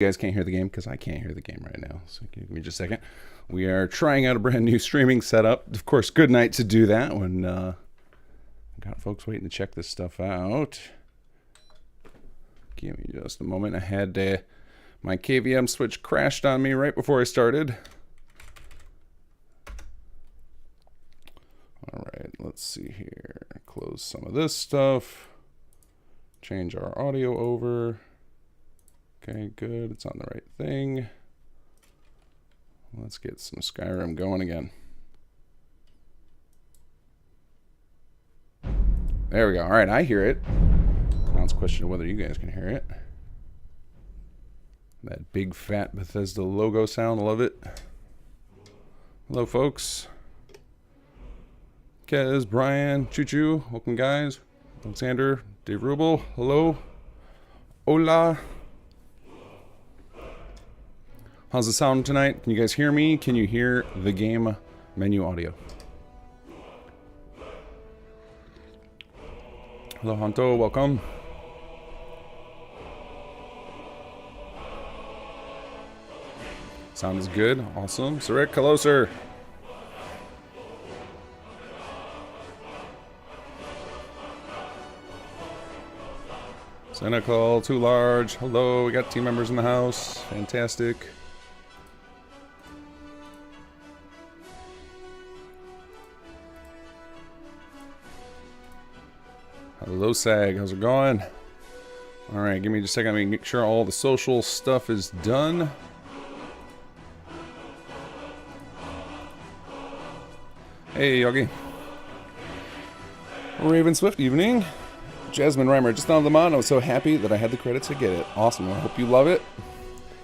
You guys can't hear the game because I can't hear the game right now. So give me just a second. We are trying out a brand new streaming setup. Of course, good night to do that when got folks waiting to check this stuff out. Give me just a moment. I had my KVM switch crashed on me right before I started. All right, let's see here. Close some of this stuff. Change our audio over. Okay, good. It's on the right thing. Let's get some Skyrim going again. There we go. All right, I hear it. Now it's a question of whether you guys can hear it. That big fat Bethesda logo sound, love it. Hello, folks. Kez, Brian, Choo Choo, welcome, guys. Alexander, Dave Rubel, hello. Hola. How's the sound tonight? Can you guys hear me? Can you hear the game menu audio? Hello, Honto. Welcome. Sound is good. Awesome. Sarek, hello, sir. Santa Call, Too Large. Hello. We got team members in the house. Fantastic. Hello, Sag. How's it going? All right, give me just a second. Let me make sure all the social stuff is done. Hey, Yogi. Raven Swift, evening. Jasmine Reimer, just on the mod. I was so happy that I had the credits to get it. Awesome. I hope you love it.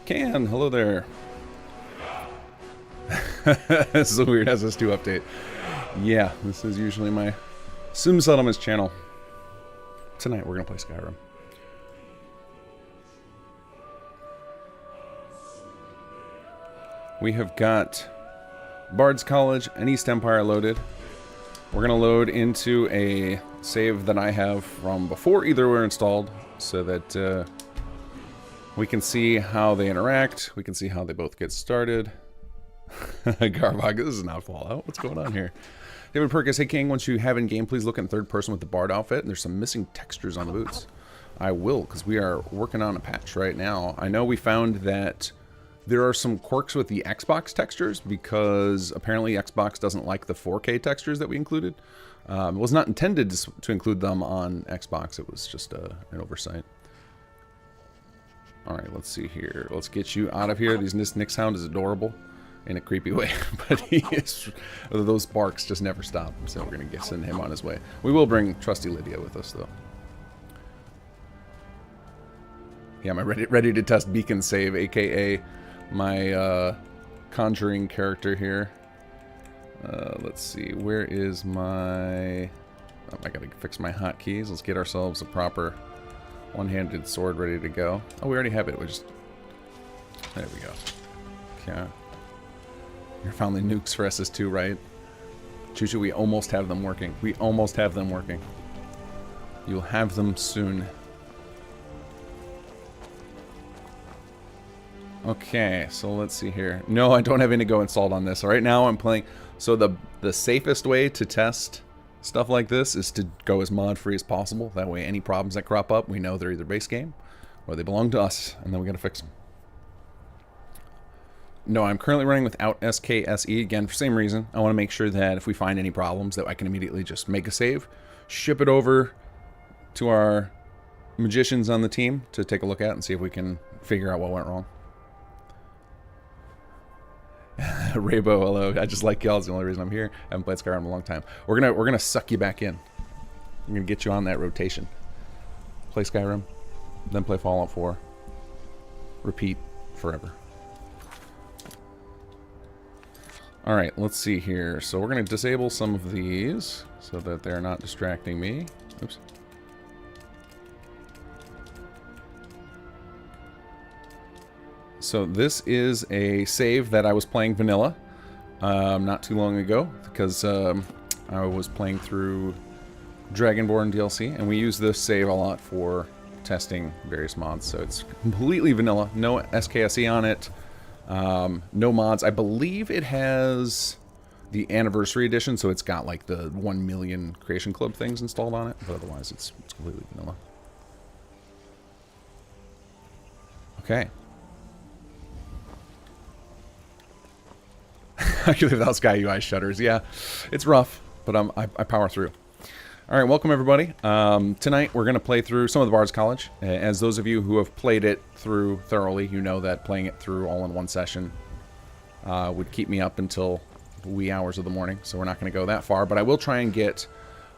Can, hello there. This is a weird SS2 update. Yeah, this is usually my Sim Settlements channel. Tonight we're going to play Skyrim. We have got Bards College and East Empire loaded. We're going to load into a save that I have from before either were installed so that we can see how they interact. We can see how they both get started. Garbog, this is not Fallout. What's going on here? David Perkins, hey King, once you have in game, please look in third person with the Bard outfit. And there's some missing textures on the boots. I will, because we are working on a patch right now. I know we found that there are some quirks with the Xbox textures because apparently Xbox doesn't like the 4K textures that we included. It was not intended to include them on Xbox. It was just an oversight. All right, let's see here. Let's get you out of here. This Nick sound is adorable in a creepy way, but those barks just never stop. So we're gonna send him on his way. We will bring trusty Lydia with us though. Yeah, my ready to test beacon save, aka my conjuring character here. Let's see, where is my... Oh, I gotta fix my hotkeys. Let's get ourselves a proper one-handed sword ready to go. Oh, we already have it. We just... There we go. Okay. You're finally nukes for SS2, right? Choo-choo, we almost have them working. We almost have them working. You'll have them soon. Okay, so let's see here. No, I don't have Indigo installed on this. Right now I'm playing... So the safest way to test stuff like this is to go as mod-free as possible. That way any problems that crop up, we know they're either base game or they belong to us, and then we gotta fix them. No, I'm currently running without SKSE, again, for same reason. I want to make sure that if we find any problems that I can immediately just make a save, ship it over to our magicians on the team to take a look at and see if we can figure out what went wrong. Raybo, hello. I just like y'all. It's the only reason I'm here. I haven't played Skyrim in a long time. We're gonna suck you back in. We're gonna get you on that rotation. Play Skyrim, then play Fallout 4. Repeat forever. All right, let's see here. So we're going to disable some of these so that they're not distracting me. Oops. So this is a save that I was playing vanilla not too long ago because I was playing through Dragonborn DLC, and we use this save a lot for testing various mods. So it's completely vanilla, no SKSE on it, no mods. I believe it has the anniversary edition, so it's got like the 1 million Creation Club things installed on it, but otherwise it's completely vanilla. Okay. Actually, without Sky UI shutters, yeah, it's rough, but I power through. All right, welcome everybody. Tonight we're going to play through some of the Bards College. As those of you who have played it through thoroughly, you know that playing it through all in one session would keep me up until the wee hours of the morning, so we're not going to go that far, but I will try and get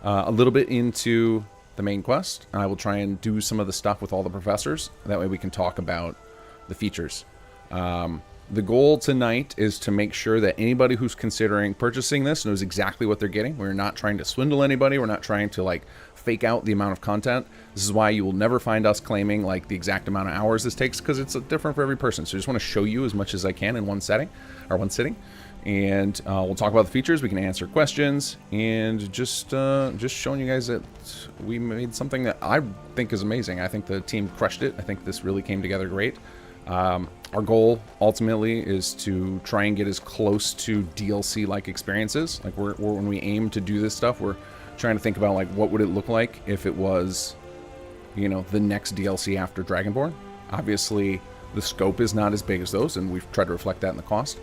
a little bit into the main quest, and I will try and do some of the stuff with all the professors. That way we can talk about the features. The goal tonight is to make sure that anybody who's considering purchasing this knows exactly what they're getting. We're not trying to swindle anybody. We're not trying to like fake out the amount of content. This is why you will never find us claiming like the exact amount of hours this takes, because it's different for every person. So I just want to show you as much as I can in one setting or one sitting. And we'll talk about the features. We can answer questions, and just showing you guys that we made something that I think is amazing. I think the team crushed it. I think this really came together great. Our goal ultimately is to try and get as close to DLC-like experiences. Like when we aim to do this stuff, we're trying to think about like what would it look like if it was, you know, the next DLC after Dragonborn. Obviously, the scope is not as big as those, and we've tried to reflect that in the cost.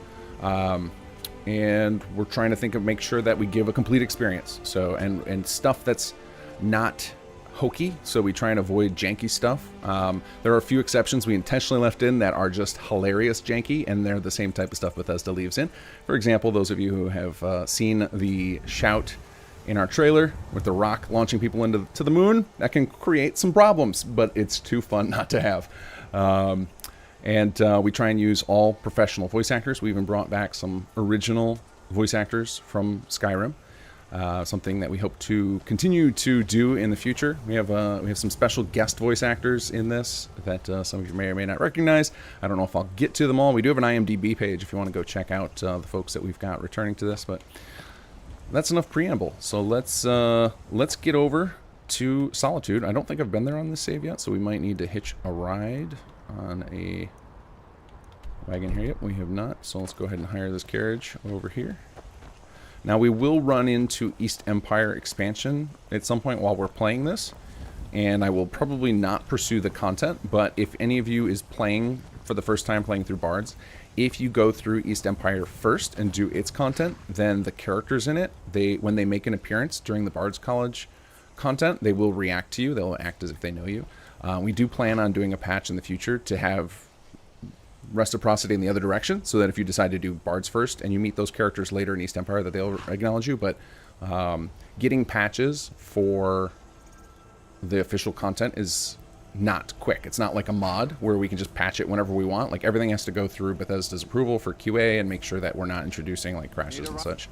And we're trying to make sure that we give a complete experience. So and stuff that's not hokey, so we try and avoid janky stuff. There are a few exceptions we intentionally left in that are just hilarious janky, and they're the same type of stuff Bethesda leaves in. For example, those of you who have seen the shout in our trailer with the rock launching people into the moon, that can create some problems, but it's too fun not to have. And we try and use all professional voice actors. We even brought back some original voice actors from Skyrim. Something that we hope to continue to do in the future. We have some special guest voice actors in this that some of you may or may not recognize. I don't know if I'll get to them all. We do have an IMDb page if you want to go check out the folks that we've got returning to this. But that's enough preamble. So let's get over to Solitude. I don't think I've been there on this save yet, so we might need to hitch a ride on a wagon here. Yep, we have not. So let's go ahead and hire this carriage over here. Now we will run into East Empire expansion at some point while we're playing this, and I will probably not pursue the content, but if any of you is playing for the first time playing through Bards, if you go through East Empire first and do its content, then the characters in it, when they make an appearance during the Bards College content, they will react to you. They'll act as if they know you. We do plan on doing a patch in the future to have reciprocity in the other direction, so that if you decide to do Bards first and you meet those characters later in East Empire, that they'll acknowledge you. But getting patches for the official content is not quick. It's not like a mod where we can just patch it whenever we want. Like everything has to go through Bethesda's approval for QA and make sure that we're not introducing like crashes and such.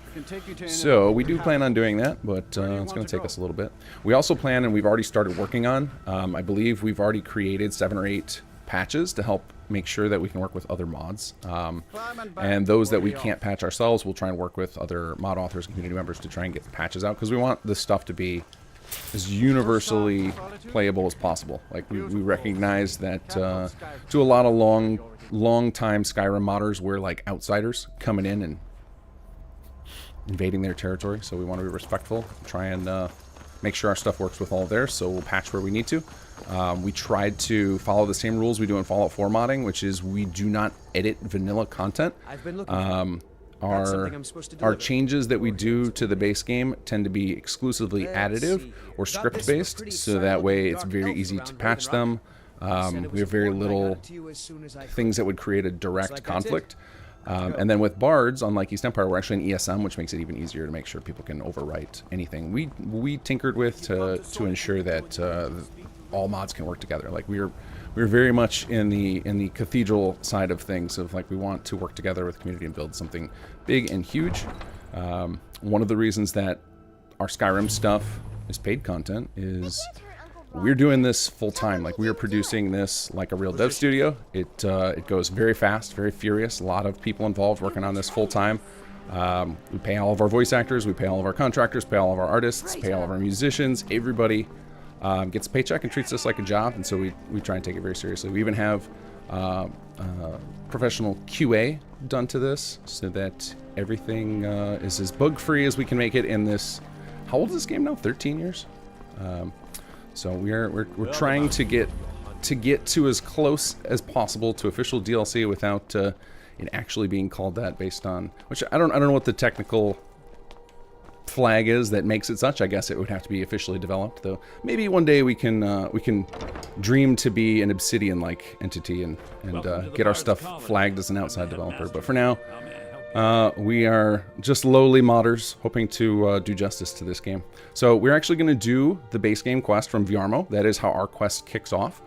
So we do plan on doing that, but it's going to take us a little bit. We also plan, and we've already started working on, I believe we've already created 7 or 8 patches to help make sure that we can work with other mods, and those that we can't patch ourselves, we'll try and work with other mod authors and community members to try and get the patches out, because we want this stuff to be as universally playable as possible. Like we recognize that to a lot of long time Skyrim modders, we're like outsiders coming in and invading their territory, so we want to be respectful, try and make sure our stuff works with all of theirs, so we'll patch where we need to. We tried to follow the same rules we do in Fallout 4 modding, which is we do not edit vanilla content. Our changes that we do to the base game tend to be exclusively additive or script based, so that way it's very easy to patch them. We have very little things that would create a direct conflict. And then with Bards, unlike East Empire, we're actually in ESM, which makes it even easier to make sure people can overwrite anything we tinkered with to ensure that all mods can work together. Like we're very much in the cathedral side of things, of like we want to work together with the community and build something big and huge. One of the reasons that our Skyrim stuff is paid content is we're doing this full time. Like we are producing this like a real dev studio. It goes very fast, very furious. A lot of people involved working on this full time. We pay all of our voice actors, we pay all of our contractors, pay all of our artists, pay all of our musicians. Everybody gets a paycheck and treats this like a job, and so we try and take it very seriously. We even have professional QA done to this so that everything is as bug-free as we can make it in this. How old is this game now? 13 years. So we're trying to get to as close as possible to official DLC without it actually being called that, based on which I don't know what the technical flag is that makes it such. I guess it would have to be officially developed, though. Maybe one day we can dream to be an Obsidian-like entity and get our stuff flagged as an outside developer. But for now, we are just lowly modders hoping to do justice to this game. So we're actually going to do the base game quest from Viarmo. That is how our quest kicks off.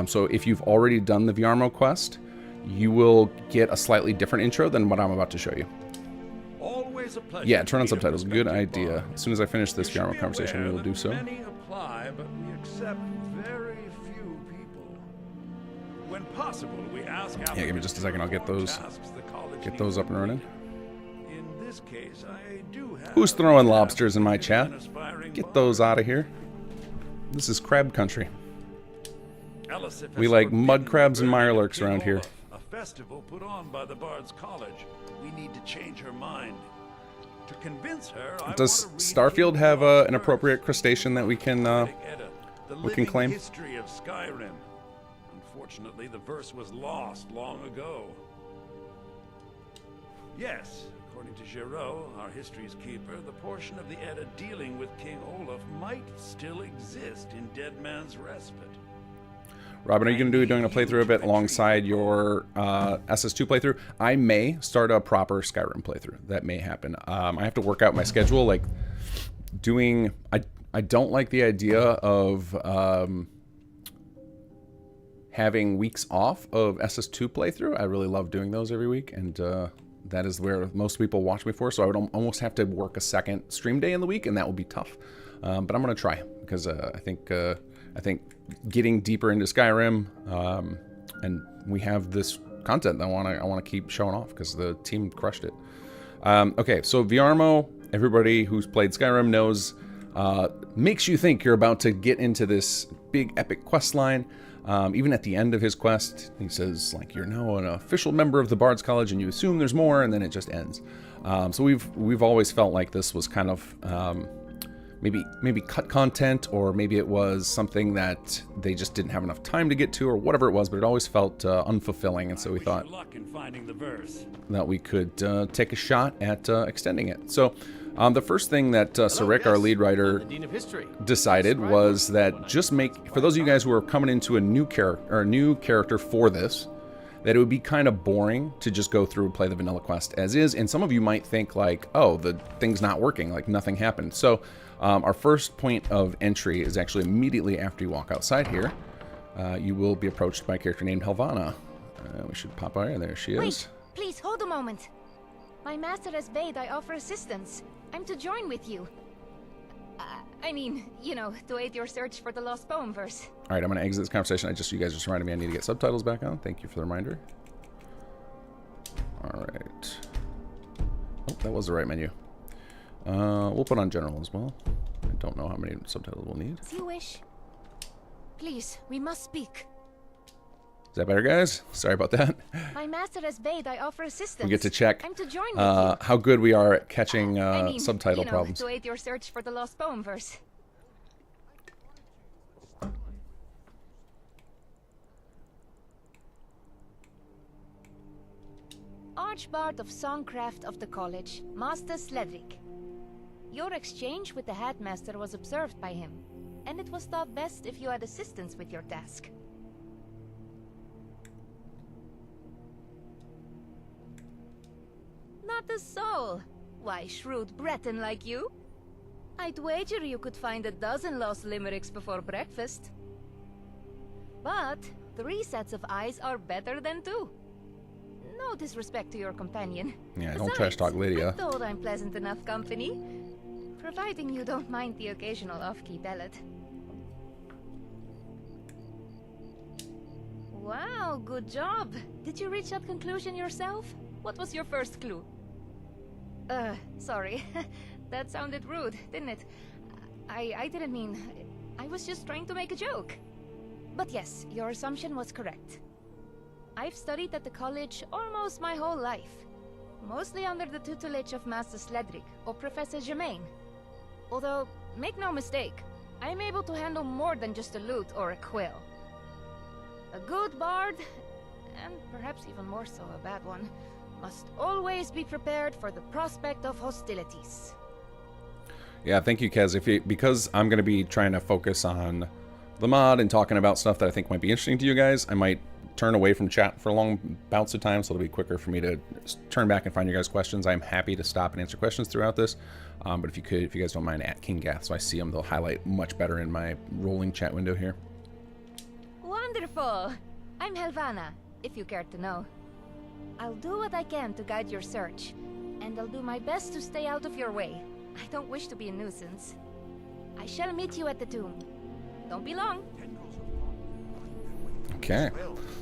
So if you've already done the Viarmo quest, you will get a slightly different intro than what I'm about to show you. Yeah, turn on subtitles. Good idea. As soon as I finish this Viarmo conversation, we will do so. Many apply, but we accept very few people. When possible, we ask. Yeah, give me just a second. I'll get those up and running. In this case, I do have. Who's throwing lobsters in my chat? Get those out of here. This is crab country. We like mud crabs and mirelurks around here. A festival put on by the Bards College. We need to change her mind. To convince her, does Starfield have an appropriate crustacean that we can claim? History of Skyrim. Unfortunately, the verse was lost long ago. Yes, according to Giraud, our history's keeper, the portion of the Edda dealing with King Olaf might still exist in Dead Man's Respite. Robin, are you going to be doing a playthrough of it alongside your SS2 playthrough? I may start a proper Skyrim playthrough. That may happen. I have to work out my schedule. Like, doing... I don't like the idea of having weeks off of SS2 playthrough. I really love doing those every week, and that is where most people watch me for, so I would almost have to work a second stream day in the week, and that would be tough. But I'm going to try, because I think getting deeper into Skyrim, and we have this content that I want to keep showing off because the team crushed it. Okay, so Viarmo, everybody who's played Skyrim knows, makes you think you're about to get into this big epic quest line. Even at the end of his quest, he says, like, you're now an official member of the Bards College, and you assume there's more, and then it just ends. So we've always felt like this was kind of maybe cut content, or maybe it was something that they just didn't have enough time to get to, or whatever it was, but it always felt unfulfilling, and so we thought that we could take a shot at extending it. So the first thing that Sarik, our lead writer, decided was that just for those of you guys who are coming into a new character for this, that it would be kind of boring to just go through and play the vanilla quest as is, and some of you might think like, oh, the thing's not working, like nothing happened. So our first point of entry is actually immediately after you walk outside here. You will be approached by a character named Helvana. We should pop out. There she is. Wait, please hold a moment. My master has bade I offer assistance. I'm to join with you. I mean, you know, to aid your search for the lost poem verse. All right, I'm going to exit this conversation. You guys just reminded me I need to get subtitles back on. Thank you for the reminder. All right. Oh, that was the right menu. We'll put on general as well. I don't know how many subtitles we'll need. As you wish. Please, we must speak. Is that better, guys? Sorry about that. My master has bade I offer assistance. We get to check I'm to join with you. how good we are at catching subtitle problems. To aid your search for the lost poem verse. Archbard of Songcraft of the College, Master Sledric. Your exchange with the headmaster was observed by him, and it was thought best if you had assistance with your task. Not a soul. Why, shrewd Breton like you? I'd wager you could find a dozen lost limericks before breakfast. But 3 sets of eyes are better than 2. No disrespect to your companion. Yeah, don't trash talk Lydia. I'm told I'm pleasant enough company. Providing you don't mind the occasional off-key ballad. Wow, good job. Did you reach that conclusion yourself? What was your first clue? Sorry. That sounded rude, didn't it? I didn't mean... I was just trying to make a joke. But yes, your assumption was correct. I've studied at the college almost my whole life. Mostly under the tutelage of Master Sledric or Professor Germain. Although, make no mistake, I'm able to handle more than just a lute or a quill. A good bard, and perhaps even more so a bad one, must always be prepared for the prospect of hostilities. Yeah, thank you, Kez. Because I'm going to be trying to focus on the mod and talking about stuff that I think might be interesting to you guys, I might turn away from chat for long bouts of time, so it'll be quicker for me to turn back and find your guys' questions. I'm happy to stop and answer questions throughout this, but if you guys don't mind, at Kinggath, so I see them, they'll highlight much better in my rolling chat window here. Wonderful! I'm Helvana, if you care to know. I'll do what I can to guide your search, and I'll do my best to stay out of your way. I don't wish to be a nuisance. I shall meet you at the tomb. Don't be long. Okay,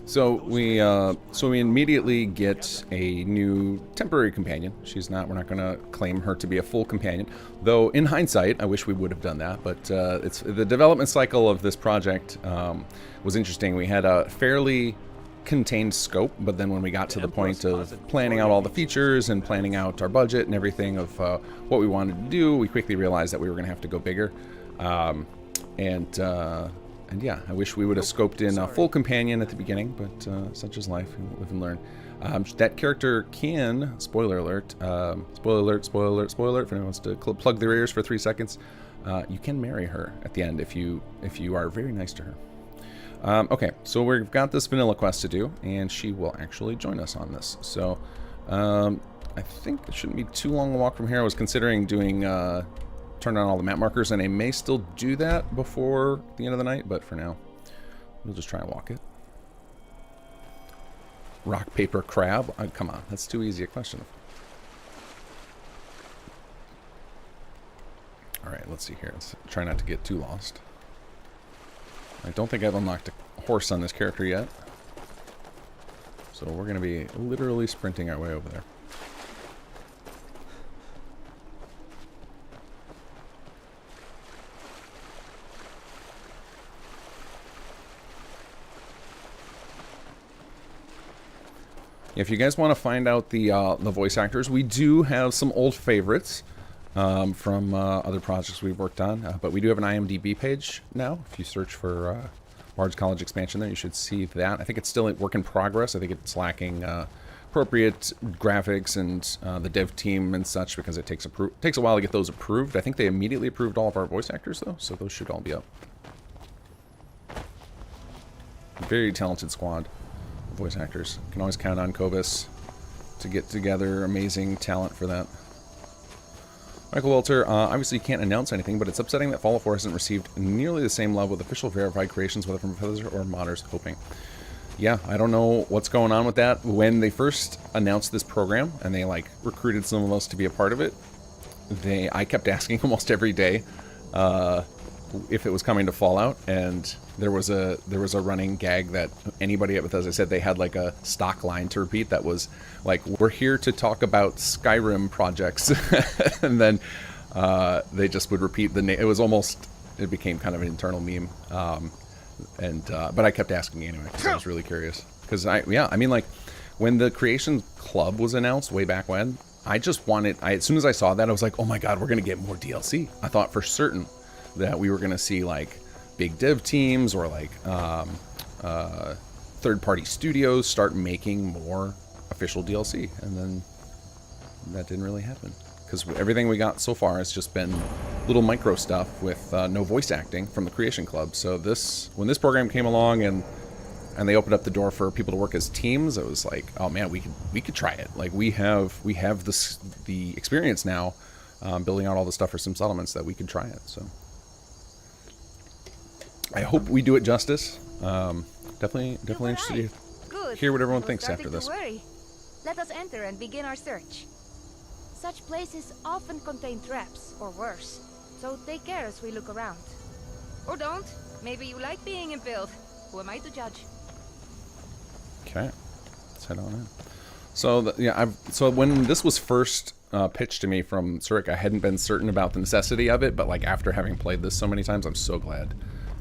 so we immediately get a new temporary companion. We're not going to claim her to be a full companion, though in hindsight, I wish we would have done that. But it's the development cycle of this project was interesting. We had a fairly contained scope, but then when we got to the point of planning out all the features and planning out our budget and everything of what we wanted to do, we quickly realized that we were going to have to go bigger. And yeah, I wish we would have scoped in a full companion at the beginning, but such is life. You live and learn. That character can, spoiler alert, spoiler alert, if anyone wants to plug their ears for 3 seconds, you can marry her at the end if you are very nice to her. Okay, so we've got this vanilla quest to do, and she will actually join us on this. So I think it shouldn't be too long a walk from here. I was considering doing turn on all the map markers, and I may still do that before the end of the night, but for now, we'll just try and walk it. Rock, paper, crab? Come on, that's too easy a question. Alright, let's see here. Let's try not to get too lost. I don't think I've unlocked a horse on this character yet. So we're going to be literally sprinting our way over there. If you guys want to find out the voice actors, we do have some old favorites from other projects we've worked on, but we do have an IMDb page now. If you search for Bards College expansion there, you should see that. I think it's still a work in progress. I think it's lacking appropriate graphics and the dev team and such, because it takes a while to get those approved. I think they immediately approved all of our voice actors, though, so those should all be up. Very talented squad. Voice actors. Can always count on Kobus to get together amazing talent for that. Michael Welter, obviously you can't announce anything, but it's upsetting that Fallout 4 hasn't received nearly the same level of official verified creations, whether from professors or modders hoping. Yeah, I don't know what's going on with that. When they first announced this program, and they like recruited some of us to be a part of it, I kept asking almost every day if it was coming to Fallout, and there was a running gag that anybody at Bethesda said they had like a stock line to repeat that was like, we're here to talk about Skyrim projects. And then they just would repeat the name. It became kind of an internal meme. But I kept asking anyway because I was really curious. Because I mean, like when the Creation Club was announced way back when, I just wanted, as soon as I saw that, I was like, oh my god, we're going to get more DLC. I thought for certain that we were going to see like big dev teams or like third-party studios start making more official DLC, and then that didn't really happen because everything we got so far has just been little micro stuff with no voice acting from the Creation Club. So when this program came along and they opened up the door for people to work as teams, it was like, oh man, we could try it. Like we have the experience now, building out all the stuff for some settlements that we could try it. So I hope we do it justice. Definitely interested to hear what everyone thinks after this. Let us enter and begin our search. Such places often contain traps, or worse, so take care as we look around. Or don't. Maybe you like being impaled. Who am I to judge? Okay, let's head on in. So so when this was first pitch to me from Zurich. I hadn't been certain about the necessity of it, but like after having played this so many times, I'm so glad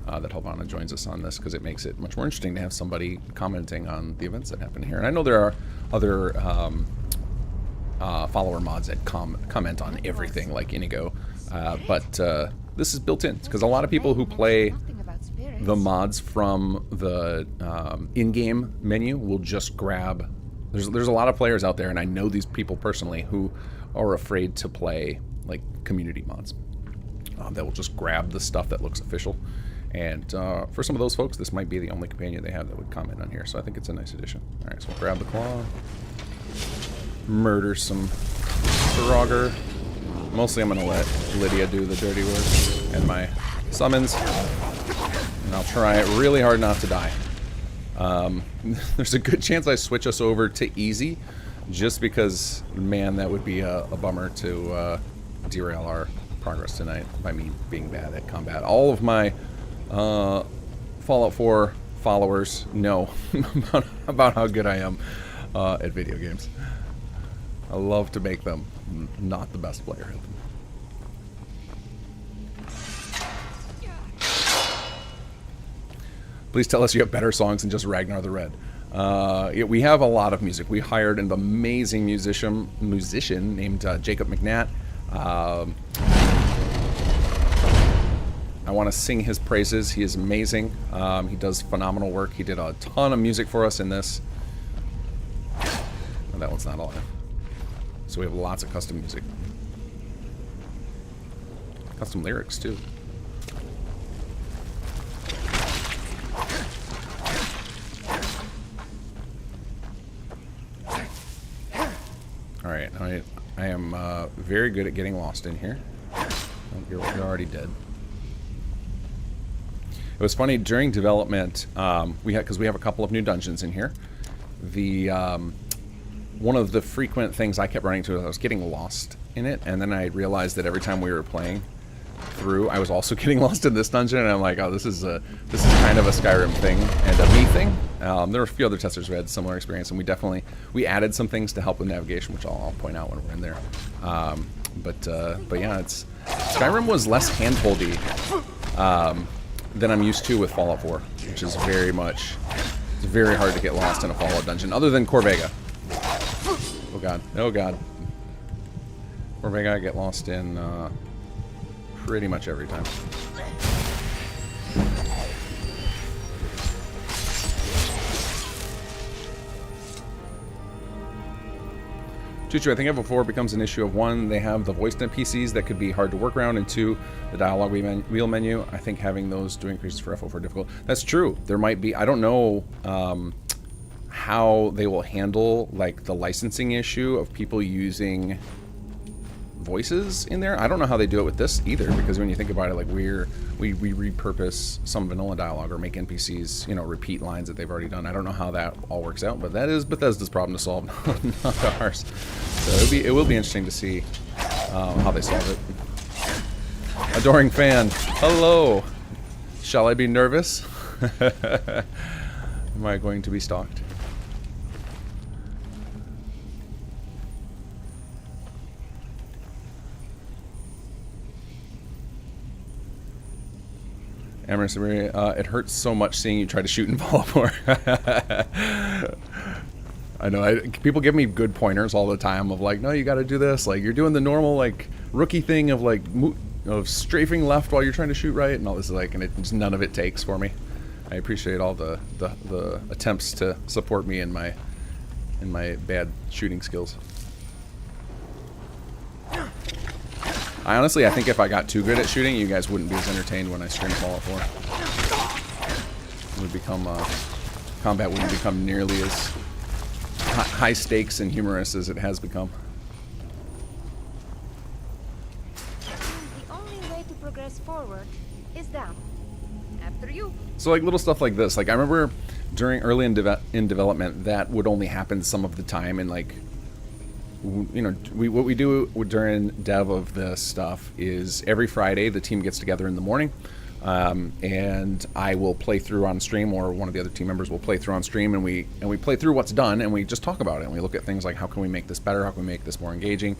that Helvana joins us on this, because it makes it much more interesting to have somebody commenting on the events that happen here. And I know there are other follower mods that comment on everything, like Inigo, but this is built in, because a lot of people who play the mods from the in-game menu will just grab... There's a lot of players out there, and I know these people personally, who are afraid to play like community mods. That will just grab the stuff that looks official. And for some of those folks, this might be the only companion they have that would comment on here. So I think it's a nice addition. All right, so we'll grab the claw. Murder some Frogger. Mostly I'm going to let Lydia do the dirty work and my summons. And I'll try really hard not to die. There's a good chance I switch us over to easy, just because, man, that would be a bummer to derail our progress tonight by me being bad at combat. All of my Fallout 4 followers know about how good I am at video games. I love to make them not the best player at them. Please tell us you have better songs than just Ragnar the Red. We have a lot of music. We hired an amazing musician named Jacob McNatt. I want to sing his praises. He is amazing. He does phenomenal work. He did a ton of music for us in this. Oh, that one's not alive. So we have lots of custom music. Custom lyrics, too. Alright, I am very good at getting lost in here. Oh, you're already dead. It was funny during development, because we have a couple of new dungeons in here. One of the frequent things I kept running into is I was getting lost in it, and then I realized that every time we were playing through, I was also getting lost in this dungeon, and I'm like, oh, this is kind of a Skyrim thing and a me thing. There were a few other testers who had similar experience, and we added some things to help with navigation, which I'll point out when we're in there. But yeah, Skyrim was less handholdy than I'm used to with Fallout 4, which is it's very hard to get lost in a Fallout dungeon, other than Corvega. Oh god, oh god. Corvega I get lost in pretty much every time. Chuchu, I think FO4 becomes an issue of 1, they have the voiced NPCs that could be hard to work around, and 2, the dialogue wheel menu. I think having those do increases for FO4 difficult. That's true. There might be, I don't know how they will handle like the licensing issue of people using voices in there. I don't know how they do it with this either, because when you think about it, like we repurpose some vanilla dialogue or make NPCs, repeat lines that they've already done. I don't know how that all works out, but that is Bethesda's problem to solve, not ours. So it will be interesting to see how they solve it. Adoring fan, hello. Shall I be nervous? Am I going to be stalked? Emissary, it hurts so much seeing you try to shoot in Fallout 4. I know, people give me good pointers all the time of like, no, you got to do this. Like, you're doing the normal like rookie thing of like of strafing left while you're trying to shoot right, and all this and none of it takes for me. I appreciate all the attempts to support me in my bad shooting skills. I think if I got too good at shooting, you guys wouldn't be as entertained when I stream Fallout 4. It would become, combat wouldn't become nearly as high stakes and humorous as it has become. The only way to progress forward is down. After you. So like little stuff like this, like I remember early in development, that would only happen some of the time, and like, what we do during dev of this stuff is every Friday the team gets together in the morning, and I will play through on stream, or one of the other team members will play through on stream, and we play through what's done, and we just talk about it, and we look at things like how can we make this better, how can we make this more engaging,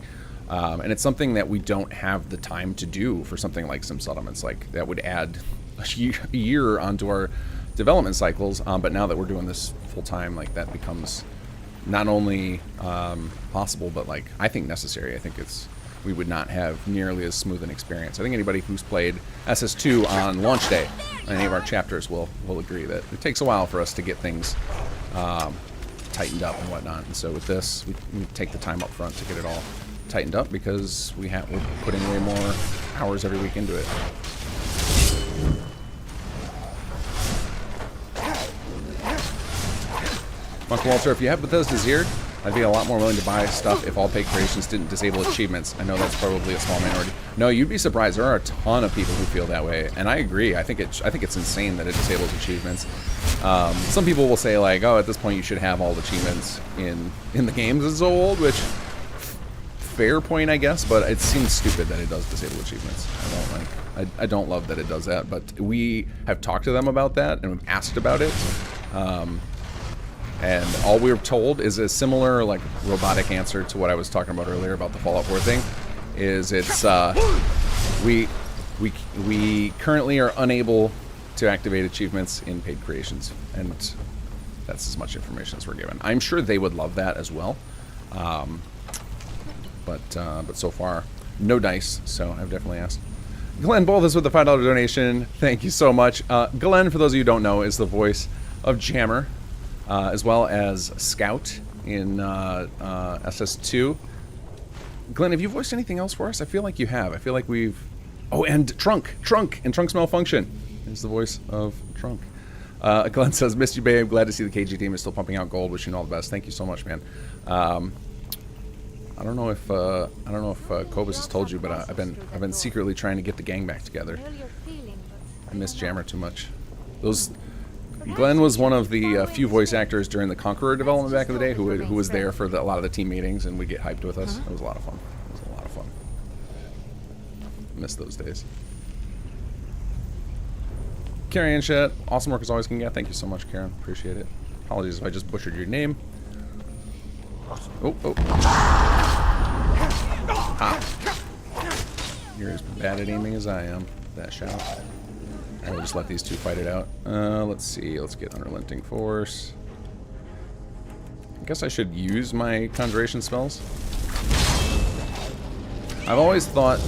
And it's something that we don't have the time to do for something like Sim Settlements. Like, that would add a year onto our development cycles, but now that we're doing this full-time, like, that becomes not only possible, but, like, I think necessary. I think we would not have nearly as smooth an experience. I think anybody who's played SS2 on launch day, any of our chapters will agree that it takes a while for us to get things tightened up and whatnot. And so with this, we take the time up front to get it all tightened up, because we're putting way more hours every week into it. Uncle Walter, if you have Bethesda's ear, I'd be a lot more willing to buy stuff if all paid creations didn't disable achievements. I know that's probably a small minority. No, you'd be surprised. There are a ton of people who feel that way, and I agree. I think it's insane that it disables achievements. Some people will say, like, oh, at this point you should have all the achievements in the games. It's so old, which fair point, I guess, but it seems stupid that it does disable achievements. I don't love that it does that, but we have talked to them about that and we've asked about it. And all we were told is a similar, like, robotic answer to what I was talking about earlier about the Fallout 4 thing. Is it's we currently are unable to activate achievements in paid creations, and that's as much information as we're given. I'm sure they would love that as well, but so far no dice. So I've definitely asked. Glenn Bolthus with the $5 donation. Thank you so much. Glenn, for those of you who don't know, is the voice of Jammer, as well as Scout in SS2. Glenn, have you voiced anything else for us? I feel like you have. I feel like we've... Oh, and Trunk in Trunk's Malfunction is the voice of Trunk. Glenn says, missed you, babe. Glad to see the KG team is still pumping out gold. Wishing you all the best. Thank you so much, man. I don't know if Kobus has told you, but I've been secretly trying to get the gang back together. I miss Jammer too much. Glenn was one of the few voice actors during the Conqueror development back in the day who was there for a lot of the team meetings and would get hyped with us. It was a lot of fun. Miss those days. Carrie and Chet, awesome work as always, Kinggath. Thank you so much, Karen. Appreciate it. Apologies if I just butchered your name. Oh. You're as bad at aiming as I am. That shot. I will just let these two fight it out. Let's see. Let's get Unrelenting Force. I guess I should use my Conjuration spells. I've always thought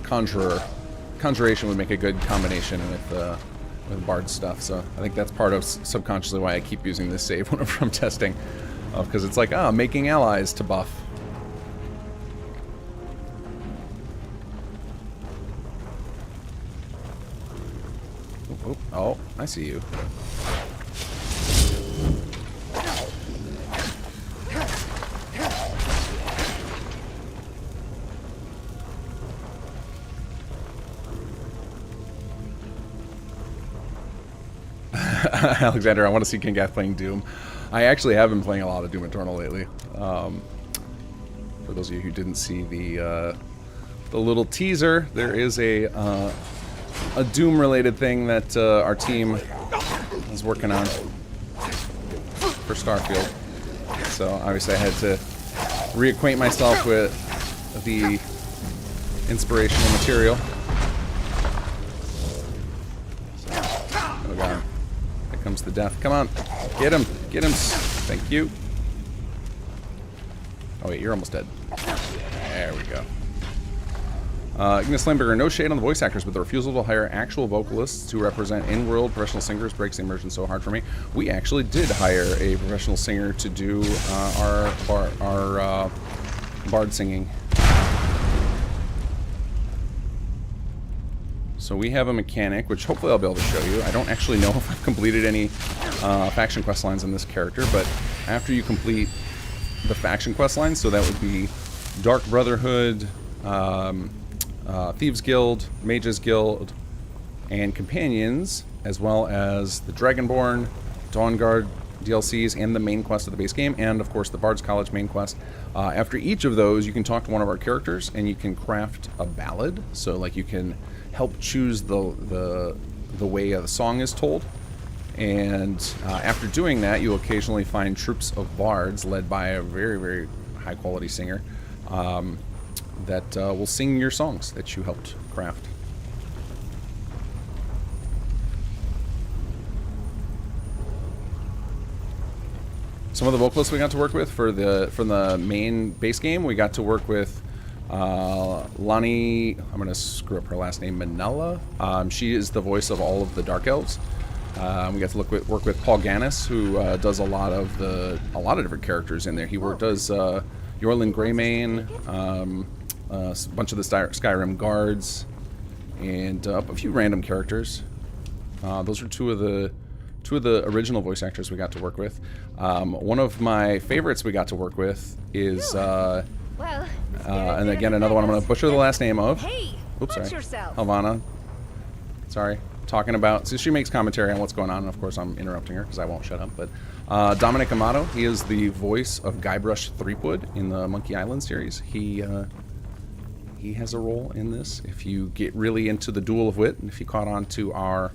Conjuration would make a good combination with Bard stuff, so I think that's part of subconsciously why I keep using this save whenever I'm testing. Because it's like, making allies to buff. Oh, I see you. Alexander, I want to see Kinggath playing Doom. I actually have been playing a lot of Doom Eternal lately. For those of you who didn't see the little teaser, there is a Doom-related thing that our team is working on for Starfield. So obviously I had to reacquaint myself with the inspirational material. Oh god. Here comes the death. Come on. Get him. Get him. Thank you. Oh wait, you're almost dead. There we go. Ignis Lamberger, no shade on the voice actors, but the refusal to hire actual vocalists to represent in-world professional singers breaks the immersion so hard for me. We actually did hire a professional singer to do our bard singing. So we have a mechanic, which hopefully I'll be able to show you. I don't actually know if I've completed any faction quest lines on this character, but after you complete the faction quest lines, so that would be Dark Brotherhood, Thieves Guild, Mages Guild, and Companions, as well as the Dragonborn, Dawnguard DLCs, and the main quest of the base game, and of course the Bards College main quest. After each of those, you can talk to one of our characters, and you can craft a ballad. So, like, you can help choose the way the song is told. And after doing that, you'll occasionally find troops of bards led by a very, very high-quality singer. that will sing your songs that you helped craft. Some of the vocalists we got to work with from the main base game, we got to work with Lonnie. I'm gonna screw up her last name, Manella. She is the voice of all of the Dark Elves. We got to work with Paul Gannis, who does a lot of different characters in there. He does Yorlin Greymane, a bunch of the Skyrim guards, and a few random characters. Those are two of the original voice actors we got to work with. One of my favorites we got to work with is, and again, another one I'm going to butcher the last name of. Oops, sorry. Havana. Sorry. Talking about, so she makes commentary on what's going on, and of course I'm interrupting her because I won't shut up. But Dominic Amato, he is the voice of Guybrush Threepwood in the Monkey Island series. He has a role in this. If you get really into the Duel of Wit, and if you caught on to our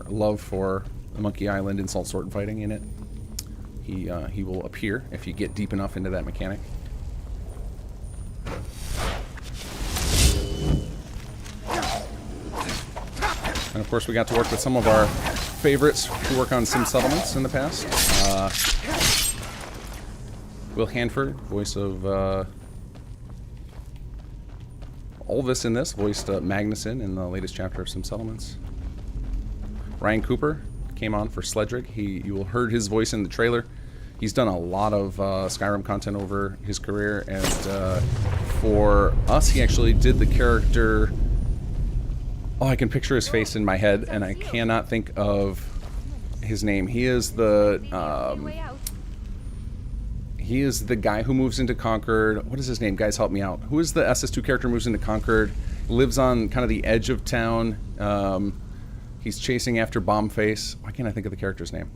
love for the Monkey Island insult sword fighting in it, he will appear if you get deep enough into that mechanic. And of course we got to work with some of our favorites who work on Sim Settlements in the past. Will Hanford, voice of Olvis in this, voiced Magnuson in the latest chapter of Sim Settlements. Ryan Cooper came on for Sledrick. You will heard his voice in the trailer. He's done a lot of Skyrim content over his career, and for us, he actually did the character. Oh, I can picture his face in my head, and I cannot think of his name. He is the guy who moves into Concord. What is his name? Guys, help me out. Who is the SS2 character who moves into Concord? Lives on kind of the edge of town. He's chasing after Bombface. Why can't I think of the character's name?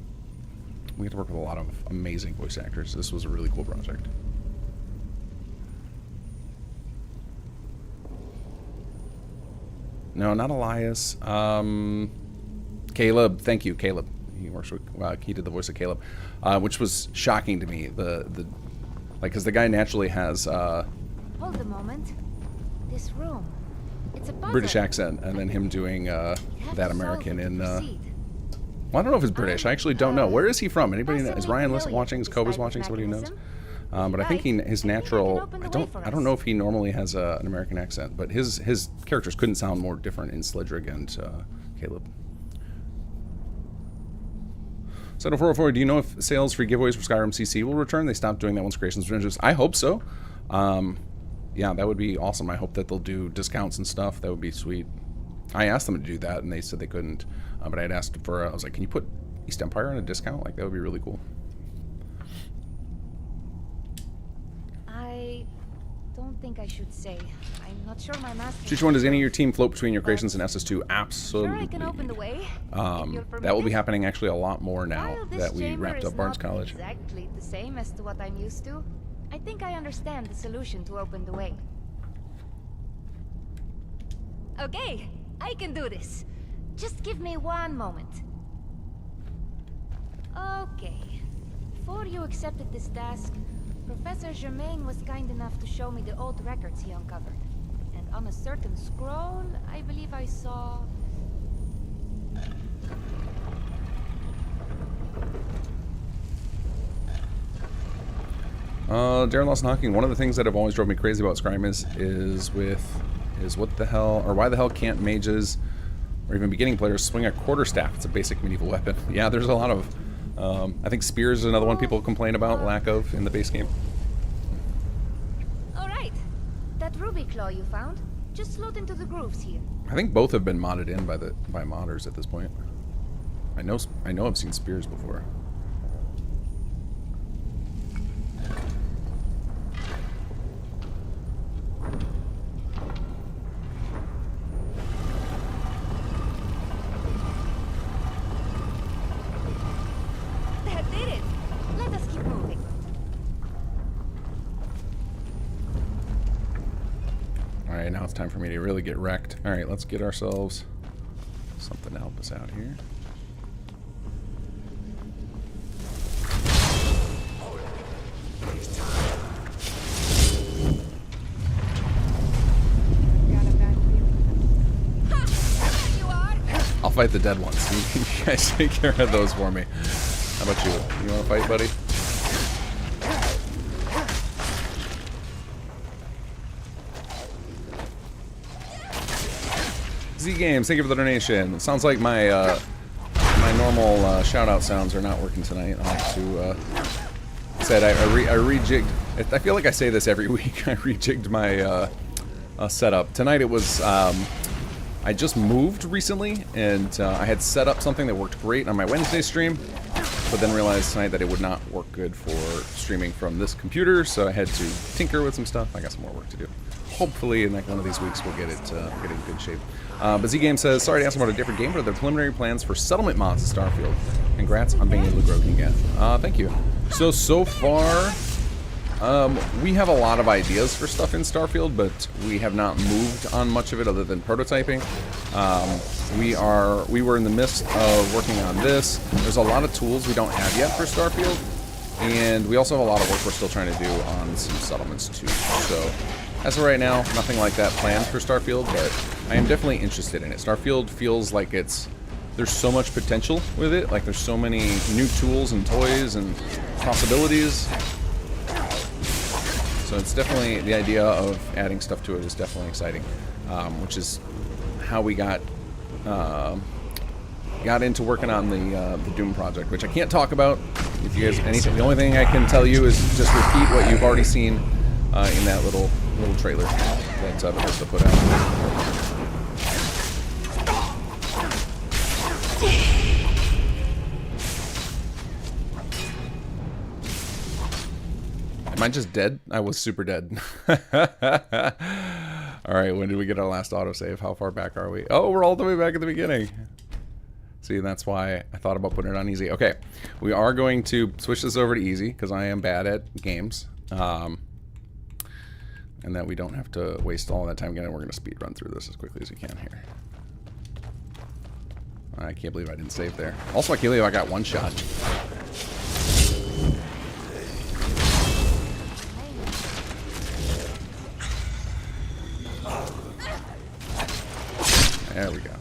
We get to work with a lot of amazing voice actors. This was a really cool project. No, not Elias. Caleb. Thank you, Caleb. He works with. He did the voice of Caleb, which was shocking to me. Because the guy naturally has. Hold a moment. This room. It's a puzzle. British accent, and then him doing that American in. Well, I don't know if it's British. I actually don't know. Where is he from? Anybody know? Is Ryan watching? Is Koba's watching? Somebody who knows? But I think his natural. I don't know if he normally has an American accent, but his characters couldn't sound more different in Sledrig and Caleb. 7404, do you know if sales free giveaways for Skyrim CC will return? They stopped doing that once Creations were introduced. I hope so. Yeah, that would be awesome. I hope that they'll do discounts and stuff. That would be sweet. I asked them to do that, and they said they couldn't. But I had asked for. I was like, can you put East Empire on a discount? Like, that would be really cool. I don't think I should say. I'm not sure my master. Which one does any of your team float between your creations and SS2? Absolutely. Sure, I can open the way. That will be happening actually a lot more now that we wrapped up Bards College. Exactly the same as to what I'm used to. I think I understand the solution to open the way. Okay, I can do this. Just give me one moment. Okay. Before you accepted this task, Professor Germain was kind enough to show me the old records he uncovered. And on a certain scroll, I believe I saw... Darren Lawson Hawking, one of the things that have always drove me crazy about Skyrim is what the hell, or why the hell can't mages, or even beginning players, swing a quarterstaff? It's a basic medieval weapon. Yeah, there's a lot of, I think spears is another one people complain about, lack of in the base game. Alright, that ruby claw you found, just slot into the grooves here. I think both have been modded in by modders at this point. I know I've seen spears before. Alright, now it's time for me to really get wrecked. Alright, let's get ourselves something to help us out here. fight the dead ones. You guys take care of those for me. How about you? You want to fight, buddy? Z Games, thank you for the donation. It sounds like my my normal shout-out sounds are not working tonight. I'll have to said I rejigged. I feel like I say this every week. I rejigged my setup. Tonight it was I just moved recently, and I had set up something that worked great on my Wednesday stream, but then realized tonight that it would not work good for streaming from this computer, so I had to tinker with some stuff. I got some more work to do. Hopefully in like one of these weeks we'll get it in good shape. But Z-Game says, sorry to ask about a different game, but are there preliminary plans for settlement mods in Starfield? Congrats on being able to grow Kinggath. Thank you. So far, we have a lot of ideas for stuff in Starfield, but we have not moved on much of it other than prototyping. We were in the midst of working on this. There's a lot of tools we don't have yet for Starfield, and we also have a lot of work we're still trying to do on some settlements too. So, as of right now, nothing like that planned for Starfield, but I am definitely interested in it. Starfield feels like there's so much potential with it. Like, there's so many new tools and toys and possibilities. So it's definitely, the idea of adding stuff to it is definitely exciting, which is how we got into working on the Doom project, which I can't talk about. If you guys, anything, the only thing I can tell you is just repeat what you've already seen in that little trailer that Bethesda put out. Am I just dead? I was super dead. Alright, when did we get our last autosave? How far back are we? Oh, we're all the way back at the beginning. See, that's why I thought about putting it on easy. Okay, we are going to switch this over to easy, because I am bad at games. And that we don't have to waste all that time again. We're going to speed run through this as quickly as we can here. I can't believe I didn't save there. Also, I can't believe I got one shot. There we go.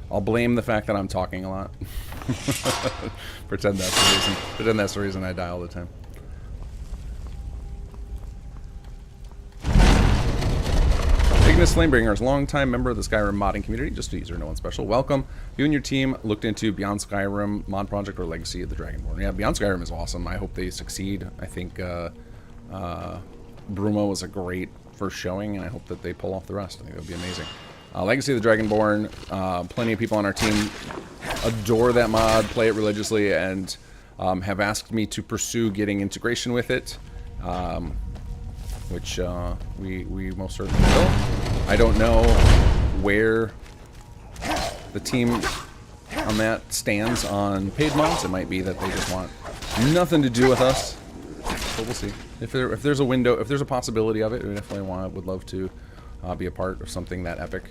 I'll blame the fact that I'm talking a lot. Pretend that's the reason. Pretend that's the reason I die all the time. Ignis Flamebringers, longtime member of the Skyrim modding community, just a user, no one special. Welcome. You and your team looked into Beyond Skyrim mod project or Legacy of the Dragonborn. Yeah, Beyond Skyrim is awesome. I hope they succeed. I think Bruma was a great first showing, and I hope that they pull off the rest. I think it would be amazing. Legacy of the Dragonborn, plenty of people on our team adore that mod, play it religiously, and have asked me to pursue getting integration with it, which we most certainly will. I don't know where the team on that stands on paid mods. It might be that they just want nothing to do with us, but we'll see. If there's a window, if there's a possibility of it, we definitely would love to be a part of something that epic.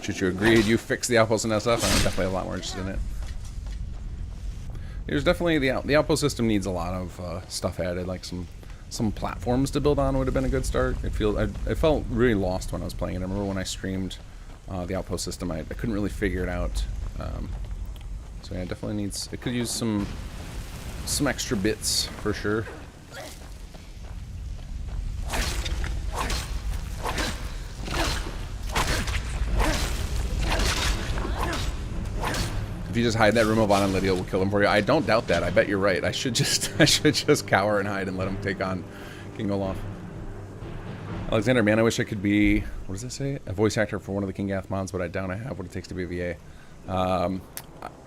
Should you agreed, you fix the outpost and stuff, I'm definitely a lot more interested in it. There's definitely the outpost system needs a lot of stuff added, like some platforms to build on would have been a good start. It felt really lost when I was playing it. I remember when I streamed the outpost system, I couldn't really figure it out. So yeah, it definitely needs. It could use some extra bits for sure. If you just hide in that room, Yvonne and Lydia will kill him for you. I don't doubt that. I bet you're right. I should just cower and hide and let him take on King Olaf. Alexander, man, I wish I could be, what does it say? A voice actor for one of the Kinggath mods, but I doubt I have what it takes to be a VA.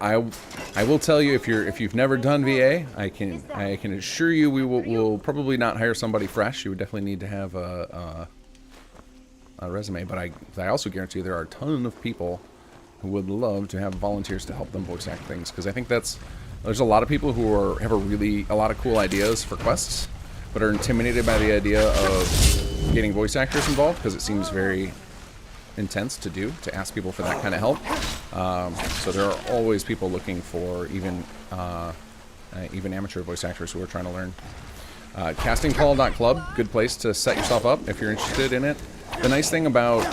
I will tell you, if you've never done VA, I can assure you we'll probably not hire somebody fresh. You would definitely need to have a resume, but I also guarantee there are a ton of people who would love to have volunteers to help them voice act things, because I think that's There's a lot of people who have a lot of cool ideas for quests, but are intimidated by the idea of getting voice actors involved because it seems very intense to ask people for that kind of help. So there are always people looking for even amateur voice actors who are trying to learn. Castingcall.club, good place to set yourself up if you're interested in it. The nice thing about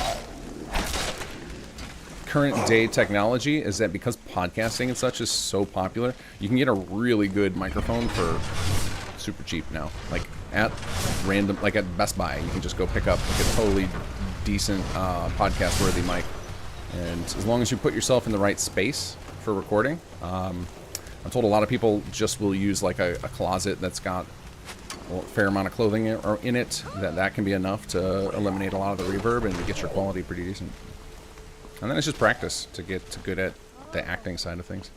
current day technology is that because podcasting and such is so popular, you can get a really good microphone for super cheap now. Like at Best Buy, you can just go pick up like a totally decent podcast worthy mic. And as long as you put yourself in the right space for recording, I'm told a lot of people just will use like a closet that's got a fair amount of clothing in it. That can be enough to eliminate a lot of the reverb and get your quality pretty decent. And then it's just practice to get good at the acting side of things.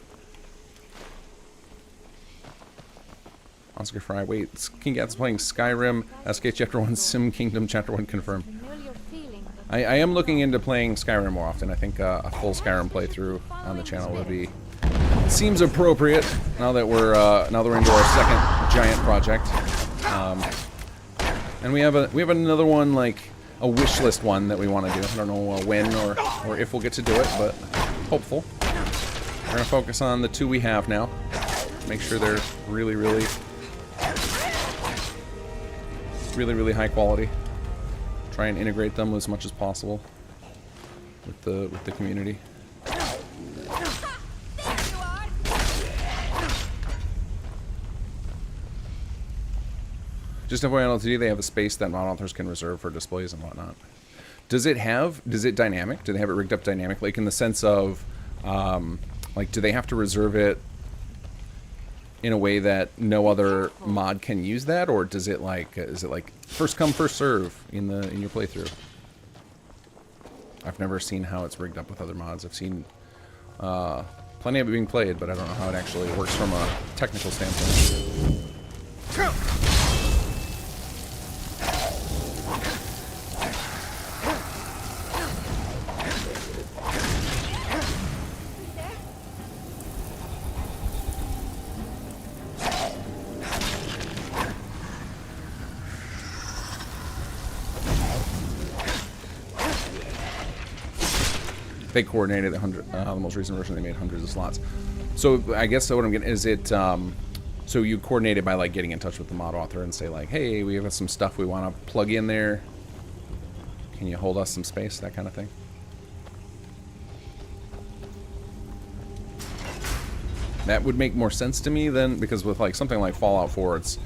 Oscar Fry, wait, Kinggath playing Skyrim, SK Chapter 1, Sim Kingdom Chapter 1 confirmed. I am looking into playing Skyrim more often. I think a full Skyrim playthrough on the channel would be... seems appropriate now that we're into our second giant project. And we have another one, like a wish list one that we want to do. I don't know when or if we'll get to do it, but hopeful. We're gonna focus on the two we have now. Make sure they're really high quality. Try and integrate them as much as possible with the community. Just FYI on LTD, they have a space that mod authors can reserve for displays and whatnot. Is it dynamic? Do they have it rigged up dynamic? Like in the sense of, like, do they have to reserve it in a way that no other mod can use that, or is it like first come first serve in your playthrough? I've never seen how it's rigged up with other mods. I've seen plenty of it being played, but I don't know how it actually works from a technical standpoint. They coordinated the most recent version. They made hundreds of slots. So I guess what I'm getting is it. So you coordinate it by like getting in touch with the mod author and say like, hey, we have some stuff we want to plug in there. Can you hold us some space? That kind of thing. That would make more sense to me then, because with like something like Fallout 4, it's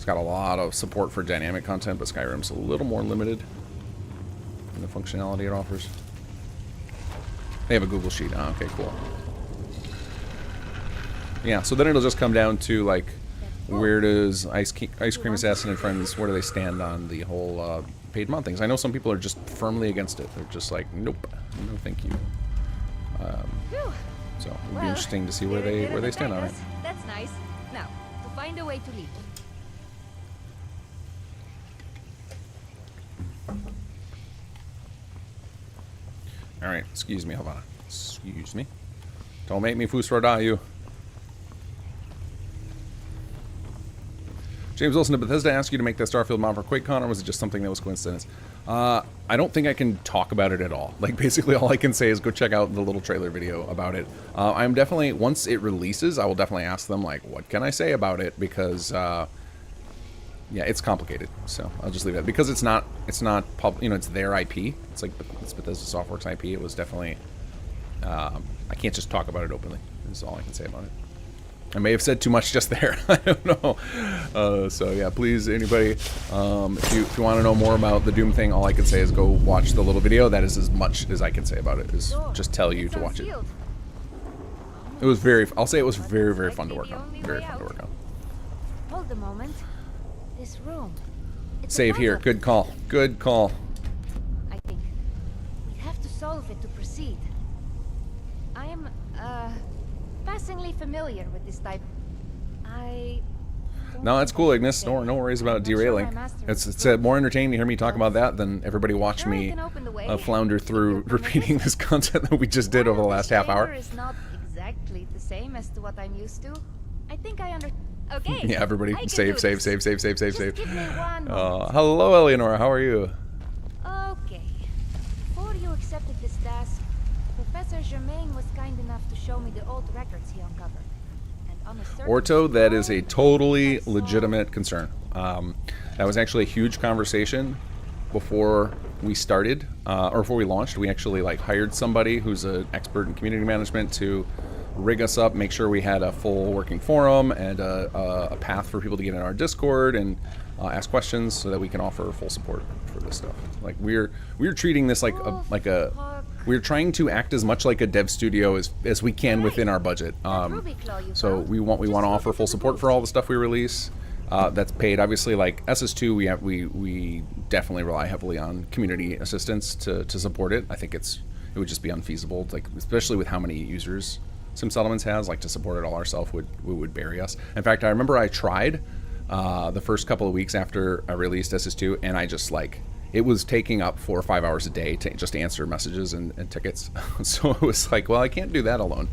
got a lot of support for dynamic content, but Skyrim's a little more limited in the functionality it offers. They have a Google Sheet. Oh, okay, cool. Yeah, so then it'll just come down to, like, where does Ice Cream Assassin and Friends, where do they stand on the whole paid mod things? I know some people are just firmly against it. They're just like, nope, no thank you. So it'll be interesting to see where they stand on it. That's nice. Now, to find a way to leave. Alright, excuse me, Havana. Excuse me. Don't make me fusroda you. James Wilson, did Bethesda ask you to make that Starfield mod for QuakeCon, or was it just something that was coincidence? I don't think I can talk about it at all. Like, basically all I can say is go check out the little trailer video about it. I'm definitely, once it releases, I will definitely ask them, like, what can I say about it? Because, yeah, it's complicated, so I'll just leave it. Because it's not you know, it's their IP. It's like, it's Bethesda Softworks IP. It was definitely, I can't just talk about it openly. That's all I can say about it. I may have said too much just there. I don't know. So yeah, please, anybody, if you want to know more about the Doom thing, all I can say is go watch the little video. That is as much as I can say about it. Is just tell you to watch it. It was I'll say it was very, very fun to work on. Very fun to work on. Hold a moment. This room. Save here. Good call. Good call. I think we have to solve it to proceed. I am passingly familiar with this type. No, that's cool, Ignis. No worries about derailing. It's more entertaining to hear me talk about that than everybody watch me flounder through repeating this content that we just did over the last half hour. Is not exactly the same as to what I'm used to. I think I under... Okay. Yeah, everybody I can save, do save, this. save, save, save, save, Just save. give me one moment. Hello, Eleanor. How are you? Okay. Before you accepted this task, Professor Germain was kind enough to show me the old records he uncovered. And on a certain Orto, that is a scroll, totally I saw- legitimate concern. That was actually a huge conversation before we started, or before we launched. We actually hired somebody who's an expert in community management to rig us up, make sure we had a full working forum and a path for people to get in our Discord and ask questions so that we can offer full support for this stuff. We're treating this we're trying to act as much like a dev studio as we can within our budget. So we want to offer full support for all the stuff we release. That's paid. Obviously, SS2, we definitely rely heavily on community assistance to support it. I think it would just be unfeasible, especially with how many users Sim Settlements has. To support it all ourselves would bury us. In fact, I remember I tried the first couple of weeks after I released SS2, and I just it was taking up 4 or 5 hours a day to just answer messages and tickets. So it was well, I can't do that alone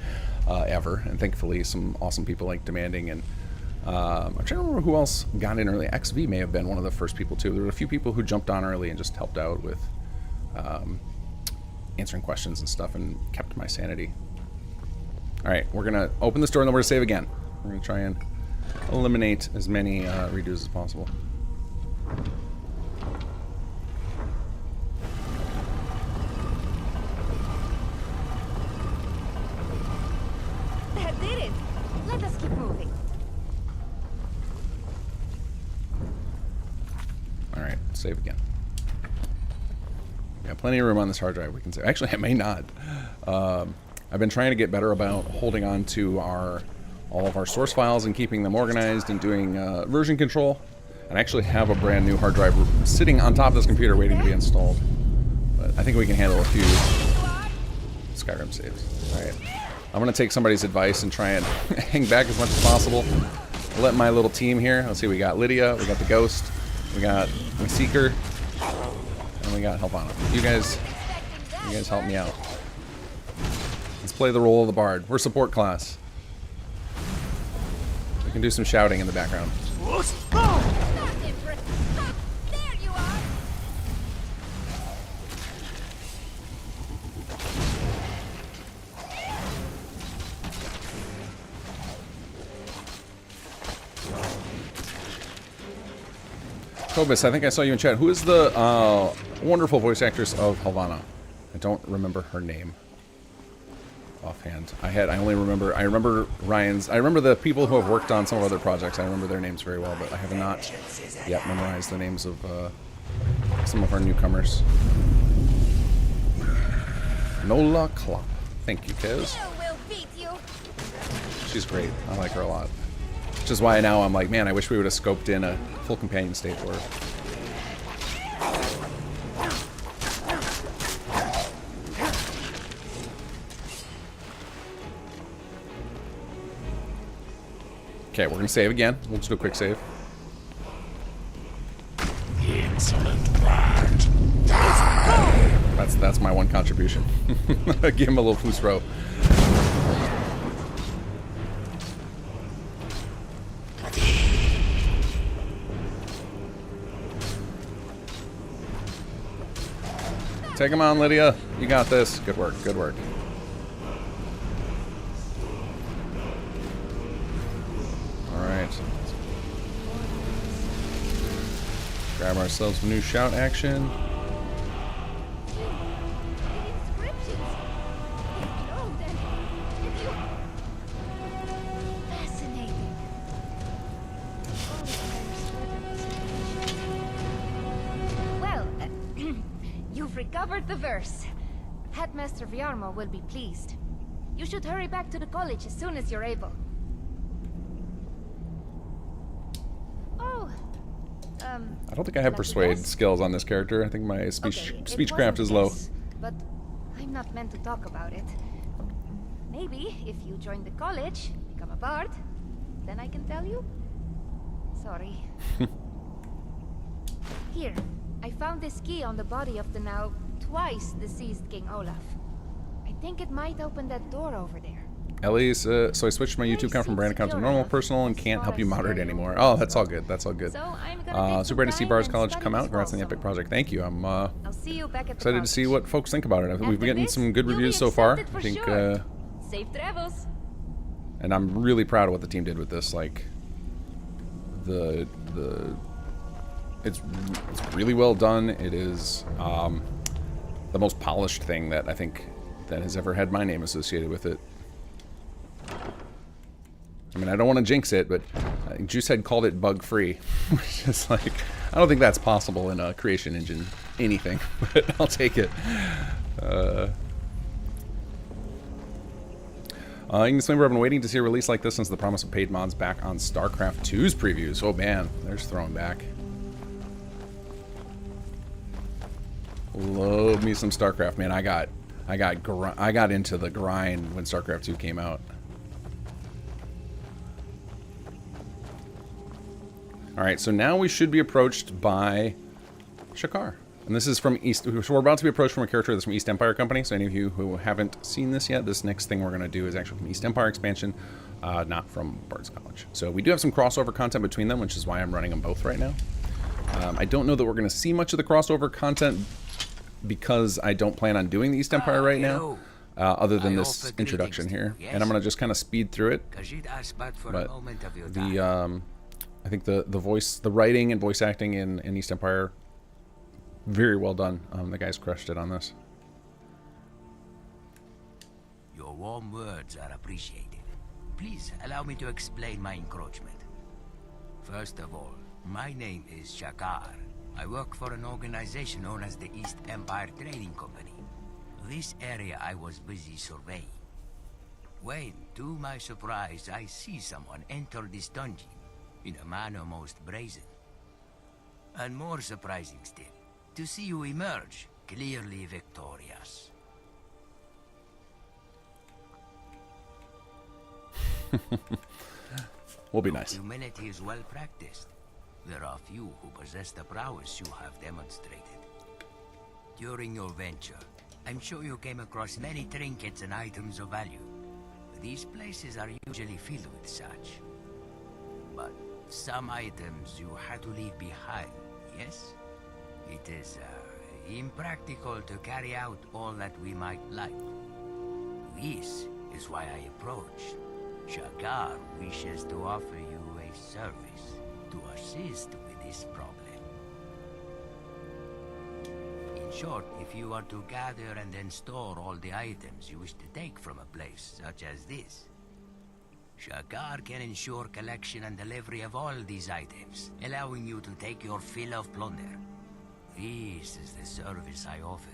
ever. And thankfully, some awesome like Demanding and I'm trying to remember who else got in early. XV may have been one of the first people too. There were a few people who jumped on early and just helped out with answering questions and stuff and kept my sanity. All right, we're gonna open this door and then we're gonna save again. We're gonna try and eliminate as many redos as possible. That did it. Let us keep moving. All right, save again. Got plenty of room on this hard drive. We can save. Actually, I may not. I've been trying to get better about holding on to all of our source files and keeping them organized and doing version control. And I actually have a brand new hard drive sitting on top of this computer waiting to be installed. But I think we can handle a few Skyrim saves. All right, I'm gonna take somebody's advice and try and hang back as much as possible. Let my little team here. Let's see. We got Lydia. We got the Ghost. We got my Seeker. And we got Helvana. You guys help me out. Let's play the role of the Bard. We're support class. We can do some shouting in the background. There you are. Kobus, I think I saw you in chat. Who is the wonderful voice actress of Helvana? I don't remember her name offhand. I remember Ryan's. I remember the people who have worked on some of other projects. I remember their names very well, but I have not yet memorized the names of some of our newcomers. Nola Klopp. Thank you, Kez. We'll beat you. She's great. I like her a lot. Which is why now I'm like, man, I wish we would have scoped in a full companion state for her. Okay, we're gonna save again. We'll just do a quick save. Insolent brat. That's my one contribution. Give him a little foosro. Take him on, Lydia. You got this. Good work. Good work. All right. Grab ourselves some new shout action. Fascinating. Well, you've recovered the verse. Headmaster Viarmo will be pleased. You should hurry back to the college as soon as you're able. Oh, I don't think I have persuade skills on this character. I think my speechcraft is low. But I'm not meant to talk about it. Maybe if you join the college, become a bard, then I can tell you. Sorry. Here, I found this key on the body of the now twice deceased King Olaf. I think it might open that door over there. Ellie's, so I switched my YouTube account from brand account to normal personal and can't help you moderate anymore. Oh, that's all good. That's all good. Super great to see Bards College come out. Congrats on the epic project. Thank you. I'm excited to see what folks think about it. I think we've been getting some good reviews so far. I think, Safe travels. and I'm really proud of what the team did with this. Like, it's really well done. It is the most polished thing that I think that has ever had my name associated with it. I mean, I don't want to jinx it, but Juicehead called it bug-free, which is like, I don't think that's possible in a creation engine anything, but I'll take it. You can disclaimer, I've been waiting to see a release like this since the promise of paid mods back on StarCraft 2's previews. Oh man, there's throwing back. Love me some StarCraft, man. I got into the grind when StarCraft 2 came out. Alright, so now we should be approached by Shakar. And this is from East... So we're about to be approached from a character that's from East Empire Company. So any of you who haven't seen this yet, this next thing we're going to do is actually from East Empire expansion, not from Bards College. So we do have some crossover content between them, which is why I'm running them both right now. I don't know that we're going to see much of the crossover content because I don't plan on doing the East Empire right now, other than this introduction here. And I'm going to just kind of speed through it. But I think the voice, the writing and voice acting in East Empire, very well done. The guys crushed it on this. Your warm words are appreciated. Please allow me to explain my encroachment. First of all, my name is Shakar. I work for an organization known as the East Empire Trading Company. This area I was busy surveying, when, to my surprise, I see someone enter this dungeon in a manner most brazen. And more surprising still, to see you emerge clearly victorious. We'll be nice. Humility is well practiced. There are few who possess the prowess you have demonstrated. During your venture, I'm sure you came across many trinkets and items of value. These places are usually filled with such. But some items you had to leave behind, yes? It is impractical to carry out all that we might like. This is why I approached. Shakar wishes to offer you a service to assist with this problem. In short, if you are to gather and then store all the items you wish to take from a place such as this, Shakar can ensure collection and delivery of all these items, allowing you to take your fill of plunder. This is the service I offer.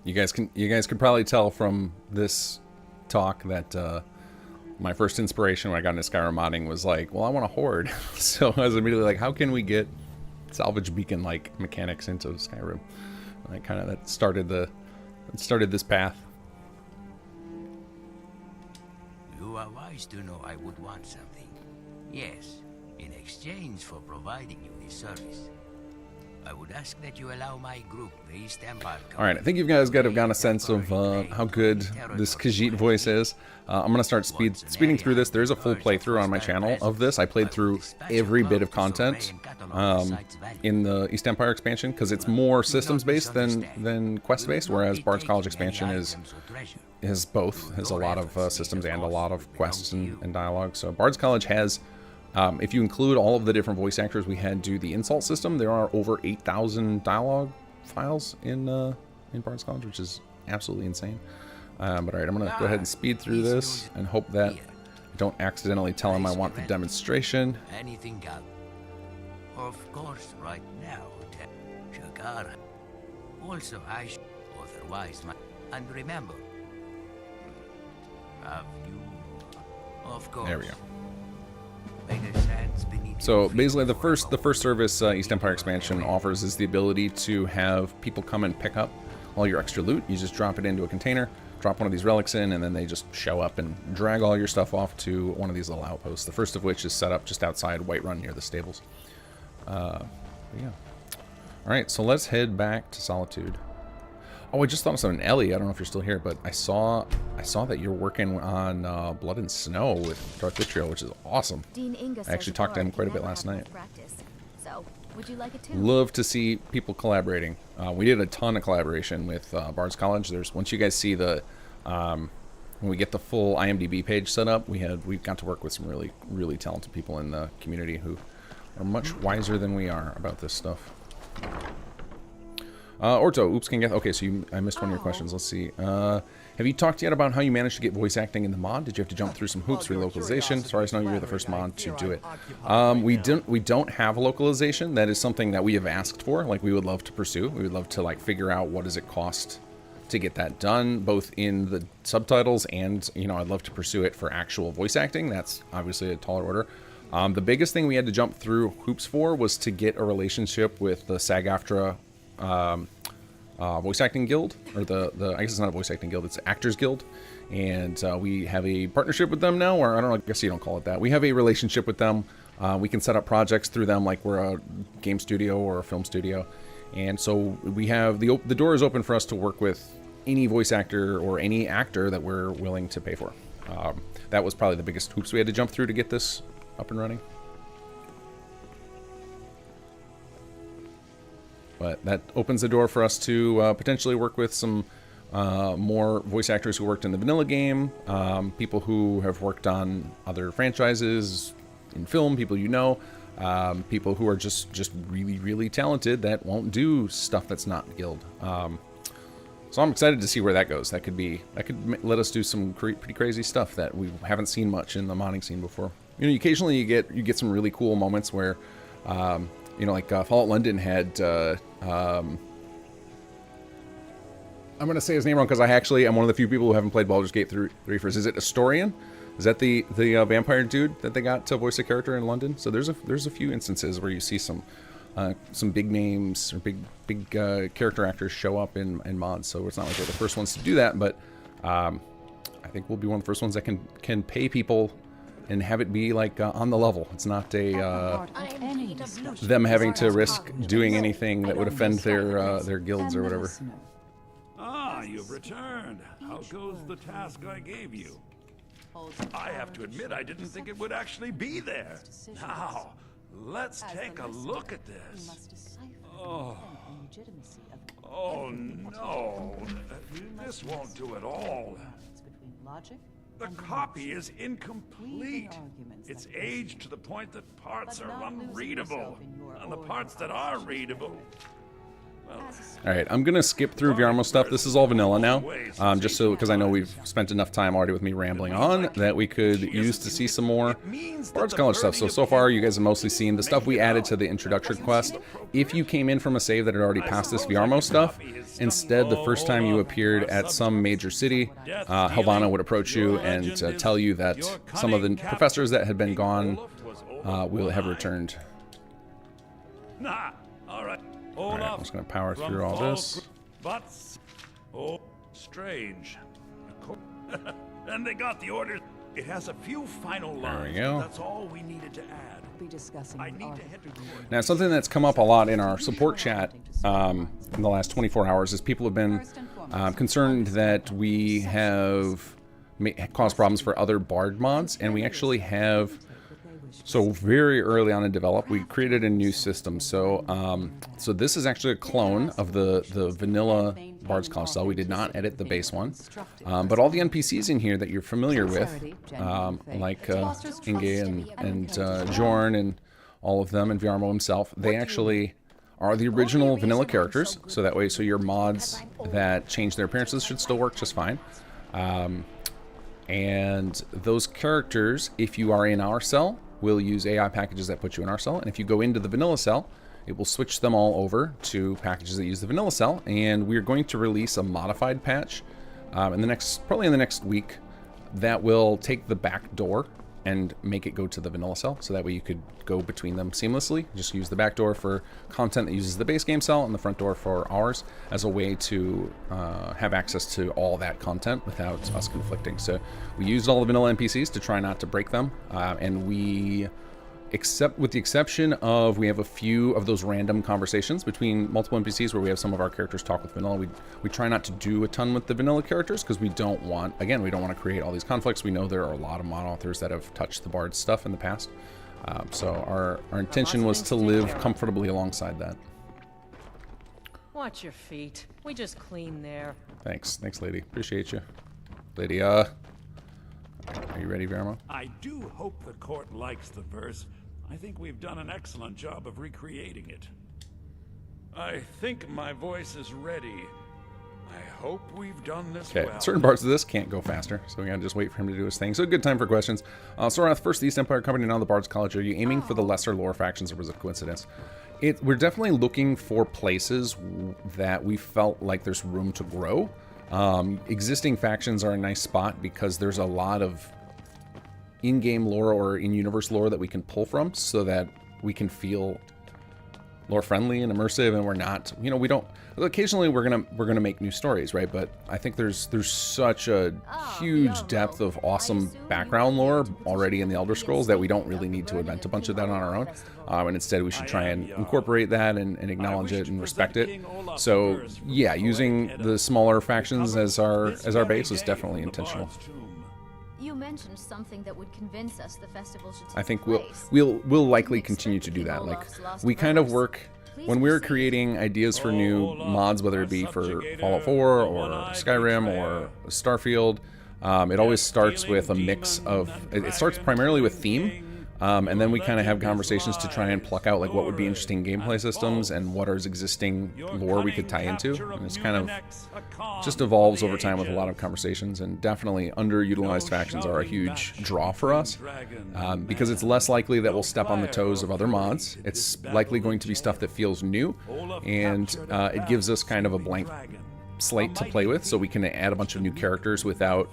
You guys could probably tell from this talk that my first inspiration when I got into Skyrim modding was like, well, I want a horde. So I was immediately like, how can we get salvage beacon like mechanics into Skyrim? And that started this path. You are wise to know I would want something. Yes, in exchange for providing you this service, I would ask that you allow my group, the East Empire. Alright, I think you guys got to have gotten a sense of how good this Khajiit voice is. I'm going to start speeding through this. There's a full playthrough on my channel of this. I played through every bit of content in the East Empire expansion because it's more systems-based than quest-based, whereas Bards College expansion is both. Has a lot of systems and a lot of quests and dialogue. So Bards College has... if you include all of the different voice actors we had do the insult system, there are over 8,000 dialogue files in Bards College, which is absolutely insane. But alright, I'm going to go ahead and speed through this and hope that I don't accidentally tell him I want the demonstration. Anything else? Of course, right now, Shakar. Also, otherwise, and remember, have you, of course. There we go. So basically the first service East Empire expansion offers is the ability to have people come and pick up all your extra loot. You just drop it into a container, drop one of these relics in, and then they just show up and drag all your stuff off to one of these little outposts. The first of which is set up just outside Whiterun near the stables. Yeah. Alright, so let's head back to Solitude. Oh, I just thought of something, Ellie. I don't know if you're still here, but I saw that you're working on Blood and Snow with Darth Vitriol, which is awesome. I actually talked to him quite a bit last night. So, would you like it too? Love to see people collaborating. We did a ton of collaboration with Bards College. Once you guys see the when we get the full IMDb page set up, we've got to work with some really talented people in the community who are much wiser than we are about this stuff. Orto, oops, Kinggath. Okay, so I missed one of your questions. Let's see. Have you talked yet about how you managed to get voice acting in the mod? Did you have to jump through some hoops for localization? As far as I know, you're the first mod to do it. We don't have localization. That is something that we have asked for. Like, we would love to pursue. We would love to, like, figure out what does it cost to get that done, both in the subtitles and, you know, I'd love to pursue it for actual voice acting. That's obviously a taller order. The biggest thing we had to jump through hoops for was to get a relationship with the SAG-AFTRA voice acting guild, or I guess it's not a voice acting guild, it's Actors Guild, and we have a partnership with them now, or I don't know, I guess you don't call it that. We have a relationship with them. We can set up projects through them like we're a game studio or a film studio, and so we have the door is open for us to work with any voice actor or any actor that we're willing to pay for. That was probably the biggest hoops we had to jump through to get this up and running. But that opens the door for us to potentially work with some more voice actors who worked in the vanilla game, people who have worked on other franchises in film, people you know, people who are just really talented that won't do stuff that's not guild. So I'm excited to see where that goes. That could let us do some pretty crazy stuff that we haven't seen much in the modding scene before. You know, occasionally you get some really cool moments where. You know, like Fallout London had, I'm going to say his name wrong because I actually am one of the few people who haven't played Baldur's Gate 3 first. Is it Astorian? Is that the vampire dude that they got to voice a character in London? So there's a few instances where you see some big names or big character actors show up in mods. So it's not like we're the first ones to do that, but I think we'll be one of the first ones that can pay people and have it be like on the level. It's not them having to risk doing anything that would offend their guilds or whatever. Ah, you've returned. How goes the task I gave you? I have to admit, I didn't think it would actually be there. Now, let's take a look at this. Oh no, this won't do it all. The copy is incomplete. It's aged to the point that parts are unreadable, and the parts that are readable, well... Alright, I'm gonna skip through Viarmo stuff. This is all vanilla now, just so, because I know we've spent enough time already with me rambling on, that we could use to see some more Bards College stuff. So far, you guys have mostly seen the stuff we added to the introduction quest. If you came in from a save that had already passed this Viarmo stuff, instead, the first time you appeared at some major city, Helvana would approach you and tell you that some of the professors that had been gone will have returned. Alright, I'm just going to power through all this. But, oh, strange. And they got the orders. It has a few final lines. There we go. That's all we needed to add. I need to head to now, something that's come up a lot in our support chat in the last 24 hours is people have been concerned that we have caused problems for other Bard mods, and we actually have. So very early on in develop, we created a new system. So so this is actually a clone of the vanilla Bards College cell. We did not edit the base one, but all the NPCs in here that you're familiar with, like Inge and Jorn and all of them, and Viarmo himself, they actually are the original vanilla characters. So that way, so your mods that change their appearances should still work just fine. And those characters, if you are in our cell, will use AI packages that put you in our cell. And if you go into the vanilla cell, it will switch them all over to packages that use the vanilla cell. And we're going to release a modified patch probably in the next week that will take the back door and make it go to the vanilla cell, so that way you could go between them seamlessly. Just use the back door for content that uses the base game cell and the front door for ours as a way to have access to all that content without us conflicting. So we used all the vanilla NPCs to try not to break them, and we except with the exception of we have a few of those random conversations between multiple NPCs where we have some of our characters talk with vanilla. We try not to do a ton with the vanilla characters because we don't want, again, we don't want to create all these conflicts. We know there are a lot of mod authors that have touched the Bards stuff in the past. So our intention was to live comfortably alongside that. Watch your feet. We just clean there. Thanks, lady. Appreciate you. Lady, are you ready, Vermo? I do hope the court likes the verse. I think we've done an excellent job of recreating it. I think my voice is ready. I hope we've done this well. Certain parts of this can't go faster, so we gotta just wait for him to do his thing. So a good time for questions. Sorath, first the East Empire Company, now the Bards College. Are you aiming for the lesser lore factions, or was it a coincidence? We're definitely looking for places that we felt like there's room to grow. Existing factions are a nice spot because there's a lot of in-game lore or in-universe lore that we can pull from so that we can feel lore friendly and immersive, and we're not, you know, we don't, occasionally we're gonna make new stories, right? But I think there's such a huge depth of awesome background lore already in the Elder Scrolls that we don't really need to invent a bunch of that on our own, and instead we should try and incorporate that and acknowledge it and respect it. So yeah, using the smaller factions as our base is definitely intentional. You mentioned something that would convince us the festival should take I think place. we'll likely continue to do that. Like, we kind of work when we're creating ideas for new mods, whether it be for Fallout 4 or Skyrim or Starfield. It always starts with a mix of, it starts primarily with theme, and then we kind of have conversations to try and pluck out like what would be interesting gameplay systems and what are existing lore we could tie into. And it's kind of just evolves over time with a lot of conversations, and definitely underutilized factions are a huge draw for us because it's less likely that we'll step on the toes of other mods. It's likely going to be stuff that feels new, and it gives us kind of a blank slate to play with, so we can add a bunch of new characters without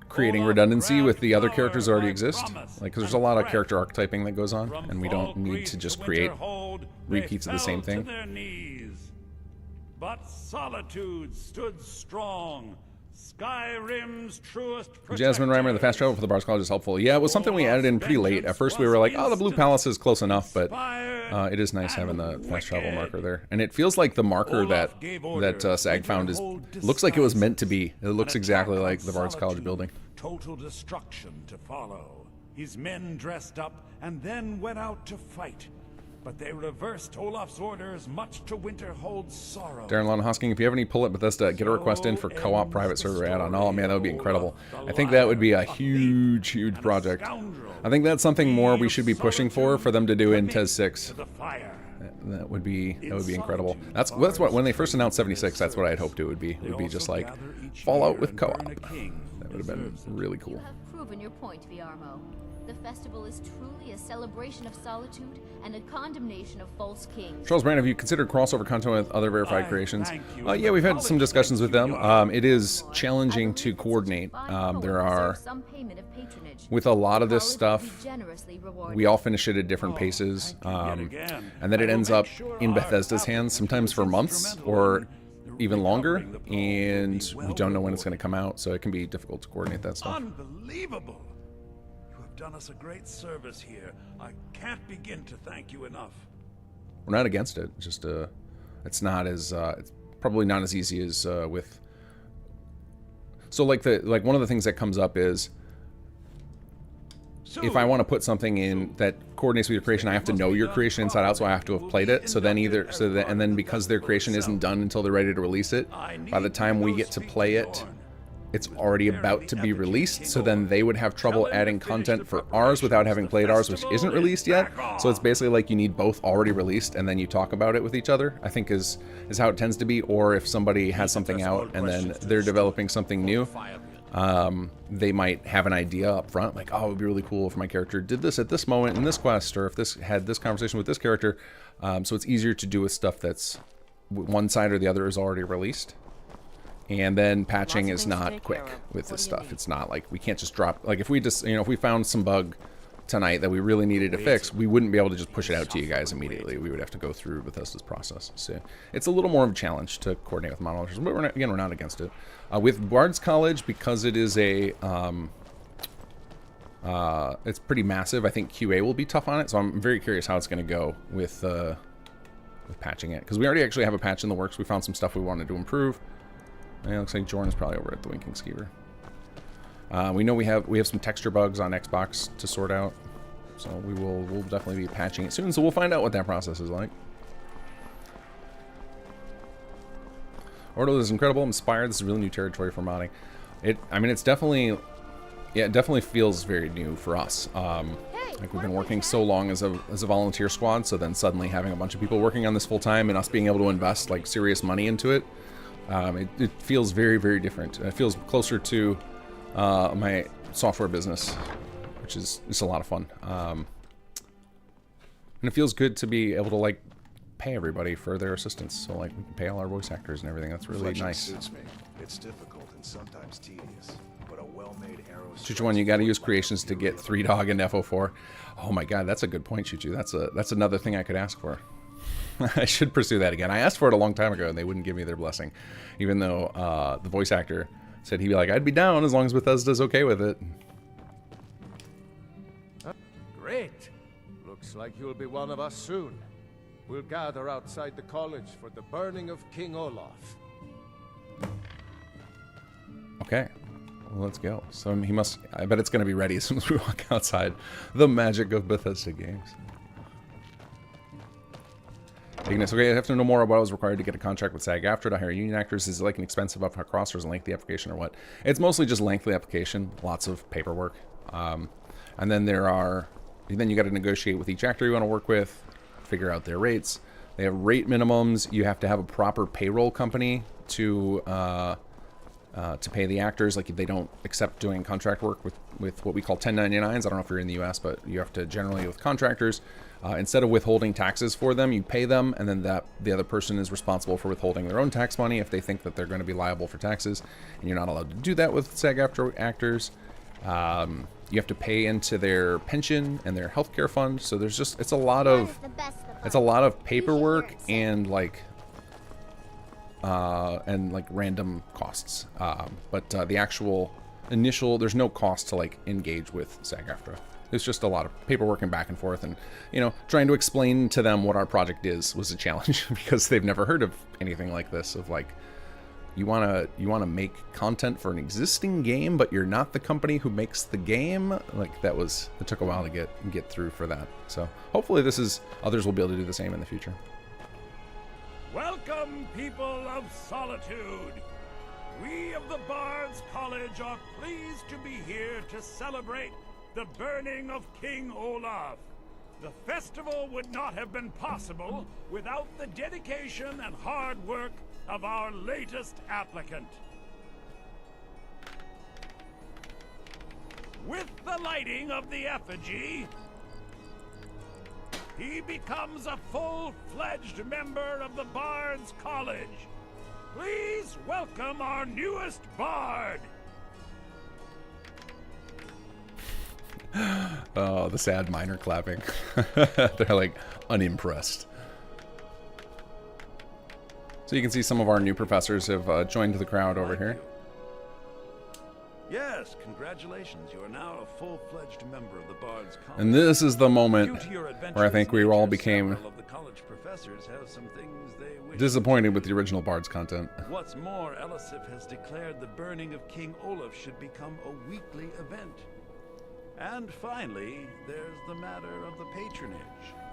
creating redundancy with the other characters that already exist. Like, because there's a lot of character archetyping that goes on, and we don't need to just create repeats of the same thing. But Solitude stood strong. Skyrim's truest Jasmine Reimer, the fast travel for the Bards College is helpful. Yeah, it was something we added in pretty late. At first we were like, oh, the Blue Palace is close enough, but it is nice having the fast travel marker there. And it feels like the marker that Sag found looks like it was meant to be. It looks exactly like the Bards College building. Total destruction to follow. His men dressed up and then went out to fight. But they reversed Olaf's orders, much to Winterhold's sorrow. Darren Lon Hosking, if you have any pull at Bethesda, get a request in for co-op private server add-on. Oh man, that would be incredible. I think that would be a huge project. I think that's something more we should be pushing for them to do in TES 6. That would be incredible. That's what, when they first announced 76, that's what I had hoped it would be. It would be just like Fallout with co-op. That would have been really cool. You have proven your point, Viarmo. The festival is truly a celebration of solitude and a condemnation of false kings. Charles Brand, have you considered crossover content with other verified creations? Yeah, we've had some discussions with them. It is challenging to coordinate. There are, with a lot of this stuff, we all finish it at different paces, and then it ends up in Bethesda's hands, sometimes for months or even longer, and we don't know when it's going to come out, so it can be difficult to coordinate that stuff. Unbelievable! Done us a great service here. I can't begin to thank you enough. We're not against it. Just it's not as it's probably not as easy as with. So like one of the things that comes up is if I want to put something in that coordinates with your creation, I have to know your creation inside out, so I have to have played it. So then and then because their creation isn't done until they're ready to release it, by the time we get to play it, it's already about to be released, so then they would have trouble adding content for ours without having played ours, which isn't released yet. So it's basically like you need both already released and then you talk about it with each other, I think is how it tends to be. Or if somebody has something out and then they're developing something new, they might have an idea up front, like, oh, it would be really cool if my character did this at this moment in this quest, or if this had this conversation with this character. So it's easier to do with stuff that's one side or the other is already released. And then patching is not quick with this stuff. It's not like we can't just drop, like if we just, if we found some bug tonight that we really needed to fix, we wouldn't be able to just push it out to you guys immediately. We would have to go through Bethesda's process. So it's a little more of a challenge to coordinate with modelers, but we're not against it. With Bards College, because it is a It's pretty massive. I think QA will be tough on it, so I'm very curious how it's going to go with patching it. Because we already actually have a patch in the works. We found some stuff we wanted to improve. And it looks like Jordan's probably over at the Winking Skeever. We know we have some texture bugs on Xbox to sort out, so we'll definitely be patching it soon. So we'll find out what that process is like. Ordo is incredible. Inspired. This is really new territory for modding. I mean, it's definitely, yeah, it definitely feels very new for us. Like we've been working so long as a volunteer squad, so then suddenly having a bunch of people working on this full time and us being able to invest like serious money into it, it feels very, very different. It feels closer to my software business, which is a lot of fun. And it feels good to be able to like pay everybody for their assistance. So like we can pay all our voice actors and everything. That's really nice. Suits me. It's difficult and sometimes tedious, but a well-made arrow. Chuchu1, you got to use creations to get 3-dog and FO4. Oh my god, that's a good point, Chuchu. That's another thing I could ask for. I should pursue that again. I asked for it a long time ago and they wouldn't give me their blessing, even though the voice actor said he'd be like, I'd be down as long as Bethesda's okay with it. Great. Looks like you'll be one of us soon. We'll gather outside the college for the burning of King Olaf. Okay, well, let's go. So he must, I bet it's going to be ready as soon as we walk outside. The magic of Bethesda games. Ignis, okay, I have to know more about what was required to get a contract with SAG-AFTRA to hire union actors. Is it like an expensive upfront cost or is it a lengthy application or what? It's mostly just lengthy application, lots of paperwork. And then then you got to negotiate with each actor you want to work with, figure out their rates. They have rate minimums. You have to have a proper payroll company to pay the actors. Like they don't accept doing contract work with what we call 1099s. I don't know if you're in the US, but you have to generally with contractors, instead of withholding taxes for them, you pay them, and then the other person is responsible for withholding their own tax money if they think that they're going to be liable for taxes, and you're not allowed to do that with SAG-AFTRA actors. You have to pay into their pension and their healthcare fund. So there's just it's a lot of paperwork and like random costs. But the actual initial, there's no cost to like engage with SAG-AFTRA. It's just a lot of paperwork and back and forth, and trying to explain to them what our project is was a challenge because they've never heard of anything like this. Of like, you wanna make content for an existing game, but you're not the company who makes the game. Like it took a while to get through for that. So hopefully others will be able to do the same in the future. Welcome, people of Solitude. We of the Bards College are pleased to be here to celebrate the burning of King Olaf. The festival would not have been possible without the dedication and hard work of our latest applicant. With the lighting of the effigy, he becomes a full-fledged member of the Bards College. Please welcome our newest bard. Oh, the sad minor clapping. They're like unimpressed. So you can see some of our new professors have joined the crowd over here. Yes, congratulations. You are now a full-fledged member of the Bards College. And this is the moment where I think we all became disappointed with the original Bards content. What's more, Elisif has declared the burning of King Olaf should become a weekly event. And finally, there's the matter of the patronage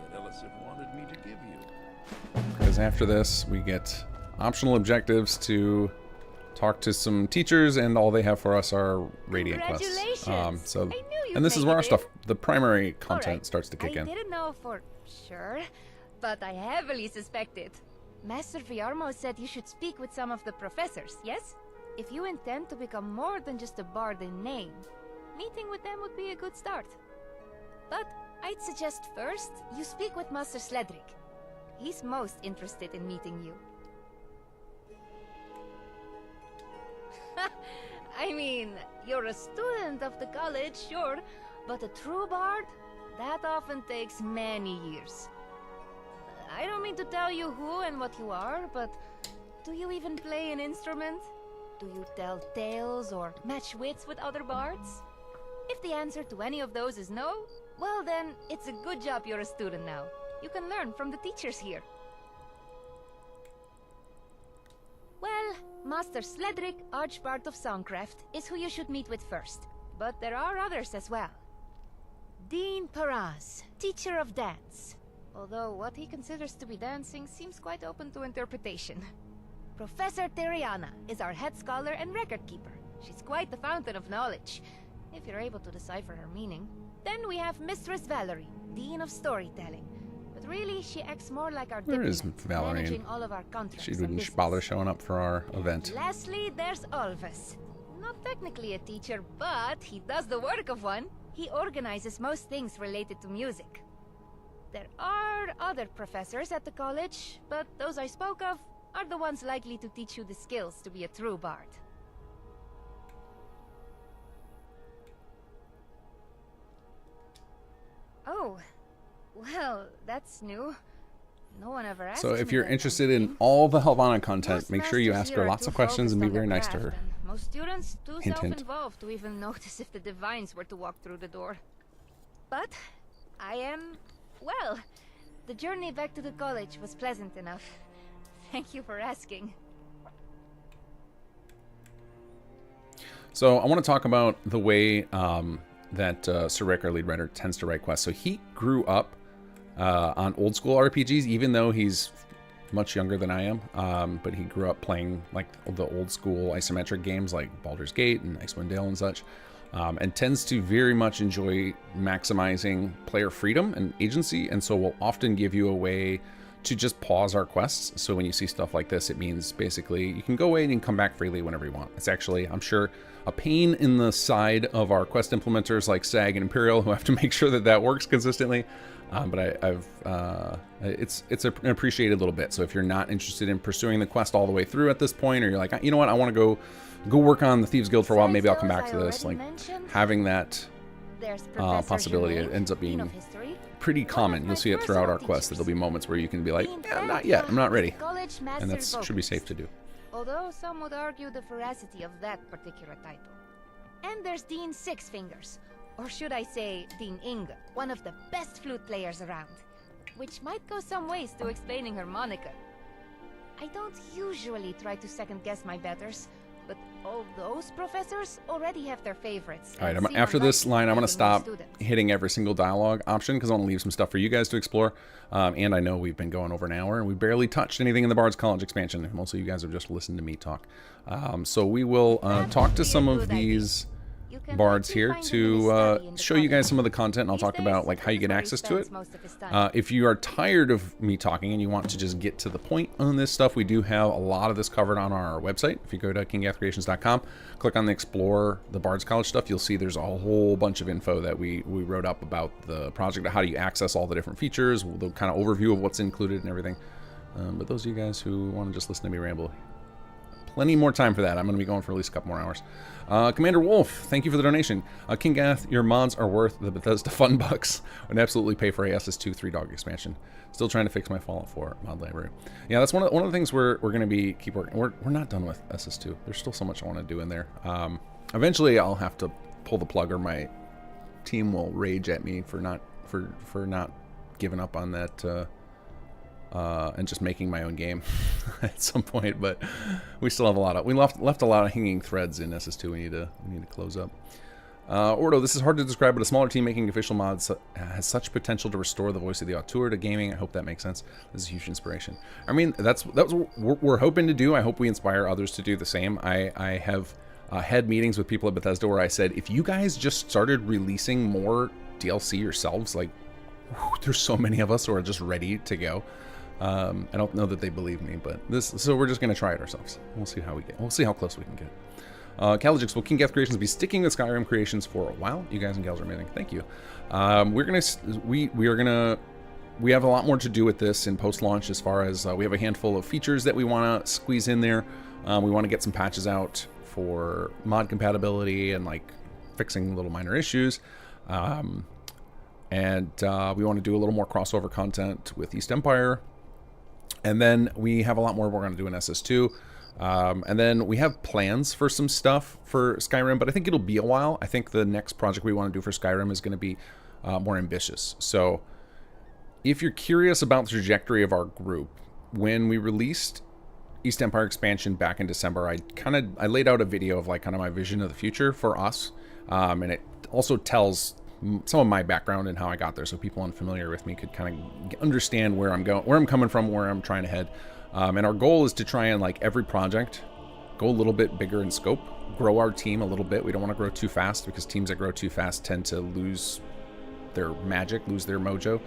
that Elisif wanted me to give you. Because after this, we get optional objectives to talk to some teachers, and all they have for us are Radiant quests. And this is where our stuff, the primary content, starts to kick in. I didn't know for sure, but I heavily suspected. Master Fiarmo said you should speak with some of the professors, yes? If you intend to become more than just a bard in name, meeting with them would be a good start. But I'd suggest first you speak with Master Sledric. He's most interested in meeting you. I mean, you're a student of the college, sure, but a true bard? That often takes many years. I don't mean to tell you who and what you are, but do you even play an instrument? Do you tell tales or match wits with other bards? If If the answer to any of those is no, well then, it's a good job you're a student now. You can learn from the teachers here. Well, Master Sledric, Archbard of Songcraft, is who you should meet with first. But there are others as well. Dean Paraz, teacher of dance. Although what he considers to be dancing seems quite open to interpretation. Professor Teriana is our head scholar and record keeper. She's quite the fountain of knowledge, if you're able to decipher her meaning. Then we have Mistress Valerie, Dean of Storytelling. But really, she acts more like our Where is diplomat, Valerie? managing all of our contracts She and wouldn't business. bother showing up for our event. Lastly, there's Alvis. Not technically a teacher, but he does the work of one. He organizes most things related to music. There are other professors at the college, but those I spoke of are the ones likely to teach you the skills to be a true bard. Oh, well, that's new. No one ever asked So if me you're that interested kind of in thing. all the Helvana content, Most make sure you masters ask her here are lots too of questions and be focused on very their nice to craft, her. and most students too Hint, hint. self-involved to even notice if the divines were to walk through the door. But I am, well, the journey back to the college was pleasant enough. Thank you for asking. So I want to talk about the way that Sir Rick, our lead writer, tends to write quests. So he grew up on old school RPGs, even though he's much younger than I am. But he grew up playing like the old school isometric games like Baldur's Gate and Icewind Dale and such. And tends to very much enjoy maximizing player freedom and agency, and so will often give you a way to just pause our quests. So when you see stuff like this, it means basically you can go away and you can come back freely whenever you want. It's actually, I'm sure, a pain in the side of our quest implementers like SAG and Imperial, who have to make sure that that works consistently. But it's an appreciated little bit. So if you're not interested in pursuing the quest all the way through at this point, or you're like, you know what, I want to go work on the Thieves Guild for a while, maybe I'll come back to this. Like, having that possibility ends up being pretty common. You'll see it throughout our quest, that there'll be moments where you can be like, not yet, I'm not ready. And that should be safe to do. Although some would argue the veracity of that particular title. And there's Dean Six Fingers, or should I say Dean Inga, one of the best flute players around, which might go some ways to explaining her moniker. I don't usually try to second guess my betters, but all those professors already have their favorites. All right, after this line, I'm going to stop hitting every single dialogue option because I want to leave some stuff for you guys to explore. And I know we've been going over an hour and we barely touched anything in the Bards College expansion. Most of you guys have just listened to me talk. So we will talk to some of these bards here to show you guys some of the content, and I'll talk about like how you get access to it. If you are tired of me talking and you want to just get to the point on this stuff, we do have a lot of this covered on our website. If you go to kinggathcreations.com, click on the Explore the Bards College stuff, you'll see there's a whole bunch of info that we wrote up about the project, how do you access all the different features, the kind of overview of what's included and everything. But those of you guys who want to just listen to me ramble, plenty more time for that. I'm going to be going for at least a couple more hours. Commander Wolf, thank you for the donation. Kinggath, your mods are worth the Bethesda fun bucks. Would absolutely pay for a SS2 3-dog expansion. Still trying to fix my Fallout 4 mod library. Yeah, that's one of the things we're going to keep working. We're not done with SS2. There's still so much I want to do in there. Eventually, I'll have to pull the plug, or my team will rage at me for not giving up on that. And just making my own game at some point, but we still have we left a lot of hanging threads in SS2. We need to close up. Ordo, this is hard to describe, but a smaller team making official mods has such potential to restore the voice of the auteur to gaming. I hope that makes sense. This is a huge inspiration. I mean, that's what we're hoping to do. I hope we inspire others to do the same. I have had meetings with people at Bethesda where I said, if you guys just started releasing more DLC yourselves, like, there's so many of us who are just ready to go. I don't know that they believe me, but so we're just going to try it ourselves. We'll see how we get. We'll see how close we can get. Calogix, will Kinggath Creations be sticking with Skyrim creations for a while? You guys and gals are amazing. Thank you. We have a lot more to do with this in post-launch, as far as we have a handful of features that we want to squeeze in there. We want to get some patches out for mod compatibility and like fixing little minor issues. And we want to do a little more crossover content with East Empire. And then we have a lot more we're going to do in SS2. And then we have plans for some stuff for Skyrim, but I think it'll be a while. I think the next project we want to do for Skyrim is going to be more ambitious. So if you're curious about the trajectory of our group, when we released East Empire Expansion back in December, I laid out a video of like kind of my vision of the future for us, and it also tells some of my background and how I got there, so people unfamiliar with me could kind of understand where I'm going, where I'm coming from, where I'm trying to head. And our goal is to try and, like, every project go a little bit bigger in scope, grow our team a little bit. We don't want to grow too fast, because teams that grow too fast tend to lose their magic, lose their mojo,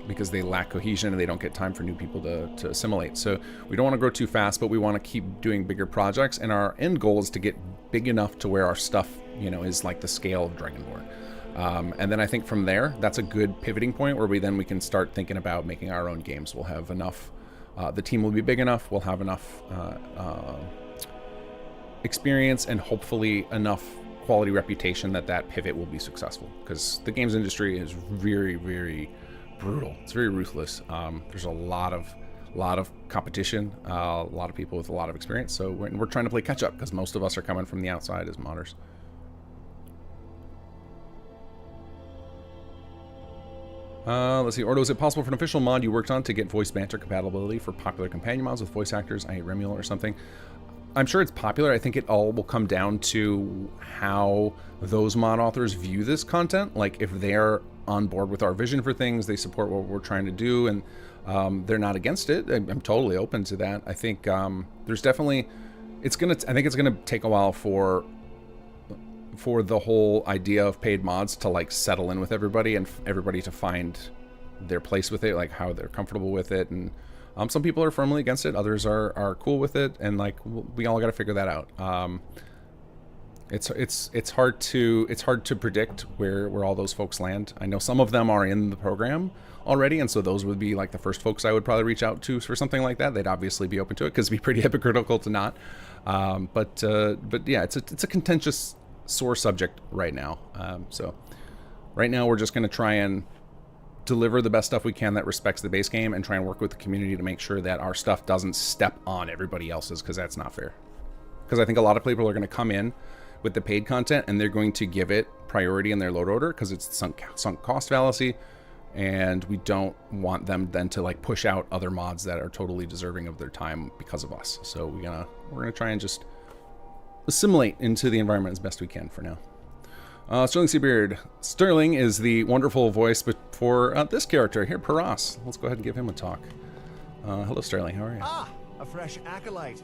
because they lack cohesion and they don't get time for new people to assimilate. So we don't want to grow too fast, but we want to keep doing bigger projects. And our end goal is to get big enough to where our stuff, you know, is like the scale of Dragonborn. And then I think from there, that's a good pivoting point where we can start thinking about making our own games. We'll have enough, the team will be big enough, we'll have enough experience and hopefully enough quality reputation that pivot will be successful. Because the games industry is very, very brutal. It's very ruthless. There's a lot of competition, a lot of people with a lot of experience. So we're trying to play catch up, because most of us are coming from the outside as modders. Let's see. Ordo, is it possible for an official mod you worked on to get voice banter compatibility for popular companion mods with voice actors, i.e. Remule or something? I'm sure it's popular. I think it all will come down to how those mod authors view this content. Like, if they're on board with our vision for things, they support what we're trying to do, and they're not against it, I'm totally open to that. I think there's definitely, I think it's gonna take a while for the whole idea of paid mods to like settle in with everybody, and everybody to find their place with it, like how they're comfortable with it. And some people are firmly against it, others are cool with it, and like we all got to figure that out. It's hard to predict where all those folks land. I know some of them are in the program already, and so those would be like the first folks I would probably reach out to for something like that. They'd obviously be open to it, because it'd be pretty hypocritical to not. But yeah, it's a contentious, sore subject right now. So right now we're just going to try and deliver the best stuff we can that respects the base game, and try and work with the community to make sure that our stuff doesn't step on everybody else's, because that's not fair. Because I think a lot of people are going to come in with the paid content and they're going to give it priority in their load order, because it's sunk cost fallacy, and we don't want them then to like push out other mods that are totally deserving of their time because of us. So we're gonna try and just assimilate into the environment as best we can for now. Sterling Seabeard. Sterling is the wonderful voice for this character here, Paras. Let's go ahead and give him a talk. Hello, Sterling. How are you? Ah, a fresh acolyte.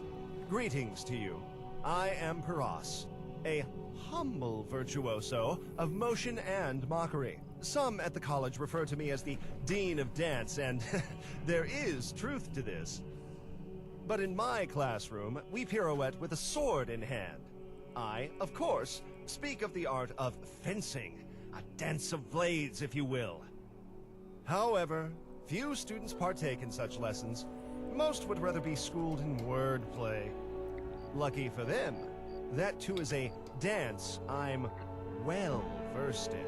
Greetings to you. I am Paras, a humble virtuoso of motion and mockery. Some at the college refer to me as the Dean of Dance, and there is truth to this. But in my classroom, we pirouette with a sword in hand. I, of course, speak of the art of fencing, a dance of blades, if you will. However, few students partake in such lessons. Most would rather be schooled in wordplay. Lucky for them, that too is a dance I'm well versed in.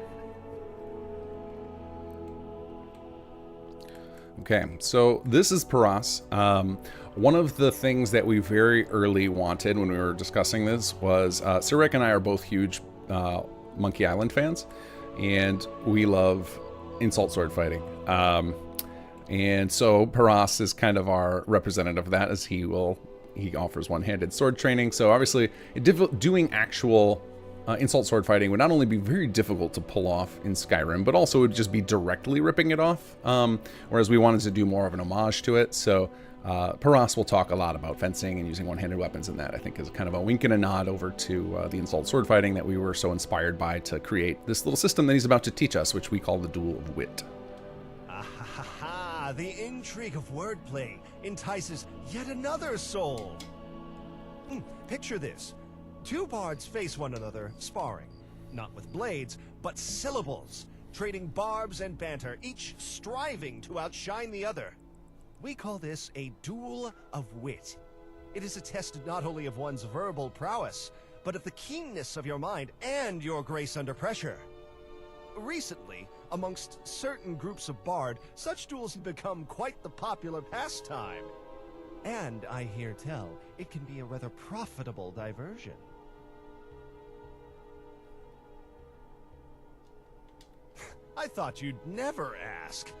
Okay, so this is Paras. One of the things that we very early wanted when we were discussing this was, Sirek and I are both huge Monkey Island fans, and we love insult sword fighting. And so Paras is kind of our representative of that, as he offers one-handed sword training. So obviously, doing actual insult sword fighting would not only be very difficult to pull off in Skyrim, but also would just be directly ripping it off. Whereas we wanted to do more of an homage to it. So Paras will talk a lot about fencing and using one-handed weapons, and that I think is kind of a wink and a nod over to the insult sword fighting that we were so inspired by to create this little system that he's about to teach us, which we call the Duel of Wit. The intrigue of wordplay entices yet another soul. Picture this. Two bards face one another, sparring. Not with blades, but syllables, trading barbs and banter, each striving to outshine the other. We call this a duel of wit. It is a test not only of one's verbal prowess, but of the keenness of your mind and your grace under pressure. Recently, amongst certain groups of bard, such duels have become quite the popular pastime. And I hear tell, it can be a rather profitable diversion. I thought you'd never ask.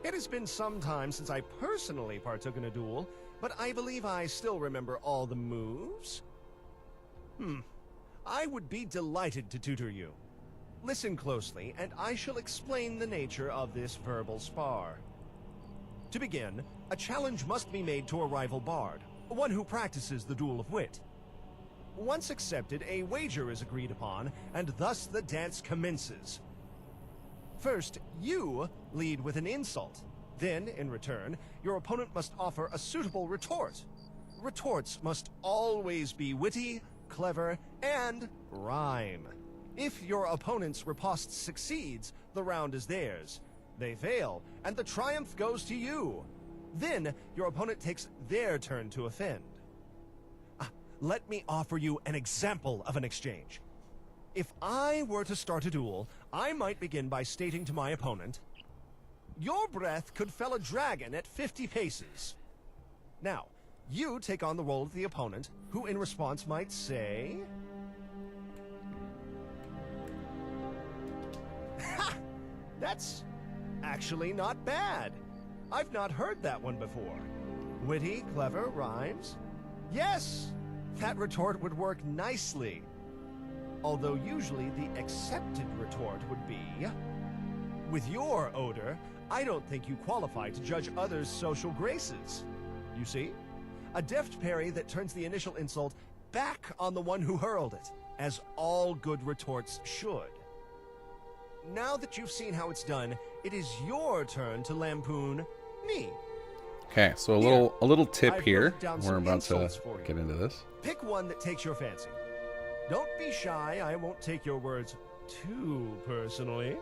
It has been some time since I personally partook in a duel, but I believe I still remember all the moves. I would be delighted to tutor you. Listen closely, and I shall explain the nature of this verbal spar. To begin, a challenge must be made to a rival bard, one who practices the duel of wit. Once accepted, a wager is agreed upon, and thus the dance commences. First, you lead with an insult. Then, in return, your opponent must offer a suitable retort. Retorts must always be witty, clever, and rhyme. If your opponent's riposte succeeds, the round is theirs. They fail, and the triumph goes to you. Then, your opponent takes their turn to offend. Let me offer you an example of an exchange. If I were to start a duel, I might begin by stating to my opponent, "Your breath could fell a dragon at 50 paces." Now, you take on the role of the opponent, who in response might say, "Ha! That's actually not bad. I've not heard that one before. Witty, clever, rhymes? Yes, that retort would work nicely. Although usually the accepted retort would be, with your odor, I don't think you qualify to judge others' social graces." You see? A deft parry that turns the initial insult back on the one who hurled it, as all good retorts should. Now that you've seen how it's done, it is your turn to lampoon me. Okay, so a little tip I've here. noted down We're some about to insults for you. get into this. Pick one that takes your fancy. Don't be shy, I won't take your words too personally.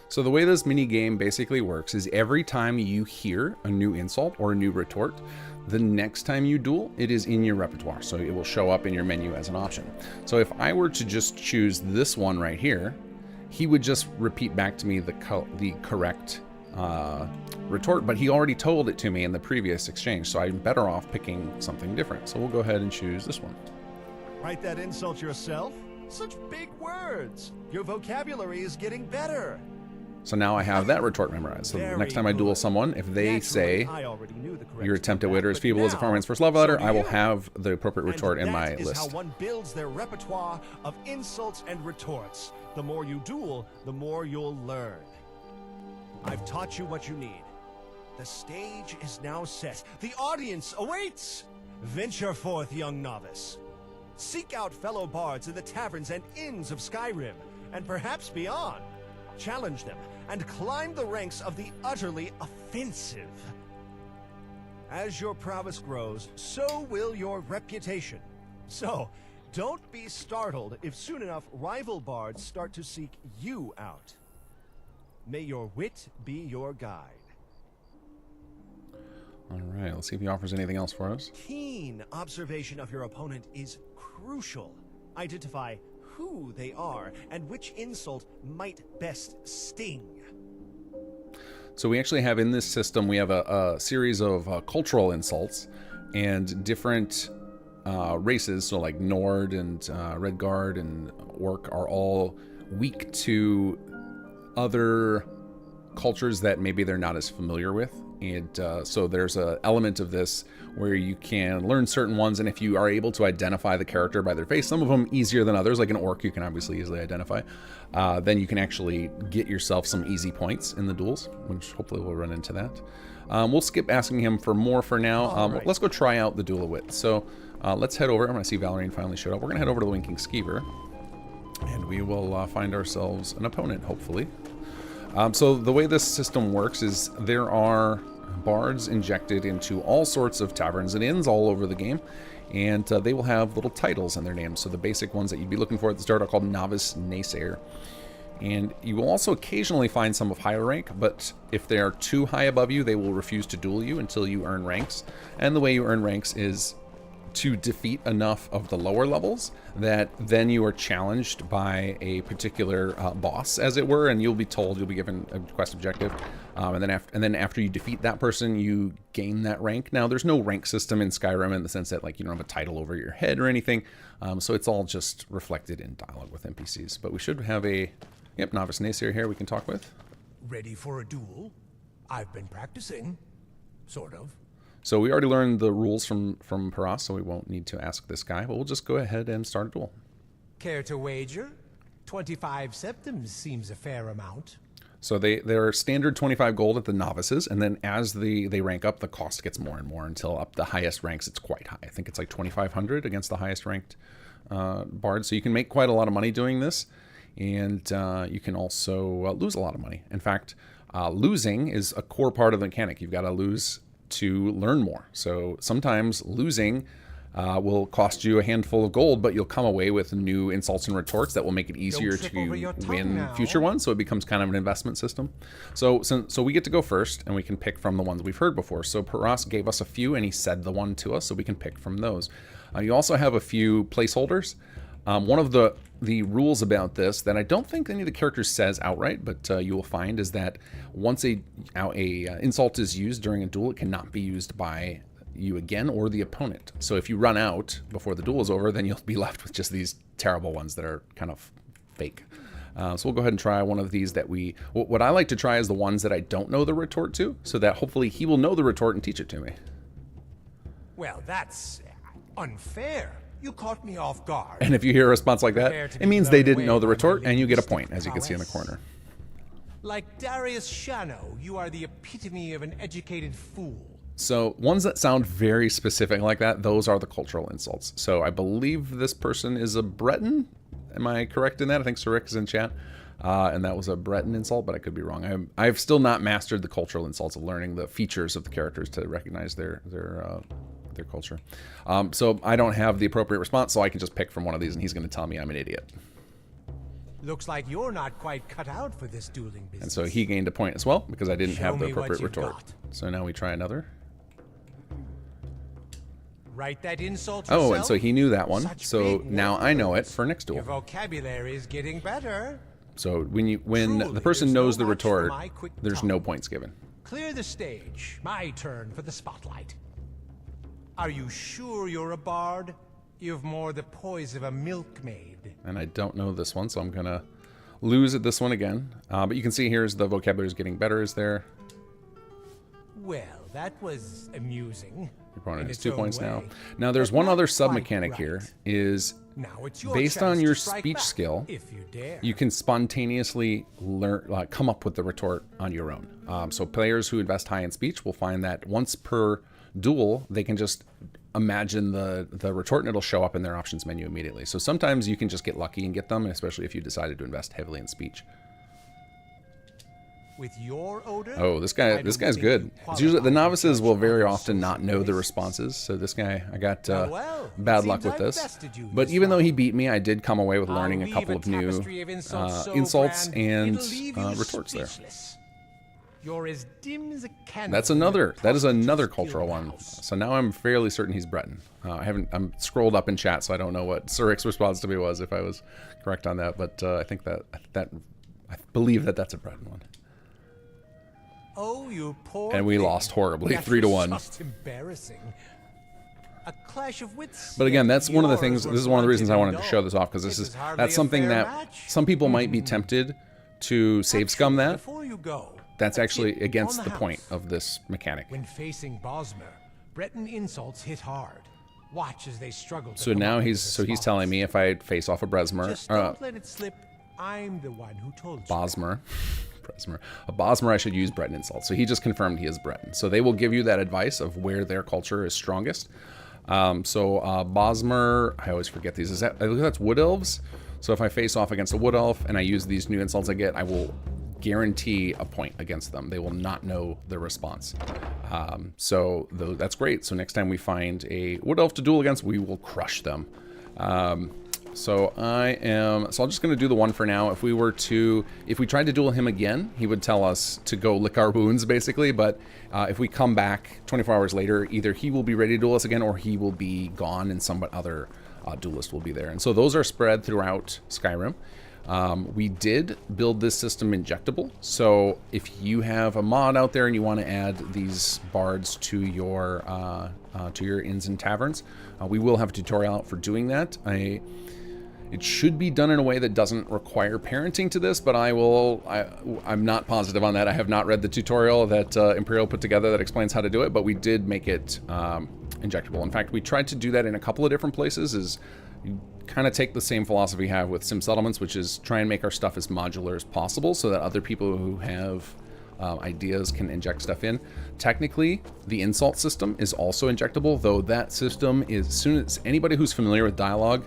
So the way this mini game basically works is every time you hear a new insult or a new retort, the next time you duel, it is in your repertoire. So it will show up in your menu as an option. So if I were to just choose this one right here, he would just repeat back to me the correct retort, but he already told it to me in the previous exchange. So I'm better off picking something different. So we'll go ahead and choose this one. Write that insult yourself? Such big words. Your vocabulary is getting better. So now I have that retort memorized. So the next time I duel someone, if they say, I already knew the correct "Your attempt at wit or as feedback, feeble but as a now, farman's first love letter," so I will do you. have the appropriate retort in my That is how list. one builds their repertoire of insults and retorts. The more you duel, the more you'll learn. I've taught you what you need. The stage is now set. The audience awaits. Venture forth, young novice. Seek out fellow bards in the taverns and inns of Skyrim, and perhaps beyond. Challenge them, and climb the ranks of the utterly offensive. As your prowess grows, so will your reputation. So, don't be startled if soon enough rival bards start to seek you out. May your wit be your guide. All right, let's see if he offers anything else for us. Keen observation of your opponent is crucial. Identify who they are and which insult might best sting. So we actually have in this system, we have a series of cultural insults, and different races, so like Nord and Redguard and Orc, are all weak to other cultures that maybe they're not as familiar with. And so there's an element of this where you can learn certain ones, and if you are able to identify the character by their face, some of them easier than others, like an Orc you can obviously easily identify, then you can actually get yourself some easy points in the duels, which hopefully we'll run into that. We'll skip asking him for more for now. Right. Let's go try out the Duel of Wits. So let's head over. I'm going to see Valerian finally showed up. We're going to head over to the Winking Skeever, and we will find ourselves an opponent, hopefully. So the way this system works is there are bards injected into all sorts of taverns and inns all over the game, and they will have little titles in their names. So the basic ones that you'd be looking for at the start are called Novice Naysayer. And you will also occasionally find some of higher rank, but if they are too high above you, they will refuse to duel you until you earn ranks. And the way you earn ranks is to defeat enough of the lower levels that then you are challenged by a particular boss, as it were, and you'll be given a quest objective, and then after you defeat that person, you gain that rank. Now, there's no rank system in Skyrim in the sense that, like, you don't have a title over your head or anything, so it's all just reflected in dialogue with NPCs. But we should have a novice naysayer here we can talk with. Ready for a duel? I've been practicing, sort of. So we already learned the rules from Paras, so we won't need to ask this guy, but we'll just go ahead and start a duel. Care to wager? 25 septims seems a fair amount. So they're standard 25 gold at the novices, and then as they rank up, the cost gets more and more until up the highest ranks, it's quite high. I think it's like 2,500 against the highest ranked bard. So you can make quite a lot of money doing this, and you can also lose a lot of money. In fact, losing is a core part of the mechanic. You've got to lose to learn more. So sometimes losing will cost you a handful of gold, but you'll come away with new insults and retorts that will make it easier to win future ones. So it becomes kind of an investment system. So we get to go first, and we can pick from the ones we've heard before. So Paras gave us a few, and he said the one to us, so we can pick from those. You also have a few placeholders. One of the rules about this that I don't think any of the characters says outright, but you will find, is that once a insult is used during a duel, it cannot be used by you again or the opponent. So if you run out before the duel is over, then you'll be left with just these terrible ones that are kind of fake. So we'll go ahead and try one of these that what I like to try is the ones that I don't know the retort to, so that hopefully he will know the retort and teach it to me. Well, that's unfair. You caught me off guard. And if you hear a response like that, it means they didn't know the retort, and you get a point, as you can see in the corner. Like Darius Shano, you are the epitome of an educated fool. So ones that sound very specific like that, those are the cultural insults. So I believe this person is a Breton. Am I correct in that? I think Sarik is in chat. And that was a Breton insult, but I could be wrong. I've still not mastered the cultural insults of learning the features of the characters to recognize their culture. So I don't have the appropriate response, so I can just pick from one of these, and he's going to tell me I'm an idiot. Looks like you're not quite cut out for this dueling business. And so he gained a point as well, because I didn't have the appropriate retort. Got. So now we try another. Write that insult yourself? Oh, and so he knew that one. Such so now I know it for next duel. Your vocabulary is getting better. So when the person knows the retort, there's no points given. Clear the stage. My turn for the spotlight. Are you sure you're a bard? You've more the poise of a milkmaid. And I don't know this one, so I'm going to lose at this one again. But you can see here's the vocabulary is getting better, is there? Well, that was amusing. Your opponent has 2 points now. Now there's one other sub-mechanic here, is based on your speech skill, you can spontaneously come up with the retort on your own. So players who invest high in speech will find that once per duel, they can just imagine the retort, and it'll show up in their options menu immediately. So sometimes you can just get lucky and get them, especially if you decided to invest heavily in speech. With your odor? Oh, this guy's good. It's usually the novices will very often not know the responses. So this guy, I got bad luck with this. But even though he beat me, I did come away with learning a couple of new insults and retorts there. You're as dim as a candle. That is another cultural one. So now I'm fairly certain he's Breton. I'm scrolled up in chat, so I don't know what Surik's response to me was, if I was correct on that. But I think I believe that's a Breton one. Oh, you poor and we thing. lost horribly, That 3-1. was just embarrassing. A clash of wits. But again, that's one of the things. This is one of the reasons I wanted to show this off, because that's something that some people might be tempted to save scum that. Before you go, That's actually against the point of this mechanic. When facing Bosmer, Breton insults hit hard. Watch as they struggle. So now he's telling me if I face off a Bresmer, Just don't let it slip. I'm the one who told you. Bosmer. A Bosmer, I should use Breton insults. So he just confirmed he is Breton. So they will give you that advice of where their culture is strongest. Bosmer, I always forget these. That's Wood Elves. So if I face off against a Wood Elf and I use these new insults I get, I will guarantee a point against them. They will not know the response. That's great. So next time we find a Wood Elf to duel against, we will crush them. So I'm just going to do the one for now. If we tried to duel him again, he would tell us to go lick our wounds, basically. But if we come back 24 hours later, either he will be ready to duel us again, or he will be gone, and some other duelist will be there. And so those are spread throughout Skyrim. We did build this system injectable. So if you have a mod out there and you want to add these bards to your inns and taverns, we will have a tutorial out for doing that. It should be done in a way that doesn't require parenting to this, but I'm not positive on that. I have not read the tutorial that Imperial put together that explains how to do it, but we did make it injectable. In fact, we tried to do that in a couple of different places. You kind of take the same philosophy we have with Sim Settlements, which is try and make our stuff as modular as possible so that other people who have ideas can inject stuff in. Technically, the insult system is also injectable, though that system is, as soon as anybody who's familiar with dialogue,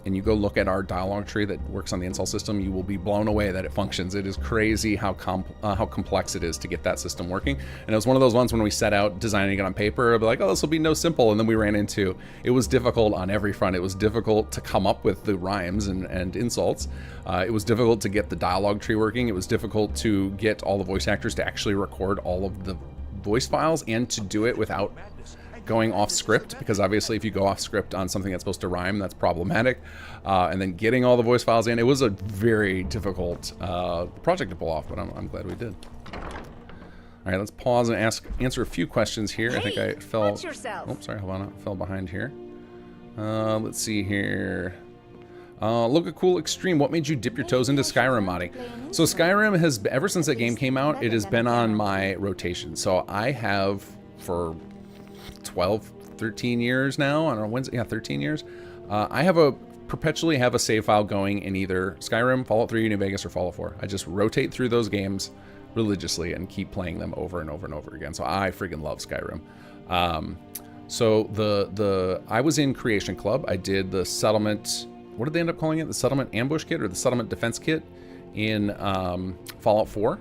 and you go look at our dialogue tree that works on the insult system, you will be blown away that it functions. It is crazy how complex it is to get that system working. And it was one of those ones when we set out designing it on paper, I'd be like, oh, this will be no simple. And then we ran into, it was difficult on every front. It was difficult to come up with the rhymes and insults. It was difficult to get the dialogue tree working. It was difficult to get all the voice actors to actually record all of the voice files and to do it without going off script, because obviously if you go off script on something that's supposed to rhyme, that's problematic. And then getting all the voice files in, it was a very difficult project to pull off, but I'm glad we did. All right, let's pause and answer a few questions here. Hey, I think I fell. watch yourself. Oh, sorry, hold on, I fell behind here. Let's see here. Look at Cool Extreme. What made you dip your toes into Skyrim modding? So Skyrim has, ever since that game came out, it has been on my rotation. So I have for 13 years now. I don't know when's, yeah, 13 years. I perpetually have a save file going in either Skyrim, Fallout 3, New Vegas, or Fallout 4. I just rotate through those games religiously and keep playing them over and over and over again. So I freaking love Skyrim. So I was in Creation Club. I did the settlement, what did they end up calling it? The settlement ambush kit or the settlement defense kit in Fallout 4.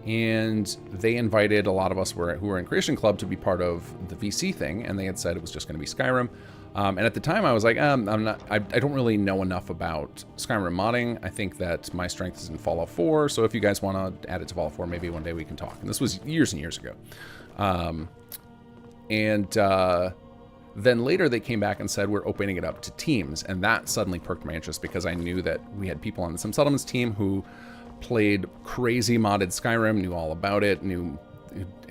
And they invited a lot of us who were in Creation Club to be part of the VC thing, and they had said it was just going to be Skyrim. And at the time, I was like, I don't really know enough about Skyrim modding. I think that my strength is in Fallout 4, so if you guys want to add it to Fallout 4, maybe one day we can talk. And this was years and years ago. Then later they came back and said, we're opening it up to teams, and that suddenly perked my interest because I knew that we had people on the Sim Settlements team who played crazy modded Skyrim, knew all about it,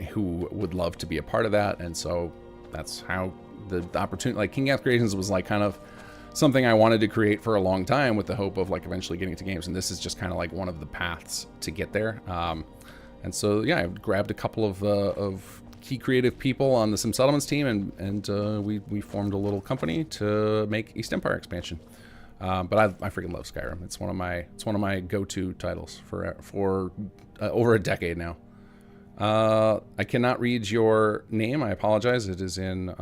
who would love to be a part of that. And so that's how the opportunity, like Kinggath Creations was like kind of something I wanted to create for a long time with the hope of like eventually getting to games. And this is just kind of like one of the paths to get there. And so, yeah, I grabbed a couple of key creative people on the Sim Settlements team and we formed a little company to make East Empire expansion. But I freaking love Skyrim. It's one of my go-to titles for over a decade now. I cannot read your name. I apologize. It is in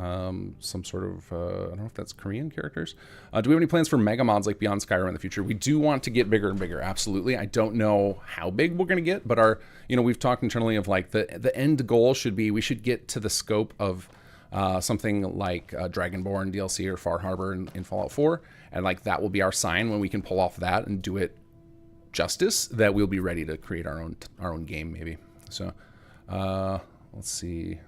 some sort of I don't know if that's Korean characters. Do we have any plans for mega mods like Beyond Skyrim in the future? We do want to get bigger and bigger. Absolutely. I don't know how big we're going to get, but we've talked internally of like the end goal should be we should get to the scope of something like Dragonborn DLC or Far Harbor in Fallout 4. And like that will be our sign when we can pull off that and do it justice, that we'll be ready to create our own game maybe. So let's see.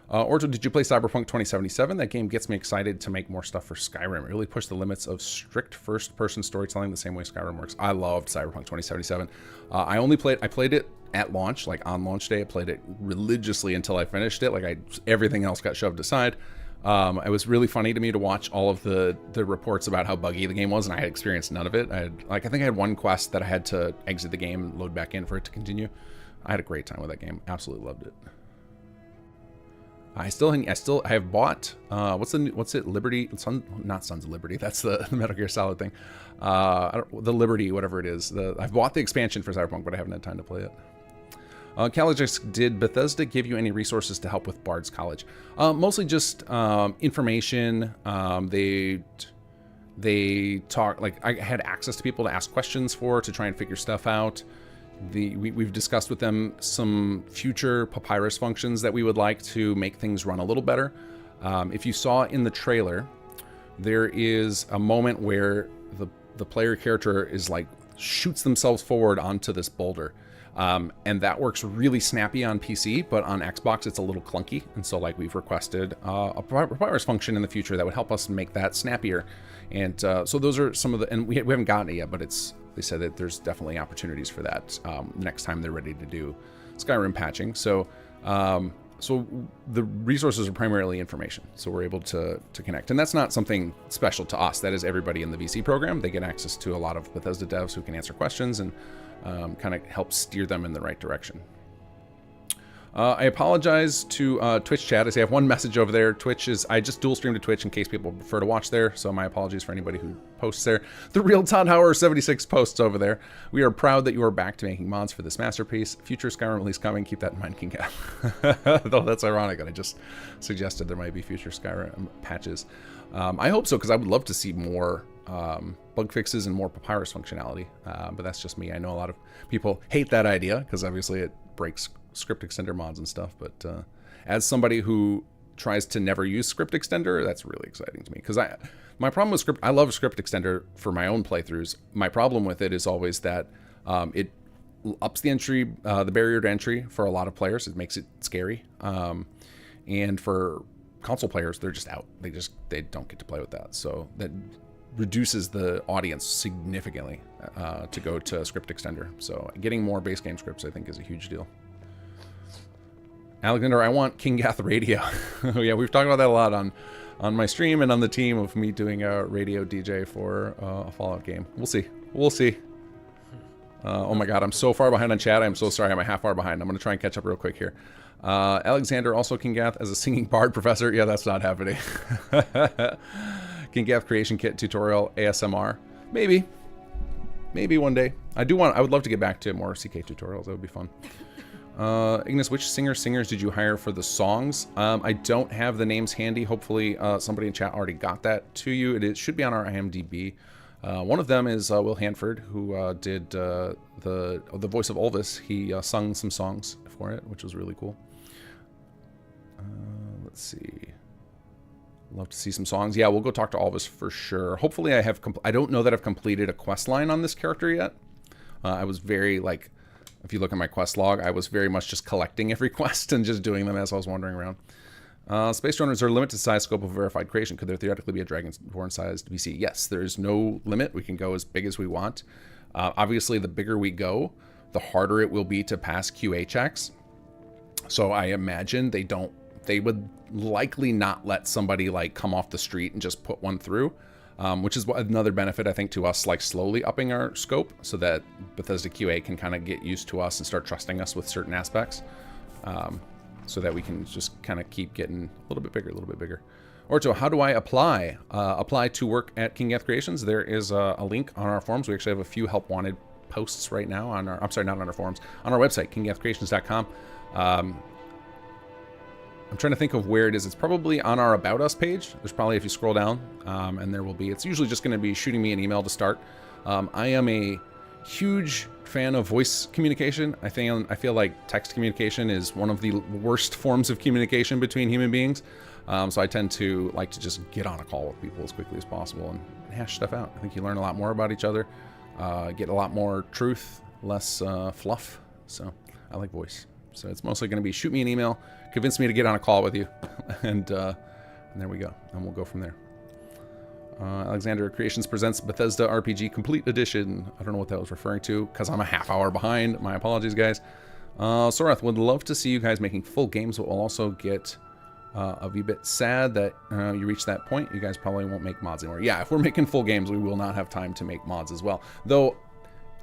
Orto, did you play Cyberpunk 2077? That game gets me excited to make more stuff for Skyrim. It really pushed the limits of strict first-person storytelling the same way Skyrim works. I loved Cyberpunk 2077. I played it at launch, like on launch day. I played it religiously until I finished it. Like everything else got shoved aside. It was really funny to me to watch all of the reports about how buggy the game was, and I had experienced none of it. I think I had one quest that I had to exit the game and load back in for it to continue. I had a great time with that game. Absolutely loved it. I have bought what's it? Liberty? Not Sons of Liberty. That's the Metal Gear Solid thing. The Liberty, whatever it is. I've bought the expansion for Cyberpunk, but I haven't had time to play it. Caligix, did Bethesda give you any resources to help with Bards College? Mostly just information. They talk, like I had access to people to ask questions to try and figure stuff out. We've discussed with them some future Papyrus functions that we would like to make things run a little better. If you saw in the trailer, there is a moment where the player character is like shoots themselves forward onto this boulder. And that works really snappy on PC, but on Xbox it's a little clunky. And so like we've requested a papyrus function in the future that would help us make that snappier. And so those are some of the, and we haven't gotten it yet, but they said that there's definitely opportunities for that next time they're ready to do Skyrim patching. So so the resources are primarily information, so we're able to connect. And that's not something special to us. That is everybody in the VC program. They get access to a lot of Bethesda devs who can answer questions and kind of help steer them in the right direction. I apologize to Twitch chat. I have one message over there. Twitch is, I just dual stream to Twitch in case people prefer to watch there, so my apologies for anybody who posts there. The real Todd Hauer 76 posts over there. We are proud that you are back to making mods for this masterpiece. Future Skyrim release coming. Keep that in mind, Kinggath. Though that's ironic that I just suggested there might be future Skyrim patches. I hope so, because I would love to see more bug fixes and more papyrus functionality. But that's just me. I know a lot of people hate that idea because obviously it breaks script extender mods and stuff, but as somebody who tries to never use script extender, that's really exciting to me, because my problem with script, I love script extender for my own playthroughs. My problem with it is always that it ups the entry, the barrier to entry for a lot of players. It makes it scary, and for console players, they're just out. They don't get to play with that, so that reduces the audience significantly to go to script extender. So getting more base game scripts, I think, is a huge deal. Alexander, I want Kinggath radio. Yeah, we've talked about that a lot on my stream and on the team of me doing a radio DJ for a Fallout game. We'll see. We'll see. Oh my god, I'm so far behind on chat. I'm so sorry. I'm a half hour behind. I'm going to try and catch up real quick here. Alexander, also Kinggath as a singing bard professor. Yeah, that's not happening. Kinggath creation kit tutorial ASMR. Maybe one day. I would love to get back to more CK tutorials. That would be fun. Ignis, which singers did you hire for the songs? I don't have the names handy. Hopefully somebody in chat already got that to you. It should be on our IMDb. One of them is Will Hanford, who did the voice of Ulvis. He sung some songs for it, which was really cool. Let's see. Love to see some songs. Yeah, we'll go talk to Ulvis for sure. Hopefully I don't know that I've completed a quest line on this character yet. I was very, like, if you look at my quest log, I was very much just collecting every quest and just doing them as I was wandering around. Space Runners are limited size scope of verified creation. Could there theoretically be a Dragonborn-sized VC? Yes, there's no limit. We can go as big as we want. Obviously, the bigger we go, the harder it will be to pass QA checks. So I imagine they would likely not let somebody like come off the street and just put one through. Which is another benefit, I think, to us, like slowly upping our scope so that Bethesda QA can kind of get used to us and start trusting us with certain aspects, so that we can just kind of keep getting a little bit bigger. Orto, how do I apply? Apply to work at Kinggath Creations. There is a link on our forums. We actually have a few help wanted posts right now on our, I'm sorry, not on our forums, on our website, kinggathcreations.com. I'm trying to think of where it is. It's probably on our About Us page. There's probably, if you scroll down, and there will be. It's usually just going to be shooting me an email to start. I am a huge fan of voice communication. I feel like text communication is one of the worst forms of communication between human beings. So I tend to like to just get on a call with people as quickly as possible and hash stuff out. I think you learn a lot more about each other, get a lot more truth, less fluff. So I like voice. So it's mostly going to be shoot me an email, convince me to get on a call with you, and there we go. And we'll go from there. Alexander Creations presents Bethesda RPG Complete Edition. I don't know what that was referring to, because I'm a half hour behind. My apologies, guys. Sorath, would love to see you guys making full games, but we'll also get a wee bit sad that you reach that point. You guys probably won't make mods anymore. Yeah, if we're making full games, we will not have time to make mods as well. Though,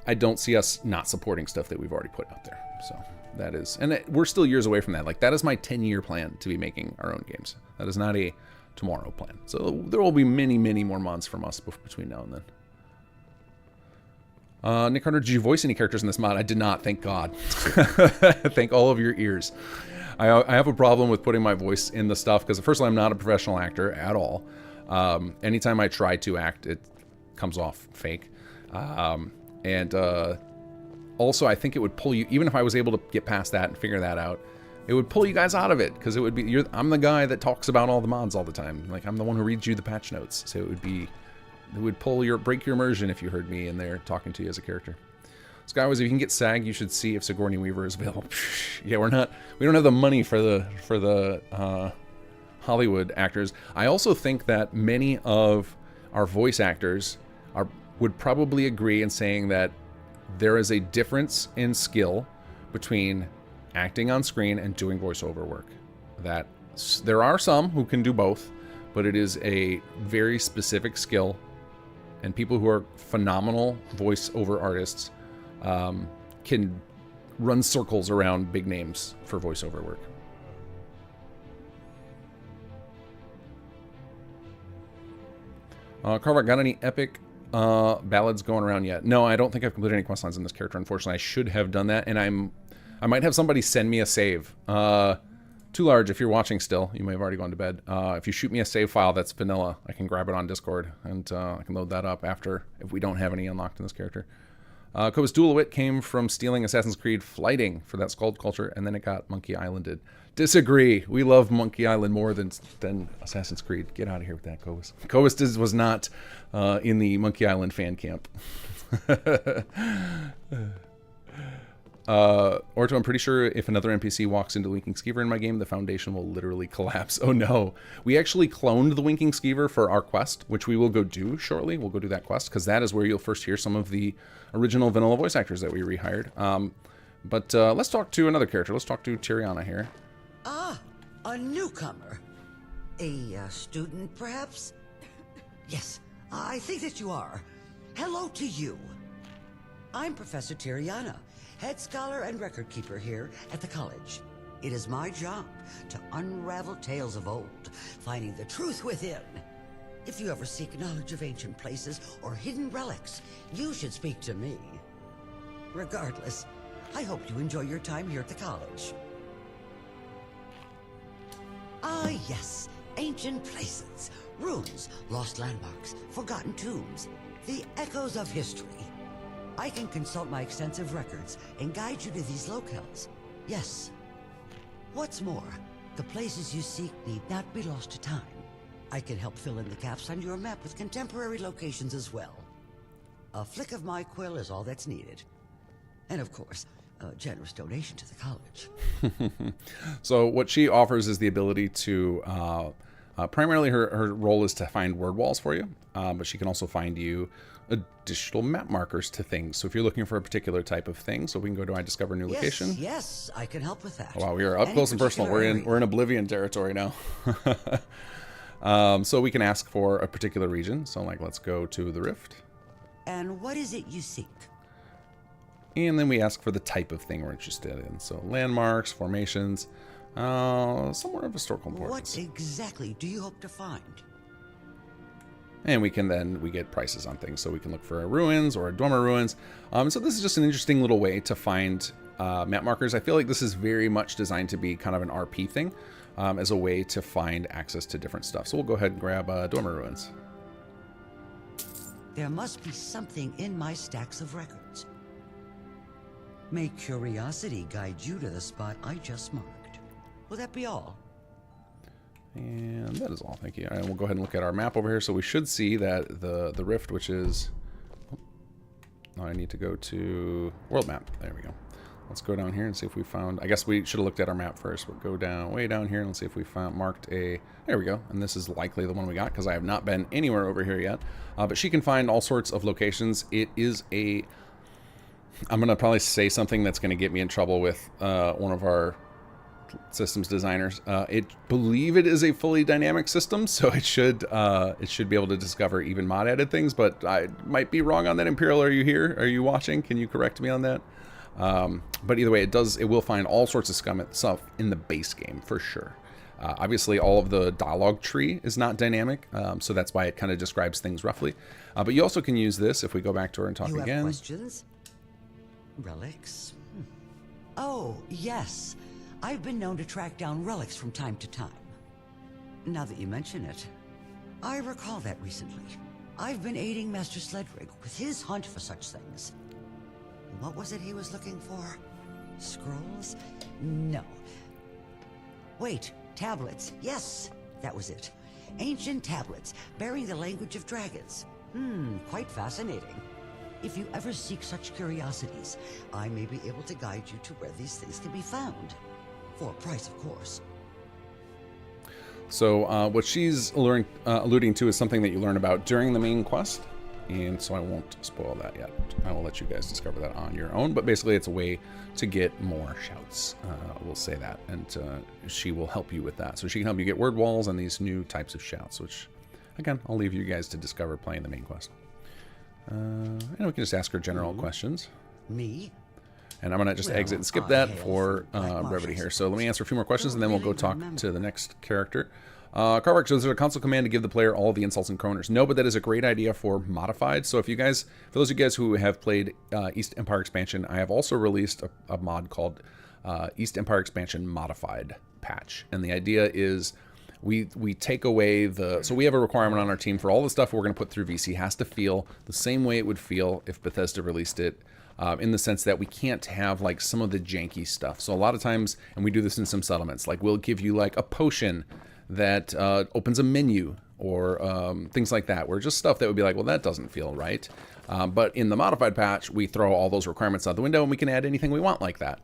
I don't see us not supporting stuff that we've already put out there. So that is, and we're still years away from that. Like, that is my 10-year plan to be making our own games. That is not a tomorrow plan. So there will be many, many more mods from us between now and then. Nick Hunter, did you voice any characters in this mod? I did not, thank God. Thank all of your ears. I have a problem with putting my voice in the stuff, because first of all, I'm not a professional actor at all. Anytime I try to act, it comes off fake. Also, I think it would pull you, even if I was able to get past that and figure that out, it would pull you guys out of it, because it would be, I'm the guy that talks about all the mods all the time. Like, I'm the one who reads you the patch notes, so it would break your immersion if you heard me in there talking to you as a character. Skywise, if you can get SAG, you should see if Sigourney Weaver is available. Yeah, we don't have the money for the Hollywood actors. I also think that many of our voice actors would probably agree in saying that there is a difference in skill between acting on screen and doing voiceover work. That there are some who can do both, but it is a very specific skill, and people who are phenomenal voiceover artists can run circles around big names for voiceover work. Carver, got any epic ballads going around yet? No, I don't think I've completed any quest lines in this character, unfortunately. I should have done that, and I might have somebody send me a save. Too large, if you're watching still, you may have already gone to bed. If you shoot me a save file that's vanilla, I can grab it on Discord, and I can load that up after, if we don't have any unlocked in this character. Koba's Duel Wit came from stealing Assassin's Creed flighting for that Skald culture, and then it got Monkey Islanded. Disagree. We love Monkey Island more than Assassin's Creed. Get out of here with that, Kobus. Kobus was not in the Monkey Island fan camp. Orto, I'm pretty sure if another NPC walks into Winking Skeever in my game, the foundation will literally collapse. Oh no. We actually cloned the Winking Skeever for our quest, which we will go do shortly. We'll go do that quest, because that is where you'll first hear some of the original vanilla voice actors that we rehired. But let's talk to another character. Let's talk to Tiriana here. Ah, a newcomer. A student, perhaps? Yes, I think that you are. Hello to you. I'm Professor Tiriana, head scholar and record keeper here at the college. It is my job to unravel tales of old, finding the truth within. If you ever seek knowledge of ancient places or hidden relics, you should speak to me. Regardless, I hope you enjoy your time here at the college. Ah, yes, ancient places, ruins, lost landmarks, forgotten tombs, the echoes of history. I can consult my extensive records and guide you to these locales. Yes. What's more, the places you seek need not be lost to time. I can help fill in the gaps on your map with contemporary locations as well. A flick of my quill is all that's needed. And of course, a generous donation to the college. So what she offers is the ability to, primarily her role is to find word walls for you, but she can also find you additional map markers to things. So if you're looking for a particular type of thing, so we can go to I discover new location. Yes, I can help with that. Oh, wow, we are up close and personal. We're in Oblivion territory now. So we can ask for a particular region. So like, let's go to the Rift. And what is it you seek? And then we ask for the type of thing we're interested in. So landmarks, formations, somewhere of historical importance. What exactly do you hope to find? And we get prices on things. So we can look for ruins or dormer ruins. So this is just an interesting little way to find map markers. I feel like this is very much designed to be kind of an RP thing, as a way to find access to different stuff. So we'll go ahead and grab dormer ruins. There must be something in my stacks of records. May curiosity guide you to the spot I just marked. Will that be all? And that is all, thank you. All right, we'll go ahead and look at our map over here. So we should see that the Rift, which is... Oh, I need to go to world map. There we go. Let's go down here and see if we found... I guess we should have looked at our map first. We'll go down, way down here, and see if we marked a... There we go. And this is likely the one we got, because I have not been anywhere over here yet. But she can find all sorts of locations. It is a... I'm going to probably say something that's going to get me in trouble with one of our systems designers. I believe it is a fully dynamic system, so it should be able to discover even mod added things, but I might be wrong on that. Imperial, are you here? Are you watching? Can you correct me on that? But either way, it will find all sorts of stuff in the base game for sure. Obviously, all of the dialogue tree is not dynamic, so that's why it kind of describes things roughly. But you also can use this if we go back to her and talk again. You have questions? Relics? Oh, yes. I've been known to track down relics from time to time. Now that you mention it, I recall that recently. I've been aiding Master Sledrig with his hunt for such things. What was it he was looking for? Scrolls? No. Wait, tablets. Yes, that was it. Ancient tablets bearing the language of dragons. Quite fascinating. If you ever seek such curiosities, I may be able to guide you to where these things can be found. For a price, of course. So what she's alluding to is something that you learn about during the main quest, and so I won't spoil that yet. I will let you guys discover that on your own, but basically it's a way to get more shouts, we'll say that, and she will help you with that. So she can help you get word walls and these new types of shouts, which, again, I'll leave you guys to discover playing the main quest. And we can just ask her general questions. Me? And I'm going to just exit and skip that for brevity here. So let me answer a few more questions, and then we'll go talk to the next character. Carvark, so is there a console command to give the player all the insults and kroners? No, but that is a great idea for modified. So if you guys, for those of you guys who have played East Empire Expansion, I have also released a mod called East Empire Expansion Modified patch. And the idea is we take away the... So we have a requirement on our team for all the stuff we're going to put through VC has to feel the same way it would feel if Bethesda released it. In the sense that we can't have like some of the janky stuff. So a lot of times, and we do this in some settlements, like we'll give you like a potion that opens a menu or things like that, where just stuff that would be like, well, that doesn't feel right. But in the modified patch, we throw all those requirements out the window and we can add anything we want like that.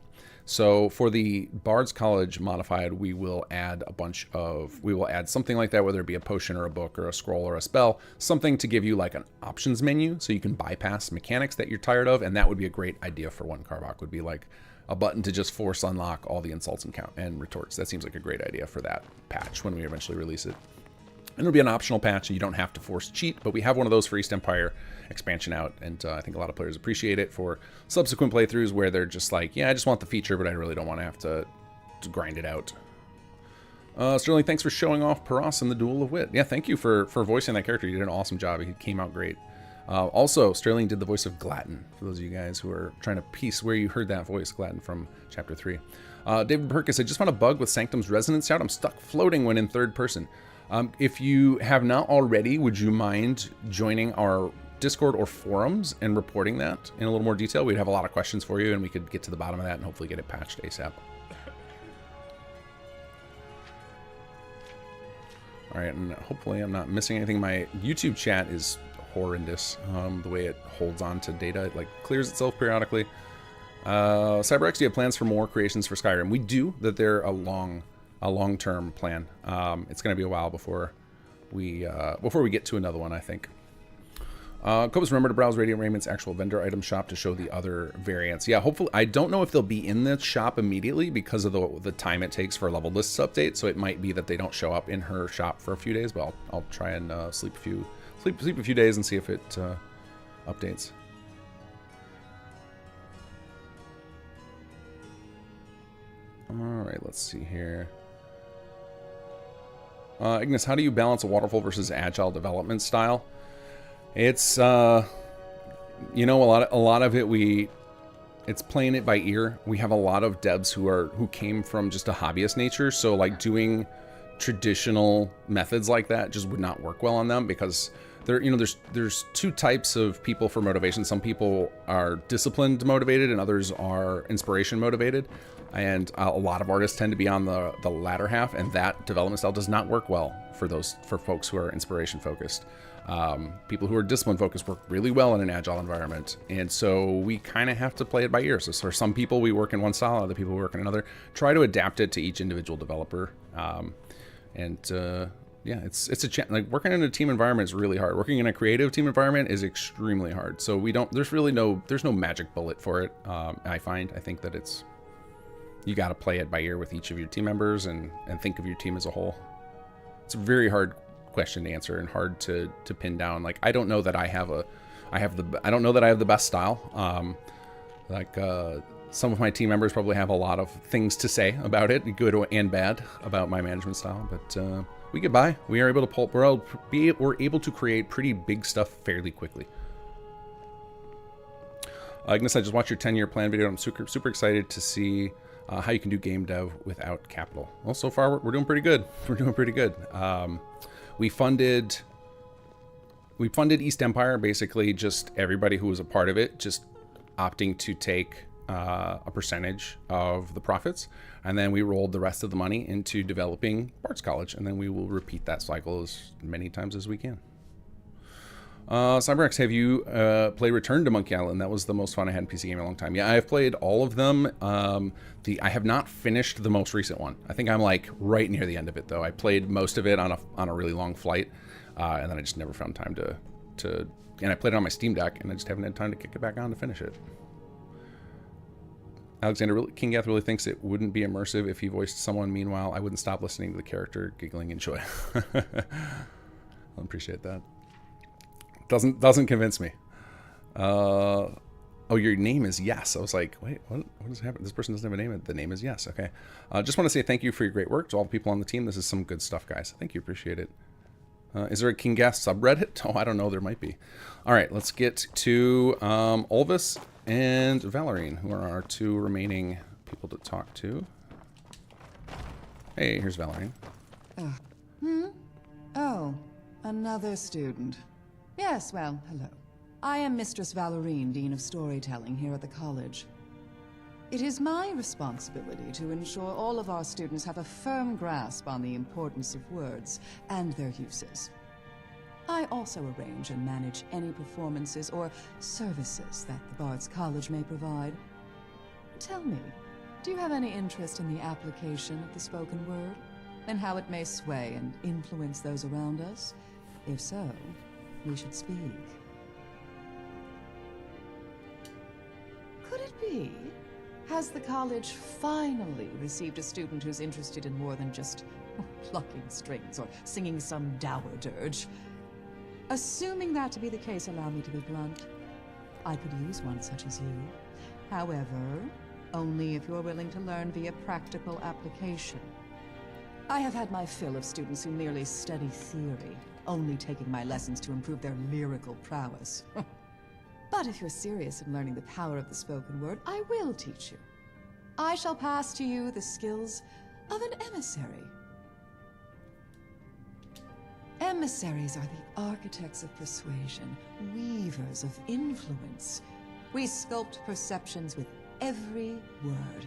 So for the Bards College modified, we will add something like that, whether it be a potion or a book or a scroll or a spell, something to give you like an options menu so you can bypass mechanics that you're tired of. And that would be a great idea for one Carvark, would be like a button to just force unlock all the insults and retorts. That seems like a great idea for that patch when we eventually release it. And it'll be an optional patch, and you don't have to force cheat, but we have one of those for East Empire Expansion out, and I think a lot of players appreciate it for subsequent playthroughs where they're just like, yeah, I just want the feature, but I really don't want to have to grind it out. Sterling, thanks for showing off Paras in the Duel of Wit. Yeah, thank you for voicing that character. You did an awesome job. He came out great. Also, Sterling did the voice of Glatton, for those of you guys who are trying to piece where you heard that voice, Glatton from Chapter 3. David Perkis, I just found a bug with Sanctum's resonance sound. I'm stuck floating when in third person. If you have not already, would you mind joining our Discord or forums and reporting that in a little more detail? We'd have a lot of questions for you, and we could get to the bottom of that and hopefully get it patched ASAP. All right, and hopefully I'm not missing anything. My YouTube chat is horrendous. The way it holds on to data, it like clears itself periodically. CyberX, do you have plans for more creations for Skyrim? We do. That they're a long-term plan. It's going to be a while before we get to another one, I think. Cobus, remember to browse Radiant Raiment actual vendor item shop to show the other variants. Yeah, hopefully. I don't know if they'll be in the shop immediately because of the time it takes for level lists update. So it might be that they don't show up in her shop for a few days. But I'll try and sleep a few days and see if it updates. All right, let's see here. Ignis, how do you balance a waterfall versus agile development style? It's you know, a lot of it it's playing it by ear. We have a lot of devs who came from just a hobbyist nature, so like doing traditional methods like that just would not work well on them because there's two types of people for motivation. Some people are disciplined motivated and others are inspiration motivated. And a lot of artists tend to be on the latter half, and that development style does not work well for folks who are inspiration focused. People who are discipline focused work really well in an agile environment, and so we kind of have to play it by ear. So for some people, we work in one style, other people work in another. Try to adapt it to each individual developer, yeah, it's a like working in a team environment is really hard. Working in a creative team environment is extremely hard. So there's no magic bullet for it. I think that you got to play it by ear with each of your team members and think of your team as a whole. It's a very hard question to answer and hard to pin down. Like, I don't know that I have the best style. Some of my team members probably have a lot of things to say about it, good and bad, about my management style, but we get by. We are able to we're able to create pretty big stuff fairly quickly. Ignis, I just watched your 10-year plan video. I'm super excited to see how you can do game dev without capital. Well, so far we're doing pretty good. We funded East Empire, basically just everybody who was a part of it, just opting to take a percentage of the profits, and then we rolled the rest of the money into developing Bards College, and then we will repeat that cycle as many times as we can. CyberX, have you played Return to Monkey Island? That was the most fun I had in PC game in a long time. Yeah, I've played all of them. I have not finished the most recent one. I think I'm like right near the end of it though. I played most of it on a really long flight, and then I just never found time to. And I played it on my Steam Deck, and I just haven't had time to kick it back on to finish it. Alexander, Kinggath really thinks it wouldn't be immersive if he voiced someone. Meanwhile, I wouldn't stop listening to the character, giggling in joy. I appreciate that. Doesn't convince me. Oh, your name is Yes. I was like, wait, what has happened? This person doesn't have a name. The name is Yes. Okay. Just want to say thank you for your great work to all the people on the team. This is some good stuff, guys. Thank you. Appreciate it. Is there a Kinggath subreddit? Oh, I don't know. There might be. All right, let's get to Ulvis and Valorine, who are our two remaining people to talk to. Hey, here's Valorine. Oh, another student. Yes, well, hello. I am Mistress Valorine, Dean of Storytelling here at the college. It is my responsibility to ensure all of our students have a firm grasp on the importance of words and their uses. I also arrange and manage any performances or services that the Bards College may provide. Tell me, do you have any interest in the application of the spoken word, and how it may sway and influence those around us? If so, we should speak. Could it be? Has the college finally received a student who's interested in more than just plucking strings or singing some dour dirge? Assuming that to be the case, allow me to be blunt. I could use one such as you. However, only if you're willing to learn via practical application. I have had my fill of students who merely study theory, only taking my lessons to improve their lyrical prowess. But if you're serious in learning the power of the spoken word, I will teach you. I shall pass to you the skills of an emissary. Emissaries are the architects of persuasion, weavers of influence. We sculpt perceptions with every word.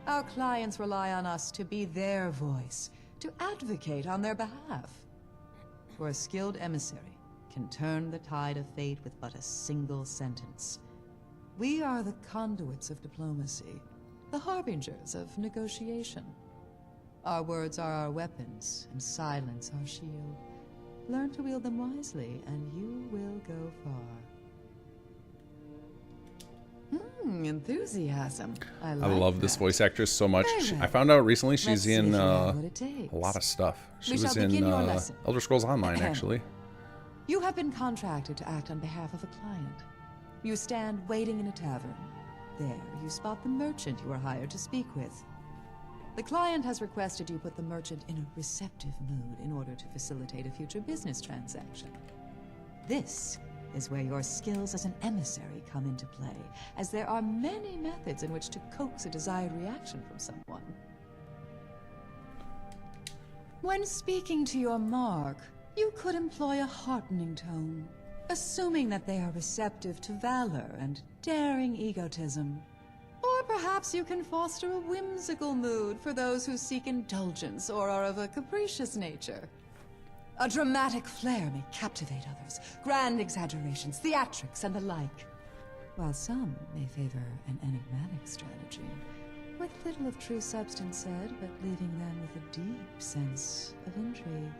Our clients rely on us to be their voice, to advocate on their behalf. For a skilled emissary can turn the tide of fate with but a single sentence. We are the conduits of diplomacy, the harbingers of negotiation. Our words are our weapons, and silence our shield. Learn to wield them wisely, and you will go far. Enthusiasm. I love this voice actress so much. I found out recently she's in a lot of stuff. She was in Elder Scrolls Online, actually. You have been contracted to act on behalf of a client. You stand waiting in a tavern. There, you spot the merchant you are hired to speak with. The client has requested you put the merchant in a receptive mood in order to facilitate a future business transaction. This is where your skills as an emissary come into play, as there are many methods in which to coax a desired reaction from someone. When speaking to your mark, you could employ a heartening tone, assuming that they are receptive to valor and daring egotism. Or perhaps you can foster a whimsical mood for those who seek indulgence or are of a capricious nature. A dramatic flair may captivate others, grand exaggerations, theatrics, and the like. While some may favor an enigmatic strategy, with little of true substance said, but leaving them with a deep sense of intrigue.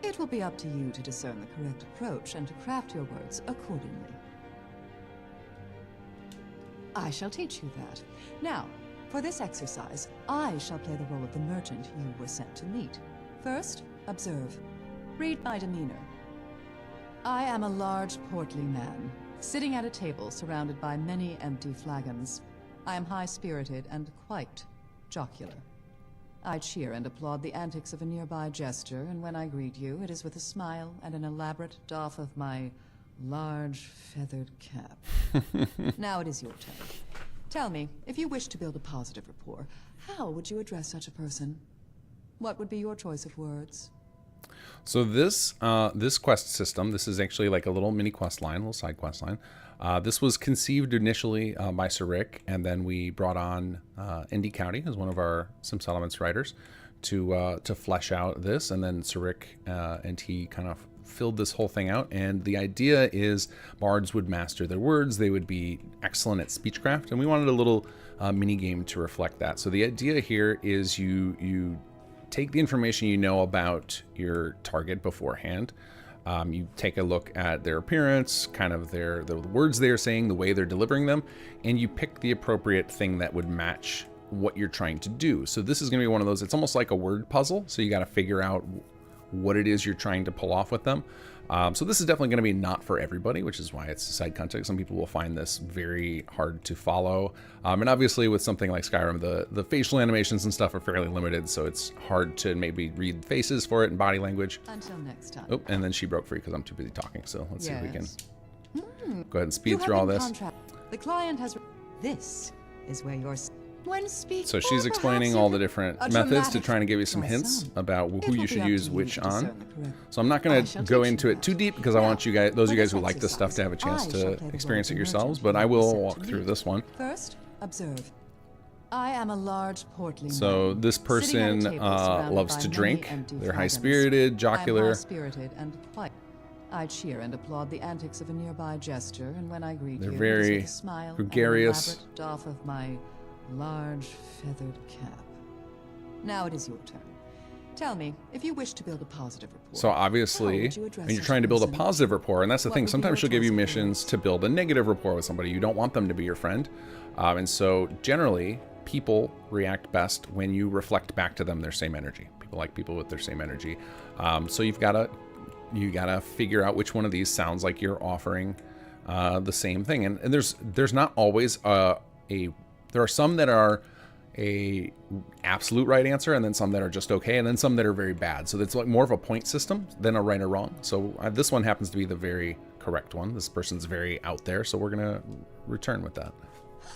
It will be up to you to discern the correct approach and to craft your words accordingly. I shall teach you that. Now, for this exercise, I shall play the role of the merchant you were sent to meet. First, observe. Read my demeanor. I am a large, portly man, sitting at a table surrounded by many empty flagons. I am high-spirited and quite jocular. I cheer and applaud the antics of a nearby jester, and when I greet you, it is with a smile and an elaborate doff of my large feathered cap. Now it is your turn. Tell me, if you wish to build a positive rapport, how would you address such a person? What would be your choice of words? So this this quest system, this is actually like a little mini quest line, little side quest line. This was conceived initially by Sir Rick, and then we brought on Indy County as one of our Sim Settlements writers to flesh out this, and then Sir Rick and he kind of filled this whole thing out. And the idea is bards would master their words, they would be excellent at speechcraft, and we wanted a little mini game to reflect that. So the idea here is you take the information you know about your target beforehand. You take a look at their appearance, kind of the words they're saying, the way they're delivering them, and you pick the appropriate thing that would match what you're trying to do. So this is going to be one of those, it's almost like a word puzzle. So you got to figure out what it is you're trying to pull off with them. So this is definitely going to be not for everybody, which is why it's a side context. Some people will find this very hard to follow. And obviously with something like Skyrim, the facial animations and stuff are fairly limited, so it's hard to maybe read faces for it and body language. Until next time. Oh, and then she broke free because I'm too busy talking. So let's see if we can go ahead and You speed have through all been this. The client has. This is where your. When speaking. So she's explaining all the different methods to try and give you some hints about who you should use which on. So I'm not going to go into it too deep because I want you guys, those of you guys who like this stuff, to have a chance to experience it yourselves, but I will walk through this one. First, observe. I am a large portly So man, this person sitting at a table surrounded loves by to many drink. empty They're flagons. high-spirited, jocular. I'm high-spirited and quiet. I cheer and applaud the antics of a nearby jester, and when I greet They're you, very it is with a smile gregarious. and an elaborate doff of my large feathered cap. Now it is your turn. Tell me, if you wish to build a positive rapport. So obviously, would you address when you're this trying to build a person? positive rapport, and that's the What thing, would be sometimes your she'll give you choice of missions to build a negative rapport with somebody. You don't want them to be your friend. And so generally, people react best when you reflect back to them their same energy. People like people with their same energy. So you gotta figure out which one of these sounds like you're offering the same thing. And there's not always there are some that are a absolute right answer, and then some that are just okay, and then some that are very bad. So it's like more of a point system than a right or wrong. So this one happens to be the very correct one. This person's very out there, so we're gonna return with that.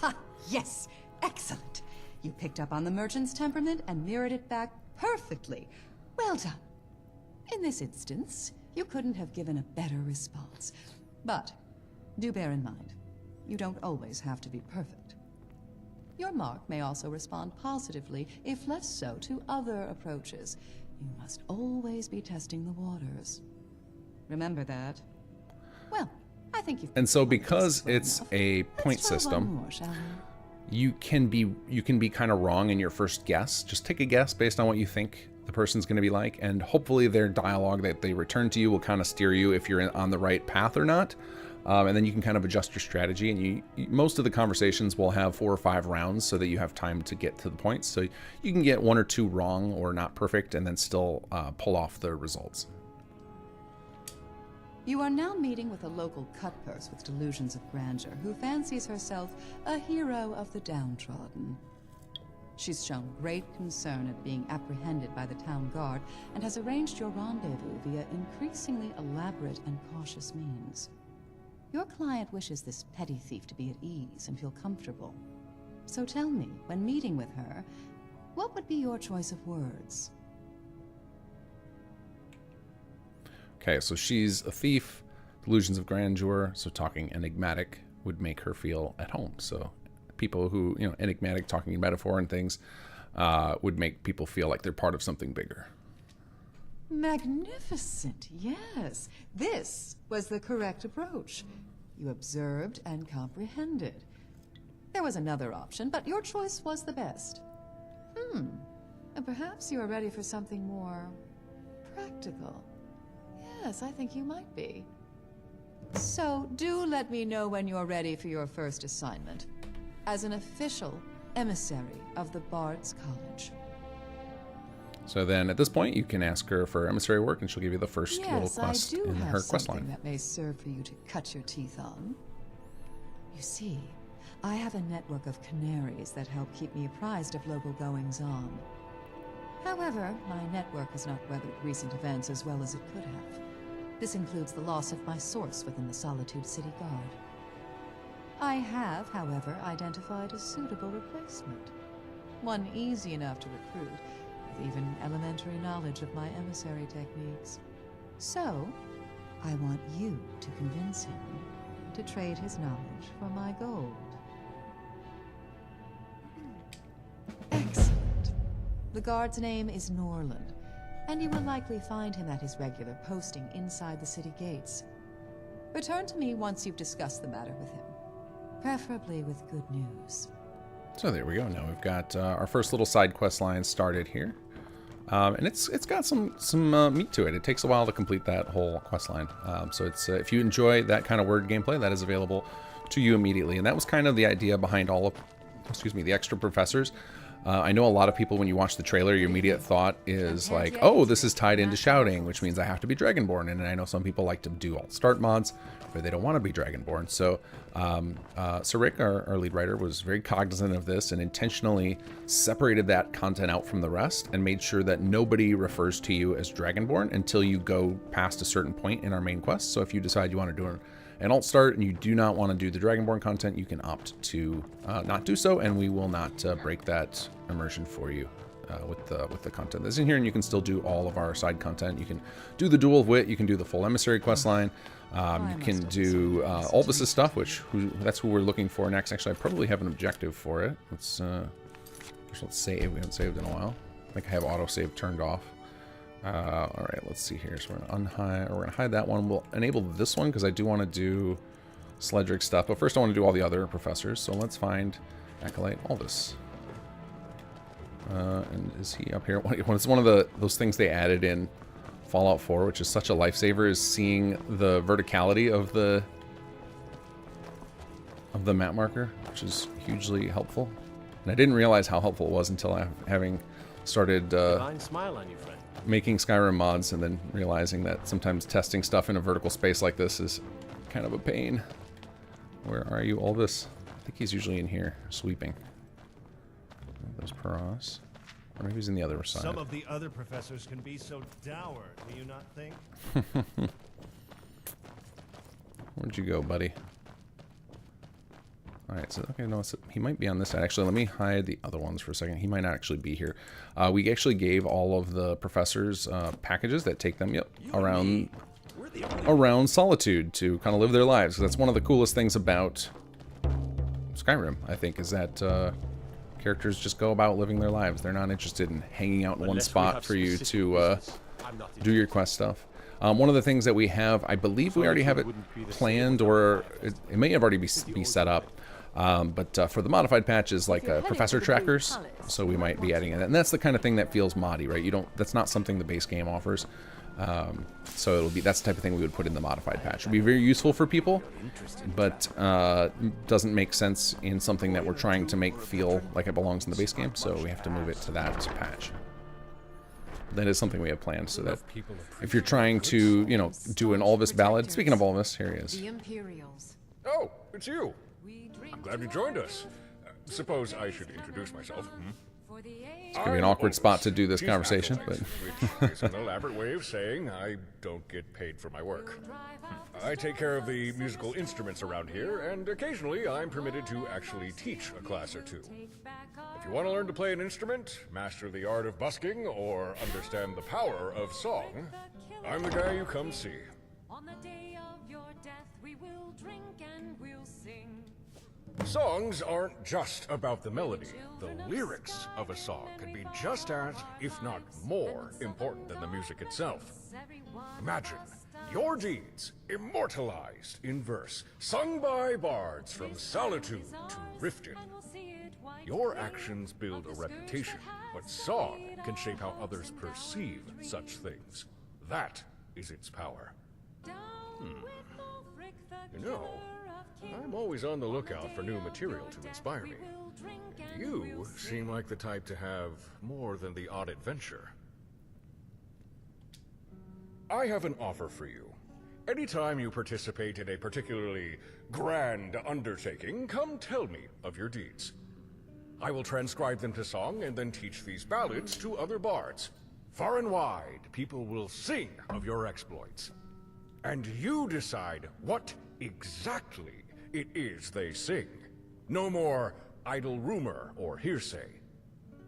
Ha! Yes! Excellent! You picked up on the merchant's temperament and mirrored it back perfectly. Well done. In this instance, you couldn't have given a better response. But do bear in mind, you don't always have to be perfect. Your mark may also respond positively, if less so, to other approaches. You must always be testing the waters. Remember that. Well, I think you've... And so because it's enough. a point Let's try system, one more, shall we? you can be kind of wrong in your first guess. Just take a guess based on what you think the person's going to be like, and hopefully their dialogue that they return to you will kind of steer you if you're on the right path or not. And then you can kind of adjust your strategy, and most of the conversations will have 4 or 5 rounds so that you have time to get to the points. So you can get 1 or 2 wrong or not perfect and then still pull off the results. You are now meeting with a local cutpurse with delusions of grandeur who fancies herself a hero of the downtrodden. She's shown great concern at being apprehended by the town guard and has arranged your rendezvous via increasingly elaborate and cautious means. Your client wishes this petty thief to be at ease and feel comfortable. So tell me, when meeting with her, what would be your choice of words? Okay, so she's a thief, delusions of grandeur, so talking enigmatic would make her feel at home. So people who, enigmatic, talking in metaphor and things, would make people feel like they're part of something bigger. Magnificent, yes. This was the correct approach. You observed and comprehended. There was another option, but your choice was the best. And perhaps you are ready for something more practical. Yes, I think you might be. So do let me know when you're ready for your first assignment as an official emissary of the Bards College. So then at this point, you can ask her for emissary work, and she'll give you the first little quest in her quest line. That may serve for you to cut your teeth on. You see, I have a network of canaries that help keep me apprised of local goings-on. However, my network has not weathered recent events as well as it could have. This includes the loss of my source within the Solitude City Guard. I have, however, identified a suitable replacement. One easy enough to recruit, with even elementary knowledge of my emissary techniques. So, I want you to convince him to trade his knowledge for my gold. Excellent. The guard's name is Norland, and you will likely find him at his regular posting inside the city gates. Return to me once you've discussed the matter with him, preferably with good news. So there we go. Now we've got our first little side quest line started here, and it's got some meat to it. It takes a while to complete that whole quest line. So it's if you enjoy that kind of word gameplay, that is available to you immediately. And that was kind of the idea behind all of, the extra professors. I know a lot of people, when you watch the trailer, your immediate thought is like, oh, this is tied into shouting, which means I have to be Dragonborn. And I know some people like to do alt start mods where they don't want to be Dragonborn. So Sir Rick, our lead writer, was very cognizant of this and intentionally separated that content out from the rest and made sure that nobody refers to you as Dragonborn until you go past a certain point in our main quest. So if you decide you want to do an alt start and you do not want to do the Dragonborn content, you can opt to not do so, and we will not break that immersion for you with the content that's in here. And you can still do all of our side content. You can do the Duel of Wit, you can do the full Emissary quest line, you can do Albus's stuff, that's who we're looking for next. Actually, I probably have an objective for it. Let's save. We haven't saved in a while. I think I have autosave turned off. All right, let's see here. So we're gonna hide that one. We'll enable this one because I do want to do Sledric stuff. But first, I want to do all the other professors. So let's find Acolyte Aldous. And is he up here? It's one of those things they added in Fallout 4, which is such a lifesaver, is seeing the verticality of the map marker, which is hugely helpful. And I didn't realize how helpful it was until having started smile on you, friend. Making Skyrim mods and then realizing that sometimes testing stuff in a vertical space like this is kind of a pain. Where are you, Aldous? I think he's usually in here, sweeping. There's Paras. Or maybe he's in the other side. Some of the other professors can be so dour, do you not think? Where'd you go, buddy? Alright, so okay, no, he might be on this side. Actually, let me hide the other ones for a second. He might not actually be here. We actually gave all of the professors packages that take them around Solitude to kind of live their lives. That's one of the coolest things about Skyrim, I think, is that characters just go about living their lives. They're not interested in hanging out in one spot for you to do your quest stuff. One of the things that we have, I believe we already have it planned, or it may have already be set up. But for the modified patch is like professor trackers, so we might be adding it. And that's the kind of thing that feels moddy, right? That's not something the base game offers. So that's the type of thing we would put in the modified patch. It'd be very useful for people, but doesn't make sense in something that we're trying to make feel like it belongs in the base game. So we have to move it to that patch. That is something we have planned, so that if you're trying to, do an Alvis ballad. Speaking of Alvis, here he is. Oh, it's you. I'm glad you joined us. Suppose I should introduce myself. It's gonna be an awkward spot to do this conversation, but which is an elaborate way of saying I don't get paid for my work. I take care of the musical instruments around here, and occasionally I'm permitted to actually teach a class or two. If you want to learn to play an instrument, master the art of busking, or understand the power of song, I'm the guy you come see. On the day of your death, we will drink and we'll sing. Songs aren't just about the melody. The lyrics of a song can be just as, if not more, important than the music itself. Imagine your deeds immortalized in verse, sung by bards from Solitude to Riften. Your actions build a reputation, but song can shape how others perceive such things. That is its power. You know, I'm always on the lookout for new material to inspire me. And you seem like the type to have more than the odd adventure. I have an offer for you. Anytime you participate in a particularly grand undertaking, come tell me of your deeds. I will transcribe them to song and then teach these ballads to other bards. Far and wide, people will sing of your exploits. And you decide what exactly it is they sing. No more idle rumor or hearsay.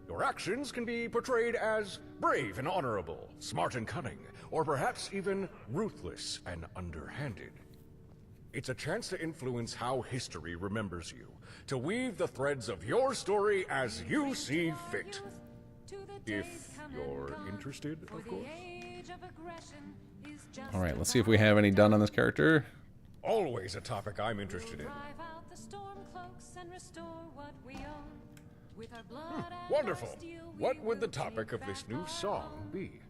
Your actions can be portrayed as brave and honorable, smart and cunning, or perhaps even ruthless and underhanded. It's a chance to influence how history remembers you, to weave the threads of your story as you see fit. If you're interested, of course. Alright, let's see if we have any done on this character. Always a topic I'm interested in. Wonderful. What would the topic of this new song be?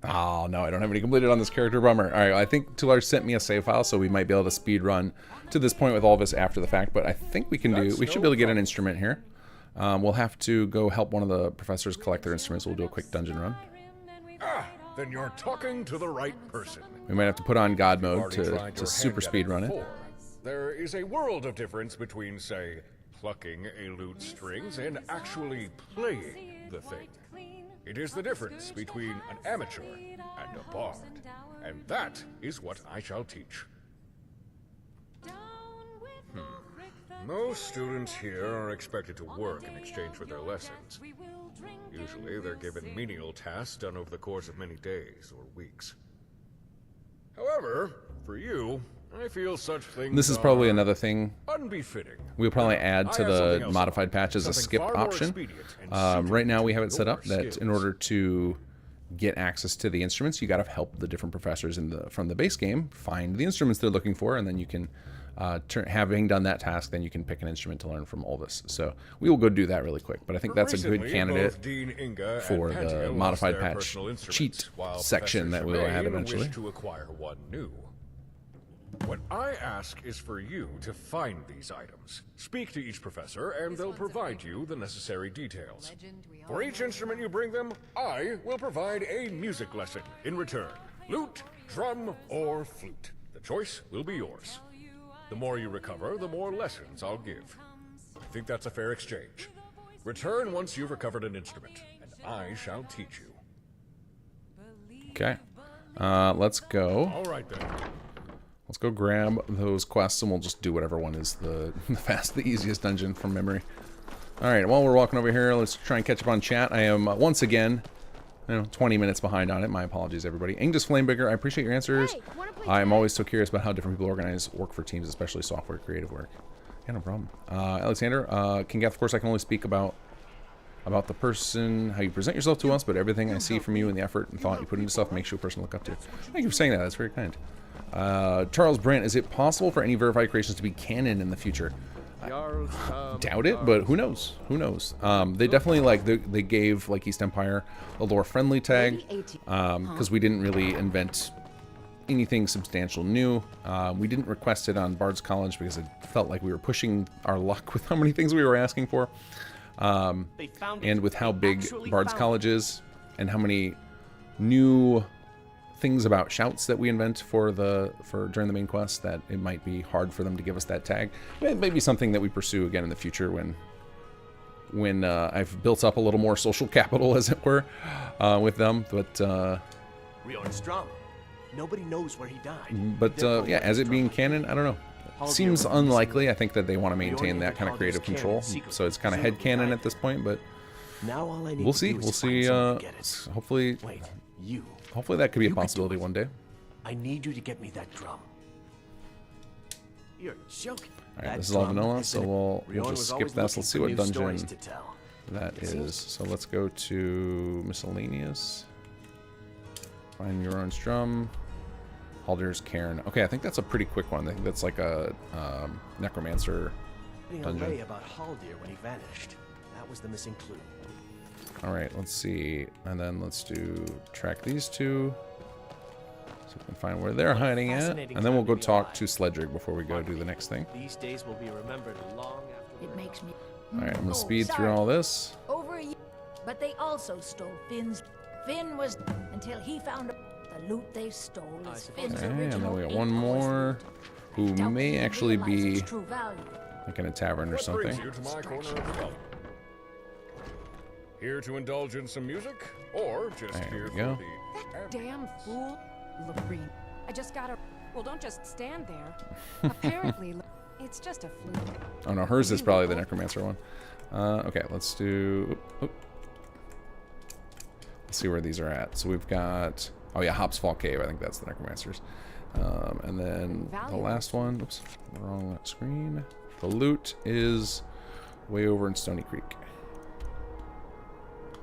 Oh, no, I don't have any completed on this character. Bummer. Alright, I think Tular sent me a save file, so we might be able to speed run to this point with all of us after the fact, but I think we can we should be able to get an instrument here. We'll have to go help one of the professors collect their instruments. We'll do a quick dungeon run. Ah, then you're talking to the right person. We might have to put on God mode to super speed run it. There is a world of difference between, say, plucking a lute's strings and actually playing the thing. It is the difference between an amateur and a bard, and that is what I shall teach. Most students here are expected to work in exchange for their lessons. Usually they're given menial tasks done over the course of many days or weeks. However, for you, I feel such things This is probably another thing unbefitting. we'll probably add to the modified patch as a skip option. Right now we have it set up that in order to get access to the instruments, you got to help the different professors from the base game find the instruments they're looking for, and then you can, having done that task, then you can pick an instrument to learn from all this. So we will go do that really quick, but I think that's a good candidate for the modified patch cheat section that we'll add eventually. To acquire one new. What I ask is for you to find these items. Speak to each professor, and they'll provide you the necessary details. For each instrument you bring them, I will provide a music lesson in return. Lute, drum, or flute. The choice will be yours. The more you recover, the more lessons I'll give. I think that's a fair exchange. Return once you've recovered an instrument, and I shall teach you. Okay. Let's go. All right then. Let's go grab those quests, and we'll just do whatever one is the easiest dungeon from memory. Alright, while we're walking over here, let's try and catch up on chat. I am, once again, 20 minutes behind on it. My apologies, everybody. Angus Flamebigger, I appreciate your answers. I'm always so curious about how different people organize work for teams, especially software creative work. Yeah, no problem. Alexander, Kinggath, of course, I can only speak about the person, how you present yourself to us, but everything I see from you and the effort and thought you put into stuff makes you a person to look up to. Thank you for saying that. That's very kind. Charles Brandt, is it possible for any verified creations to be canon in the future? I doubt it, but who knows? Who knows? They definitely, they gave, East Empire a lore-friendly tag, because we didn't really invent anything substantial new. We didn't request it on Bards College because it felt like we were pushing our luck with how many things we were asking for. And with how big Bards College is, and how many new things about shouts that we invent for during the main quest, that it might be hard for them to give us that tag. It may be something that we pursue again in the future when I've built up a little more social capital, as it were, with them. But nobody knows where he died. But yeah, as it being canon, I don't know. It seems unlikely. I think that they want to maintain that kind of creative control, so it's kind of headcanon at this point. But we'll see. We'll see. Hopefully. Hopefully that could be a possibility one day. I need you to get me that drum. You're joking. Alright, this is all vanilla, so we'll just skip this. Let's see what dungeon that is. So let's go to miscellaneous. Find your own drum. Haldir's Cairn. Okay, I think that's a pretty quick one. I think that's like a necromancer dungeon. About Haldir when he vanished. That was the missing clue. Alright, let's see. And then let's track these two. So we can find where they're hiding at. And then we'll go talk to Sledrig before we go do the next thing. These days will be remembered long after. It makes me. Alright, I'm gonna speed through all this. Over a year. But they also stole Finn's. Finn was until he found the loot they stole is Finn's Okay, and then we got original one more who may actually be true value. like in a tavern or something. You to my corner of the ballad. Here to indulge in some music, or just There here we for go. That damn fool. Lorene. I just gotta. Well, don't just stand there. Apparently, it's just a fluke. Oh no, hers is probably the necromancer one. Okay, let's do... Let's see where these are at. So we've got... Oh yeah, Hop's Fall Cave. I think that's the necromancers. And then the last one... Oops, wrong screen. The loot is way over in Stony Creek.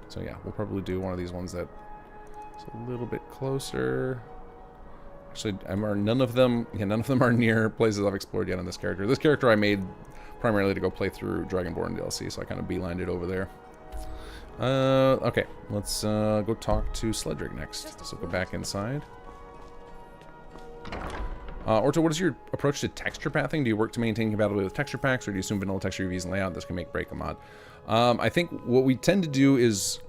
So yeah, we'll probably do one of these ones that is a little bit closer. Actually, none of them are near places I've explored yet on this character. This character I made primarily to go play through Dragonborn DLC, so I kind of beelined it over there. Okay, let's go talk to Sledrig next. So go back inside. Orto, what is your approach to texture pathing? Do you work to maintain compatibility with texture packs, or do you assume vanilla texture UVs and layout? This can break a mod. I think what we tend to do is,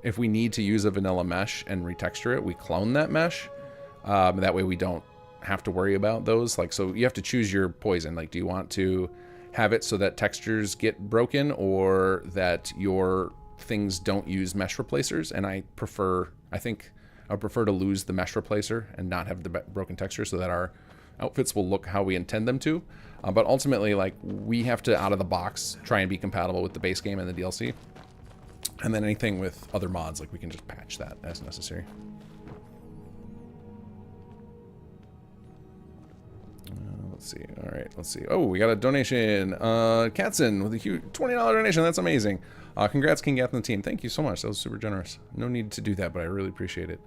if we need to use a vanilla mesh and retexture it, we clone that mesh. That way we don't have to worry about those. Like, so you have to choose your poison. Like, do you want to have it so that textures get broken, or that your things don't use mesh replacers? And I think I would prefer to lose the mesh replacer and not have the broken texture, so that our outfits will look how we intend them to. But ultimately, like, we have to, out of the box, try and be compatible with the base game and the DLC. And then anything with other mods, like, we can just patch that as necessary. Let's see. All right, let's see. Oh, we got a donation. Katzen with a huge $20 donation. That's amazing. Congrats, Kinggath and the team. Thank you so much. That was super generous. No need to do that, but I really appreciate it.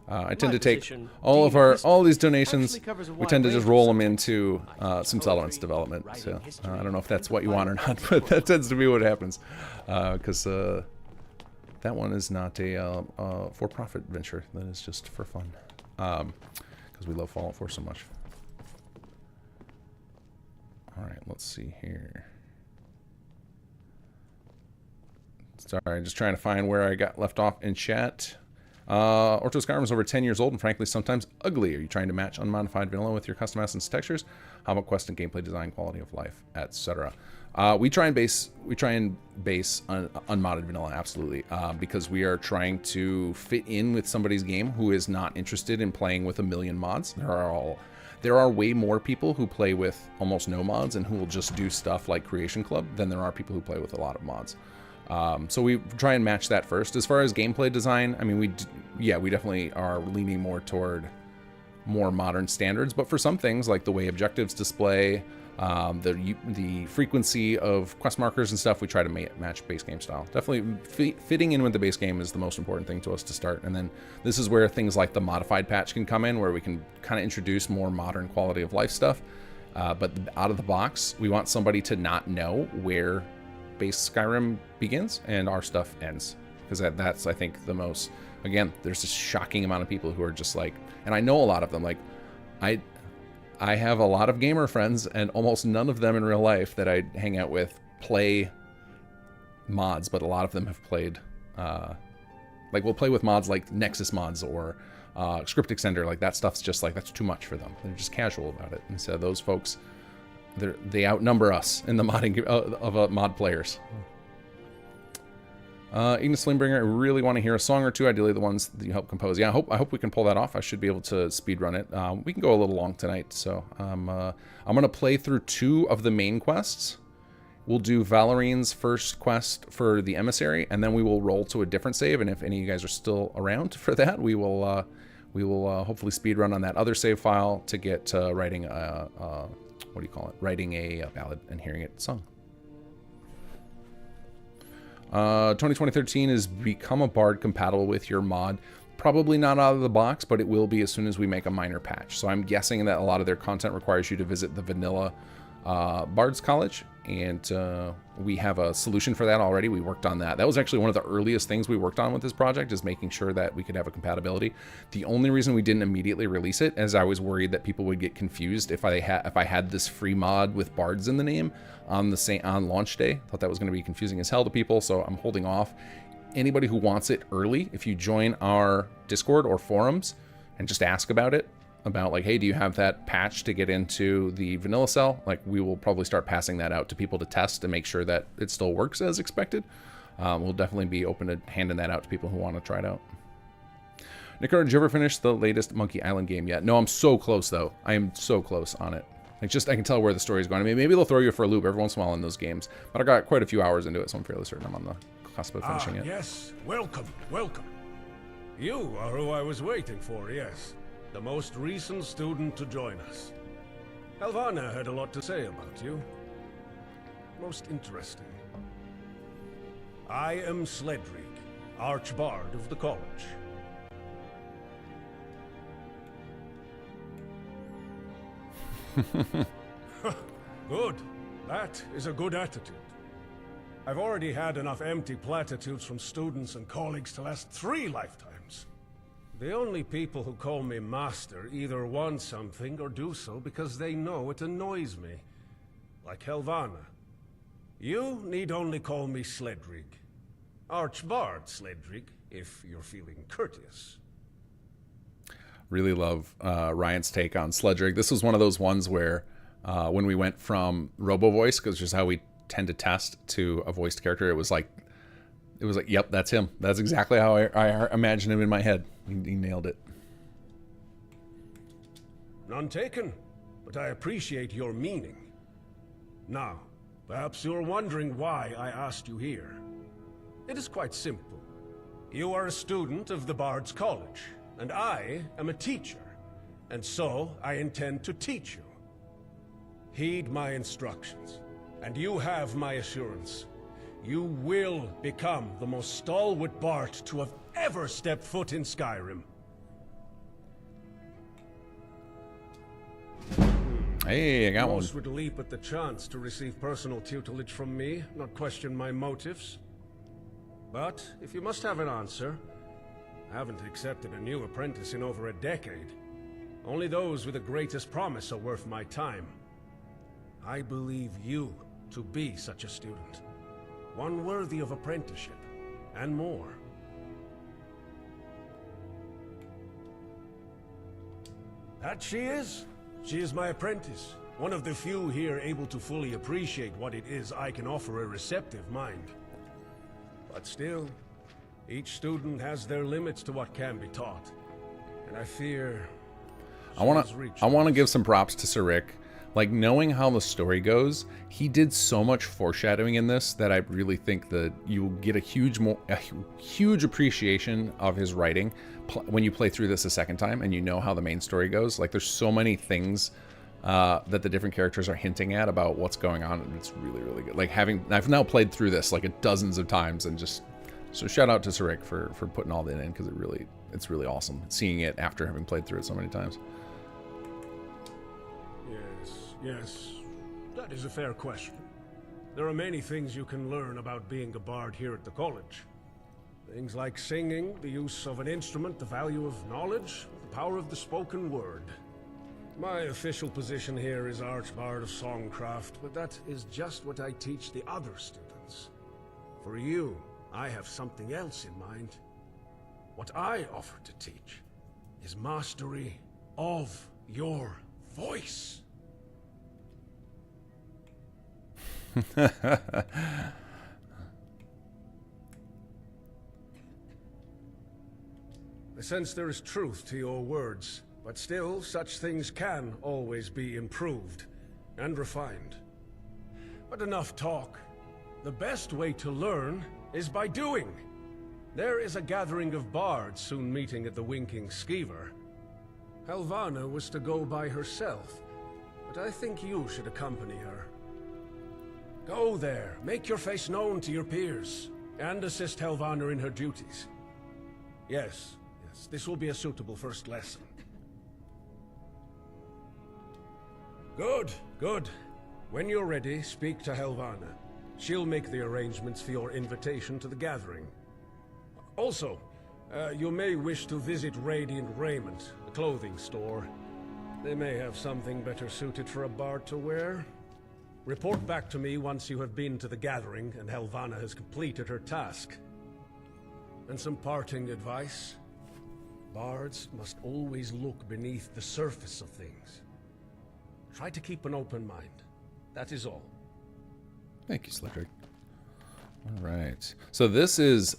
I tend to take all these donations. We tend to just roll them into some settlements development. So I don't know if that's what you want or not, but that tends to be what happens. Because that one is not a for-profit venture. That is just for fun. Because we love Fallout 4 so much. Alright, let's see here. Sorry, just trying to find where I got left off in chat. Orto Skyrim is over 10 years old and frankly sometimes ugly. Are you trying to match unmodified vanilla with your custom essence textures? How about quest and gameplay design, quality of life, etc.? We try and base unmodded vanilla, absolutely, because we are trying to fit in with somebody's game who is not interested in playing with a million mods. There are way more people who play with almost no mods and who will just do stuff like Creation Club than there are people who play with a lot of mods. So we try and match that first. As far as gameplay design, I mean, we definitely are leaning more toward more modern standards. But for some things, like the way objectives display, the frequency of quest markers and stuff, we try to match base game style. Definitely fitting in with the base game is the most important thing to us to start. And then this is where things like the modified patch can come in, where we can kind of introduce more modern quality of life stuff. But out of the box, we want somebody to not know where base Skyrim begins and our stuff ends, because that's, I think, the most, again, there's this shocking amount of people who are just like, and I know a lot of them, like, I have a lot of gamer friends, and almost none of them in real life that I hang out with play mods, but a lot of them have played, like, we'll play with mods like Nexus mods or Script Extender. Like, that stuff's just like, that's too much for them. They're just casual about it. And so those folks, they outnumber us in the modding of mod players. Ignis Flamebringer, I really want to hear a song or two, ideally the ones that you help compose. Yeah, I hope we can pull that off. I should be able to speedrun it. We can go a little long tonight, so I'm going to play through 2 of the main quests. We'll do Valerine's first quest for the Emissary, and then we will roll to a different save, and if any of you guys are still around for that, we will hopefully speedrun on that other save file to get writing writing a ballad and hearing it sung. Tony 2013 is become a bard compatible with your mod. Probably not out of the box, but it will be as soon as we make a minor patch. So I'm guessing that a lot of their content requires you to visit the vanilla Bards College, and we have a solution for that already. We worked on that. That was actually one of the earliest things we worked on with this project, is making sure that we could have a compatibility. The only reason we didn't immediately release it is I was worried that people would get confused if I had this free mod with Bards in the name on launch day. Thought that was going to be confusing as hell to people, so I'm holding off. Anybody who wants it early, if you join our Discord or forums and just ask about it, about like, hey, do you have that patch to get into the vanilla cell? Like, we will probably start passing that out to people to test and make sure that it still works as expected. We'll definitely be open to handing that out to people who want to try it out. Nico, did you ever finish the latest Monkey Island game yet? No, I'm so close though. I am so close on it. Like, just I can tell where the story's going. I mean, maybe they'll throw you for a loop every once in a while in those games. But I got quite a few hours into it, so I'm fairly certain I'm on the cusp of finishing it. Yes. Welcome, welcome. You are who I was waiting for, yes. The most recent student to join us. Helvana had a lot to say about you. Most interesting. I am Sledrig, Archbard of the college. Good. That is a good attitude. I've already had enough empty platitudes from students and colleagues to last 3 lifetimes. The only people who call me master either want something or do so because they know it annoys me. Like Helvana. You need only call me Sledrig. Archbard Sledrig, if you're feeling courteous. Really love Ryan's take on Sledrig. This was one of those ones where when we went from Robo Voice, because just how we tend to test, to a voiced character, it was like, yep, that's him. That's exactly how I imagined him in my head. He nailed it. None taken, but I appreciate your meaning. Now, perhaps you're wondering why I asked you here. It is quite simple. You are a student of the Bards College, and I am a teacher, and so I intend to teach you. Heed my instructions, and you have my assurance. You will become the most stalwart bard to have ever stepped foot in Skyrim. Hey, I got one. Most would leap at the chance to receive personal tutelage from me, not question my motives. But if you must have an answer, I haven't accepted a new apprentice in over a decade. Only those with the greatest promise are worth my time. I believe you to be such a student. One worthy of apprenticeship, and more. That she is. She is my apprentice. One of the few here able to fully appreciate what it is I can offer a receptive mind. But still, each student has their limits to what can be taught. And I fear... I want to give some props to Sir Rick. Like, knowing how the story goes, he did so much foreshadowing in this that I really think that you will get a huge appreciation of his writing when you play through this a second time and you know how the main story goes. Like, there's so many things that the different characters are hinting at about what's going on, and it's really, really good. Like, I've now played through this like dozens of times, and just so shout out to Sir Rick for putting all that in, because it's really awesome seeing it after having played through it so many times. Yes, that is a fair question. There are many things you can learn about being a bard here at the college. Things like singing, the use of an instrument, the value of knowledge, the power of the spoken word. My official position here is Archbard of Songcraft, but that is just what I teach the other students. For you, I have something else in mind. What I offer to teach is mastery of your voice. I sense there is truth to your words, but still, such things can always be improved and refined. But enough talk. The best way to learn is by doing. There is a gathering of bards soon meeting at the Winking Skeever. Helvana was to go by herself, but I think you should accompany her. Go there, make your face known to your peers, and assist Helvana in her duties. Yes, this will be a suitable first lesson. Good. When you're ready, speak to Helvana. She'll make the arrangements for your invitation to the gathering. Also, you may wish to visit Radiant Raiment, the clothing store. They may have something better suited for a bard to wear. Report back to me once you have been to the gathering and Helvana has completed her task. And some parting advice. Bards must always look beneath the surface of things. Try to keep an open mind. That is all. Thank you, Sledrig. All right. So this is,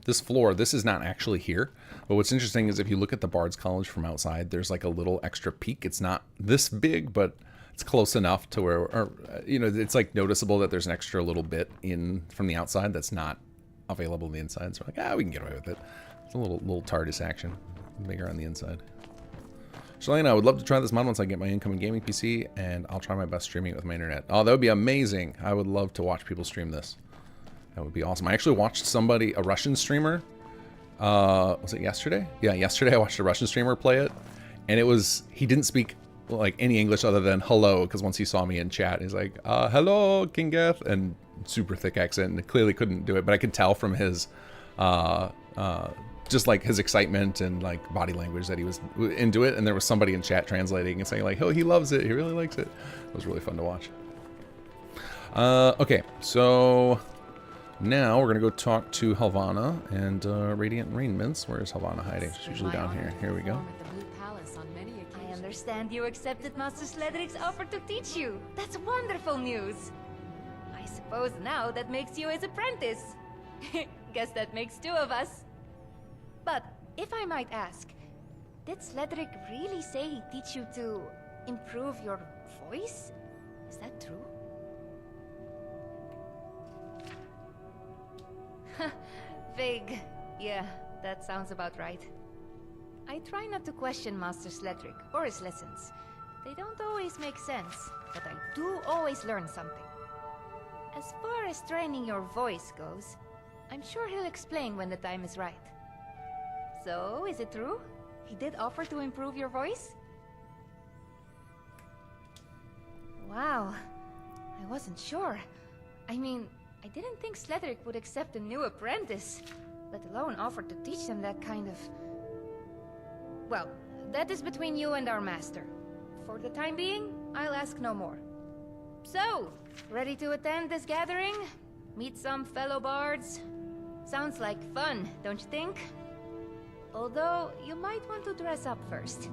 this floor, this is not actually here. But what's interesting is if you look at the Bards College from outside, there's like a little extra peak. It's not this big, but it's close enough to where, or, you know, it's like noticeable that there's an extra little bit in from the outside that's not available on the inside. So we're like, we can get away with it. It's a little TARDIS action, bigger on the inside. Shalane, I would love to try this mod once I get my incoming gaming PC, and I'll try my best streaming it with my internet. Oh, that would be amazing. I would love to watch people stream this. That would be awesome. I actually watched somebody, a Russian streamer, was it yesterday? Yeah, yesterday I watched a Russian streamer play it, and he didn't speak like any English other than hello, because once he saw me in chat, he's like, hello, Kinggath, and super thick accent, and clearly couldn't do it, but I could tell from his, just like his excitement and like body language that he was into it, and there was somebody in chat translating and saying like, oh, he loves it, he really likes it. It was really fun to watch. Okay, so now we're gonna go talk to Helvana and Radiant Rainmints. Where's Helvana hiding? She's usually down here. Here we go. I understand you accepted Master Sledric's offer to teach you. That's wonderful news. I suppose now that makes you his apprentice. Guess that makes two of us. But if I might ask, did Sledric really say he'd teach you to improve your voice? Is that true? Vague. Yeah, that sounds about right. I try not to question Master Sledric or his lessons. They don't always make sense, but I do always learn something. As far as training your voice goes, I'm sure he'll explain when the time is right. So, is it true? He did offer to improve your voice? Wow. I wasn't sure. I mean, I didn't think Sledric would accept a new apprentice, let alone offer to teach them that kind of... Well, that is between you and our master. For the time being, I'll ask no more. So, ready to attend this gathering? Meet some fellow bards? Sounds like fun, don't you think? Although, you might want to dress up first.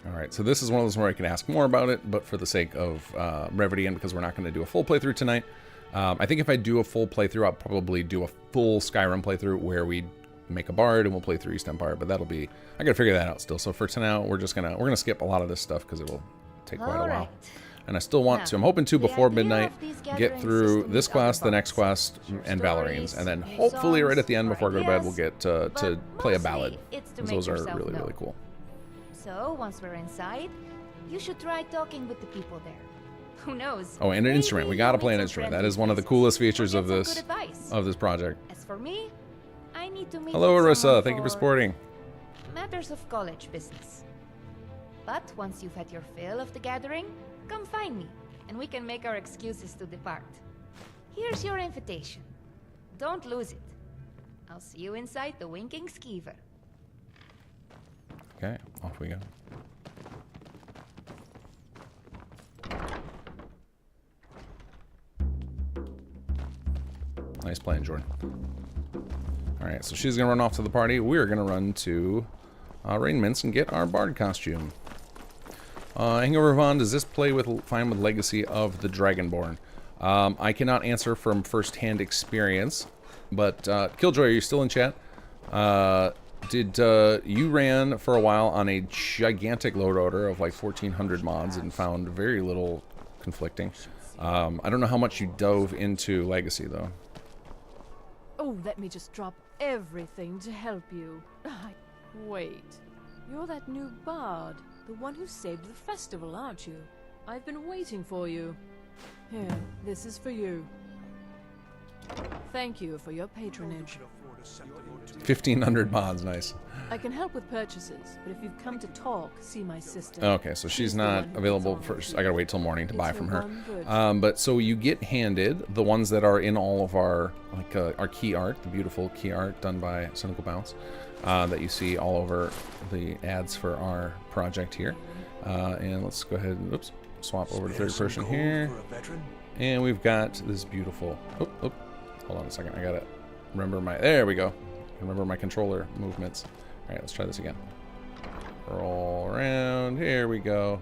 Alright, so this is one of those where I can ask more about it, but for the sake of brevity and because we're not going to do a full playthrough tonight, I think if I do a full playthrough, I'll probably do a full Skyrim playthrough where we make a bard and we'll play through East Empire, but that'll be... I gotta figure that out still, so for tonight, we're gonna skip a lot of this stuff because it will take quite a while. And I still want to, I'm hoping to, before midnight, get through this quest, the next quest, and Ballerines, and then hopefully right at the end before I go to bed, we'll get to play a ballad. Those are really, really cool. So, once we're inside, you should try talking with the people there. Who knows? Oh, and an instrument. We gotta play an instrument. That is one of the coolest features of this project. As for me, I need to meet Hello, Arissa. Thank you for supporting. Matters of college business. But once you've had your fill of the gathering, come find me, and we can make our excuses to depart. Here's your invitation. Don't lose it. I'll see you inside the Winking Skeever. Okay, off we go. Nice playing, Jordan. Alright, so she's going to run off to the party. We're going to run to Rainmints and get our bard costume. Hangover Vaughn, does this play fine with Legacy of the Dragonborn? I cannot answer from first-hand experience, but Killjoy, are you still in chat? You ran for a while on a gigantic load order of like 1,400 mods and found very little conflicting. I don't know how much you dove into Legacy, though. Oh, let me just drop everything to help you. Wait, you're that new bard, the one who saved the festival, aren't you? I've been waiting for you. Here, this is for you. Thank you for your patronage. 1,500 mods, nice. I can help with purchases, but if you've come to talk, see my sister. Okay, so she's not available first. I gotta wait till morning to buy from her. But so you get handed the ones that are in all of our our key art, the beautiful key art done by Cynical Bounce, that you see all over the ads for our project here. And let's go ahead and swap over to third person here. And we've got this beautiful. Hold on a second. I gotta remember my. There we go. Remember my controller movements. All right, let's try this again. Roll around. Here we go.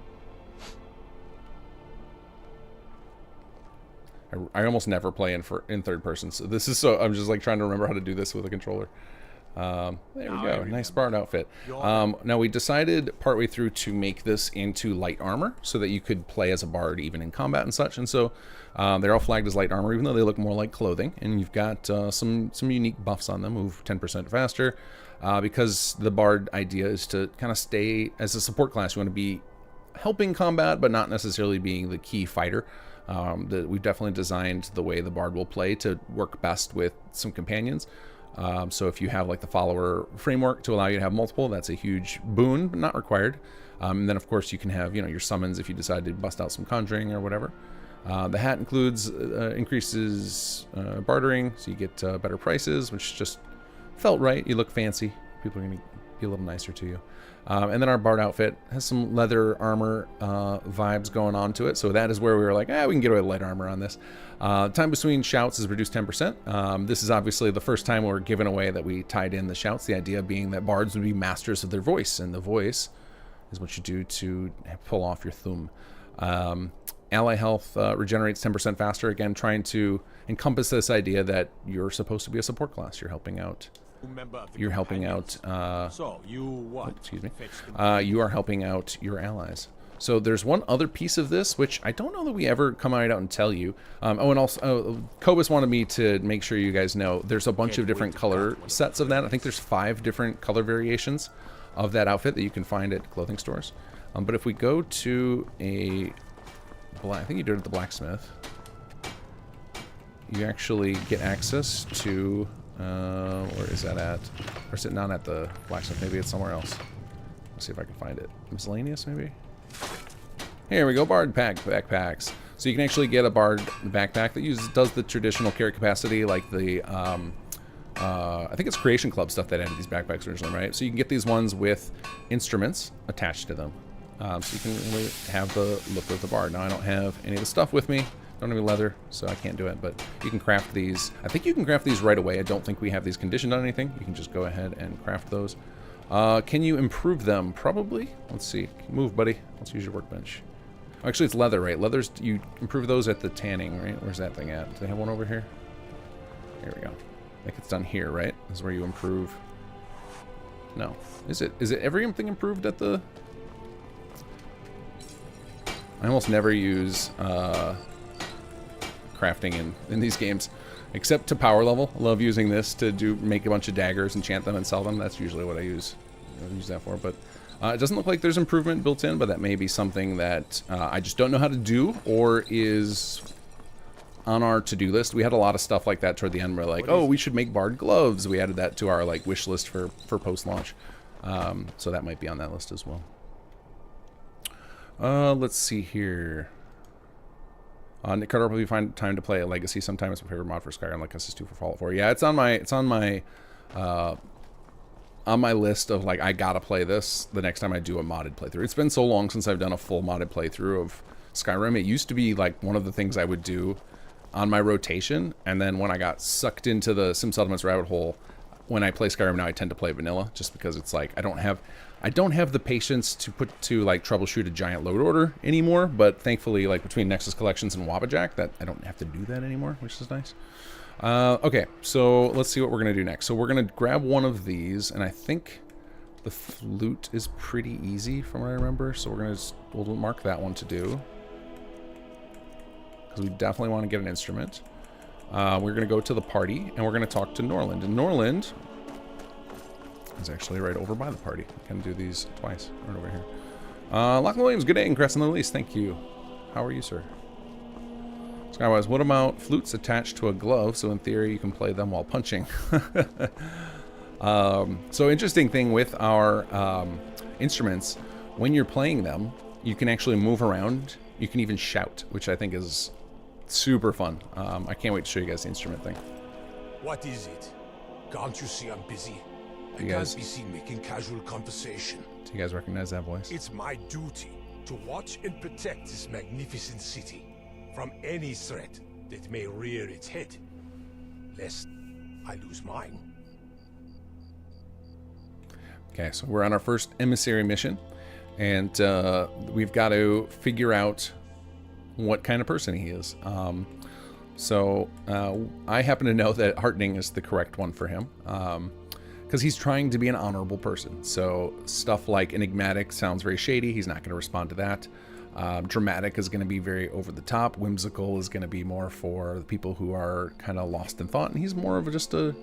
I almost never play in third person, so this is I'm just like trying to remember how to do this with a controller. There we go. Nice bard outfit. Now we decided partway through to make this into light armor so that you could play as a bard even in combat and such. And so they're all flagged as light armor, even though they look more like clothing. And you've got some unique buffs on them. Move 10% faster. Because the bard idea is to kind of stay as a support class. You want to be helping combat, but not necessarily being the key fighter. We've definitely designed the way the bard will play to work best with some companions. So if you have like the follower framework to allow you to have multiple, that's a huge boon, but not required. And then of course you can have, your summons if you decide to bust out some conjuring or whatever. The hat increases bartering, so you get better prices, which just felt right. You look fancy. People are going to be a little nicer to you. And then our bard outfit has some leather armor vibes going on to it. So that is where we were like, we can get away with light armor on this. Time between shouts is reduced 10%. This is obviously the first time we're giving away that we tied in the shouts. The idea being that bards would be masters of their voice. And the voice is what you do to pull off your thum. Ally health regenerates 10% faster. Again, trying to encompass this idea that you're supposed to be a support class. You're helping out. You are helping out your allies. So there's one other piece of this, which I don't know that we ever come out and tell you. And also, Kobus wanted me to make sure you guys know there's a bunch of different color sets of that. I think there's 5 different color variations of that outfit that you can find at clothing stores. But if we go to I think you do it at the blacksmith, you actually get access to... where is that at? Or is it not at the blacksmith? Maybe it's somewhere else. Let's see if I can find it. Miscellaneous, maybe? Here we go, bard backpacks. So you can actually get a bard backpack that does the traditional carry capacity, like the, I think it's Creation Club stuff that added these backpacks originally, right? So you can get these ones with instruments attached to them. So you can really have the look of the bard. Now I don't have any of the stuff with me. Don't have any leather, so I can't do it, but you can craft these. I think you can craft these right away. I don't think we have these conditioned on anything. You can just go ahead and craft those. Can you improve them? Probably. Let's see. Move, buddy. Let's use your workbench. Oh, actually, it's leather, right? Leathers, you improve those at the tanning, right? Where's that thing at? Do they have one over here? There we go. I think it's done here, right? This is where you improve. No. Is it everything improved at the... I almost never use... crafting in these games, except to power level. I love using this to make a bunch of daggers, enchant them, and sell them. That's usually what I use that for. But it doesn't look like there's improvement built in, but that may be something that I just don't know how to do, or is on our to-do list. We had a lot of stuff like that toward the end. We're like, we should make bard gloves. We added that to our wish list for post-launch. So that might be on that list as well. Let's see here. Nick Carter will find time to play a Legacy sometime. It's my favorite mod for Skyrim, like SS2 for Fallout 4. Yeah, it's on my list of I gotta play this the next time I do a modded playthrough. It's been so long since I've done a full modded playthrough of Skyrim. It used to be one of the things I would do on my rotation, and then when I got sucked into the Sim Settlements rabbit hole, when I play Skyrim now, I tend to play vanilla, just because it's I don't have the patience to troubleshoot a giant load order anymore. But thankfully, between Nexus Collections and Wabbajack, that I don't have to do that anymore, which is nice. Okay, so let's see what we're gonna do next. So we're gonna grab one of these, and I think the flute is pretty easy from what I remember. So we'll mark that one to do, because we definitely want to get an instrument. We're going to go to the party, and we're going to talk to Norland. And Norland is actually right over by the party. I can do these twice. Right over here. Lachlan Williams, good day, and congrats on the release. Thank you. How are you, sir? Skywise, what about flutes attached to a glove, so in theory you can play them while punching? So interesting thing with our instruments, when you're playing them, you can actually move around. You can even shout, which I think is... super fun. I can't wait to show you guys the instrument thing. What is it? Can't you see I'm busy? I can't be seen making casual conversation. Do you guys recognize that voice? It's my duty to watch and protect this magnificent city from any threat that may rear its head, lest I lose mine. Okay, so we're on our first Emissary mission, and we've got to figure out what kind of person he is. So I happen to know that heartening is the correct one for him, because because he's trying to be an honorable person. So stuff like enigmatic sounds very shady. He's not going to respond to that. Dramatic is going to be very over the top. Whimsical is going to be more for the people who are kind of lost in thought, and he's more of just a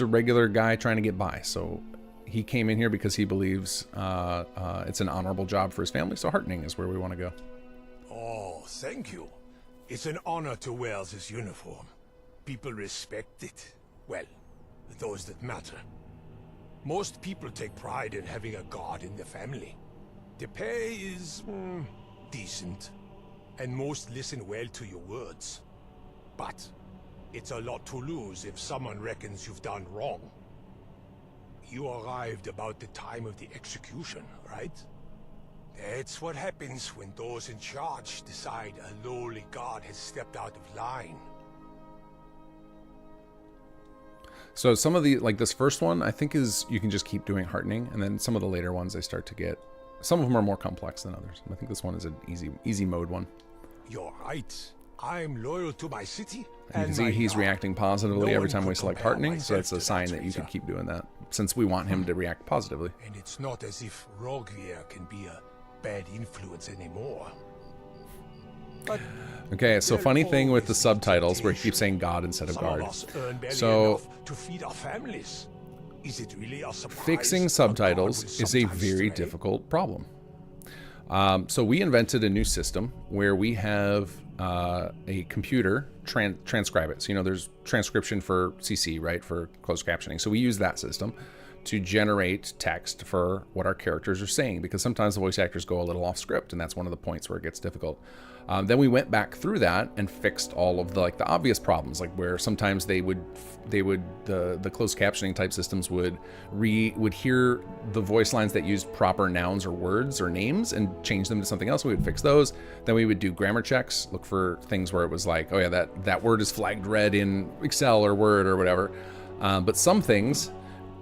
regular guy trying to get by. So he came in here because he believes it's an honorable job for his family. So heartening is where we want to go. Oh, thank you. It's an honor to wear this uniform. People respect it. Well, those that matter. Most people take pride in having a guard in the family. The pay is decent, and most listen well to your words. But it's a lot to lose if someone reckons you've done wrong. You arrived about the time of the execution, right? That's what happens when those in charge decide a lowly guard has stepped out of line. So some of the, like this first one, I think is you can just keep doing heartening, and then some of the later ones they start to get, some of them are more complex than others. I think this one is an easy mode one. You're right. I'm loyal to my city. And you can see he's reacting positively every time we select heartening, so that's a sign that you can keep doing that, since we want him to react positively. And it's not as if Rogier can be a bad influence anymore. But okay, so funny thing with the subtitles where he keeps saying God instead of guard. So to feed our families. Is it really a surprise? Fixing subtitles is a very difficult problem. So we invented a new system where we have a computer transcribe it. So, you know, there's transcription for CC, right, for closed captioning. So we use that system to generate text for what our characters are saying, because sometimes the voice actors go a little off script, and that's one of the points where it gets difficult. Then we went back through that and fixed all of the the obvious problems, like where sometimes the closed captioning type systems would hear the voice lines that used proper nouns or words or names and change them to something else. We would fix those. Then we would do grammar checks, look for things where it was like, oh yeah, that word is flagged red in Excel or Word or whatever. But some things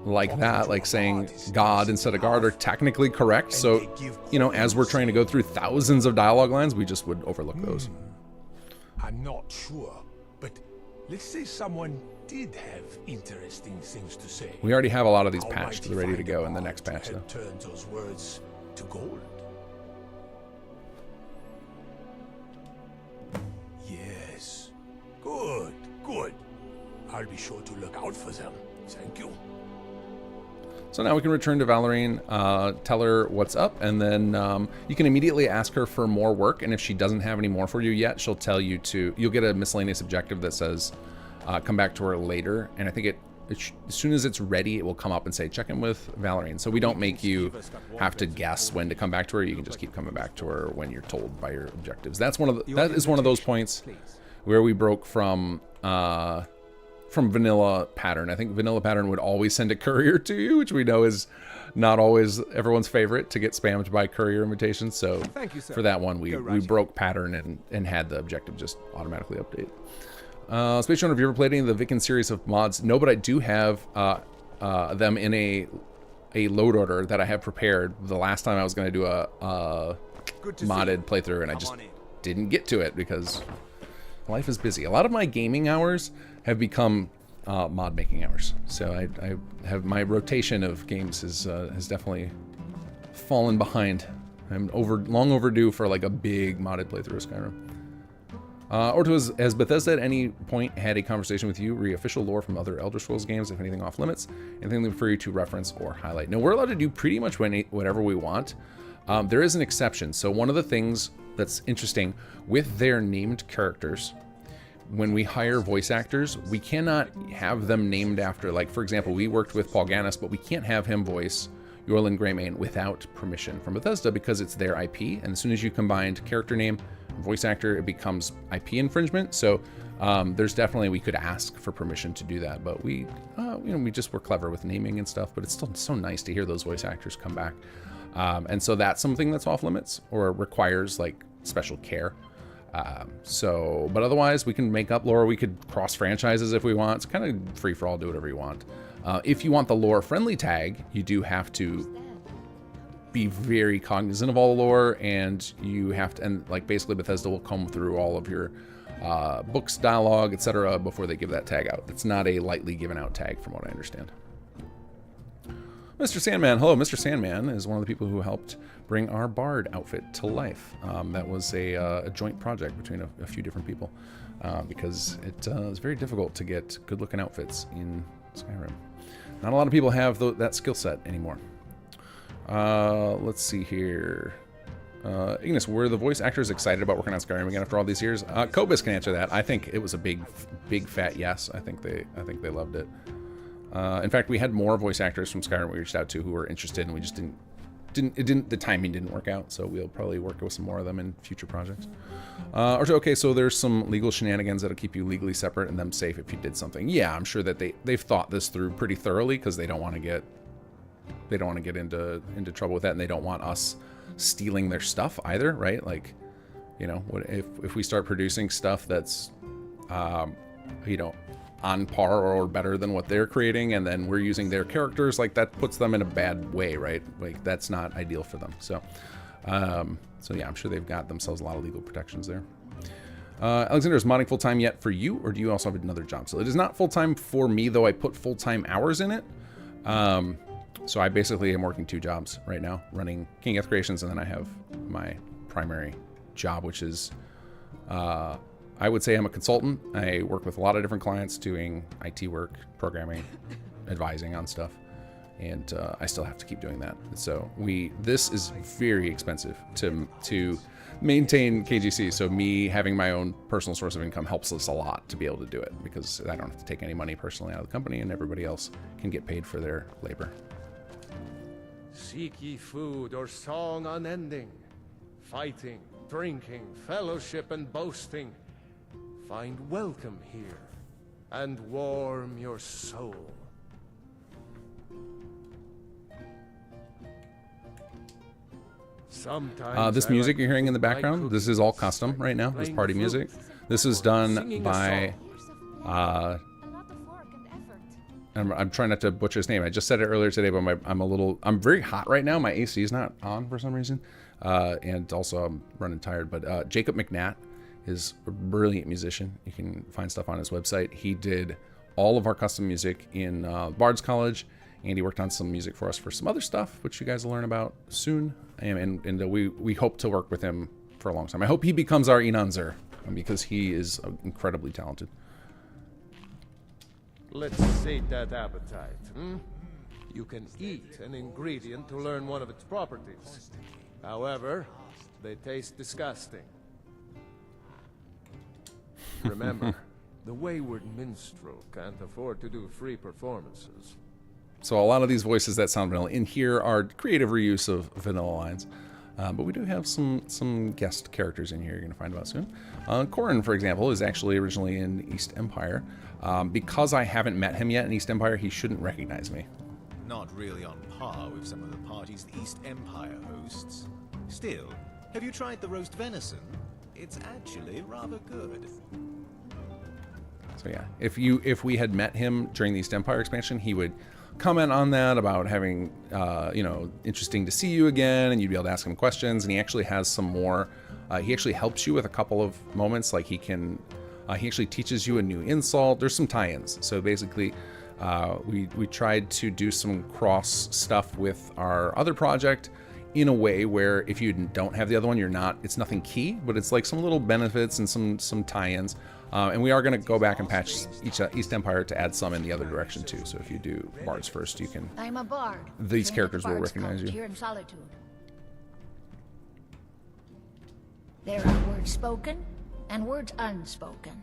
like that, like saying God instead of guard, are technically correct. So, you know, as we're trying to go through thousands of dialogue lines, we just would overlook those. I'm not sure, but let's say someone did have interesting things to say. We already have a lot of these patched, they're ready to go in the next patch, though. Turn those words to gold. Yes. Good. I'll be sure to look out for them. Thank you. So now we can return to Valerian, tell her what's up, and then you can immediately ask her for more work, and if she doesn't have any more for you yet, she'll tell you you'll get a miscellaneous objective that says come back to her later, and I think as soon as it's ready, it will come up and say check in with Valerian. So we don't make you have to guess when to come back to her. You can just keep coming back to her when you're told by your objectives. That is one of those points where we broke from vanilla pattern. I think vanilla pattern would always send a courier to you, which we know is not always everyone's favorite to get spammed by courier invitations. So for that one, we broke pattern and had the objective just automatically update. Space Runner, have you ever played any of the Viken series of mods? No, but I do have them in a load order that I have prepared. The last time I was going to do a modded playthrough, and I just didn't get to it because life is busy. A lot of my gaming hours have become mod making hours, so I have my rotation of games has definitely fallen behind. I'm long overdue for like a big modded playthrough of Skyrim. Orto, has Bethesda at any point had a conversation with you re official lore from other Elder Scrolls games, if anything off limits, anything for you to reference or highlight? No, we're allowed to do pretty much whatever we want. There is an exception. So one of the things that's interesting with their named characters, when we hire voice actors, we cannot have them named after, like, for example, we worked with Paul Gannis, but we can't have him voice Yorlin Greymane without permission from Bethesda because it's their IP. And as soon as you combine character name and voice actor, it becomes IP infringement. So there's definitely, we could ask for permission to do that, but we just were clever with naming and stuff, but it's still so nice to hear those voice actors come back. And so that's something that's off limits or requires like special care. But otherwise we can make up lore. We could cross franchises if we want. It's kind of free for all, do whatever you want. If you want the lore friendly tag, you do have to be very cognizant of all the lore, and you have to, and like basically Bethesda will comb through all of your books, dialogue, etc. before they give that tag out. It's not a lightly given out tag from what I understand. Mr. Sandman. Hello, Mr. Sandman is one of the people who helped bring our Bard outfit to life. That was a joint project between a few different people because it is very difficult to get good-looking outfits in Skyrim. Not a lot of people have that skill set anymore. Let's see here. Ignis, were the voice actors excited about working on Skyrim again after all these years? Kobus can answer that. I think it was a big fat yes. I think they loved it. In fact, we had more voice actors from Skyrim we reached out to who were interested, and we just the timing didn't work out. So we'll probably work with some more of them in future projects. Okay, so there's some legal shenanigans that'll keep you legally separate and them safe if you did something. Yeah, I'm sure that they've thought this through pretty thoroughly because they don't want to get into trouble with that, and they don't want us stealing their stuff either, right? Like, you know, what if we start producing stuff that's you know, on par or better than what they're creating, and then we're using their characters, like that puts them in a bad way, right? Like that's not ideal for them. So yeah, I'm sure they've got themselves a lot of legal protections there. Alexander, is modding full-time yet for you, or do you also have another job? So it is not full-time for me, though I put full-time hours in it. So I basically am working 2 jobs right now, running Kinggath Creations, and then I have my primary job, which is, I would say I'm a consultant. I work with a lot of different clients doing IT work, programming, advising on stuff, and I still have to keep doing that. So this is very expensive to maintain KGC, so me having my own personal source of income helps us a lot to be able to do it, because I don't have to take any money personally out of the company, and everybody else can get paid for their labor. Seek ye food or song unending, fighting, drinking, fellowship and boasting. Find welcome here, and warm your soul. Sometimes this music you're hearing in the background, this is all custom right now, this party music. This is done by, I'm trying not to butcher his name. I just said it earlier today, but I'm very hot right now. My AC is not on for some reason. And also I'm running tired, but Jacob McNatt is a brilliant musician. You can find stuff on his website. He did all of our custom music in Bards College, and he worked on some music for us for some other stuff, which you guys will learn about soon. And we hope to work with him for a long time. I hope he becomes our Enanzer, because he is incredibly talented. Let's sate that appetite, hmm? You can eat an ingredient to learn one of its properties. However, they taste disgusting. Remember, the wayward minstrel can't afford to do free performances. So a lot of these voices that sound vanilla in here are creative reuse of vanilla lines. But we do have some guest characters in here you're going to find about soon. Corin, for example, is actually originally in East Empire. Because I haven't met him yet in East Empire, he shouldn't recognize me. Not really on par with some of the parties the East Empire hosts. Still, have you tried the roast venison? It's actually rather good. So yeah, if we had met him during the East Empire expansion, he would comment on that about having, you know, interesting to see you again, and you'd be able to ask him questions. And he actually has some more. He actually helps you with a couple of moments, like he actually teaches you a new insult. There's some tie-ins. So basically, we tried to do some cross stuff with our other project in a way where if you don't have the other one, it's nothing key, but it's like some little benefits and some tie-ins. And we are going to go back and patch East Empire to add some in the other direction too. So if you do Bards first, you can. I'm a bard. These characters will recognize you. Here in Solitude. There are words spoken and words unspoken.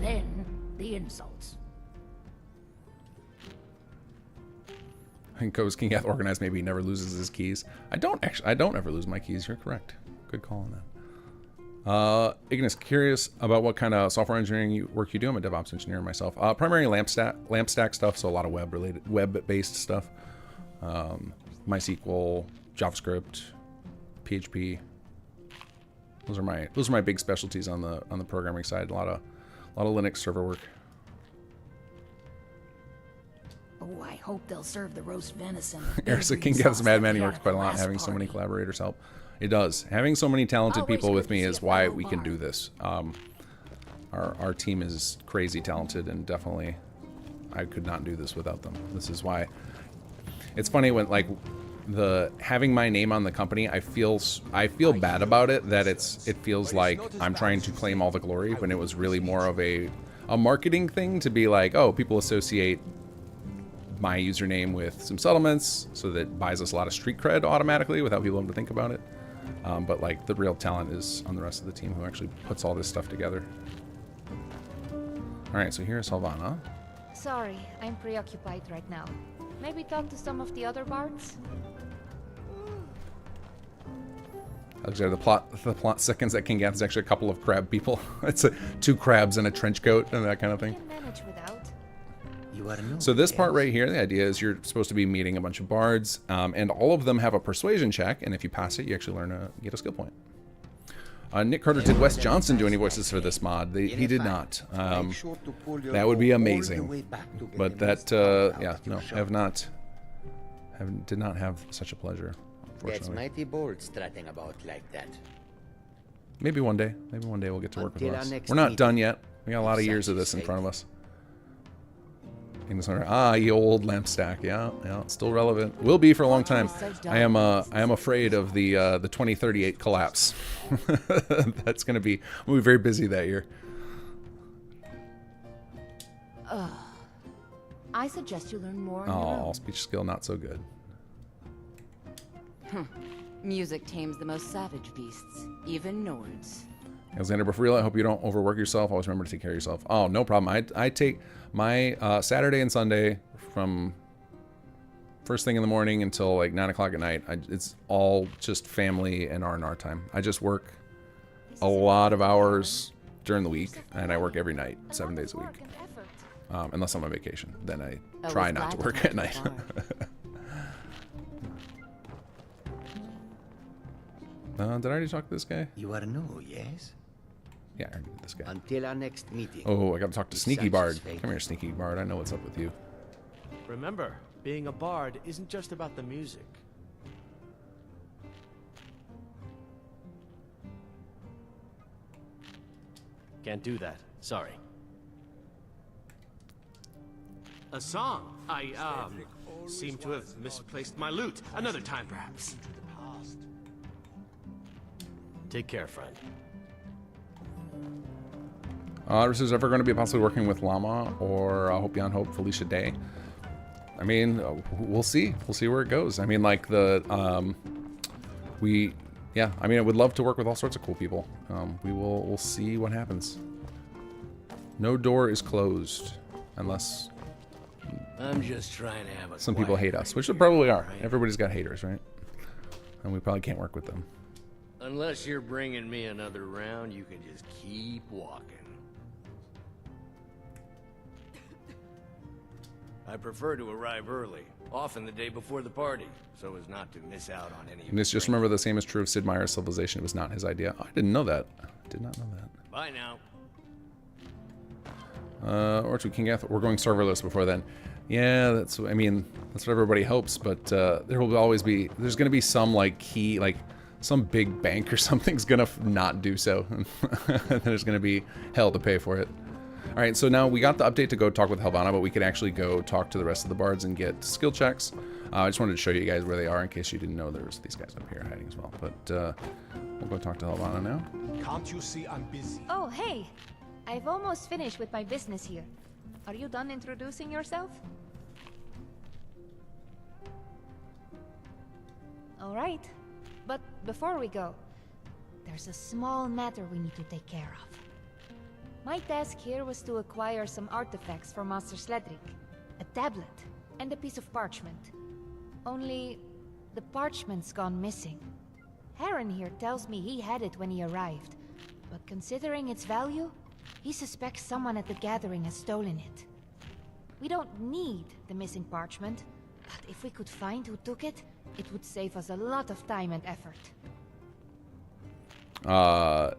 Then the insults. I think Kinggath organized maybe he never loses his keys. I don't ever lose my keys. You're correct. Good call on that. Ignis, curious about what kind of software engineering work you do. I'm a DevOps engineer myself. Primarily LAMP stack stuff, so a lot of web-based stuff. MySQL, JavaScript, PHP. Those are my big specialties on the programming side. A lot of Linux server work. Oh, I hope they'll serve the roast venison. Eric's a Kinggath's madman. He works quite a lot, having so many collaborators help. It does. Having so many talented people with me is why we can do this. Our team is crazy talented, and definitely I could not do this without them. This is why it's funny when like having my name on the company, I feel bad about it, that it feels like I'm trying to claim all the glory when it was really more of a marketing thing to be like, oh, people associate my username with some settlements, so that buys us a lot of street cred automatically without people having to think about it. But like the real talent is on the rest of the team who actually puts all this stuff together. All right, so here's Helvana. Sorry, I'm preoccupied right now. Maybe talk to some of the other bards? Alexander, the plot seconds that Kinggath is actually a couple of crab people. It's 2 crabs in a trench coat and that kind of thing. So this part right here, the idea is you're supposed to be meeting a bunch of bards, and all of them have a persuasion check, and if you pass it, you actually get a skill point. Nick Carter, did Wes Johnson do any voices for this mod? He did not. That would be amazing. But that, yeah, no, did not have such a pleasure, unfortunately. That's mighty bold strutting about like that. Maybe one day. Maybe one day we'll get to work with Wes. We're not done yet. We got a lot of years of this in front of us. Ye old lamp stack. Yeah, still relevant. Will be for a long time. I am afraid of the 2038 collapse. That's gonna be. We'll be very busy that year. I suggest you learn more. Oh, speech skill not so good. Music tames the most savage beasts, even Nords. Alexander Bufrila, I hope you don't overwork yourself. Always remember to take care of yourself. Oh, no problem. I take my Saturday and Sunday from first thing in the morning until like 9 o'clock at night. It's all just family and R&R time. I just work a lot of hours during the week, and I work every night, 7 days a week. Unless I'm on vacation. Then I try not to work at night. Did I already talk to this guy? You are new, yes? Yeah, I already did this guy. Until our next meeting. Oh, I gotta talk to Sneaky Bard. Come here, Sneaky Bard. I know what's up with you. Remember, being a bard isn't just about the music. Can't do that. Sorry. A song. I, seem to have misplaced my lute. Another time, perhaps. Take care, friend. This is ever going to be possibly working with Llama or Hope Beyond Hope, Felicia Day. I mean, we'll see. We'll see where it goes. I mean, like I mean, I would love to work with all sorts of cool people. We'll see what happens. No door is closed unless I'm just trying to have a some people hate us, which they probably are. Everybody's got haters, right? And we probably can't work with them. Unless you're bringing me another round, you can just keep walking. I prefer to arrive early, often the day before the party, so as not to miss out on any. And just remember, the same is true of Sid Meier's Civilization. It was not his idea. Oh, I didn't know that. Did not know that. Bye now. Or to Kinggath. We're going serverless before then. Yeah, that's. I mean, that's what everybody hopes. But there will always be. There's going to be some like key like. Some big bank or something's gonna not do so. There's gonna be hell to pay for it. All right, so now we got the update to go talk with Helvana, but we could actually go talk to the rest of the bards and get skill checks. I just wanted to show you guys where they are in case you didn't know there was these guys up here hiding as well. But we'll go talk to Helvana now. Can't you see I'm busy? Oh, hey. I've almost finished with my business here. Are you done introducing yourself? All right. But before we go, there's a small matter we need to take care of. My task here was to acquire some artifacts for Master Sledric. A tablet and a piece of parchment. Only, the parchment's gone missing. Heron here tells me he had it when he arrived. But considering its value, he suspects someone at the gathering has stolen it. We don't need the missing parchment, but if we could find who took it, it would save us a lot of time and effort. Yeah,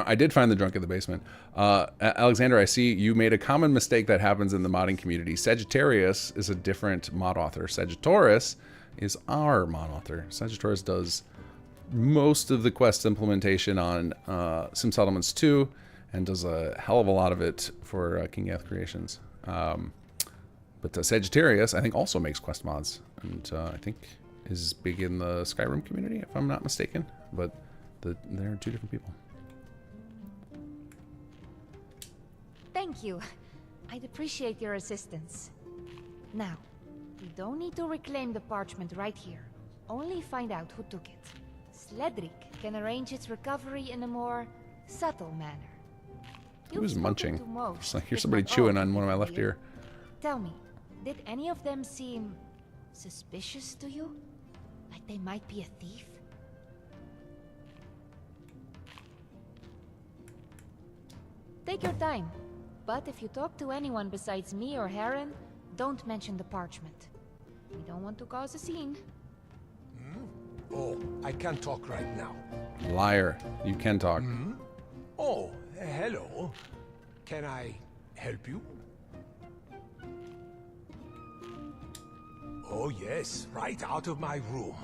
I did find the drunk in the basement. Alexander, I see you made a common mistake that happens in the modding community. Sagittarius is a different mod author. Sagittarius is our mod author. Sagittarius does most of the quest implementation on Sim Settlements 2 and does a hell of a lot of it for Kinggath Creations. But Sagittarius, I think, also makes quest mods. and I think is big in the Skyrim community, if I'm not mistaken. But they're two different people. Thank you. I'd appreciate your assistance. Now, we don't need to reclaim the parchment right here. Only find out who took it. Sledric can arrange its recovery in a more subtle manner. Who was munching? Most, It's like, here's if somebody not chewing all, on one of my left here. ear. Tell me, did any of them seem suspicious to you? Like they might be a thief? Take your time. But if you talk to anyone besides me or Heron, don't mention the parchment. We don't want to cause a scene. Oh, I can't talk right now. Liar. You can talk. Oh, hello. Can I help you? Oh yes, right out of my room.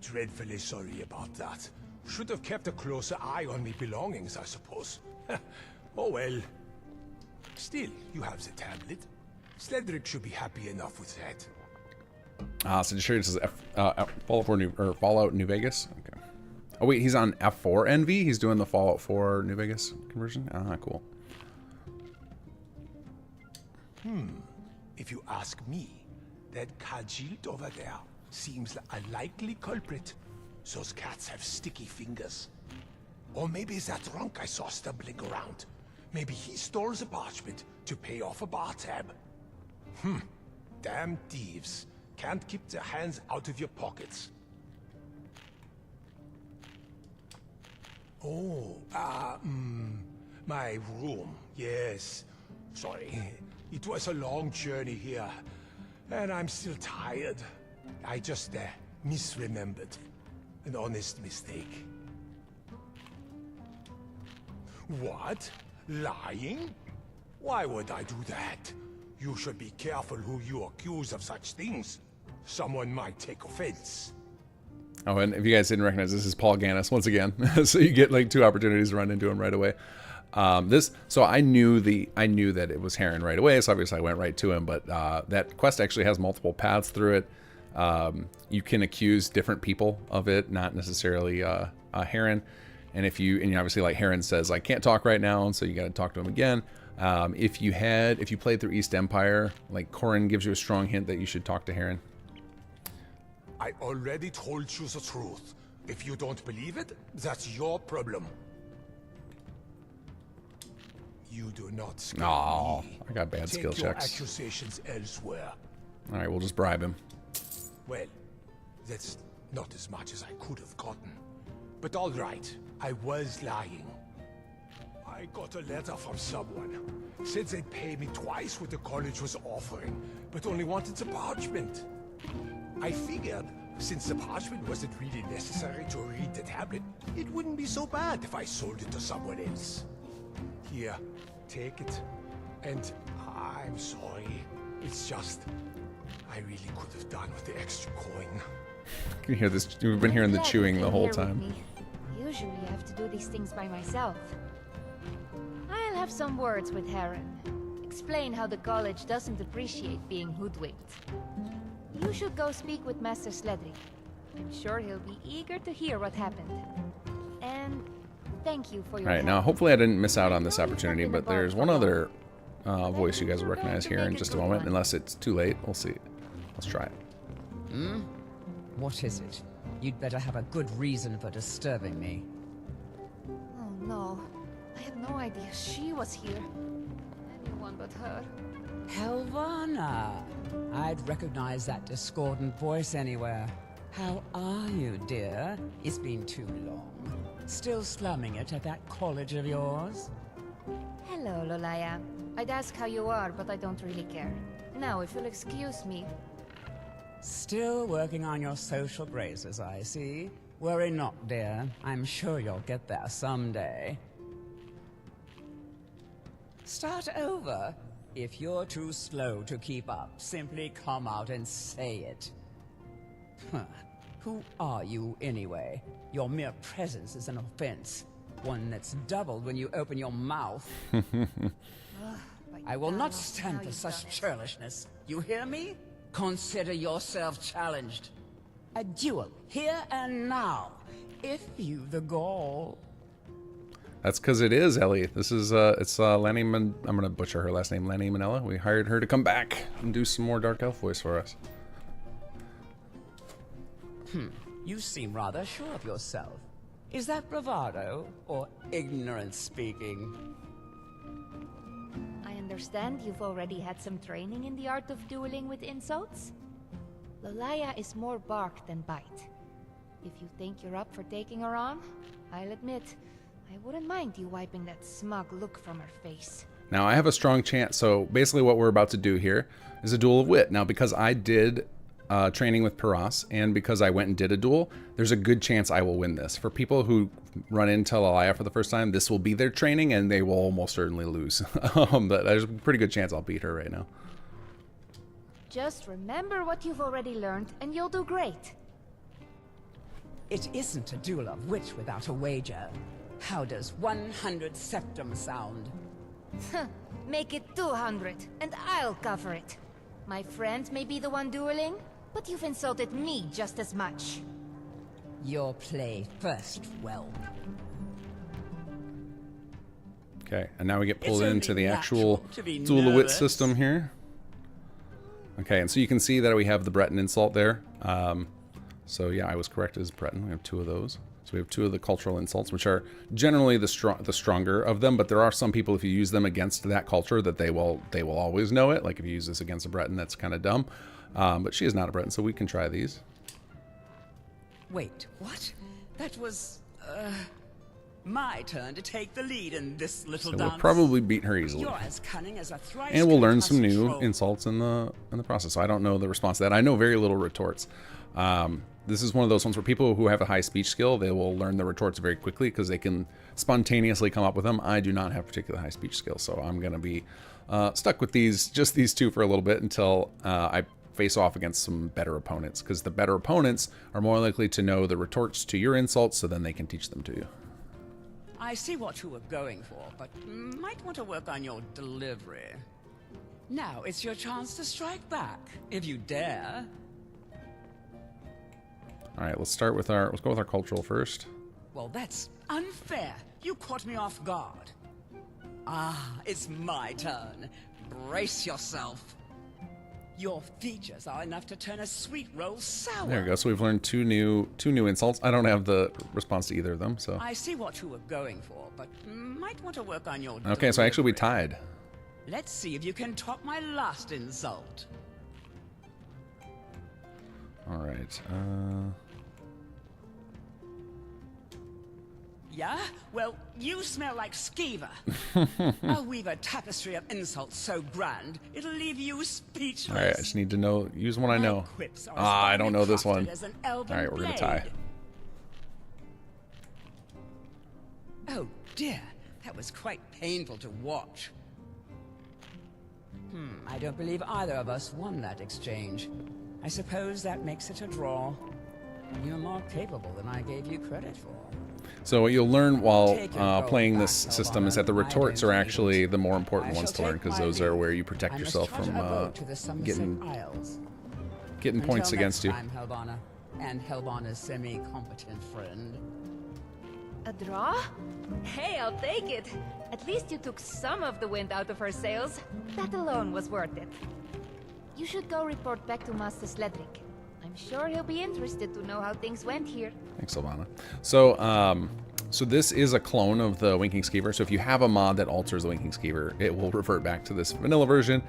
Dreadfully sorry about that. Should have kept a closer eye on me belongings, I suppose. Oh well. Still, you have the tablet. Sledric should be happy enough with that. So just sure this is Fallout New Vegas. Okay. Oh wait, he's on F4 NV. He's doing the Fallout 4 New Vegas conversion. Ah, cool. If you ask me, that Khajiit over there seems a likely culprit. Those cats have sticky fingers. Or maybe it's that drunk I saw stumbling around. Maybe he stole the parchment to pay off a bar tab. Damn thieves. Can't keep their hands out of your pockets. Oh, my room. Yes. Sorry. It was a long journey here. And I'm still tired. I just misremembered. An honest mistake. What? Lying? Why would I do that? You should be careful who you accuse of such things. Someone might take offense. Oh, and if you guys didn't recognize, this is Paul Gannis once again. So you get like 2 opportunities to run into him right away. So I knew that it was Heron right away, so obviously I went right to him, but that quest actually has multiple paths through it. You can accuse different people of it, not necessarily Heron. And if you obviously, like Heron says, I can't talk right now, and so you got to talk to him again. If you played through East Empire, like Corrin gives you a strong hint that you should talk to Heron. I already told you the truth. If you don't believe it, that's your problem. You do not scare me. I got bad skill Take your checks. accusations elsewhere. All right, we'll just bribe him. Well, that's not as much as I could have gotten. But all right, I was lying. I got a letter from someone. Said they'd pay me twice what the college was offering, but only wanted the parchment. I figured, since the parchment wasn't really necessary to read the tablet, it wouldn't be so bad if I sold it to someone else. Here, take it. And I'm sorry. It's just, I really could have done with the extra coin. You can hear this. We've been hearing the Glad you chewing the came whole here with time. me. Usually I have to do these things by myself. I'll have some words with Heron. Explain how the college doesn't appreciate being hoodwinked. You should go speak with Master Sledric. I'm sure he'll be eager to hear what happened. And thank you for your All right, now hopefully I didn't miss out on this opportunity, but there's one other voice you guys will recognize here in just a moment, unless it's too late. We'll see. Let's try it. What is it? You'd better have a good reason for disturbing me. Oh no. I had no idea she was here. Anyone but her. Helvana! I'd recognize that discordant voice anywhere. How are you, dear? It's been too long. Still slumming it at that college of yours? Hello, Lolaya. I'd ask how you are, but I don't really care. Now, if you'll excuse me. Still working on your social graces, I see. Worry not, dear. I'm sure you'll get there someday. Start over. If you're too slow to keep up, simply come out and say it. Huh. Who are you, anyway? Your mere presence is an offense. One that's doubled when you open your mouth. I will not stand for such churlishness. You hear me? Consider yourself challenged. A duel, here and now, if you've the gall. That's because it is, Ellie. This is, it's Lanny I'm going to butcher her last name, Lanny Manella. We hired her to come back and do some more Dark Elf voice for us. You seem rather sure of yourself. Is that bravado or ignorance speaking? I understand you've already had some training in the art of dueling with insults. Lolaya is more bark than bite. If you think you're up for taking her on, I'll admit, I wouldn't mind you wiping that smug look from her face. Now, I have a strong chance. So basically what we're about to do here is a duel of wit. Now, because I did training with Paras, and because I went and did a duel, there's a good chance I will win this. For people who run into Lolaya for the first time, this will be their training, and they will almost certainly lose. But there's a pretty good chance I'll beat her right now. Just remember what you've already learned, and you'll do great. It isn't a duel of wit without a wager. How does 100 septum sound? Make it 200, and I'll cover it. My friend may be the one dueling, but you've insulted me just as much. Your play first, well. Okay, and now we get pulled into the actual Duel of Wit system here. Okay, and so you can see that we have the Breton insult there. So yeah, I was correct as Breton. We have 2 of those. So we have 2 of the cultural insults, which are generally the stronger of them. But there are some people, if you use them against that culture, that they will always know it. Like if you use this against a Breton, that's kind of dumb. But she is not a Breton, so we can try these. Wait, what? That was my turn to take the lead in this little So dance. we'll probably beat her easily. You're as cunning as a thrice And we'll learn some concussed new troll. insults in the process. So I don't know the response to that. I know very little retorts. This is one of those ones where people who have a high speech skill, they will learn the retorts very quickly because they can spontaneously come up with them. I do not have particular high speech skill, so I'm going to be stuck with just these 2 for a little bit until I face off against some better opponents, because the better opponents are more likely to know the retorts to your insults, so then they can teach them to you. I see what you were going for, but might want to work on your delivery. Now it's your chance to strike back, if you dare. All right, let's go with our cultural first. Well, that's unfair. You caught me off guard. Ah, it's my turn. Brace yourself. Your features are enough to turn a sweet roll sour. There we go. So we've learned two new insults. I don't have the response to either of them, so. I see what you were going for, but might want to work on your Okay, so actually we tied. Let's see if you can top my last insult. All right. Yeah? Well, you smell like skeever. I'll weave a tapestry of insults so grand, it'll leave you speechless. All right, I just need to know. Use one I know. Ah, I don't know this one. All right, we're gonna tie. Oh dear, that was quite painful to watch. I don't believe either of us won that exchange. I suppose that makes it a draw. You're more capable than I gave you credit for. So what you'll learn while playing this system is that the retorts are actually the more important ones to learn, because those are where you protect yourself from getting points against you. I'm Helvana, and Helvana's semi-competent friend. A draw? Hey, I'll take it. At least you took some of the wind out of her sails. That alone was worth it. You should go report back to Master Sledric. I'm sure he'll be interested to know how things went here. Thanks, Silvana. So, so this is a clone of the Winking Skeever. So if you have a mod that alters the Winking Skeever, it will revert back to this vanilla version.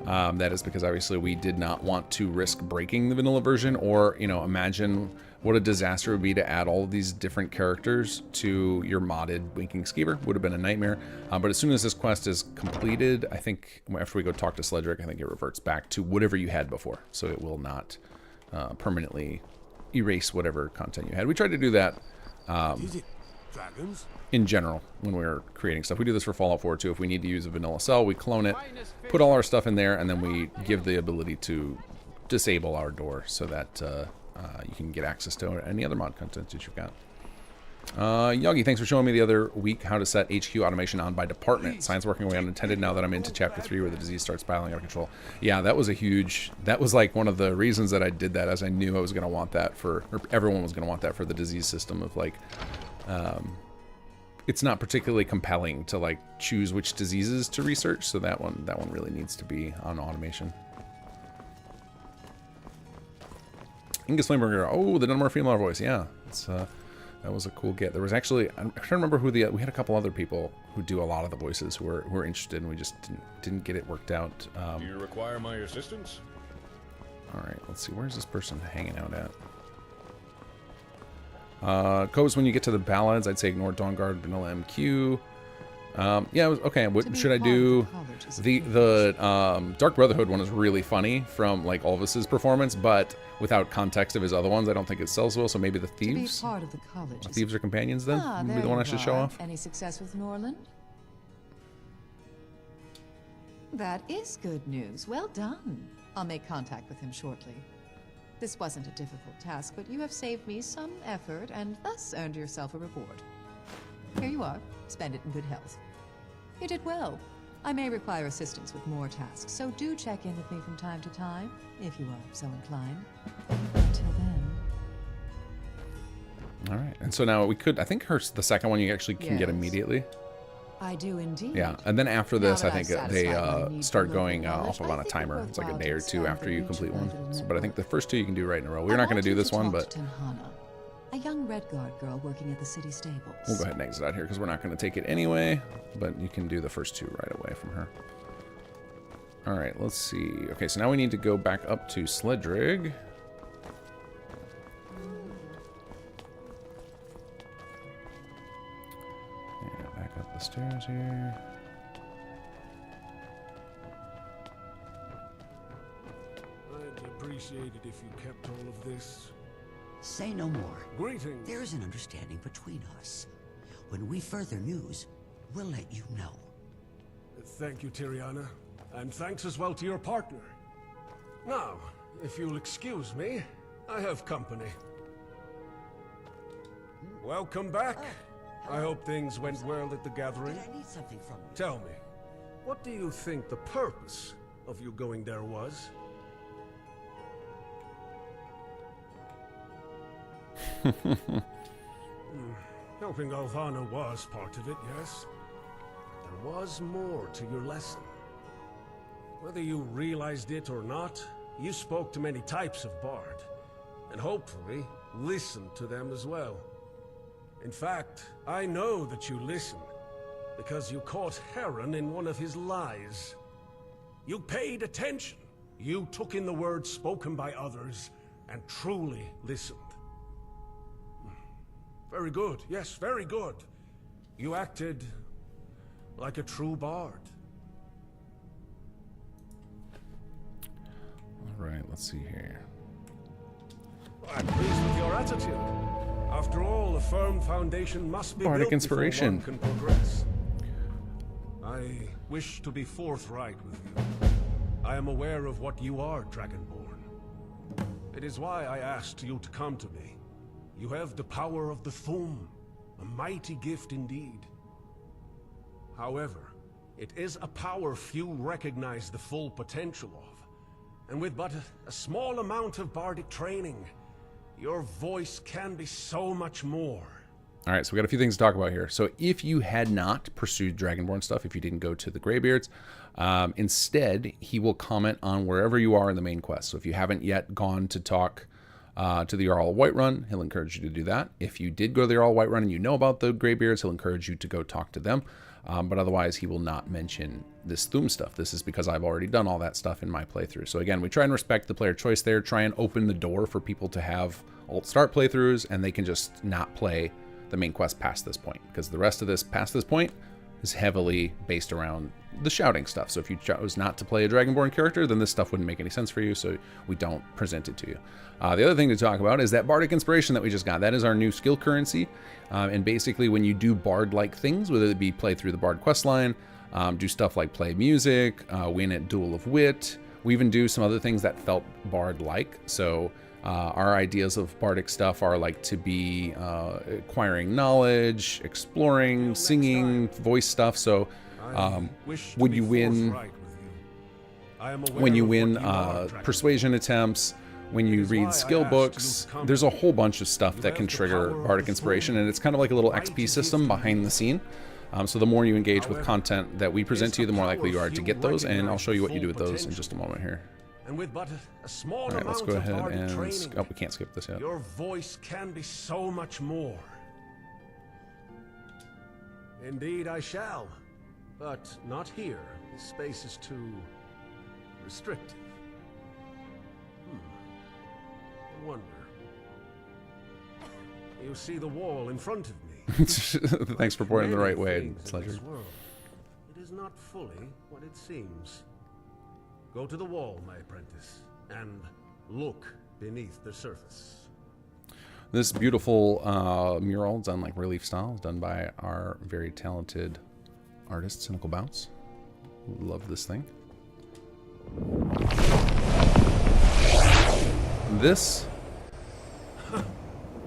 That is because obviously we did not want to risk breaking the vanilla version, or, you know, imagine what a disaster it would be to add all of these different characters to your modded Winking Skeever. Would have been a nightmare. But as soon as this quest is completed, I think after we go talk to Sledric, I think it reverts back to whatever you had before. So it will not permanently erase whatever content you had. We tried to do that in general when we were creating stuff. We do this for Fallout 4 too. If we need to use a vanilla cell, we clone it, put all our stuff in there, and then we give the ability to disable our door so that you can get access to any other mod content that you've got. Yogi, thanks for showing me the other week how to set HQ automation on by department. Science working away unintended now that I'm into chapter 3 where the disease starts spiraling out of control. Yeah, that was that was like one of the reasons that I did that, as I knew I was going to want that or everyone was going to want that for the disease system of like, it's not particularly compelling to like choose which diseases to research. So that one really needs to be on automation. Ingus Flameburger, oh, the Dunmore female voice. Yeah, it's, that was a cool get. There was actually, I'm trying to remember who we had a couple other people who do a lot of the voices who were interested, and we just didn't get it worked out. Do you require my assistance? All right, let's see. Where's this person hanging out at? Codes, when you get to the ballads, I'd say ignore Dawnguard, vanilla MQ. Yeah, okay. What should I do? The Dark Brotherhood one is really funny from like Ulvis's performance, but without context of his other ones, I don't think it sells well. So maybe the thieves. To be part of the college. Thieves are companions then. Maybe the one I should show off. Any success with Norland? That is good news. Well done. I'll make contact with him shortly. This wasn't a difficult task, but you have saved me some effort and thus earned yourself a reward. Here you are. Spend it in good health. You did well. I may require assistance with more tasks, so do check in with me from time to time, if you are so inclined. Until then. All right, and so now we could, I think the second one you actually can get immediately. I do indeed. Yeah, and then after this, I think they start going off of on a timer. It's like a day or two after you complete one. So, but I think the first two you can do right in a row. We're not going to do this one, but a young Red Guard girl working at the city stables. We'll go ahead and exit out here because we're not going to take it anyway. But you can do the first two right away from her. All right, let's see. Okay, so now we need to go back up to Sledrig. Back up the stairs here. I'd appreciate it if you kept all of this. Say no more. Greetings. There is an understanding between us. When we further news, we'll let you know. Thank you, Tiriana. And thanks as well to your partner. Now, if you'll excuse me, I have company. Welcome back. I hope things went well at the gathering. I need something from you. Tell me, what do you think the purpose of you going there was? Helping Alvana was part of it, yes. There was more to your lesson. Whether you realized it or not, you spoke to many types of bard, and hopefully listened to them as well. In fact, I know that you listened, because you caught Heron in one of his lies. You paid attention. You took in the words spoken by others, and truly listened. Very good, yes, very good. You acted like a true bard. All right, let's see here. I'm pleased with your attitude. After all, a firm foundation must be Bardic built inspiration. before one can progress. I wish to be forthright with you. I am aware of what you are, Dragonborn. It is why I asked you to come to me. You have the power of the Thum, a mighty gift indeed. However, it is a power few recognize the full potential of. And with but a small amount of bardic training, your voice can be so much more. All right, so we got a few things to talk about here. So if you had not pursued Dragonborn stuff, if you didn't go to the Greybeards, instead, he will comment on wherever you are in the main quest. So if you haven't yet gone to talk to the Jarl of Whiterun, he'll encourage you to do that. If you did go to the Jarl of Whiterun and you know about the Greybeards, he'll encourage you to go talk to them. But otherwise, he will not mention this Thum stuff. This is because I've already done all that stuff in my playthrough. So again, we try and respect the player choice there, try and open the door for people to have alt-start playthroughs, and they can just not play the main quest past this point, because the rest of this past this point is heavily based around the shouting stuff. So if you chose not to play a Dragonborn character, then this stuff wouldn't make any sense for you, so we don't present it to you. The other thing to talk about is that Bardic Inspiration that we just got. That is our new skill currency, and basically when you do Bard-like things, whether it be play through the Bard questline, do stuff like play music, win at Duel of Wit, we even do some other things that felt Bard-like. So Our ideas of bardic stuff are like to be acquiring knowledge, exploring, singing, voice stuff. So when you win persuasion attempts, when you read skill books, there's a whole bunch of stuff that can trigger bardic inspiration, and it's kind of like a little XP system behind the scene. So the more you engage with content that we present to you, the more likely you are to get those, and I'll show you what you do with those in just a moment here. And with but a small All right, let's amount go of ahead bardic and training, we can't skip this yet. your voice can be so much more. Indeed, I shall, but not here. This space is too restrictive. I wonder. You see the wall in front of me. Thanks for pointing the right way, Sledger. It is not fully what it seems. Go to the wall, my apprentice, and look beneath the surface. This beautiful mural done like relief style, done by our very talented artist, Cynical Bounce. Love this thing. This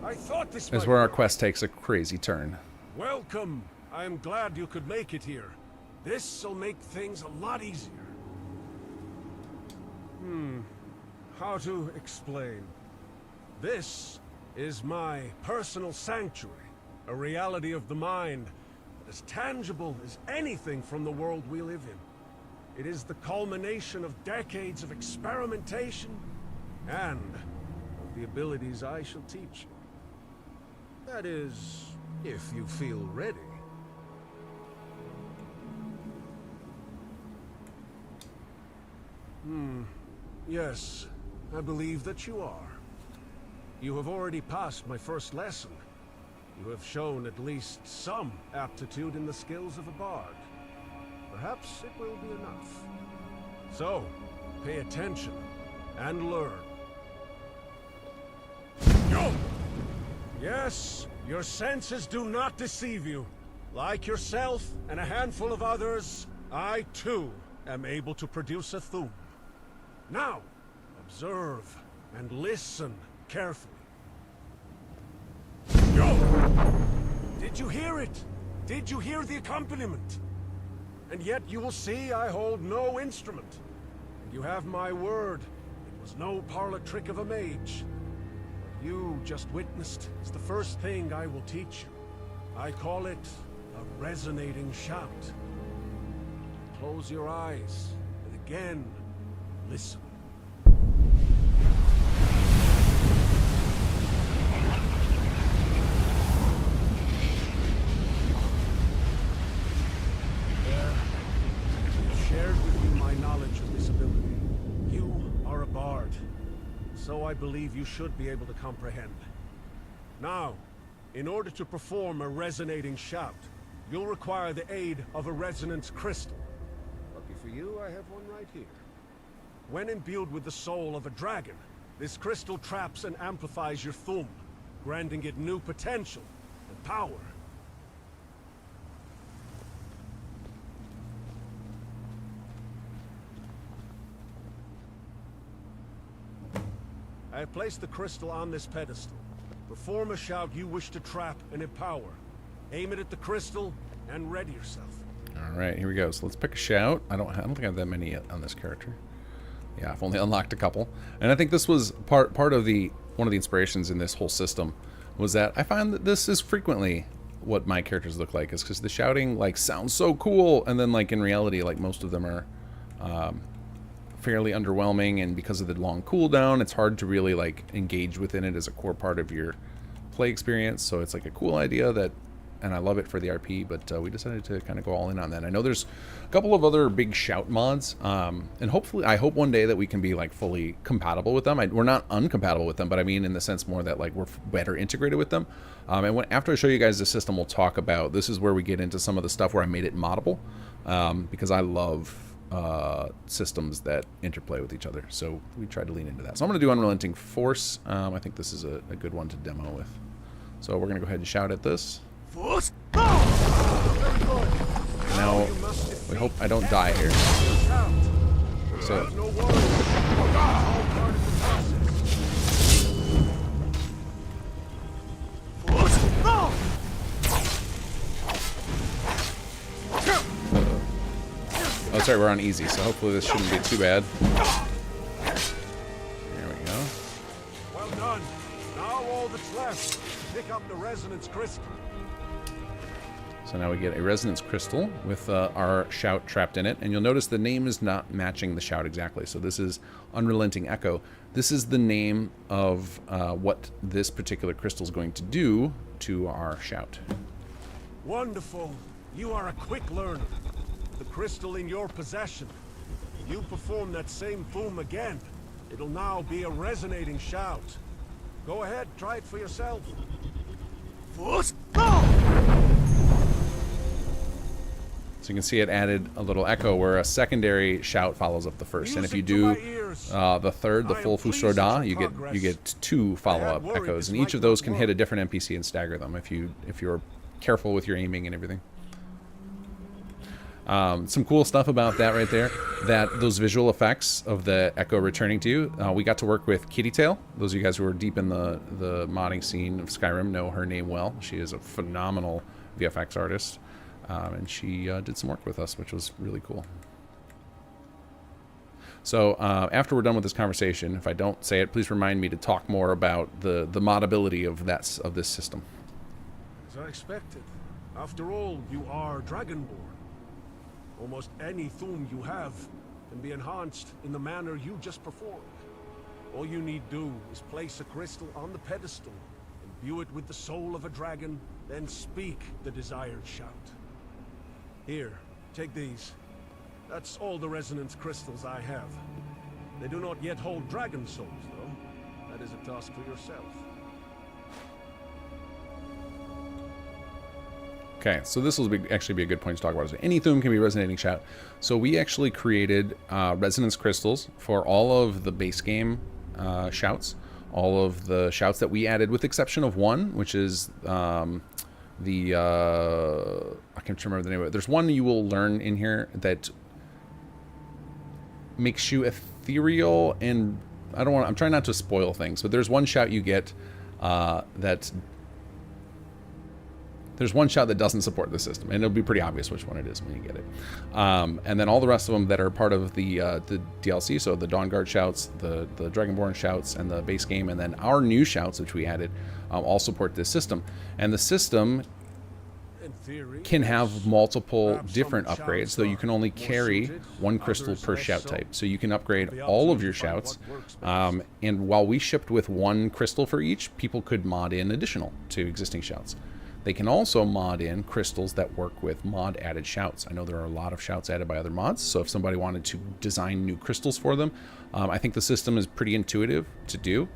I thought this is where our quest takes a crazy turn. Welcome. I am glad you could make it here. This'll make things a lot easier. How to explain? This is my personal sanctuary, a reality of the mind, as tangible as anything from the world we live in. It is the culmination of decades of experimentation and of the abilities I shall teach you. That is, if you feel ready. Yes, I believe that you are. You have already passed my first lesson. You have shown at least some aptitude in the skills of a bard. Perhaps it will be enough. So, pay attention and learn. Yo! Yes, your senses do not deceive you. Like yourself and a handful of others, I too am able to produce a thum. Now, observe and listen carefully. Yo! Did you hear it? Did you hear the accompaniment? And yet you will see I hold no instrument. And you have my word, it was no parlor trick of a mage. What you just witnessed is the first thing I will teach you. I call it a resonating shout. Close your eyes, and again, listen. Shared with you my knowledge of this ability. You are a bard, so I believe you should be able to comprehend. Now, in order to perform a resonating shout, you'll require the aid of a resonance crystal. Lucky for you, I have one right here. When imbued with the soul of a dragon, this crystal traps and amplifies your thum, granting it new potential and power. I have placed the crystal on this pedestal. Perform a shout you wish to trap and empower. Aim it at the crystal and ready yourself. All right, here we go. So let's pick a shout. I don't think I have that many yet on this character. Yeah, I've only unlocked a couple. And I think this was part of one of the inspirations in this whole system was that I find that this is frequently what my characters look like, is because the shouting like sounds so cool, and then like in reality, like most of them are fairly underwhelming, and because of the long cooldown, it's hard to really like engage within it as a core part of your play experience. So it's like a cool idea that, and I love it for the RP, but we decided to kind of go all in on that. I know there's a couple of other big shout mods, and hopefully, I hope one day that we can be like fully compatible with them. We're not uncompatible with them, but I mean in the sense more that like we're better integrated with them. And after I show you guys the system, we'll talk about, this is where we get into some of the stuff where I made it moddable, because I love systems that interplay with each other. So we tried to lean into that. So I'm going to do Unrelenting Force. I think this is a good one to demo with. So we're going to go ahead and shout at this. Force. Now, we hope I don't die here. So, Oh, sorry, we're on easy, so hopefully this shouldn't be too bad. There we go. Well done. Now all that's left. Pick up the resonance crystal. So now we get a resonance crystal with our shout trapped in it. And you'll notice the name is not matching the shout exactly. So this is Unrelenting Echo. This is the name of what this particular crystal is going to do to our shout. Wonderful. You are a quick learner. The crystal in your possession. You perform that same thum again. It'll now be a resonating shout. Go ahead, try it for yourself. So you can see it added a little echo where a secondary shout follows up the first, and if you do the third, the full Fusroda, you get 2 follow-up echoes, and each of those can hit a different NPC and stagger them if you're careful with your aiming and everything. Some cool stuff about that right there, that those visual effects of the echo returning to you. We got to work with Kitty Tail. Those of you guys who are deep in the modding scene of Skyrim know her name well. She is a phenomenal VFX artist. And she did some work with us, which was really cool. So after we're done with this conversation, if I don't say it, please remind me to talk more about the modability of this system. As I expected. After all, you are Dragonborn. Almost any thum you have can be enhanced in the manner you just performed. All you need do is place a crystal on the pedestal, imbue it with the soul of a dragon, then speak the desired shout. Here, take these. That's all the resonance crystals I have. They do not yet hold dragon souls, though. That is a task for yourself. Okay, so this will actually be a good point to talk about. Any thum can be resonating shout. So we actually created resonance crystals for all of the base game shouts, all of the shouts that we added, with the exception of one, which is I can't remember the name of it. There's one you will learn in here that makes you ethereal, and I'm trying not to spoil things, but there's one shout you get there's one shout that doesn't support the system, and it'll be pretty obvious which one it is when you get it. And then all the rest of them that are part of the DLC, so the Dawnguard shouts, the Dragonborn shouts, and the base game, and then our new shouts, which we added, all support this system. And the system can have multiple different upgrades, though you can only carry 1 crystal per shout type. So you can upgrade all of your shouts, and while we shipped with 1 crystal for each, people could mod in additional to existing shouts. They can also mod in crystals that work with mod added shouts. I know there are a lot of shouts added by other mods, so if somebody wanted to design new crystals for them, I think the system is pretty intuitive to do.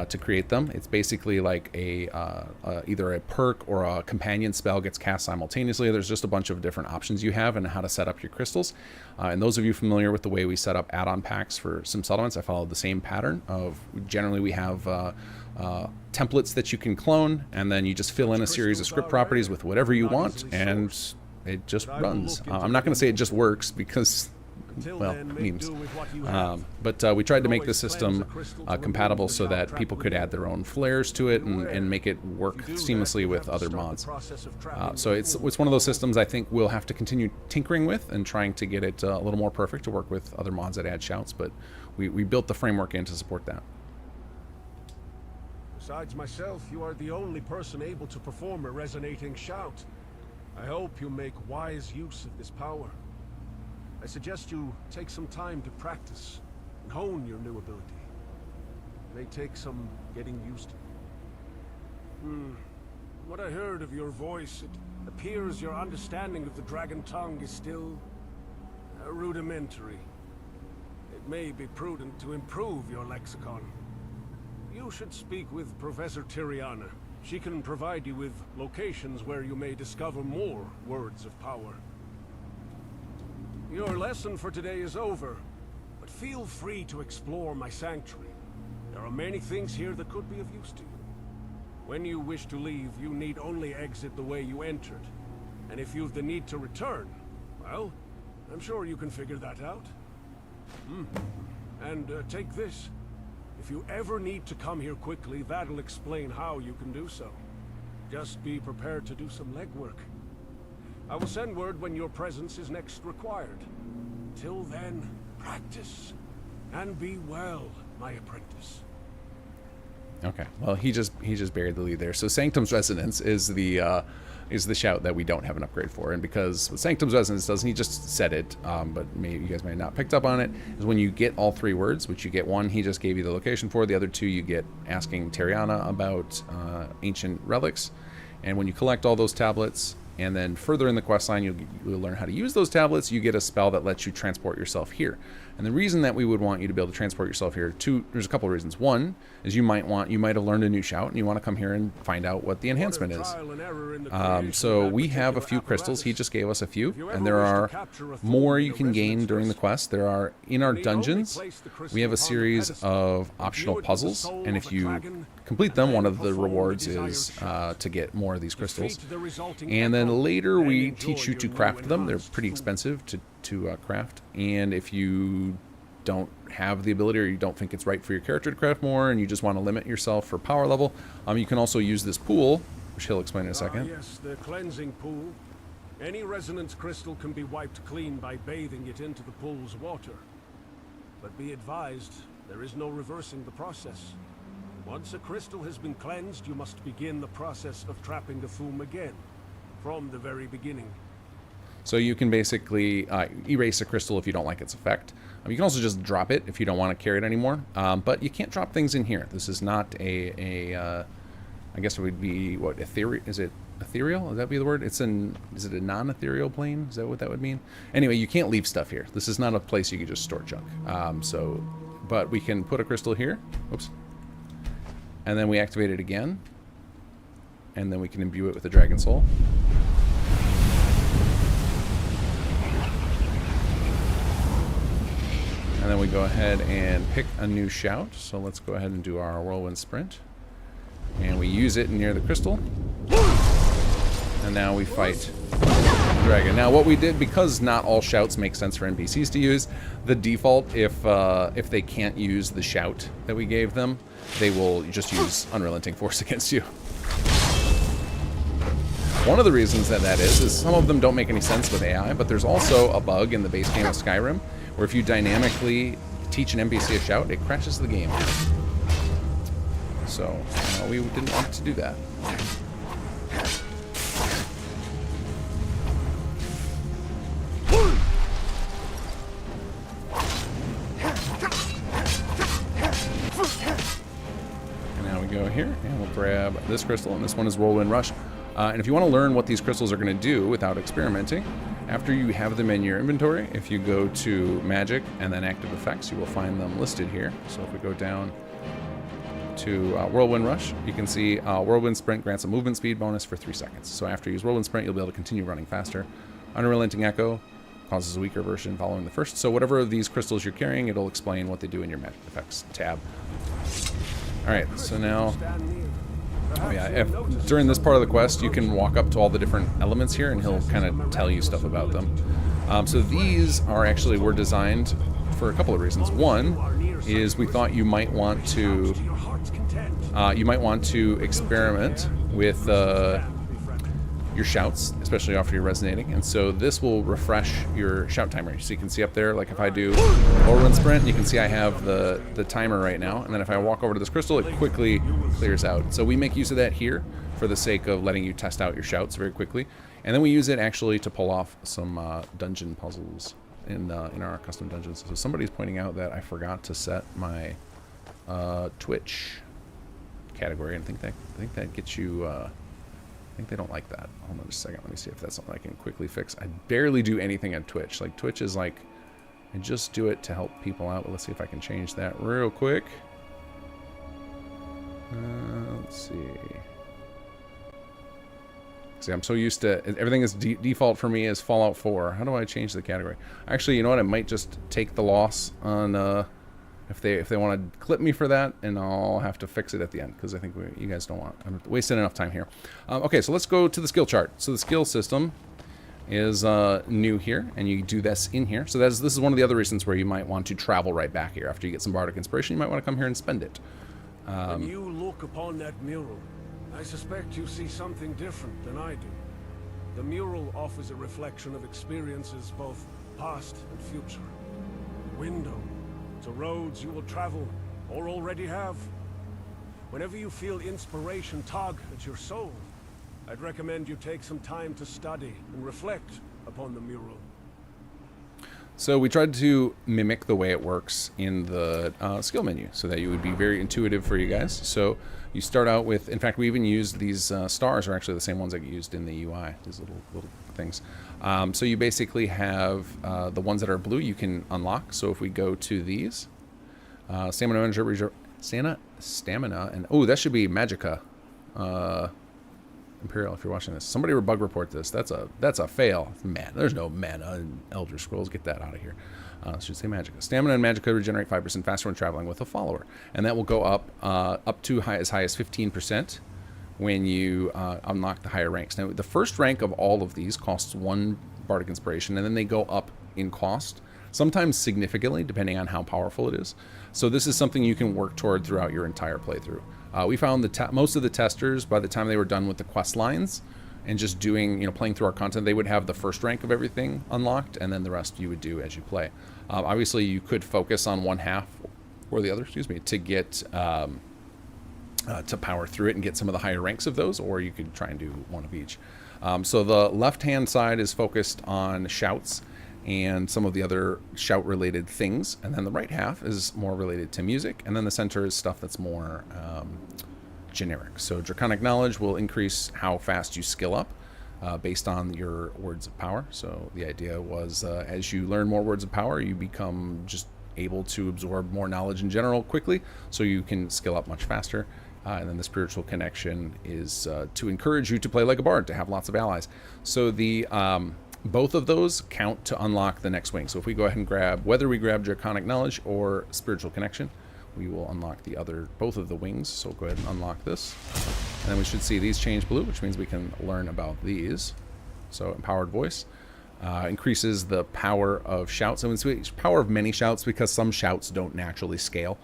To create them. It's basically like either a perk or a companion spell gets cast simultaneously. There's just a bunch of different options you have and how to set up your crystals. And those of you familiar with the way we set up add-on packs for Sim Settlements, I followed the same pattern of generally we have templates that you can clone, and then you just fill in a series of script properties with whatever you want, and it just runs. I'm not going to say it just works because, well, memes. But we tried to make the system compatible so that people could add their own flares to it and make it work seamlessly with other mods. So it's one of those systems I think we'll have to continue tinkering with and trying to get it a little more perfect to work with other mods that add shouts, but we built the framework in to support that. Besides myself, you are the only person able to perform a resonating shout. I hope you make wise use of this power. I suggest you take some time to practice and hone your new ability. It may take some getting used to. What I heard of your voice, it appears your understanding of the dragon tongue is still rudimentary. It may be prudent to improve your lexicon. You should speak with Professor Tiriana. She can provide you with locations where you may discover more words of power. Your lesson for today is over, but feel free to explore my sanctuary. There are many things here that could be of use to you. When you wish to leave, you need only exit the way you entered. And if you've the need to return, well, I'm sure you can figure that out. And take this. If you ever need to come here quickly, that'll explain how you can do so. Just be prepared to do some legwork. I will send word when your presence is next required. Until then, practice. And be well, my apprentice. Okay. Well, he just buried the lead there. So Sanctum's Resonance is the shout that we don't have an upgrade for, and because what Sanctum's Resonance does, and he just said it, but maybe you guys may have not picked up on it, is when you get all 3 words, which you get 1 he just gave you the location for, the other 2 you get asking Terriana about ancient relics, and when you collect all those tablets, and then further in the quest line you'll learn how to use those tablets, you get a spell that lets you transport yourself here. And the reason that we would want you to be able to transport yourself here, there's a couple of reasons. One is you might have learned a new shout and you want to come here and find out what the enhancement is. So we have a few crystals. He just gave us a few, and there are more you can gain during the quest. There are, in our dungeons, we have a series of optional puzzles, and if you complete them, one of the rewards is to get more of these crystals. And then later we teach you to craft them. They're pretty expensive to craft, and if you don't have the ability or you don't think it's right for your character to craft more and you just want to limit yourself for power level, you can also use this pool, which he'll explain in a second. Yes, the cleansing pool. Any resonance crystal can be wiped clean by bathing it into the pool's water. But be advised, there is no reversing the process. Once a crystal has been cleansed, you must begin the process of trapping the foam again, from the very beginning. So you can basically erase a crystal if you don't like its effect. You can also just drop it if you don't want to carry it anymore. But you can't drop things in here. This is not I guess it would be, what, ethereal? Is it ethereal? Would that be the word? Is it a non-ethereal plane? Is that what that would mean? Anyway, you can't leave stuff here. This is not a place you can just store junk. But we can put a crystal here. Oops. And then we activate it again. And then we can imbue it with the Dragon Soul. And then we go ahead and pick a new shout. So let's go ahead and do our Whirlwind Sprint. And we use it near the crystal. And now we fight the dragon. Now what we did, because not all shouts make sense for NPCs to use, the default, if they can't use the shout that we gave them, they will just use Unrelenting Force against you. One of the reasons that is some of them don't make any sense with AI, but there's also a bug in the base game of Skyrim where if you dynamically teach an NPC a shout, it crashes the game. So, we didn't want to do that. And now we go here, and we'll grab this crystal, and this one is Whirlwind Rush. And if you want to learn what these crystals are going to do without experimenting, after you have them in your inventory, if you go to Magic and then Active Effects, you will find them listed here. So if we go down to Whirlwind Rush, you can see Whirlwind Sprint grants a movement speed bonus for 3 seconds. So after you use Whirlwind Sprint, you'll be able to continue running faster. Unrelenting Echo causes a weaker version following the first. So whatever of these crystals you're carrying, it'll explain what they do in your Magic Effects tab. Alright, so now... Oh yeah, during this part of the quest, you can walk up to all the different elements here, and he'll kind of tell you stuff about them. So these were designed for a couple of reasons. One is we thought you might want to experiment with your shouts, especially after you're resonating, and so this will refresh your shout timer. So you can see up there, like if I do Whirlwind Sprint, you can see I have the timer right now, and then if I walk over to this crystal, it quickly clears out. So we make use of that here for the sake of letting you test out your shouts very quickly, and then we use it actually to pull off some dungeon puzzles in our custom dungeons. So somebody's pointing out that I forgot to set my Twitch category, and I think that gets you. I think they don't like that. Hold on just a second. Let me see if that's something I can quickly fix. I barely do anything on Twitch. Like, Twitch is like, I just do it to help people out. But let's see if I can change that real quick. Let's see. See, I'm so used to everything is default for me is Fallout 4. How do I change the category? Actually, you know what? I might just take the loss on if they want to clip me for that, and I'll have to fix it at the end because I think you guys don't want. I'm wasting enough time here. Okay, so let's go to the skill chart. So the skill system is new here, and you do this in here. So this is one of the other reasons where you might want to travel right back here after you get some bardic inspiration. You might want to come here and spend it. When you look upon that mural, I suspect you see something different than I do. The mural offers a reflection of experiences both past and future. Window to roads you will travel, or already have. Whenever you feel inspiration tug at your soul, I'd recommend you take some time to study and reflect upon the mural. So we tried to mimic the way it works in the skill menu so that it would be very intuitive for you guys. So you start out with, in fact, we even used these stars are actually the same ones that get used in the UI, these little things. So you basically have the ones that are blue you can unlock. So if we go to these, stamina manager, stamina, and oh, that should be Magica. Imperial, if you're watching this, somebody would bug report this. That's a fail. Man, there's no mana in Elder Scrolls. Get that out of here. Should say Magica. Stamina and Magica regenerate 5% faster when traveling with a follower, and that will go up to as high as 15% when you unlock the higher ranks. Now, the first rank of all of these costs 1 Bardic Inspiration, and then they go up in cost, sometimes significantly, depending on how powerful it is. So this is something you can work toward throughout your entire playthrough. We found most of the testers, by the time they were done with the quest lines and just doing, playing through our content, they would have the first rank of everything unlocked, and then the rest you would do as you play. Obviously, you could focus on one half or the other, to get to power through it and get some of the higher ranks of those, or you could try and do one of each. So the left-hand side is focused on shouts and some of the other shout-related things, and then the right half is more related to music, and then the center is stuff that's more generic. So Draconic Knowledge will increase how fast you skill up based on your words of power. So the idea was as you learn more words of power, you become just able to absorb more knowledge in general quickly, so you can skill up much faster. And then the Spiritual Connection is to encourage you to play like a bard, to have lots of allies. So the both of those count to unlock the next wing. So if we go ahead and grab, whether we grab Draconic Knowledge or Spiritual Connection, we will unlock both of the wings. So go ahead and unlock this. And then we should see these change blue, which means we can learn about these. So Empowered Voice increases the power of shouts. And it's power of many shouts because some shouts don't naturally scale.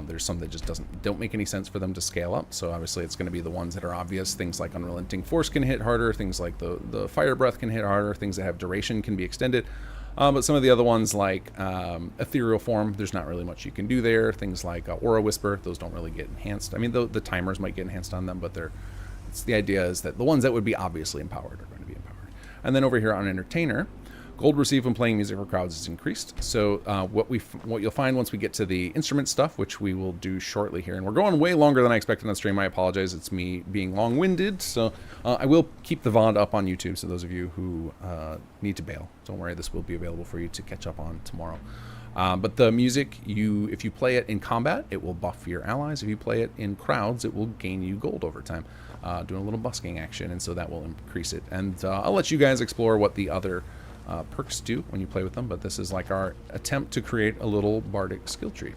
There's some that just don't make any sense for them to scale up. So obviously it's going to be the ones that are obvious. Things like Unrelenting Force can hit harder. Things like the Fire Breath can hit harder. Things that have duration can be extended. But some of the other ones like Ethereal Form, there's not really much you can do there. Things like Aura Whisper, those don't really get enhanced. I mean, the timers might get enhanced on them, but the idea is that the ones that would be obviously empowered are going to be empowered. And then over here on Entertainer, gold received when playing music for crowds is increased. So what you'll find once we get to the instrument stuff, which we will do shortly here, and we're going way longer than I expected on stream. I apologize. It's me being long-winded. So I will keep the VOD up on YouTube. So those of you who need to bail, don't worry. This will be available for you to catch up on tomorrow. But the music, if you play it in combat, it will buff your allies. If you play it in crowds, it will gain you gold over time, doing a little busking action, and so that will increase it. And I'll let you guys explore what the other perks do when you play with them, but this is like our attempt to create a little bardic skill tree.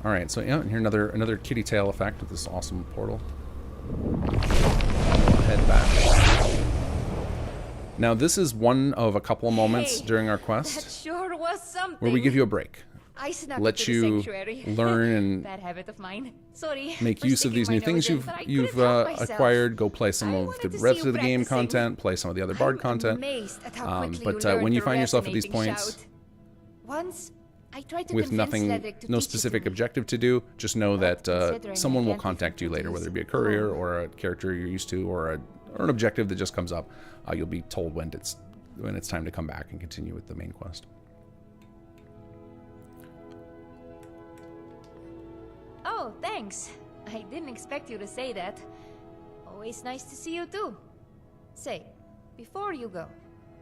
All right, so yeah, and here another kitty tail effect with this awesome portal. Head back. Now this is one of a couple of moments during our quest That sure was something. where we give you a break. I snuck Let into the you sanctuary. learn and Bad habit of mine. Sorry. make for use of sticking these my new nose things in, you've but I couldn't help myself. acquired. Go play some of the to see rest you of the game practicing. content. Play some of the other bard I'm content. amazed at how quickly you But learned when you the find yourself at these resonating points shout. Once, I tried to with convince nothing, Cedric to no teach it to specific me. objective to do, just know that considering someone I will can't be contact you later, whether it be a Oh. courier or a character you're used to, or an objective that just comes up. You'll be told when it's time to come back and continue with the main quest. Oh, thanks. I didn't expect you to say that. Always nice to see you too. Say, before you go,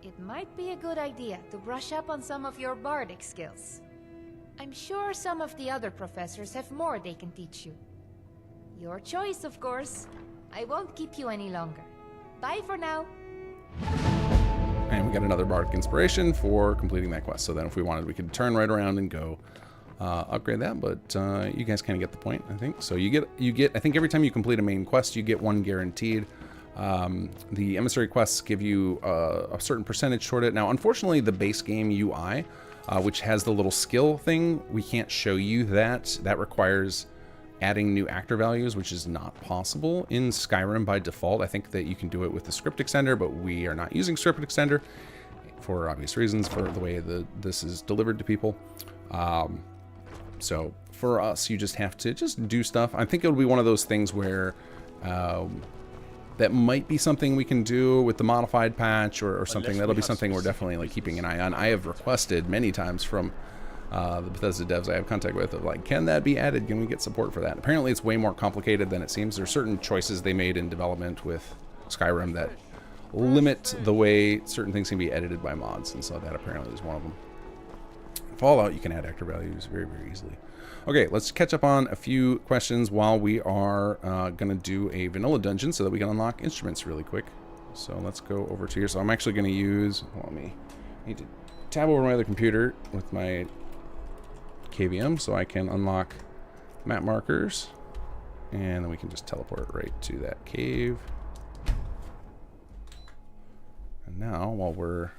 it might be a good idea to brush up on some of your bardic skills. I'm sure some of the other professors have more they can teach you. Your choice, of course. I won't keep you any longer. Bye for now. And we got another bardic inspiration for completing that quest. So then if we wanted, we could turn right around and go upgrade that, but you guys kind of get the point, I think. So you get I think every time you complete a main quest, you get one guaranteed. The Emissary quests give you a certain percentage toward it. Now, unfortunately, the base game UI, which has the little skill thing, we can't show you that. That requires adding new actor values, which is not possible in Skyrim by default. I think that you can do it with the script extender, but we are not using script extender. for obvious reasons, for the way that this is delivered to people. So for us, you just have to just do stuff. I think it'll be one of those things where that might be something we can do with the modified patch, or something. That'll be something we're definitely like keeping an eye on. I have requested many times from the Bethesda devs I have contact with of like, can that be added? Can we get support for that? Apparently it's way more complicated than it seems. There's certain choices they made in development with Skyrim that limit the way certain things can be edited by mods, and so that apparently is one of them. Fallout, you can add actor values very, very easily. Okay, let's catch up on a few questions while we are going to do a vanilla dungeon so that we can unlock instruments really quick. So let's go over to here. So I'm actually going to use, I need to tab over my other computer with my KVM so I can unlock map markers, and then we can just teleport right to that cave. And now, while we're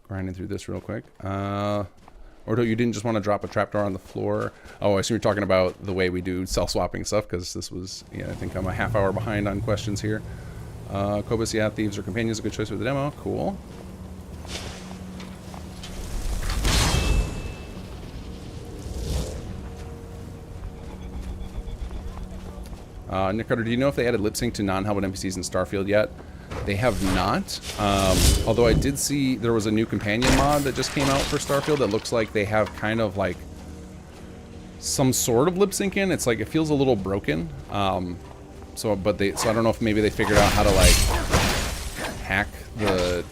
grinding through this real quick, or you didn't just want to drop a trapdoor on the floor? Oh, I assume you're talking about the way we do cell-swapping stuff, because this was, yeah, I think I'm a half hour behind on questions here. Cobus, yeah, thieves or companions, a good choice for the demo. Cool. Nick Carter, do you know if they added lip sync to non-Helmet NPCs in Starfield yet? They have not. Although I did see there was a new companion mod that just came out for Starfield that looks like they have kind of like some sort of lip sync in. It's like, it feels a little broken. So I don't know if maybe they figured out how to like hack the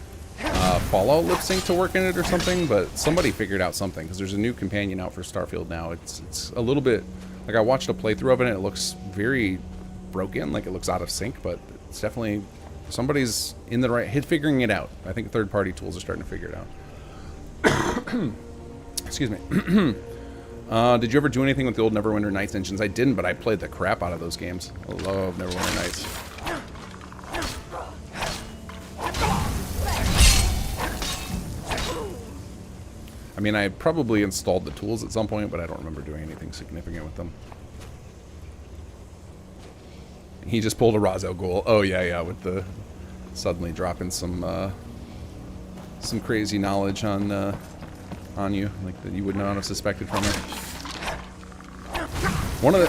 Fallout lip sync to work in it or something, but somebody figured out something, because there's a new companion out for Starfield now. It's a little bit, like, I watched a playthrough of it and it looks very broken, like it looks out of sync, but it's definitely, somebody's in the right, figuring it out. I think third-party tools are starting to figure it out. Excuse me. Did you ever do anything with the old Neverwinter Nights engines? I didn't, but I played the crap out of those games. I love Neverwinter Nights. I mean, I probably installed the tools at some point, but I don't remember doing anything significant with them. He just pulled a Razel goal. Oh yeah, with the suddenly dropping some crazy knowledge on you, like that you would not have suspected from it.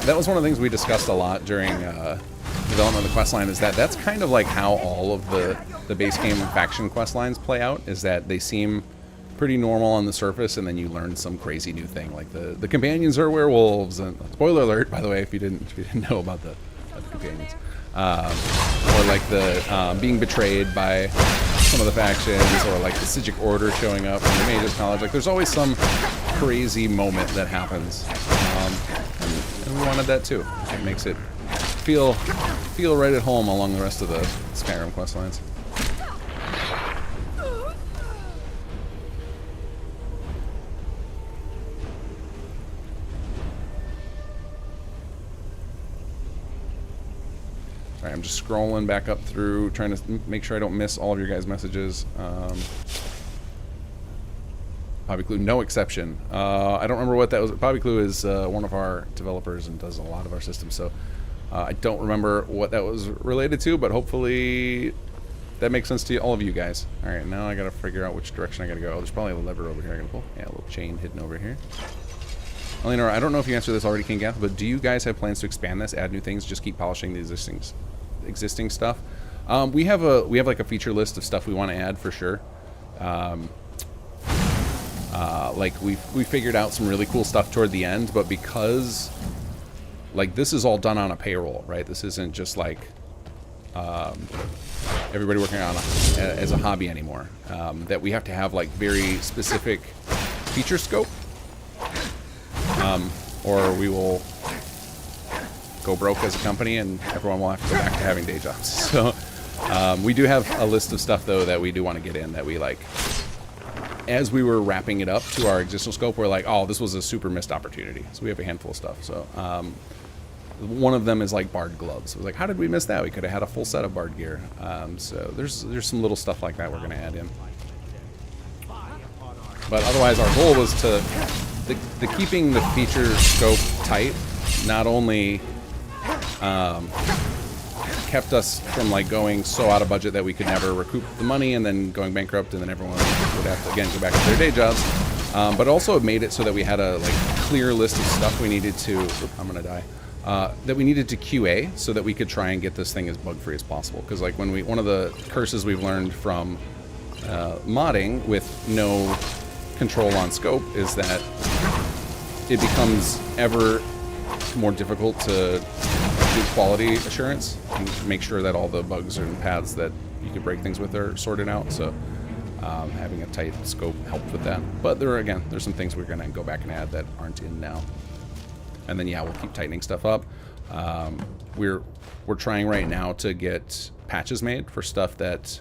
That was one of the things we discussed a lot during development of the quest line, is that's kind of like how all of the base game faction quest lines play out, is that they seem pretty normal on the surface, and then you learn some crazy new thing, like the companions are werewolves, and spoiler alert, by the way, if you didn't know about the companions, or like the being betrayed by some of the factions, or like the Sigic Order showing up in the Mage's College. Like, there's always some crazy moment that happens, and we wanted that too. It makes it feel right at home along the rest of the Skyrim quest lines. I'm just scrolling back up through, trying to make sure I don't miss all of your guys' messages. Bobby Clue, no exception. I don't remember what that was. Bobby Clue is one of our developers and does a lot of our systems, so I don't remember what that was related to, but hopefully that makes sense to all of you guys. All right, now I gotta figure out which direction I gotta go. Oh, there's probably a lever over here I gotta pull. Yeah, a little chain hidden over here. Eleanor, I don't know if you answered this already, Kinggath, but do you guys have plans to expand this, add new things, just keep polishing the existing stuff? We have like a feature list of stuff we want to add for sure. Like we figured out some really cool stuff toward the end, but because like this is all done on a payroll, right? This isn't just like everybody working on as a hobby anymore. That we have to have like very specific feature scope, or we will go broke as a company and everyone will have to go back to having day jobs. So we do have a list of stuff though that we do want to get in, that we like, as we were wrapping it up to our existing scope, we're like, oh, this was a super missed opportunity. So we have a handful of stuff. So one of them is like Bard gloves. It was like, how did we miss that? We could have had a full set of Bard gear. So there's some little stuff like that we're going to add in. But otherwise, our goal was to the keeping the feature scope tight. Not only kept kept us from like going so out of budget that we could never recoup the money and then going bankrupt, and then everyone would have to again go back to their day jobs. But also it made it so that we had a like clear list of stuff we needed to. I'm gonna die. That we needed to QA so that we could try and get this thing as bug free as possible. Because like when one of the curses we've learned from modding with no control on scope is that it becomes ever more difficult to do quality assurance and make sure that all the bugs and paths that you could break things with are sorted out. So having a tight scope helped with that. But there's some things we're going to go back and add that aren't in now. And then yeah, we'll keep tightening stuff up. We're trying right now to get patches made for stuff that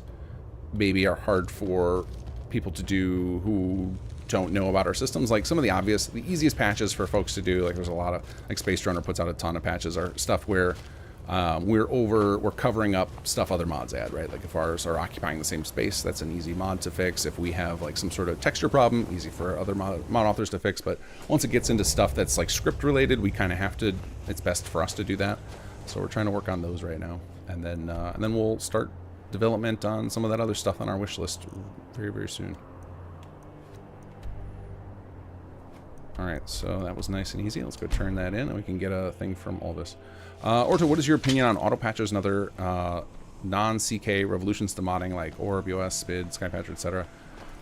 maybe are hard for people to do who don't know about our systems. Like some of the easiest patches for folks to do, like there's a lot of, like Space Drunner puts out a ton of patches, are stuff where we're covering up stuff other mods add, right? Like if ours are occupying the same space, that's an easy mod to fix. If we have like some sort of texture problem, easy for other mod authors to fix. But once it gets into stuff that's like script related, we kind of have to, it's best for us to do that. So we're trying to work on those right now. And then we'll start development on some of that other stuff on our wish list very, very soon. Alright, so that was nice and easy. Let's go turn that in and we can get a thing from all this. Orta, what is your opinion on auto patches and other non-CK revolutions to modding like Orb, BOS, SPID, Skypatcher, etc.?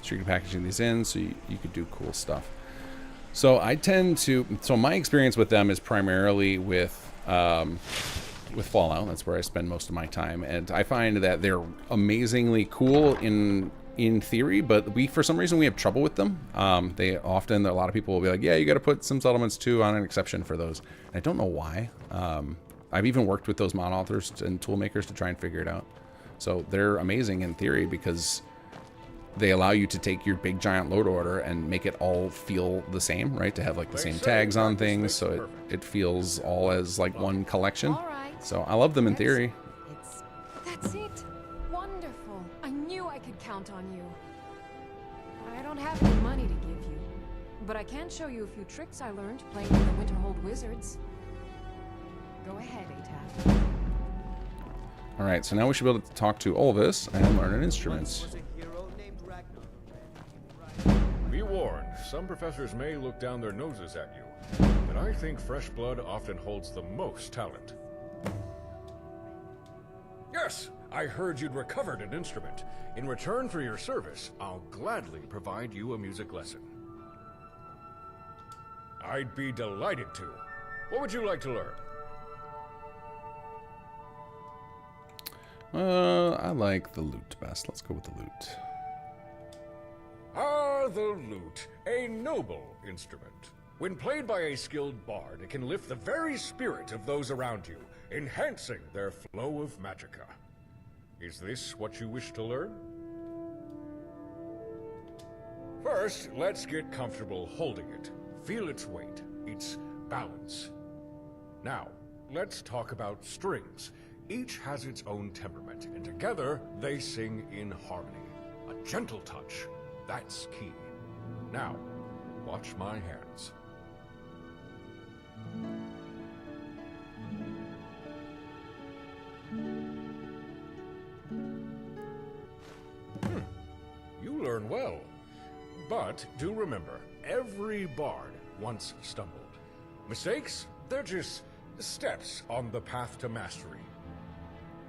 So you can packaging these in so you could do cool stuff. So my experience with them is primarily with Fallout. That's where I spend most of my time, and I find that they're amazingly cool in theory, but for some reason we have trouble with them. A lot of people will be like, yeah, you got to put some settlements too on an exception for those. And I don't know why. I've even worked with those mod authors and tool makers to try and figure it out. So they're amazing in theory because they allow you to take your big giant load order and make it all feel the same, right? To have like the same tags on things, so it feels all as like one collection. So I love them in theory. That's it. Wonderful. I knew I could count on you. I don't have any money to give you, but I can show you a few tricks I learned playing with the Winterhold Wizards. Go ahead, Ataf. Alright, so now we should be able to talk to Olvis and learn an instrument. Be warned, some professors may look down their noses at you, but I think fresh blood often holds the most talent. Yes, I heard you'd recovered an instrument. In return for your service, I'll gladly provide you a music lesson. I'd be delighted to. What would you like to learn? I like the lute best. Let's go with the lute. Ah, the lute, a noble instrument. When played by a skilled bard, it can lift the very spirit of those around you, enhancing their flow of magicka. Is this what you wish to learn? First, let's get comfortable holding it. Feel its weight, its balance. Now, let's talk about strings. Each has its own temperament, and together they sing in harmony. A gentle touch, that's key. Now, watch my hands. You learn well. But do remember, every bard once stumbled. Mistakes, they're just steps on the path to mastery.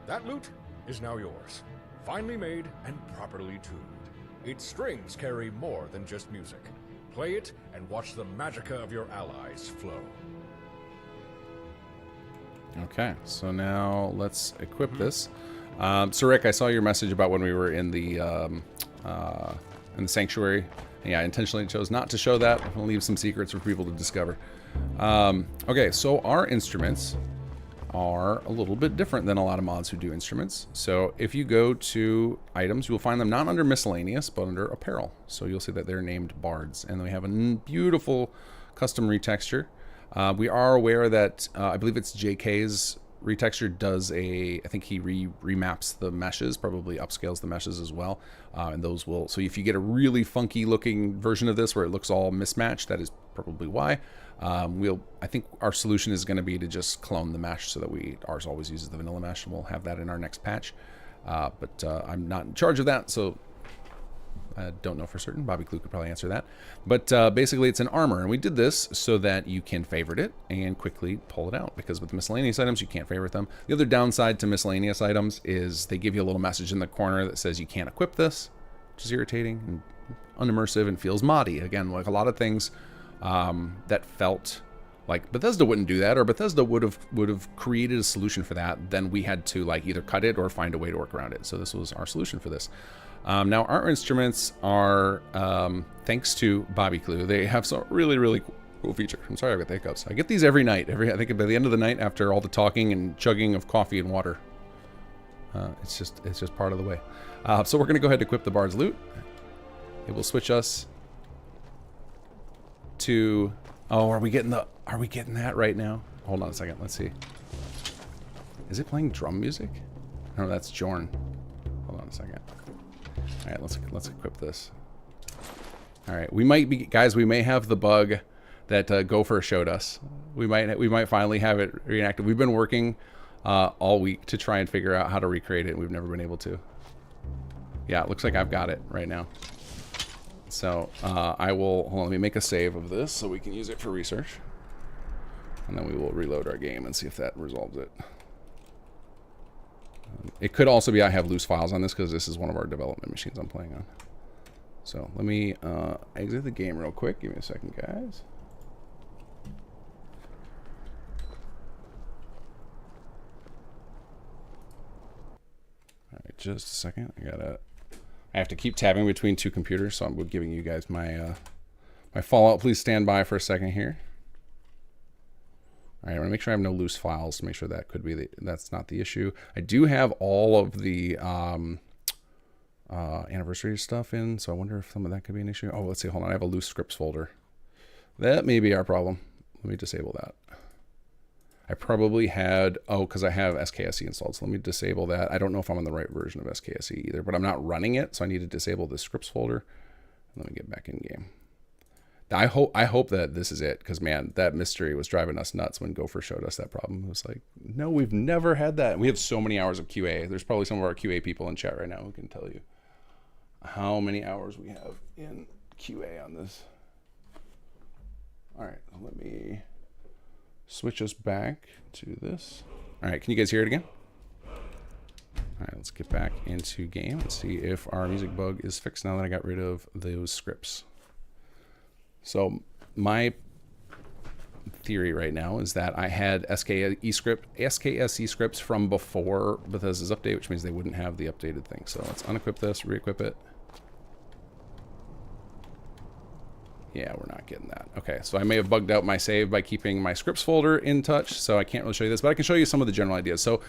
That lute is now yours, finely made and properly tuned. Its strings carry more than just music. Play it and watch the magicka of your allies flow. Okay, so now let's equip this. So Rick, I saw your message about when we were in the sanctuary. Yeah, I intentionally chose not to show that. I'm gonna leave some secrets for people to discover. Okay, so our instruments are a little bit different than a lot of mods who do instruments. So if you go to items, you'll find them not under miscellaneous, but under apparel. So you'll see that they're named Bards, and we have a beautiful custom retexture. We are aware that I believe it's JK's retexture does I think he remaps the meshes, probably upscales the meshes as well. And those will, so if you get a really funky looking version of this where it looks all mismatched, that is probably why. I think our solution is going to be to just clone the mesh so that ours always uses the vanilla mesh, and we'll have that in our next patch. But I'm not in charge of that, so I don't know for certain. Bobby Clue could probably answer that. But basically it's an armor, and we did this so that you can favorite it and quickly pull it out, because with miscellaneous items you can't favorite them. The other downside to miscellaneous items is they give you a little message in the corner that says you can't equip this, which is irritating and unimmersive and feels moddy. Again, like a lot of things that felt like Bethesda wouldn't do that, or Bethesda would have created a solution for that, then we had to like either cut it or find a way to work around it. So this was our solution for this. Now our instruments are, thanks to Bobby Clue, they have some really, really cool features. I'm sorry I've got the hiccups. I get these every night. I think by the end of the night, after all the talking and chugging of coffee and water, it's just part of the way. So we're gonna go ahead and equip the Bard's Lute. It will switch us to, oh, are we getting that right now? Hold on a second, let's see. Is it playing drum music? No, that's Jorn. Hold on a second. All right, let's equip this. All right, we may have the bug that Gopher showed us. We might finally have it reenacted. We've been working all week to try and figure out how to recreate it, and we've never been able to. Yeah, it looks like I've got it right now. So hold on, let me make a save of this so we can use it for research. And then we will reload our game and see if that resolves it. It could also be I have loose files on this because this is one of our development machines I'm playing on. So let me exit the game real quick. Give me a second, guys. All right, just a second. I have to keep tabbing between two computers, so I'm giving you guys my my Fallout. Please stand by for a second here. All right, I want to make sure I have no loose files to make sure that that's not the issue. I do have all of the anniversary stuff in, so I wonder if some of that could be an issue. Oh, let's see. Hold on. I have a loose scripts folder. That may be our problem. Let me disable that. I probably had, because I have SKSE installed, so let me disable that. I don't know if I'm on the right version of SKSE either, but I'm not running it, so I need to disable the scripts folder. Let me get back in game. I hope that this is it, because man, that mystery was driving us nuts when Gopher showed us that problem. It was like, no, we've never had that. And we have so many hours of QA. There's probably some of our QA people in chat right now who can tell you how many hours we have in QA on this. All right, let me switch us back to this. All right, can you guys hear it again? All right, let's get back into game and see if our music bug is fixed now that I got rid of those scripts. So my theory right now is that I had SKSE scripts from before Bethesda's update, which means they wouldn't have the updated thing. So let's unequip this, re-equip it. Yeah, we're not getting that. Okay, so I may have bugged out my save by keeping my scripts folder in touch, so I can't really show you this, but I can show you some of the general ideas. So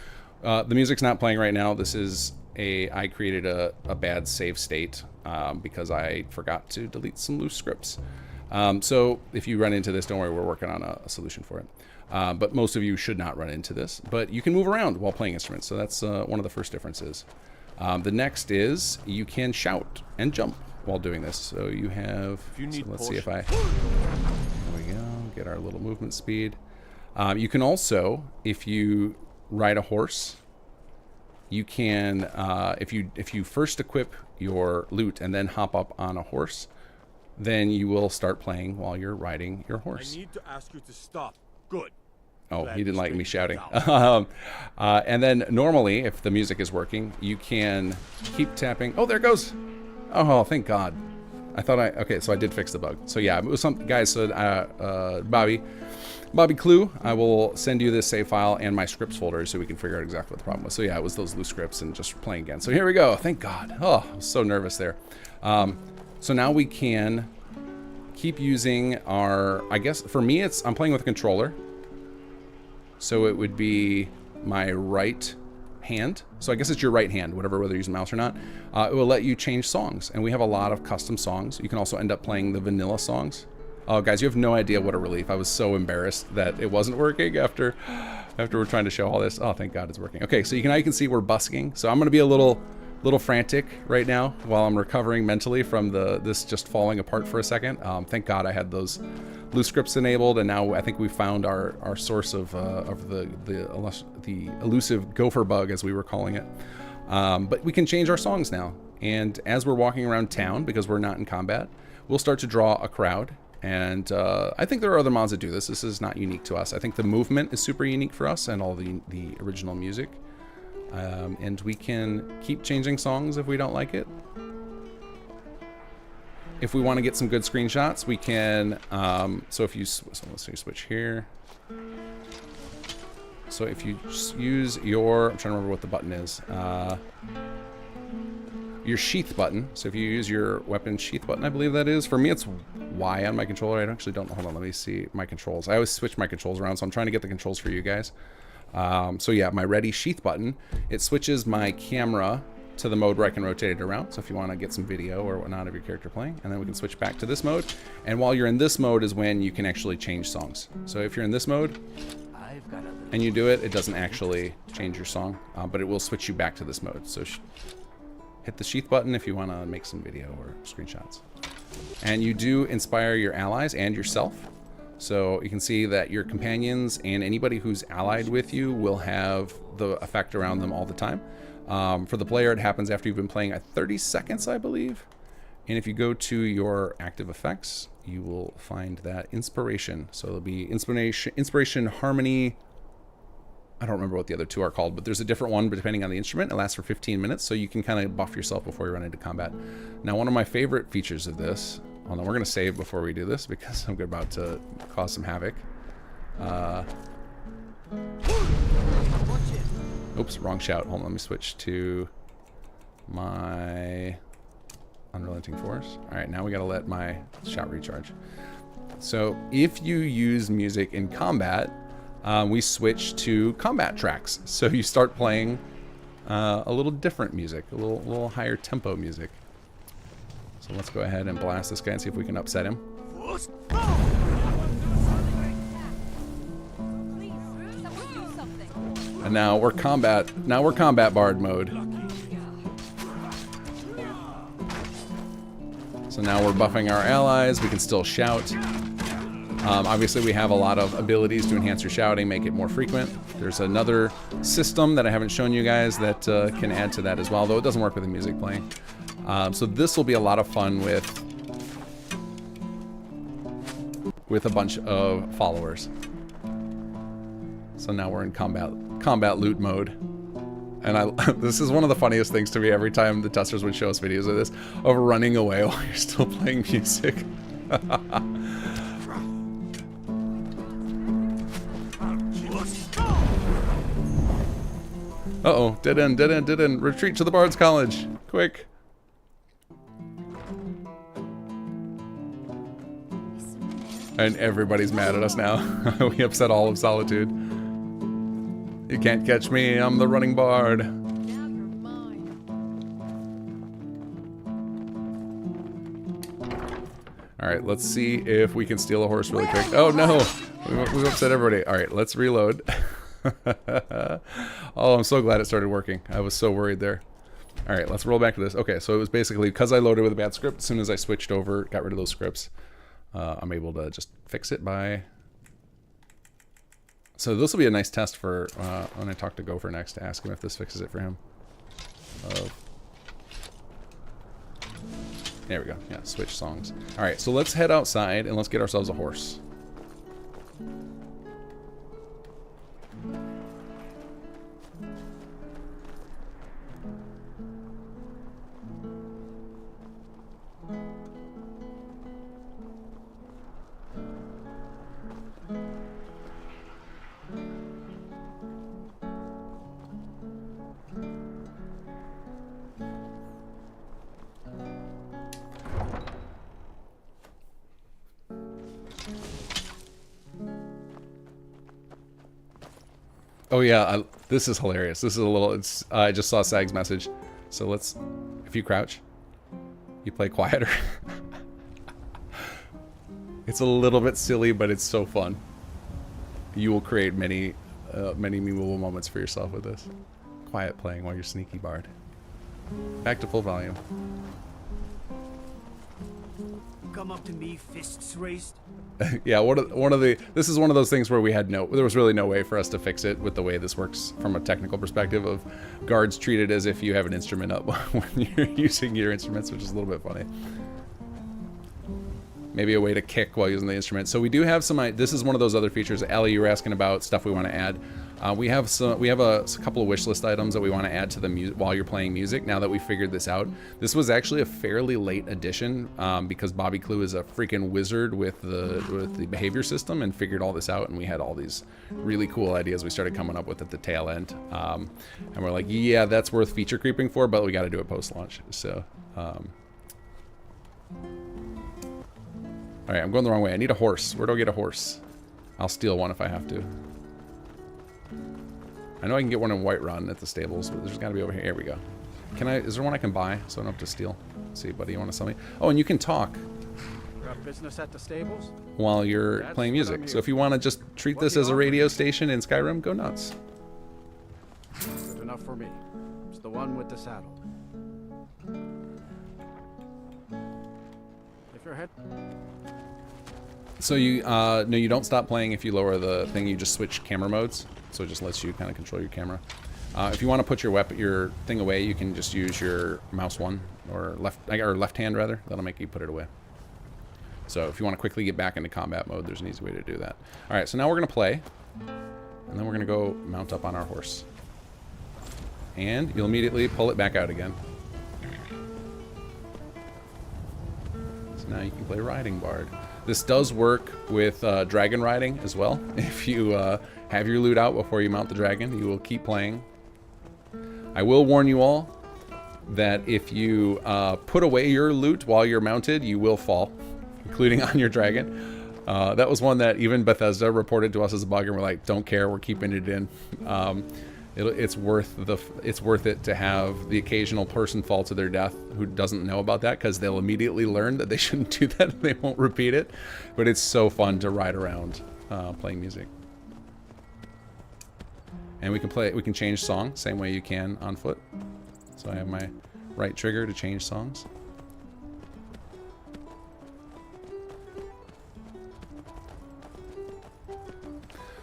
the music's not playing right now. This is I created a bad save state because I forgot to delete some loose scripts. So if you run into this, don't worry, we're working on a solution for it. But most of you should not run into this, but you can move around while playing instruments. So that's one of the first differences. The next is you can shout and jump while doing this. So you have, let's see if there we go, get our little movement speed. You can also, if you ride a horse, you can, if you first equip your lute and then hop up on a horse, then you will start playing while you're riding your horse. I need to ask you to stop. Good. Oh, he didn't like me shouting. And then normally, if the music is working, you can keep tapping. Oh, there it goes. Oh, thank God. I thought okay, so I did fix the bug. So yeah, it was some guys. So Bobby Clue, I will send you this save file and my scripts folder so we can figure out exactly what the problem was. So yeah, it was those loose scripts and just playing again. So here we go. Thank God. Oh, I was so nervous there. So now we can keep using our, I guess for me, I'm playing with a controller. So it would be my right hand. So I guess it's your right hand, whether you're using mouse or not. It will let you change songs. And we have a lot of custom songs. You can also end up playing the vanilla songs. Oh, guys, you have no idea what a relief. I was so embarrassed that it wasn't working after we're trying to show all this. Oh, thank God it's working. Okay, so now you can see we're busking. So I'm going to be a little frantic right now while I'm recovering mentally from this just falling apart for a second. Thank God I had those loose scripts enabled, and now I think we found our source of the elusive gopher bug, as we were calling it. But we can change our songs now. And as we're walking around town, because we're not in combat, we'll start to draw a crowd. And I think there are other mods that do this. This is not unique to us. I think the movement is super unique for us and all the original music. And we can keep changing songs if we don't like it. If we want to get some good screenshots, we can. So let's say switch here. So if you use your, I'm trying to remember what the button is. Your sheath button. So if you use your weapon sheath button, I believe that is. For me, it's Y on my controller. I actually don't know. Hold on, let me see my controls. I always switch my controls around, so I'm trying to get the controls for you guys. So yeah, my ready sheath button, it switches my camera to the mode where I can rotate it around. So if you want to get some video or whatnot of your character playing, and then we can switch back to this mode. And while you're in this mode is when you can actually change songs. So if you're in this mode and you do it, it doesn't actually change your song, but it will switch you back to this mode. So hit the sheath button if you want to make some video or screenshots. And you do inspire your allies and yourself. So you can see that your companions and anybody who's allied with you will have the effect around them all the time. For the player, it happens after you've been playing at 30 seconds, I believe. And if you go to your active effects, you will find that inspiration. So it'll be inspiration, harmony. I don't remember what the other two are called, but there's a different one depending on the instrument. It lasts for 15 minutes, so you can kind of buff yourself before you run into combat. Now, one of my favorite features of this, hold on, we're going to save before we do this because I'm about to cause some havoc. Oops, wrong shout. Hold on, let me switch to my Unrelenting Force. All right, now we got to let my shout recharge. So if you use music in combat, we switch to combat tracks. So you start playing a little different music, a little higher tempo music. So let's go ahead and blast this guy and see if we can upset him. And now we're combat bard mode. So now we're buffing our allies. We can still shout. Obviously, we have a lot of abilities to enhance your shouting, make it more frequent. There's another system that I haven't shown you guys that can add to that as well, though it doesn't work with the music playing. So this will be a lot of fun with a bunch of followers. So now we're in combat loot mode. And this is one of the funniest things to me every time the testers would show us videos of this, of running away while you're still playing music. Uh-oh, dead end. Retreat to the Bards College, quick. And everybody's mad at us now. We upset all of Solitude. You can't catch me, I'm the running bard. Alright, let's see if we can steal a horse really quick. Oh no! We've upset everybody. Alright, let's reload. Oh, I'm so glad it started working. I was so worried there. Alright, let's roll back to this. Okay, so it was basically because I loaded with a bad script, as soon as I switched over, got rid of those scripts, I'm able to just fix it by... So this will be a nice test for when I talk to Gopher next to ask him if this fixes it for him. There we go. Yeah, switch songs. All right, so let's head outside and let's get ourselves a horse. Oh yeah, this is hilarious. This is a little, I just saw Sag's message. So let's, if you crouch, you play quieter. It's a little bit silly, but it's so fun. You will create many memorable moments for yourself with this. Quiet playing while you're sneaky bard. Back to full volume. Come up to me, fists raised. Yeah, this is one of those things where there was really no way for us to fix it with the way this works from a technical perspective of guards treated as if you have an instrument up when you're using your instruments, which is a little bit funny. Maybe a way to kick while using the instrument. So we do have some. This is one of those other features. Ellie, you were asking about stuff we want to add. We have a couple of wish list items that we want to add to the music while you're playing music. Now that we figured this out, this was actually a fairly late addition because Bobby Clue is a freaking wizard with the behavior system and figured all this out. And we had all these really cool ideas we started coming up with at the tail end. And we're like, yeah, that's worth feature creeping for, but we got to do it post launch. So. All right, I'm going the wrong way. I need a horse. Where do I get a horse? I'll steal one if I have to. I know I can get one in Whiterun at the stables, but there's got to be over here. Here we go. Is there one I can buy so I don't have to steal? Let's see, buddy, you want to sell me? Oh, and you can talk Got business at the stables? while you're playing music. So if you want to just treat this as a radio station in Skyrim, go nuts. Good enough for me. It's the one with the saddle. If your head. So you no, you don't stop playing if you lower the thing. You just switch camera modes, so it just lets you kind of control your camera. If you want to put your thing away, you can just use your mouse one or left hand rather. That'll make you put it away. So if you want to quickly get back into combat mode, there's an easy way to do that. All right, so now we're gonna play, and then we're gonna go mount up on our horse, and you'll immediately pull it back out again. So now you can play Riding Bard. This does work with dragon riding as well. If you have your loot out before you mount the dragon, you will keep playing. I will warn you all that if you put away your loot while you're mounted, you will fall, including on your dragon. That was one that even Bethesda reported to us as a bug, and we're like, don't care, we're keeping it in. It's worth it to have the occasional person fall to their death who doesn't know about that, because they'll immediately learn that they shouldn't do that and they won't repeat it. But it's so fun to ride around playing music. And we can change song same way you can on foot. So I have my right trigger to change songs.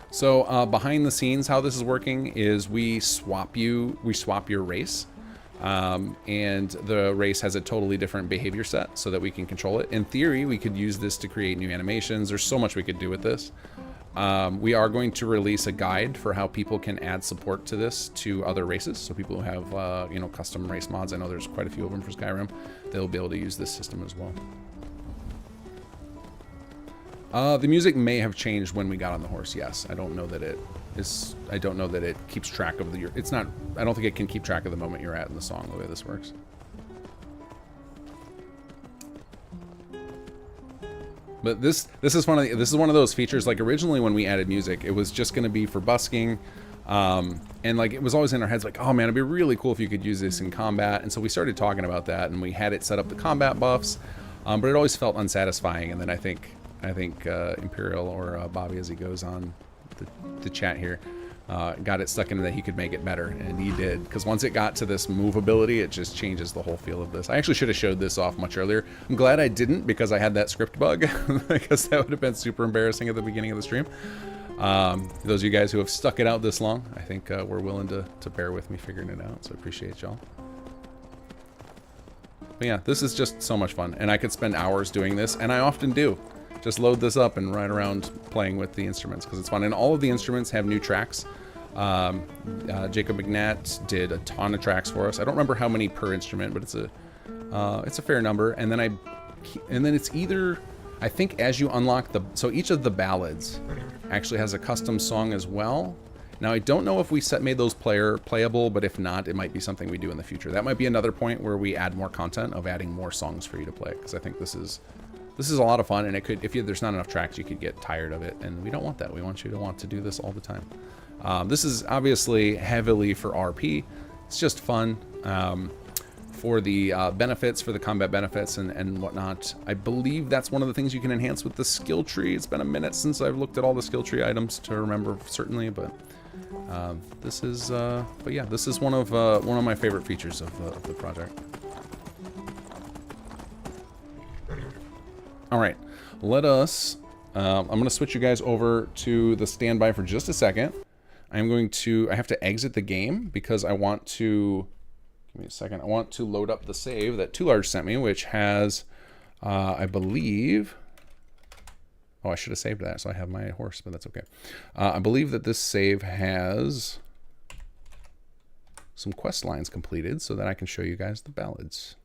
So behind the scenes, how this is working is we swap your race, and the race has a totally different behavior set so that we can control it. In theory, we could use this to create new animations. There's so much we could do with this. We are going to release a guide for how people can add support to this to other races. So people who have custom race mods, I know there's quite a few of them for Skyrim, they'll be able to use this system as well. The music may have changed when we got on the horse. Yes, I don't know that it is. I don't know that it keeps track of the. It's not. I don't think it can keep track of the moment you're at in the song the way this works. But this is one of those features. Like originally when we added music, it was just going to be for busking, and like it was always in our heads like, oh man, it'd be really cool if you could use this in combat. And so we started talking about that, and we had it set up the combat buffs, but it always felt unsatisfying. And then I think Imperial or Bobby, as he goes on the chat here, got it stuck into that he could make it better, and he did, because once it got to this movability, it just changes the whole feel of this. I actually should have showed this off much earlier. I'm glad I didn't, because I had that script bug, because that would have been super embarrassing at the beginning of the stream. Those of you guys who have stuck it out this long, I think we're willing to bear with me figuring it out, so I appreciate y'all. But yeah, this is just so much fun, and I could spend hours doing this, and I often do. Just load this up and ride around playing with the instruments because it's fun. And all of the instruments have new tracks. Jacob McNatt did a ton of tracks for us. I don't remember how many per instrument, but it's a fair number. And then it's either, I think as you unlock so each of the ballads actually has a custom song as well. Now I don't know if we made those playable, but if not, it might be something we do in the future. That might be another point where we add more content of adding more songs for you to play, because I think this is a lot of fun, and it could, there's not enough tracks, you could get tired of it, and we don't want that. We want you to want to do this all the time. This is obviously heavily for RP. It's just fun. for the benefits, for the combat benefits and whatnot. I believe that's one of the things you can enhance with the skill tree. It's been a minute since I've looked at all the skill tree items to remember certainly, but this is one of my favorite features of the project. All right, let us. I'm going to switch you guys over to the standby for just a second. I have to exit the game because I want to. Give me a second. I want to load up the save that Too Large sent me, which has, I believe. Oh, I should have saved that, so I have my horse, but that's okay. I believe that this save has some quest lines completed so that I can show you guys the ballads.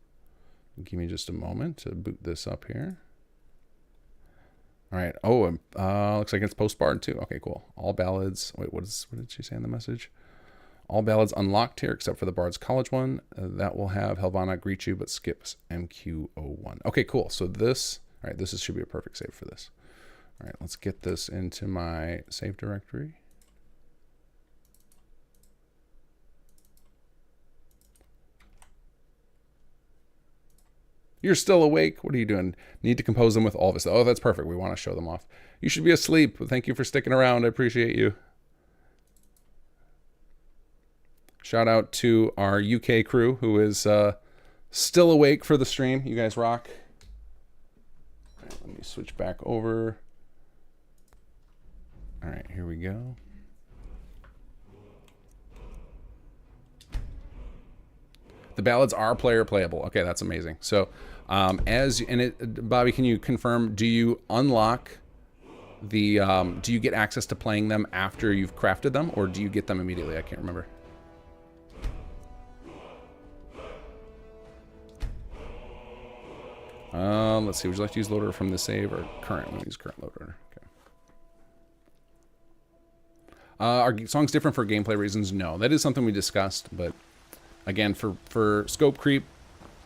Give me just a moment to boot this up here. All right. Oh, looks like it's post-bard too. Okay, cool. All ballads. Wait, what did she say in the message? All ballads unlocked here except for the Bards College one. That will have Helvana greet you but skips MQ01. Okay, cool. So this, all right, should be a perfect save for this. All right, let's get this into my save directory. You're still awake? What are you doing? Need to compose them with all of us. Oh, that's perfect. We want to show them off. You should be asleep. Thank you for sticking around. I appreciate you. Shout out to our UK crew who is still awake for the stream. You guys rock. All right, let me switch back over. All right, here we go. The ballads are player playable. Okay, that's amazing. So, Bobby, can you confirm? Do you unlock the? Do you get access to playing them after you've crafted them, or do you get them immediately? I can't remember. Let's see. Would you like to use loader from the save or current? We'll use current loader. Okay. Are songs different for gameplay reasons? No, that is something we discussed, but. Again, for scope creep,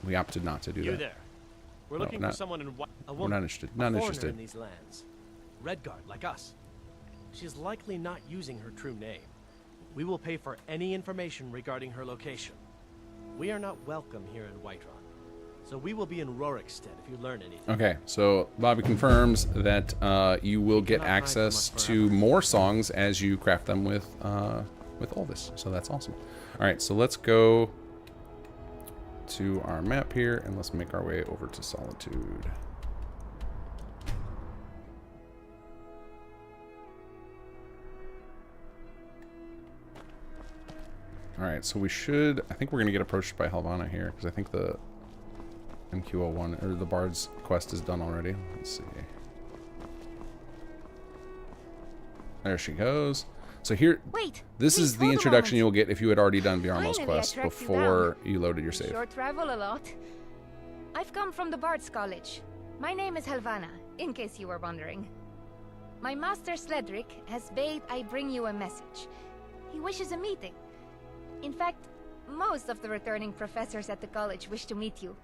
we opted not to do that. There. We're looking for someone in white. A woman, we're not interested. Not interested. In these lands. Redguard, like us. She's likely not using her true name. We will pay for any information regarding her location. We are not welcome here in Whiterun, so we will be in Rorikstead if you learn anything. Okay, so Bobby confirms that you will get access to more songs as you craft them with Olvis. So that's awesome. All right, so let's go to our map here and let's make our way over to Solitude. All right, so I think we're gonna get approached by Helvana here because I think the MQ01 or the Bards quest is done already. Let's see. There she goes. So here, this is the introduction you'll get if you had already done Bjarmal's quest before you loaded your save. Sure travel a lot. I've come from the Bards College. My name is Helvana, in case you were wondering. My master Sledric has bade I bring you a message. He wishes a meeting. In fact, most of the returning professors at the college wish to meet you.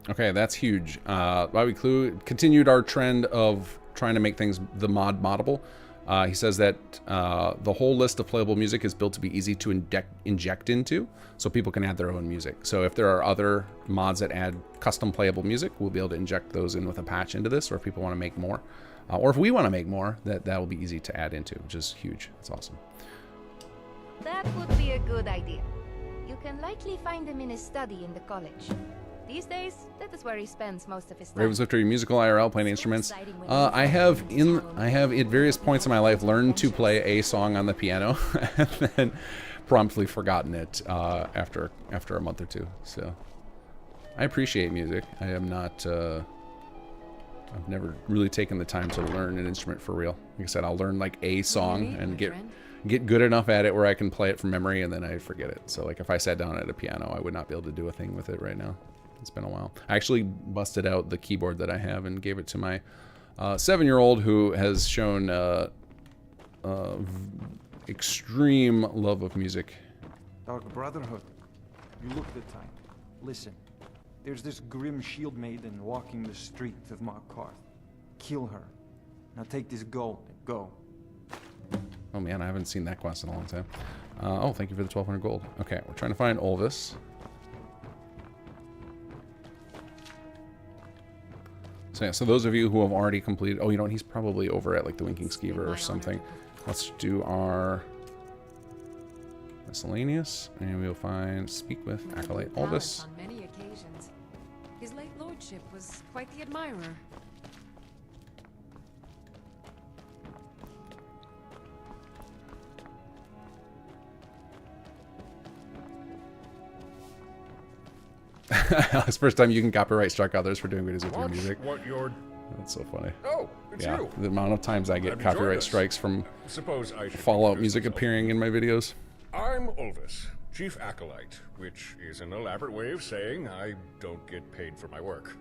Okay, that's huge. Bobby Clue continued our trend of trying to make things the moddable. He says that the whole list of playable music is built to be easy to inject into, so people can add their own music. So if there are other mods that add custom playable music, we'll be able to inject those in with a patch into this, or if people want to make more. Or if we want to make more, that will be easy to add into, which is huge. That's awesome. That would be a good idea. You can likely find him in his study in the college. These days, that is where he spends most of his time. Ravenslift, are you musical IRL playing instruments? I have at various points in my life learned to play a song on the piano and then promptly forgotten it after a month or two. So I appreciate music. I am not. I've never really taken the time to learn an instrument for real. Like I said, I'll learn like a song and get good enough at it where I can play it from memory and then I forget it. So like if I sat down at a piano, I would not be able to do a thing with it right now. It's been a while. I actually busted out the keyboard that I have and gave it to my 7-year-old who has shown extreme love of music. Dark Brotherhood, you look the time. Listen, there's this grim shield maiden walking the street of Markarth. Kill her. Now take this gold and go. Oh man, I haven't seen that quest in a long time. Oh, thank you for the 1,200 gold. Okay, we're trying to find Olvis. So yeah, so those of you who have already completed, oh, you know what, he's probably over at like the Winking Skeever or something. Let's do our miscellaneous, and we'll find speak with Acolyte Aldous. On many occasions. His late lordship was quite the admirer. It's the first time you can copyright strike others for doing videos with your music. What you're... That's so funny. Oh, it's yeah, you. The amount of times I get copyright strikes from Suppose I should Fallout music appearing in my videos. I'm Ulvis, Chief Acolyte, which is an elaborate way of saying I don't get paid for my work.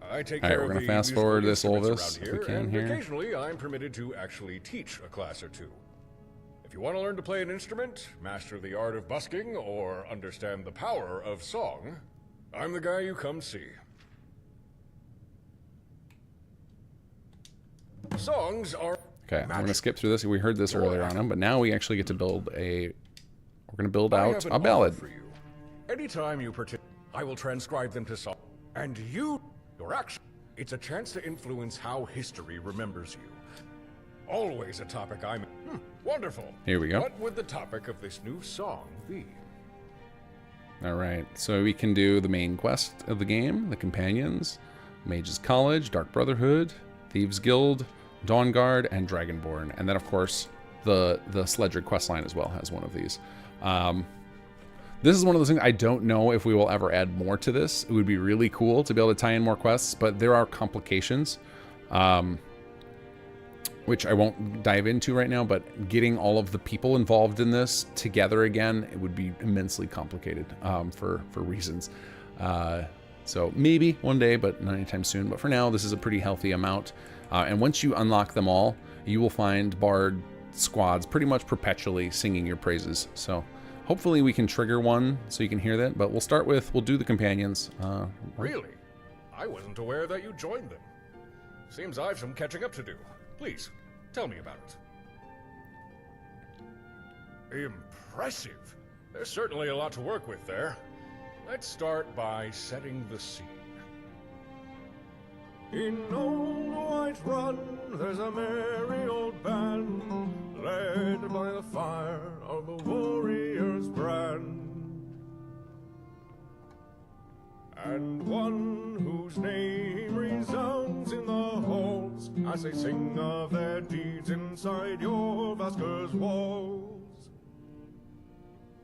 I take care we're of gonna the fast musical forward this instruments Ulvis around if we here, can and here. occasionally I'm permitted to actually teach a class or two. If you want to learn to play an instrument, master the art of busking, or understand the power of song, I'm the guy you come see. Songs are Okay, I'm gonna skip through this. We heard this earlier on him, but now we actually get to build a. We're gonna build I out have a an ballad. offer for you. Anytime you participate, I will transcribe them to song. And your action, it's a chance to influence how history remembers you. Always a topic I'm... wonderful. Here we go. What would the topic of this new song be? All right, so we can do the main quest of the game, the companions, Mage's College, Dark Brotherhood, Thieves Guild, Dawn Guard, and Dragonborn, and then of course the Sledger questline as well has one of these. This is one of those things I don't know if we will ever add more to this. It would be really cool to be able to tie in more quests, but there are complications, which I won't dive into right now, but getting all of the people involved in this together again, it would be immensely complicated for reasons. So maybe one day, but not anytime soon. But for now, this is a pretty healthy amount. And once you unlock them all, you will find Bard squads pretty much perpetually singing your praises. So hopefully we can trigger one so you can hear that. But we'll do the companions. Really? I wasn't aware that you joined them. Seems I've some catching up to do. Please, tell me about it. Impressive. There's certainly a lot to work with there. Let's start by setting the scene. In old Whiterun, there's a merry old band, led by the fire of the warrior's brand. And one whose name resounds in the halls as they sing of their deeds inside your Vasker's walls.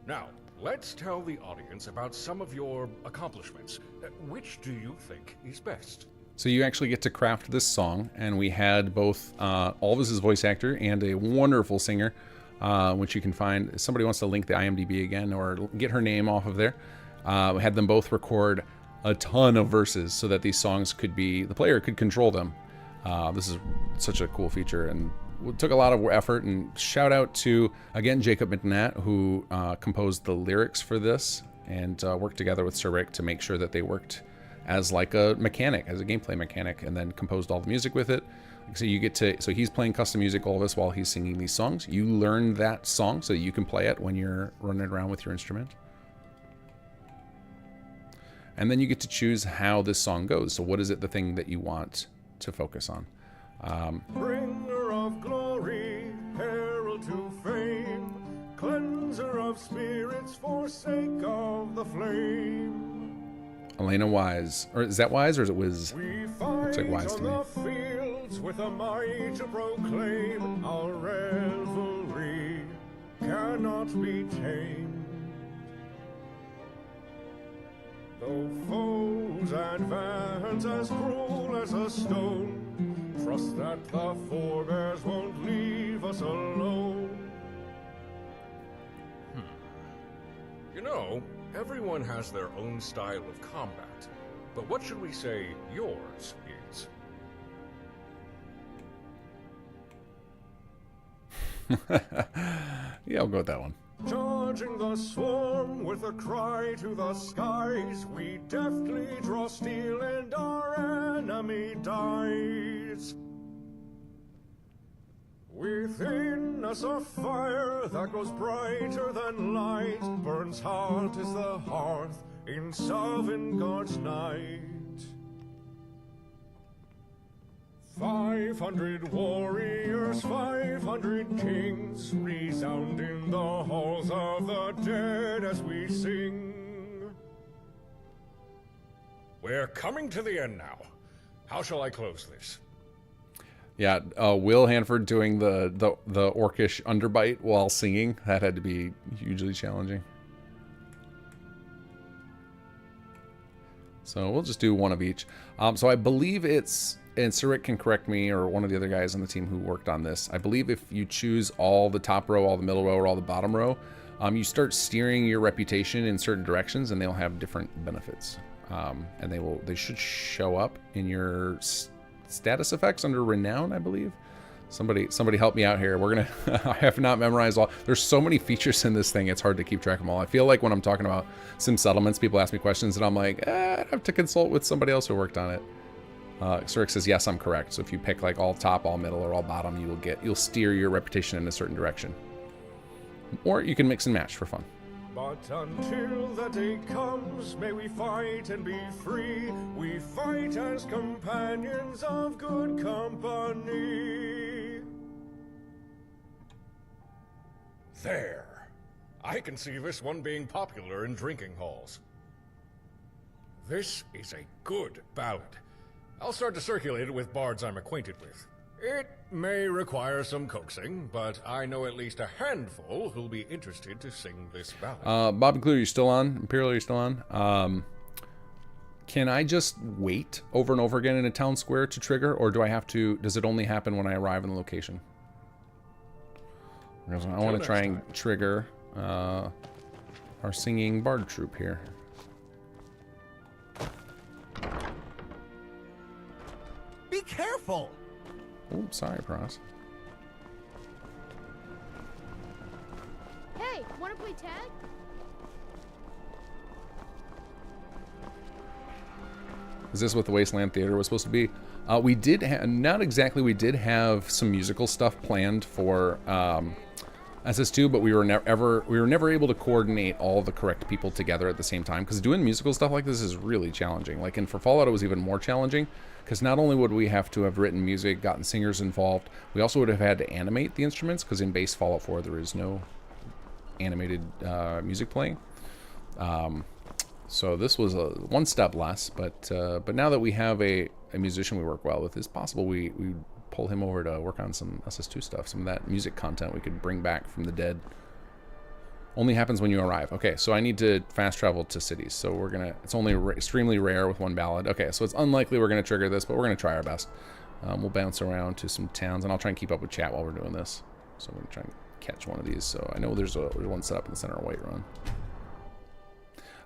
Now, let's tell the audience about some of your accomplishments. Which do you think is best? So you actually get to craft this song, and we had both Alvis's voice actor and a wonderful singer, which you can find. If somebody wants to link the IMDb again or get her name off of there. We had them both record a ton of verses so that these songs could be, the player could control them. This is such a cool feature, and it took a lot of effort. And shout out to, again, Jacob McNatt, who composed the lyrics for this and worked together with Sir Rick to make sure that they worked as like a mechanic, as a gameplay mechanic, and then composed all the music with it. So you get to, so he's playing custom music all of us while he's singing these songs. You learn that song so that you can play it when you're running around with your instrument. And then you get to choose how this song goes. So what is it, the thing that you want to focus on? Bringer of glory, herald to fame, cleanser of spirits, forsake of the flame. Elena Wise, or is that Wise or is it Wiz? We Looks like Wise to me. on the fields with a might to proclaim our revelry cannot be tamed. Though foes advance as cruel as a stone, trust that the forebears won't leave us alone. You know, everyone has their own style of combat, but what should we say yours is? Yeah, I'll go with that one. Charging the swarm with a cry to the skies, we deftly draw steel and our enemy dies. Within us a fire that grows brighter than light, burns hot as the hearth in Sovngarde's night. 500 warriors, 500 kings, resound in the halls of the dead as we sing. We're coming to the end now. How shall I close this? Yeah, Will Hanford doing the orcish underbite while singing, that had to be hugely challenging. So we'll just do one of each. So I believe it's, and Sarik can correct me, or one of the other guys on the team who worked on this, I believe if you choose all the top row, all the middle row, or all the bottom row, you start steering your reputation in certain directions, and they'll have different benefits. And they should show up in your status effects under renown, I believe. Somebody help me out here. We're gonna I have not memorized all. There's so many features in this thing, it's hard to keep track of them all. I feel like when I'm talking about sim settlements, people ask me questions and I'm like, I'd have to consult with somebody else who worked on it. Sarik says, yes, I'm correct. So if you pick like all top, all middle, or all bottom, you'll steer your reputation in a certain direction. Or you can mix and match for fun. But until that day comes, may we fight and be free. We fight as companions of good company. There. I can see this one being popular in drinking halls. This is a good ballad. I'll start to circulate it with bards I'm acquainted with. It may require some coaxing, but I know at least a handful who'll be interested to sing this ballad. Bob and Clue, are you still on? Imperial, are you still on? Can I just wait over and over again in a town square to trigger, or do I have to, does it only happen when I arrive in the location? Because I want to try and trigger our singing bard troop here. Be careful! Oh, sorry, Pross. Hey, wanna play tag? Is this what the Wasteland Theater was supposed to be? We did not exactly. We did have some musical stuff planned for SS2, but we were never able to coordinate all the correct people together at the same time, because doing musical stuff like this is really challenging. Like, and for Fallout, it was even more challenging, because not only would we have to have written music, gotten singers involved, we also would have had to animate the instruments, because in base Fallout 4 there is no animated music playing. So this was one step less, but now that we have a musician we work well with, it's possible we pull him over to work on some SS2 stuff, some of that music content we could bring back from the dead. Only happens when you arrive. Okay, so I need to fast travel to cities, so we're gonna, it's only extremely rare with one ballad. Okay, so it's unlikely we're gonna trigger this, but we're gonna try our best. We'll bounce around to some towns, and I'll try and keep up with chat while we're doing this. So I'm gonna try and catch one of these. So I know there's one set up in the center of Whiterun.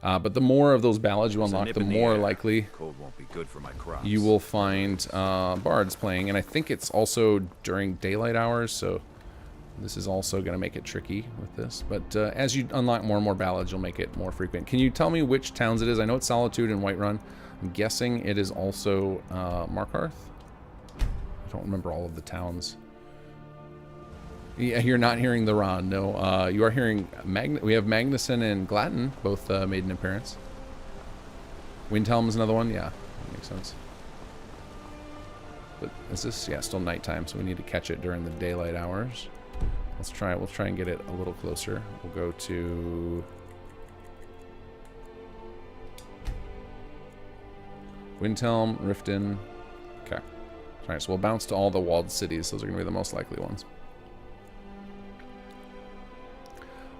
But the more of those ballads you unlock, the more likely Cold won't be good for my crops. you will find bards playing. And I think it's also during daylight hours, so this is also going to make it tricky with this. But as you unlock more and more ballads, you'll make it more frequent. Can you tell me which towns it is? I know it's Solitude and Whiterun. I'm guessing it is also Markarth. I don't remember all of the towns. Yeah, you're not hearing the Ron, no. You are hearing we have Magnuson and Glatton, both made an appearance. Windhelm's another one, yeah, that makes sense. But is this, yeah, still nighttime, so we need to catch it during the daylight hours. Let's try it. We'll try and get it a little closer. We'll go to Windhelm, Riften. Okay. All right, so we'll bounce to all the walled cities. Those are going to be the most likely ones.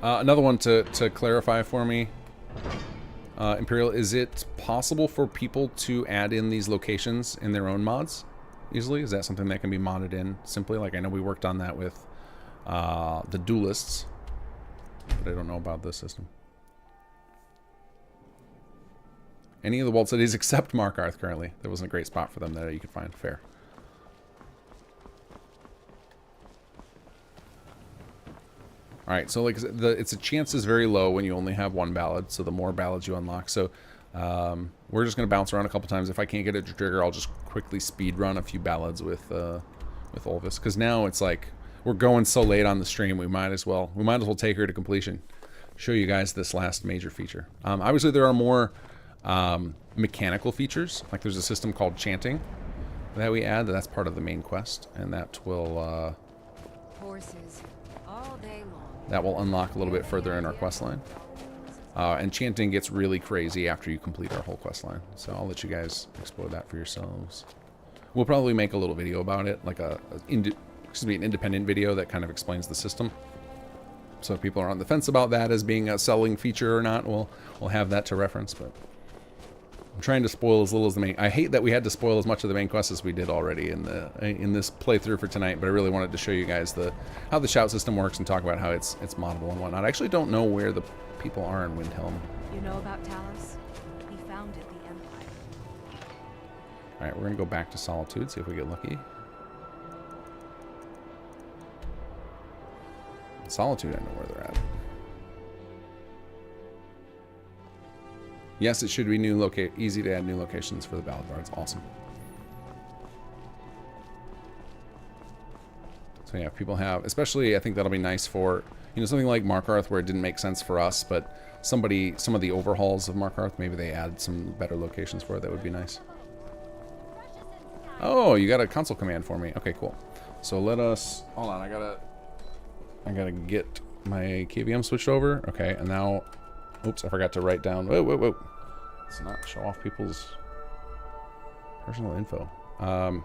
Another one to clarify for me, Imperial, is it possible for people to add in these locations in their own mods easily? Is that something that can be modded in simply? Like, I know we worked on that with the duelists, but I don't know about this system. Any of the walled cities except Markarth currently. There wasn't a great spot for them that you could find. Fair. Alright, so like it's a chance is very low when you only have one ballad, so the more ballads you unlock. So we're just going to bounce around a couple times. If I can't get it to trigger, I'll just quickly speed run a few ballads with Olvis. Because now it's like we're going so late on the stream, we might as well take her to completion. Show you guys this last major feature. Obviously there are more mechanical features. Like there's a system called chanting. that we add. That's part of the main quest, and that will Horses all day long. that will unlock a little bit further in our quest line. And chanting gets really crazy after you complete our whole quest line. So I'll let you guys explore that for yourselves. We'll probably make a little video about it, like an independent video that kind of explains the system. So if people are on the fence about that as being a selling feature or not, we'll have that to reference. But I'm trying to spoil as little as the main. I hate that we had to spoil as much of the main quest as we did already in this playthrough for tonight. But I really wanted to show you guys how the shout system works and talk about how it's moddable and whatnot. I actually don't know where the people are in Windhelm. You know about Talos? He founded the Empire. All right, we're gonna go back to Solitude, see if we get lucky. Solitude, I know where they're at. Yes, it should be easy to add new locations for the Ballad Bards. Awesome. So yeah, people have, especially I think that'll be nice for, something like Markarth where it didn't make sense for us, but some of the overhauls of Markarth, maybe they add some better locations for it. That would be nice. Oh, you got a console command for me. Okay, cool. So let us, hold on, I gotta get my KVM switched over. Okay, and now, oops, I forgot to write down, whoa. Let's not show off people's personal info. All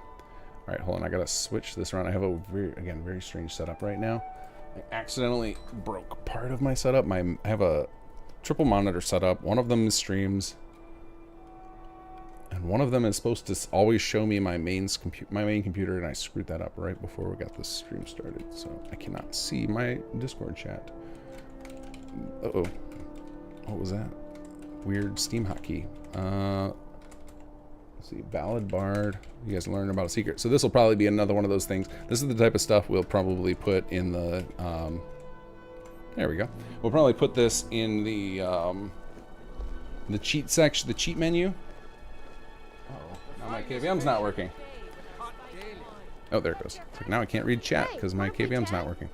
right, hold on, I gotta switch this around. I have a very strange setup right now. I accidentally broke part of my setup. I have a triple monitor setup. One of them is streams, and one of them is supposed to always show me my main computer, and I screwed that up right before we got this stream started, so I cannot see my Discord chat. Uh-oh. What was that? Weird Steam hotkey. Let's see, Ballad Bard. You guys learn about a secret. So this will probably be another one of those things. This is the type of stuff we'll probably put in the, there we go. We'll probably put this in the cheat section, the cheat menu. Uh-oh, now my KVM's not working. Oh, there it goes. It's like now I can't read chat because my KVM's not working.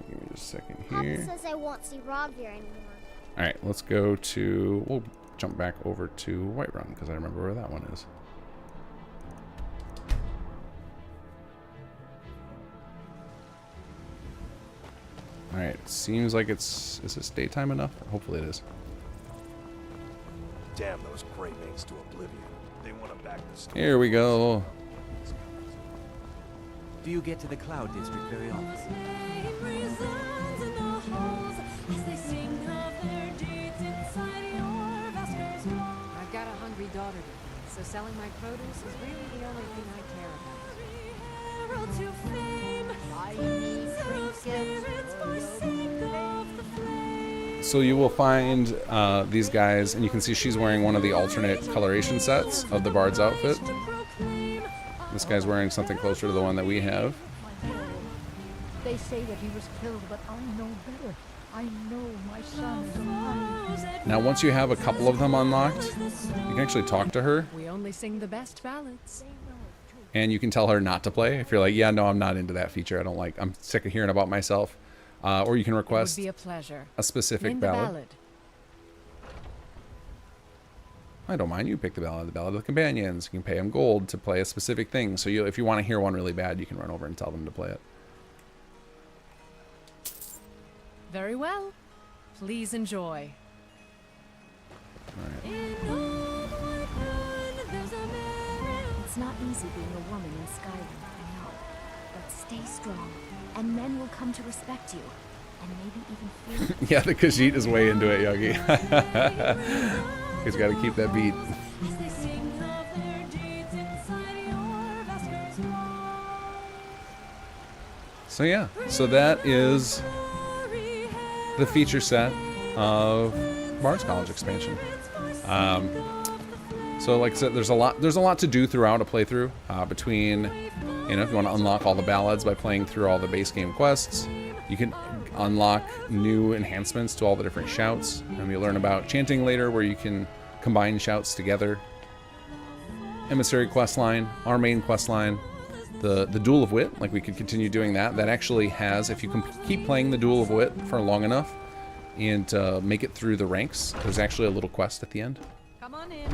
Give me just a second here. Papa says I won't see Rob here anymore. All right, let's go to, we'll jump back over to Whiterun because I remember where that one is. All right, it seems like is this daytime enough? Hopefully it is. Damn those great mates to oblivion. They want to back the story. Here we go. Do you get to the Cloud District very often? I've got a hungry daughter to feed, so selling my produce is really the only thing I care about. So you will find these guys, and you can see she's wearing one of the alternate coloration sets of the Bard's outfit. This guy's wearing something closer to the one that we have. They say that he was killed, but I know better. I know my son is alive. Now, once you have a couple of them unlocked, you can actually talk to her, We only sing the best ballads. and you can tell her not to play. If you're like, yeah, no, I'm not into that feature. I'm sick of hearing about myself. Or you can request It would be a pleasure. a specific Name ballad. The ballad. I don't mind. You pick the ballad of the companions. You can pay them gold to play a specific thing. So if you want to hear one really bad, you can run over and tell them to play it. Very well. Please enjoy. It's not easy being a woman in Skyrim, I know. But stay strong, and men will come to respect you. And maybe even fear you. Yeah, the Khajiit is way into it, Yogi. He's got to keep that beat. So yeah, so that is the feature set of Bards College expansion. So like I said, there's a lot to do throughout a playthrough between, if you want to unlock all the ballads by playing through all the base game quests, you can unlock new enhancements to all the different shouts, and we learn about chanting later where you can combine shouts together. Emissary questline, our main questline, the Duel of Wit, like we could continue doing that. That actually has, if you can keep playing the Duel of Wit for long enough and make it through the ranks, there's actually a little quest at the end. Come on in.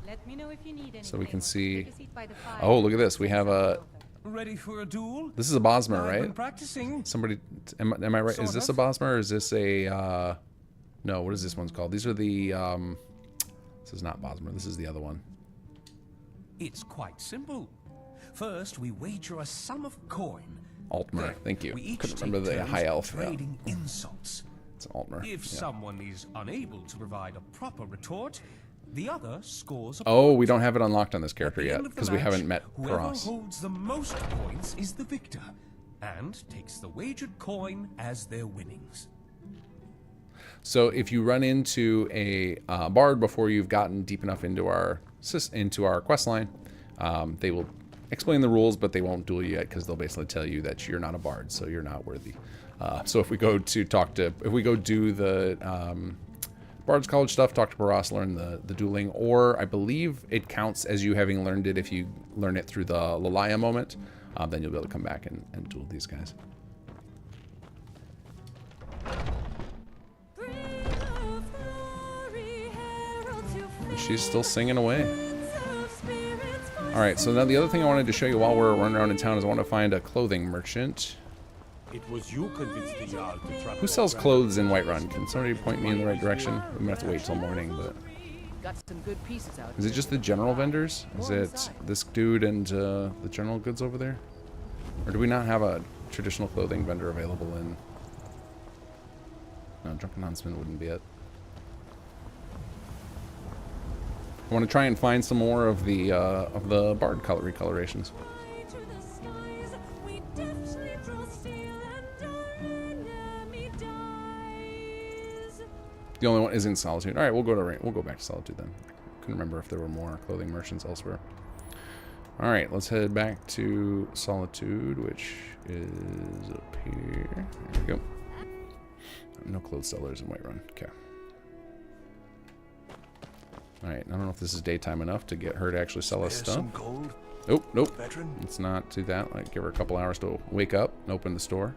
Let me know if you need so we can see. Take a seat by the fire. Oh, look at this. We have a. Ready for a duel? This is a Bosmer, I've been right? practicing. Somebody, am I right? Is this a Bosmer or is this a? No, what is this one's called? These are the. This is not Bosmer. This is the other one. It's quite simple. First, we wager a sum of coin. Altmer, thank you. We each Couldn't remember take the turns high elf. trading insults. It's Altmer. If someone is unable to provide a proper retort, the other scores a Oh, point. we don't have it unlocked on this character yet End of the because we match, haven't met whoever Cross. holds the most points is the victor, and takes the wagered coin as their winnings. So if you run into a bard before you've gotten deep enough into our quest line, they will explain the rules, but they won't duel you yet because they'll basically tell you that you're not a bard, so you're not worthy. So if we go do the Bards College stuff, talk to Baras, learn the dueling, or I believe it counts as you having learned it if you learn it through the Lalaya moment, then you'll be able to come back and duel these guys. And she's still singing away. Alright, so now the other thing I wanted to show you while we're running around in town is I want to find a clothing merchant. It was you convinced the Jarl to trap Who sells clothes in Whiterun? Can somebody point me in the right direction? We might have to wait till morning, but... Got some good pieces out Is it just the general vendors? Is it this dude and the general goods over there? Or do we not have a traditional clothing vendor available in... No, Drunken Huntsman wouldn't be it. I want to try and find some more of the Bard color recolorations. The only one is in Solitude. All right, we'll go back to Solitude then. Couldn't remember if there were more clothing merchants elsewhere. All right, let's head back to Solitude, which is up here. There we go. No clothes sellers in Whiterun. Okay. All right, I don't know if this is daytime enough to get her to actually sell us stuff. Oh, nope. Let's not do that. Like, give her a couple hours to wake up and open the store.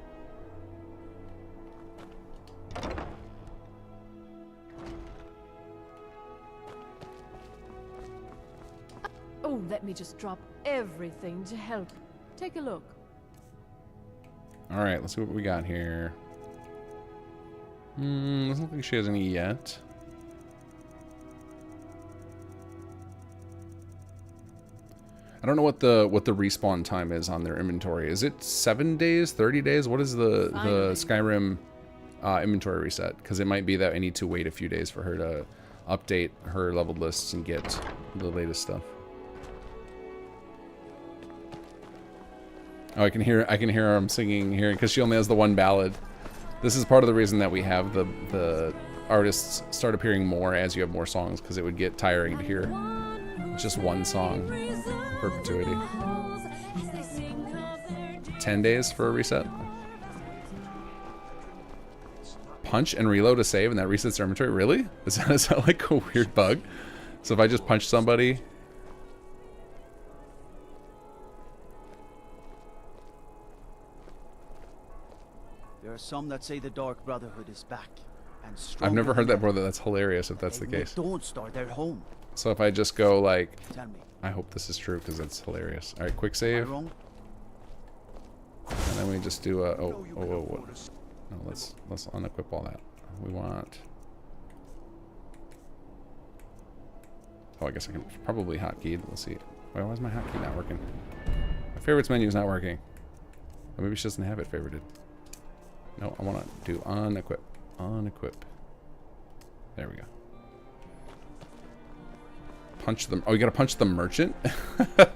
Oh, let me just drop everything to help. Take a look. All right, let's see what we got here. Doesn't look like she has any yet. I don't know what the respawn time is on their inventory. Is it 7 days, 30 days? What is the Skyrim inventory reset? Because it might be that I need to wait a few days for her to update her leveled lists and get the latest stuff. Oh, I can hear her singing here because she only has the one ballad. This is part of the reason that we have the artists start appearing more as you have more songs, because it would get tiring to hear just one song in perpetuity. 10 days for a reset. Punch and reload a save and that resets their inventory? Really? Is that like a weird bug? So if I just punch somebody... There are some that say the Dark Brotherhood is back. And I've never heard that before. That's hilarious if that's the case. Don't start their home. So if I just go like... Tell me. I hope this is true because it's hilarious. Alright, quick save. And then we just do a... Oh, what? No, let's unequip all that. We want... Oh, I guess I can probably hotkey. Let's see. Why is my hotkey not working? My favorites menu is not working. Or maybe she doesn't have it favorited. No, I want to do unequip. Unequip. There we go. Punch them. Oh, you got to punch the merchant?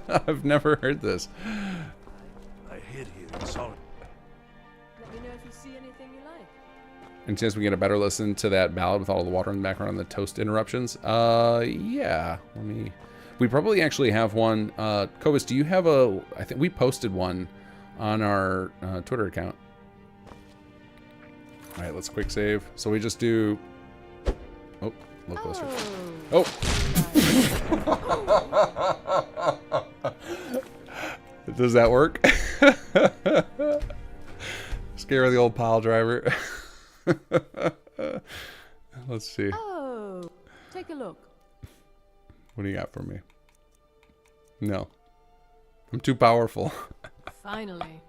I've never heard this. I hid here in Solitude. Let me know if you see anything you like. And since we get a better listen to that ballad with all the water in the background and the toast interruptions, yeah. We probably actually have one. Cobus, do you have a? I think we posted one on our Twitter account. All right, let's quick save. So we just do. Oh, a little closer. Oh. Does that work? Scare the old pile driver. Let's see. Oh, take a look. What do you got for me? No. I'm too powerful. Finally.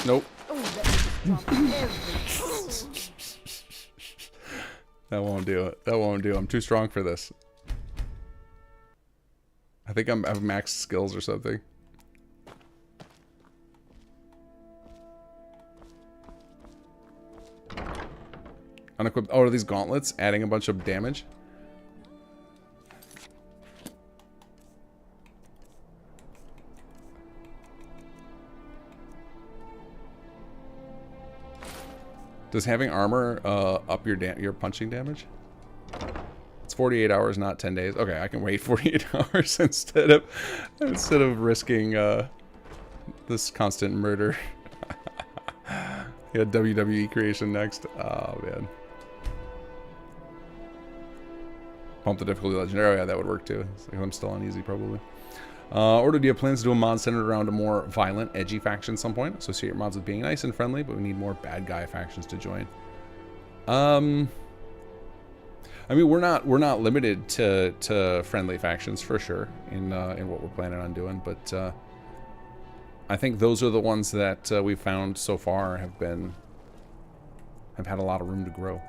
Nope. Oh, let me just drop everything. That won't do it. That won't do. I'm too strong for this. I think I have max skills or something. Unequipped. Oh, are these gauntlets adding a bunch of damage? Does having armor up your punching damage? It's 48 hours, not 10 days. Okay, I can wait 48 hours instead of risking this constant murder. Yeah, WWE creation next. Oh man. Pump the difficulty legendary. Oh, yeah, that would work too. I'm still on easy probably. Order, do you have plans to do a mod centered around a more violent, edgy faction at some point? Associate your mods with being nice and friendly, but we need more bad guy factions to join. I mean, we're not limited to friendly factions for sure in what we're planning on doing, but I think those are the ones that we've found so far have had a lot of room to grow.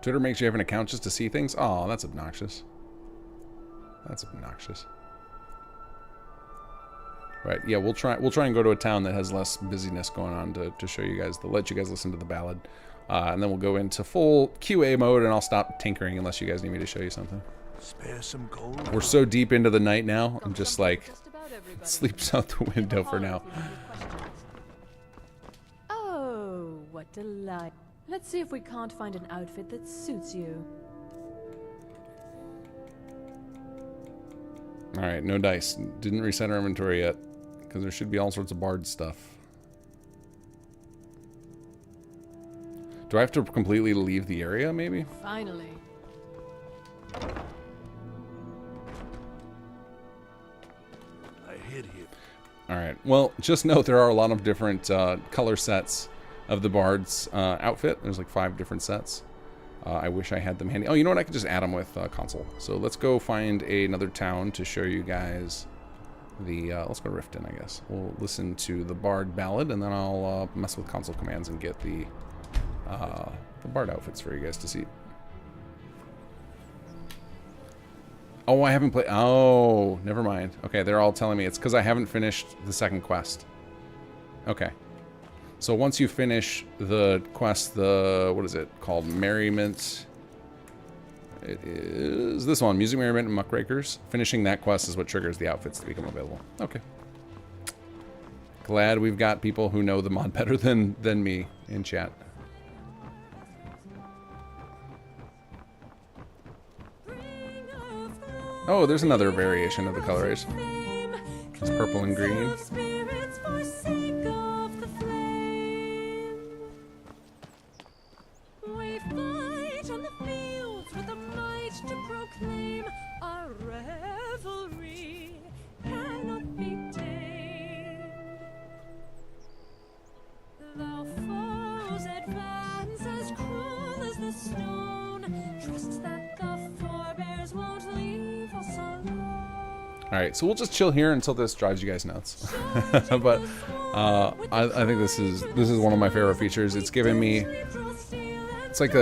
Twitter makes you have an account just to see things? Oh, that's obnoxious. That's obnoxious. Right, yeah, we'll try and go to a town that has less busyness going on to show you guys, to let you guys listen to the ballad. And then we'll go into full QA mode and I'll stop tinkering unless you guys need me to show you something. Spare some gold. We're so deep into the night now, I'm just like, sleeps out the window for now. Oh, what delight. Let's see if we can't find an outfit that suits you. Alright, no dice. Didn't reset our inventory yet, because there should be all sorts of bard stuff. Do I have to completely leave the area, maybe? Finally. I hid here. Alright, well, just note there are a lot of different color sets of the Bard's outfit. There's like 5 different sets. I wish I had them handy. Oh, you know what? I could just add them with console. So let's go find another town to show you guys the... let's go to Riften, I guess. We'll listen to the Bard Ballad, and then I'll mess with console commands and get the Bard outfits for you guys to see. Oh, I haven't played... Oh, never mind. Okay, they're all telling me it's because I haven't finished the second quest. Okay. So once you finish the quest, what is it called? Merriment. It is this one, Music, Merriment, and Muckrakers. Finishing that quest is what triggers the outfits to become available. Okay. Glad we've got people who know the mod better than me in chat. Oh, there's another variation of the colors. It's purple and green. Alright, so we'll just chill here until this drives you guys nuts. But I think this is one of my favorite features. It's giving me... It's like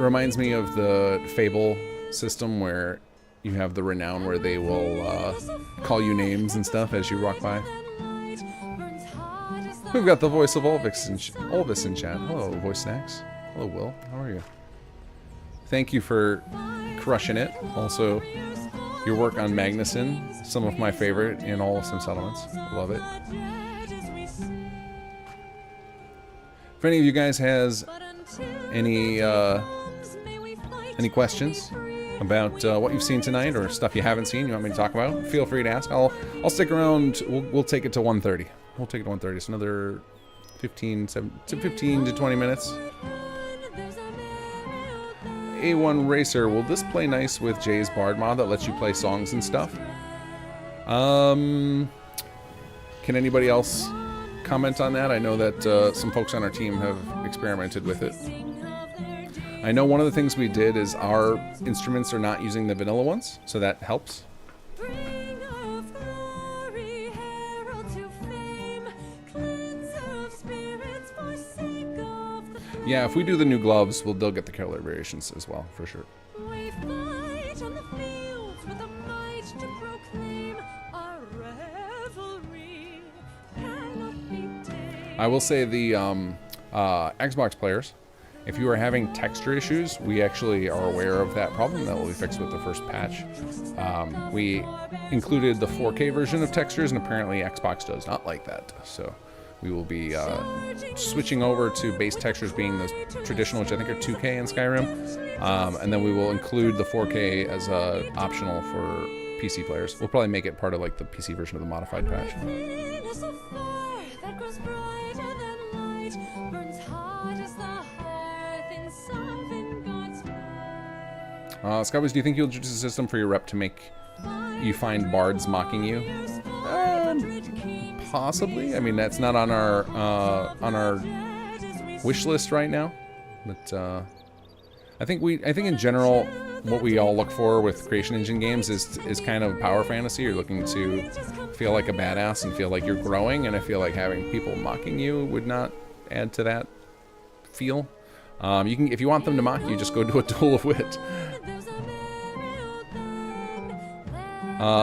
reminds me of the Fable system where you have the renown where they will call you names and stuff as you walk by. We've got the voice of Olvis in chat. Hello, Voice Snacks. Hello, Will. How are you? Thank you for crushing it. Also, your work on Magnuson, some of my favorite in all Sim Settlements. Love it. If any of you guys has any questions about what you've seen tonight or stuff you haven't seen you want me to talk about, feel free to ask. I'll stick around. We'll take it to 1:30. We'll take it to 1:30. So another 15 to 20 minutes. A1 Racer, will this play nice with Jay's Bard mod that lets you play songs and stuff? Can anybody else comment on that? I know that some folks on our team have experimented with it. I know one of the things we did is our instruments are not using the vanilla ones, so that helps. Yeah, if we do the new gloves, they'll get the color variations as well, for sure. I will say the Xbox players, if you are having texture issues, we actually are aware of that problem. That will be fixed with the first patch. We included the 4K version of textures, and apparently Xbox does not like that. So we will be switching over to base textures being the traditional, which I think are 2K in Skyrim. And then we will include the 4K as optional for PC players. We'll probably make it part of like the PC version of the modified patch. Skywiz, do you think you'll introduce a system for your rep to make you find bards mocking you? Possibly. I mean, that's not on our wish list right now, but I think in general what we all look for with creation engine games is kind of power fantasy. You're looking to feel like a badass and feel like you're growing, and I feel like having people mocking you would not add to that feel. You can, if you want them to mock you, just go do a Duel of Wit.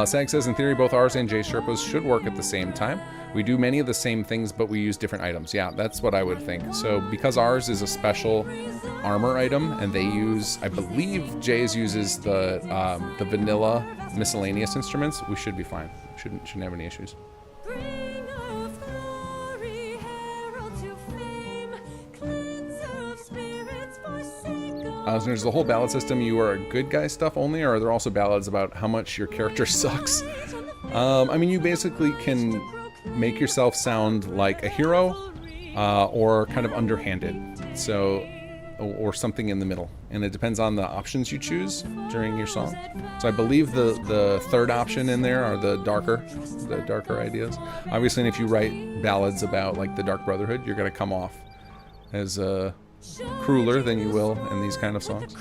Sag says, in theory, both ours and Jay's Sherpas should work at the same time. We do many of the same things, but we use different items. Yeah, that's what I would think. So because ours is a special armor item, and they use, I believe Jay's uses the vanilla miscellaneous instruments, we should be fine. Shouldn't have any issues. So there's the whole ballad system. You are a good guy stuff only, or are there also ballads about how much your character sucks? I mean, you basically can make yourself sound like a hero, or kind of underhanded, so, or something in the middle, and it depends on the options you choose during your song. So I believe the third option in there are the darker ideas. Obviously, and if you write ballads about like the Dark Brotherhood, you're gonna come off as crueler than you will in these kind of songs.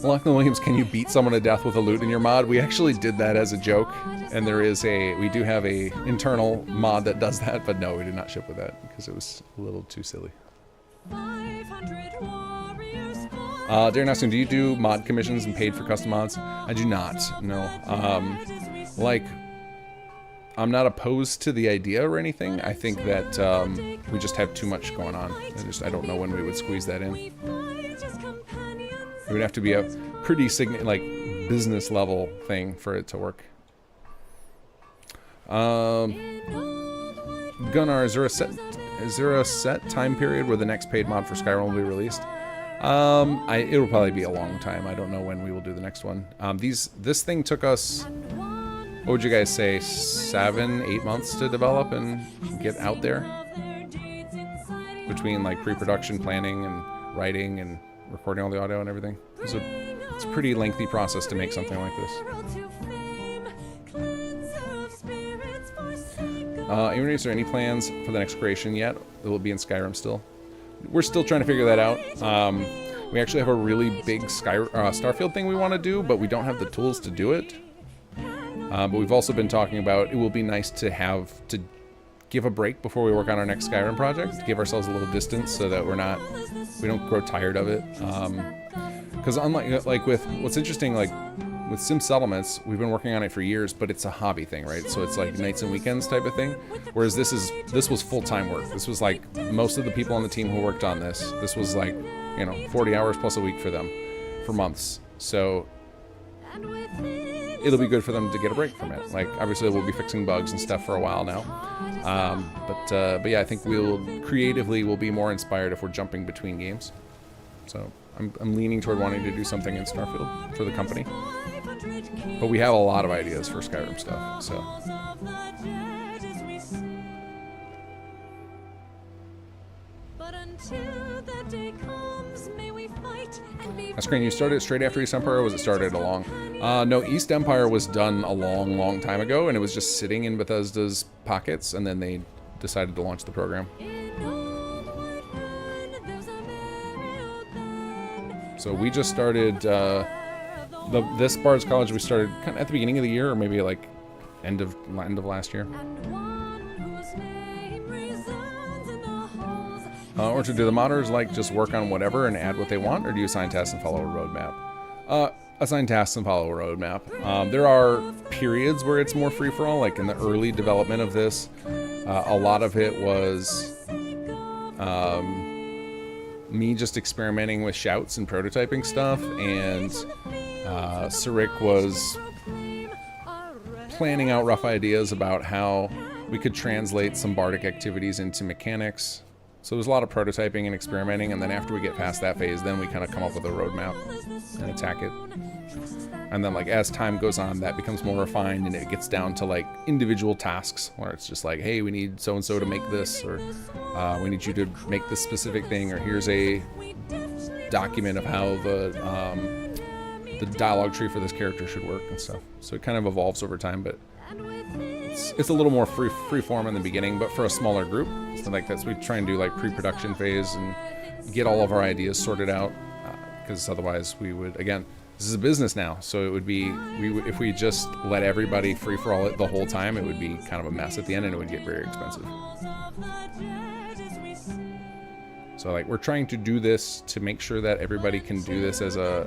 Lachlan Williams, can you beat someone to death with a lute in your mod? We actually did that as a joke, and we do have a internal mod that does that, but no, we did not ship with that because it was a little too silly. Darren asking, do you do mod commissions and paid for custom mods? I do not, no. I'm not opposed to the idea or anything. I think that we just have too much going on. I don't know when we would squeeze that in. It would have to be a pretty business level thing for it to work. Gunnar, is there a set time period where the next paid mod for Skyrim will be released? It'll probably be a long time. I don't know when we will do the next one. This thing took us, what would you guys say, 7-8 months to develop and get out there? Between like pre-production planning and writing and recording all the audio and everything. It's a pretty lengthy process to make something like this. Is there any plans for the next creation yet? It will be in Skyrim still. We're still trying to figure that out. We actually have a really big Starfield thing we want to do, but we don't have the tools to do it. But we've also been talking about it will be nice to give a break before we work on our next Skyrim project, give ourselves a little distance so that we don't grow tired of it. Because unlike with what's interesting, like with Sim Settlements, we've been working on it for years, but it's a hobby thing, right? So it's like nights and weekends type of thing. Whereas this was full-time work. This was like most of the people on the team who worked on this was like, 40 hours plus a week for them for months. So it'll be good for them to get a break from it. Like, obviously we'll be fixing bugs and stuff for a while now. But yeah, I think we'll be more inspired if we're jumping between games. So I'm leaning toward wanting to do something in Starfield for the company. But we have a lot of ideas for Skyrim stuff, so. Screen, you started straight after East Empire, or was it started along? No, East Empire was done a long, long time ago, and it was just sitting in Bethesda's pockets, and then they decided to launch the program. So we just started, this Bards College we started kind of at the beginning of the year, or maybe like end of last year. Or do the modders like just work on whatever and add what they want, or do you assign tasks and follow a roadmap? Assign tasks and follow a roadmap. There are periods where it's more free-for-all, like in the early development of this. A lot of it was me just experimenting with shouts and prototyping stuff, and Sarik was planning out rough ideas about how we could translate some bardic activities into mechanics. So there's a lot of prototyping and experimenting, and then after we get past that phase, then we kind of come up with a roadmap and attack it. And then like as time goes on, that becomes more refined, and it gets down to like individual tasks where it's just like, hey, we need so-and-so to make this, or we need you to make this specific thing, or here's a document of how the dialogue tree for this character should work and stuff. So it kind of evolves over time, but it's a little more free form in the beginning, but for a smaller group. So like that's, we try and do like pre-production phase and get all of our ideas sorted out, because otherwise we would, again, this is a business now, so it would be, if we just let everybody free for all it the whole time, it would be kind of a mess at the end, and it would get very expensive. So like we're trying to do this to make sure that everybody can do this as a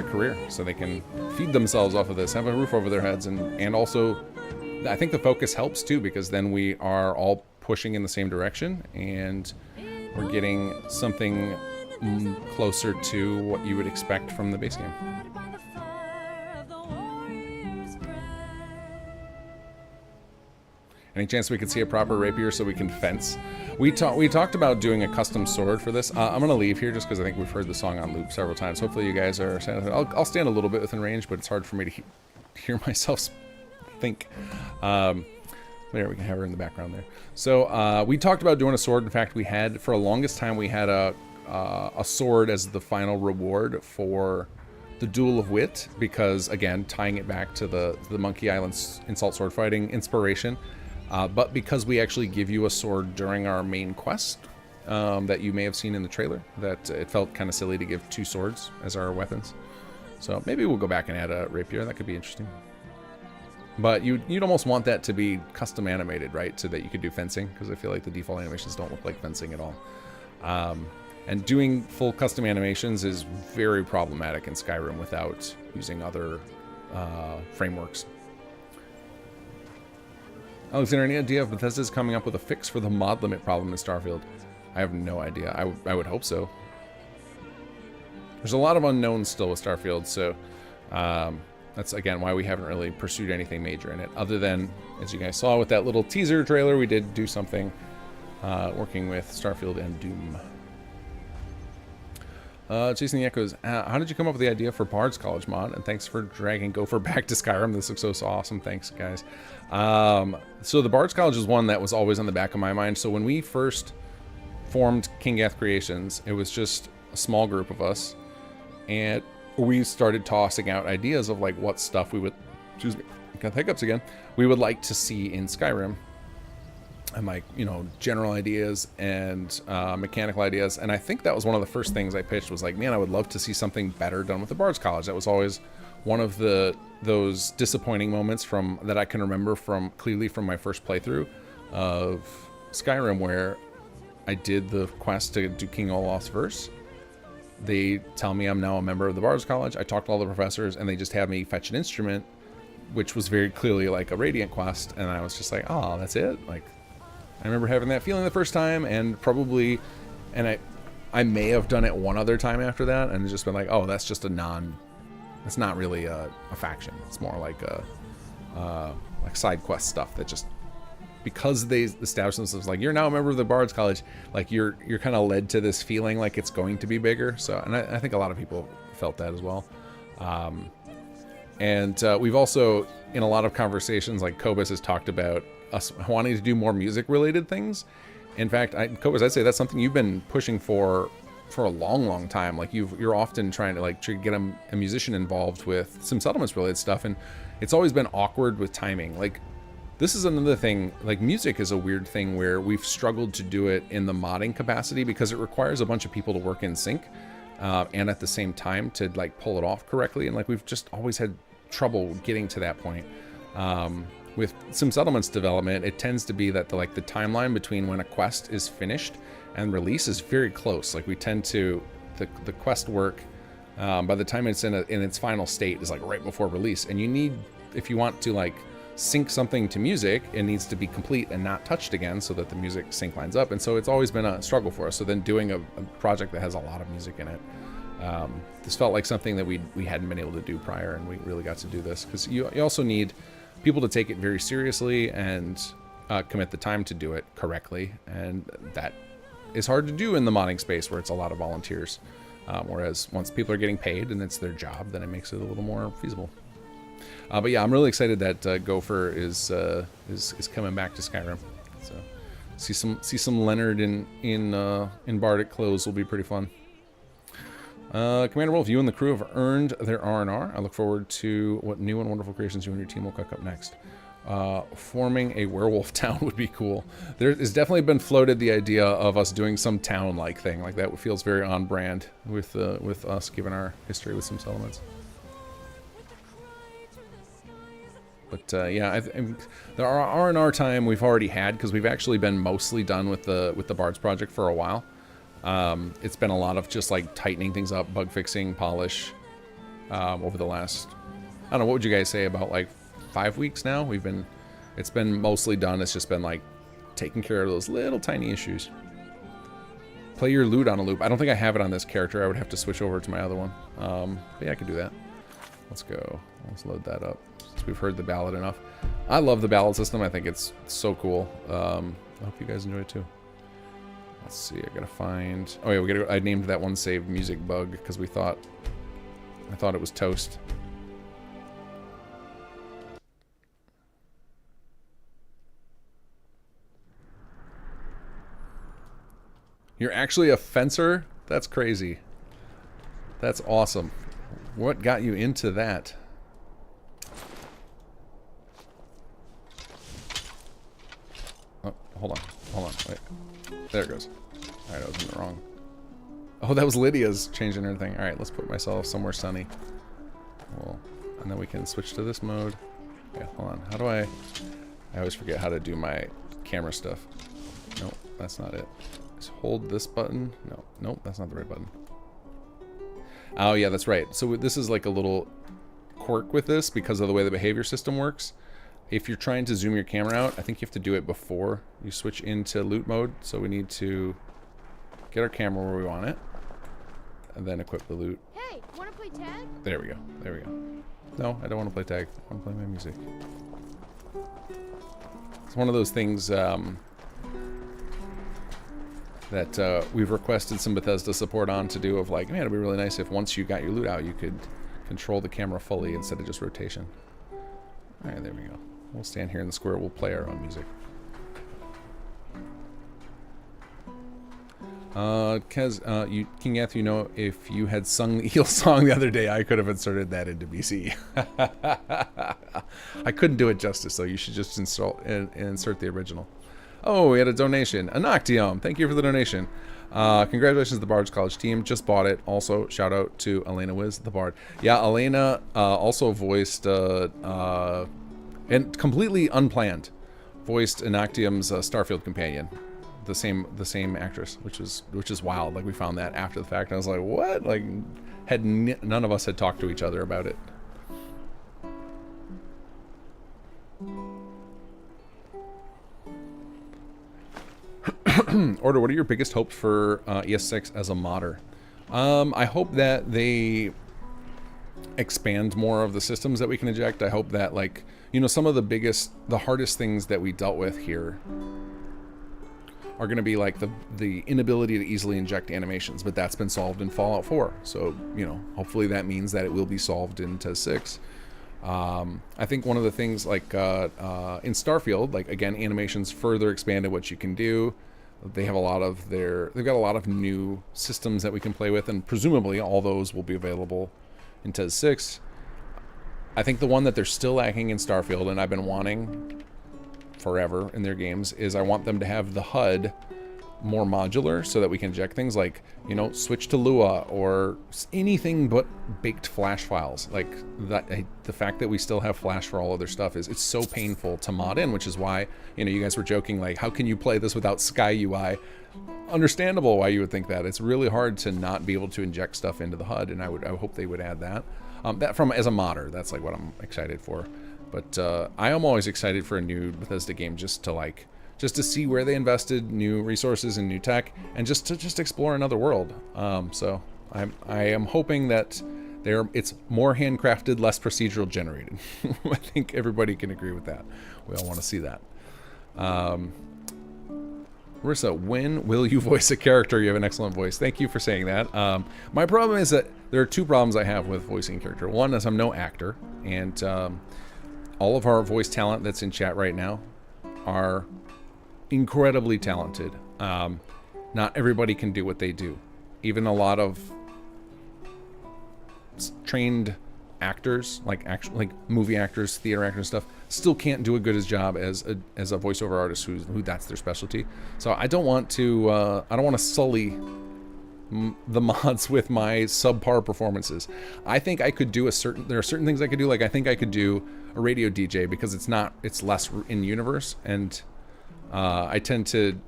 career, so they can feed themselves off of this, have a roof over their heads, and also I think the focus helps too, because then we are all pushing in the same direction, and we're getting something closer to what you would expect from the base game. Any chance we could see a proper rapier so we can fence? We talked about doing a custom sword for this. I'm gonna leave here just because I think we've heard the song on loop several times. Hopefully you guys are. I'll stand a little bit within range, but it's hard for me to hear myself think. There, we can have her in the background there. So we talked about doing a sword. In fact, we had, for the longest time, we had a sword as the final reward for the Duel of Wit, because again, tying it back to the Monkey Island insult sword fighting inspiration. But because we actually give you a sword during our main quest that you may have seen in the trailer, that it felt kind of silly to give 2 swords as our weapons. So maybe we'll go back and add a rapier. That could be interesting. But you'd almost want that to be custom animated, right? So that you could do fencing, because I feel like the default animations don't look like fencing at all. And doing full custom animations is very problematic in Skyrim without using other frameworks. Alexander, any idea if Bethesda's coming up with a fix for the mod limit problem in Starfield? I have no idea. I would hope so. There's a lot of unknowns still with Starfield, so that's, again, why we haven't really pursued anything major in it. Other than, as you guys saw with that little teaser trailer, we did do something working with Starfield and Doom. Chasing the Echoes, how did you come up with the idea for Bards College mod? And thanks for dragging Gopher back to Skyrim. This looks so awesome. Thanks, guys. So the Bards College is one that was always on the back of my mind. So when we first formed Kinggath Creations, it was just a small group of us, and we started tossing out ideas of like what stuff we would, excuse me, got hiccups again, we would like to see in Skyrim. And like, you know, general ideas and mechanical ideas. And I think that was one of the first things I pitched, was like, man, I would love to see something better done with the Bards College. That was always one of those disappointing moments that I can remember clearly from my first playthrough of Skyrim, where I did the quest to do King Olaf's verse. They tell me I'm now a member of the Bards College. I talked to all the professors, and they just have me fetch an instrument, which was very clearly like a Radiant quest. And I was just like, oh, that's it? Like, I remember having that feeling the first time, and probably, and I may have done it one other time after that, and just been like, oh, that's just it's not really a faction. It's more like like side quest stuff that just, because they established themselves like, you're now a member of the Bards College, like you're kind of led to this feeling like it's going to be bigger. So, and I think a lot of people felt that as well. And we've also, in a lot of conversations, like Kobus has talked about us wanting to do more music related things. In fact, Cobras, I'd say that's something you've been pushing for a long time. Like you're often trying to like get a musician involved with some settlements related stuff, and it's always been awkward with timing. Like this is another thing, like music is a weird thing where we've struggled to do it in the modding capacity because it requires a bunch of people to work in sync and at the same time to like pull it off correctly, and like we've just always had trouble getting to that point. With some settlements development, it tends to be that the timeline between when a quest is finished and release is very close. Like we tend to, the quest work, by the time it's in its final state is like right before release. And you need, if you want to like sync something to music, it needs to be complete and not touched again so that the music sync lines up. And so it's always been a struggle for us. So then doing a project that has a lot of music in it, this felt like something that we hadn't been able to do prior, and we really got to do this because you also need people to take it very seriously and commit the time to do it correctly, and that is hard to do in the modding space where it's a lot of volunteers. Whereas once people are getting paid and it's their job, then it makes it a little more feasible. But yeah, I'm really excited that Gopher is coming back to Skyrim. So see some Leonard in Bardic clothes will be pretty fun. Commander Wolf, you and the crew have earned their R&R. I look forward to what new and wonderful creations you and your team will cook up next. Forming a werewolf town would be cool. There has definitely been floated the idea of us doing some town-like thing. Like that feels very on brand with us, given our history with some settlements. But yeah, the R&R time we've already had because we've actually been mostly done with the Bards project for a while. It's been a lot of just like tightening things up, bug fixing, polish, over the last, I don't know, what would you guys say, about like 5 weeks now? It's been mostly done. It's just been like taking care of those little tiny issues. Play your lute on a loop. I don't think I have it on this character. I would have to switch over to my other one. But yeah, I can do that. Let's go. Let's load that up since we've heard the ballad enough. I love the ballad system. I think it's so cool. I hope you guys enjoy it too. Let's see, I gotta find... Oh yeah, I named that one save Music Bug because I thought it was toast. You're actually a fencer? That's crazy. That's awesome. What got you into that? Oh, hold on, wait. There it goes. Alright, I was in the wrong. Oh, that was Lydia's changing her thing. Alright, let's put myself somewhere sunny. Well, and then we can switch to this mode. Okay, hold on. How do I always forget how to do my camera stuff. Nope, that's not it. Just hold this button. Nope, that's not the right button. Oh yeah, that's right. So this is like a little quirk with this because of the way the behavior system works. If you're trying to zoom your camera out, I think you have to do it before you switch into loot mode. So we need to get our camera where we want it, and then equip the loot. Hey, wanna play tag? There we go. There we go. No, I don't want to play tag. I want to play my music. It's one of those things that we've requested some Bethesda support on to do, of like, man, it'd be really nice if once you got your loot out, you could control the camera fully instead of just rotation. All right, there we go. We'll stand here in the square. We'll play our own music. Kez, Kinggath, you know, if you had sung the eel song the other day, I could have inserted that into BC. I couldn't do it justice, though. You should just insert the original. Oh, we had a donation. Anoctium, thank you for the donation. Congratulations to the Bards College team. Just bought it. Also, shout out to Elena Wiz, the Bard. Yeah, Elena also voiced, and completely unplanned, voiced Anoctium's Starfield companion. The same actress, which is wild. Like, we found that after the fact. And I was like, what? Like, none of us had talked to each other about it. Order, what are your biggest hopes for ES6 as a modder? I hope that they expand more of the systems that we can inject. I hope that, like, you know, some of the hardest things that we dealt with here are going to be like the inability to easily inject animations, but that's been solved in Fallout 4. So, you know, hopefully that means that it will be solved in TES 6. I think one of the things, like, in Starfield, like, again, animations further expanded what you can do. They have a lot of they've got a lot of new systems that we can play with, and presumably all those will be available in TES 6. I think the one that they're still lacking in Starfield, and I've been wanting forever in their games, is I want them to have the HUD more modular so that we can inject things like, you know, switch to Lua or anything but baked Flash files. Like that, the fact that we still have Flash for all other stuff it's so painful to mod in, which is why, you know, you guys were joking like, how can you play this without Sky UI? Understandable why you would think that. It's really hard to not be able to inject stuff into the HUD, and I hope they would add that. That from as a modder, that's like what I'm excited for. But I am always excited for a new Bethesda game just to see where they invested new resources and new tech, and just to explore another world. So I am hoping that it's more handcrafted, less procedural generated. I think everybody can agree with that. We all want to see that. Marissa, when will you voice a character? You have an excellent voice. Thank you for saying that. My problem is that there are two problems I have with voicing a character. One is I'm no actor, and all of our voice talent that's in chat right now are incredibly talented. Not everybody can do what they do. Even a lot of trained actors, like movie actors, theater actors and stuff, still can't do a good as job as a voiceover artist who that's their specialty. So I don't want to sully the mods with my subpar performances. I think I could do there are certain things I could do. Like I think I could do a radio DJ because it's less in universe, and I tend to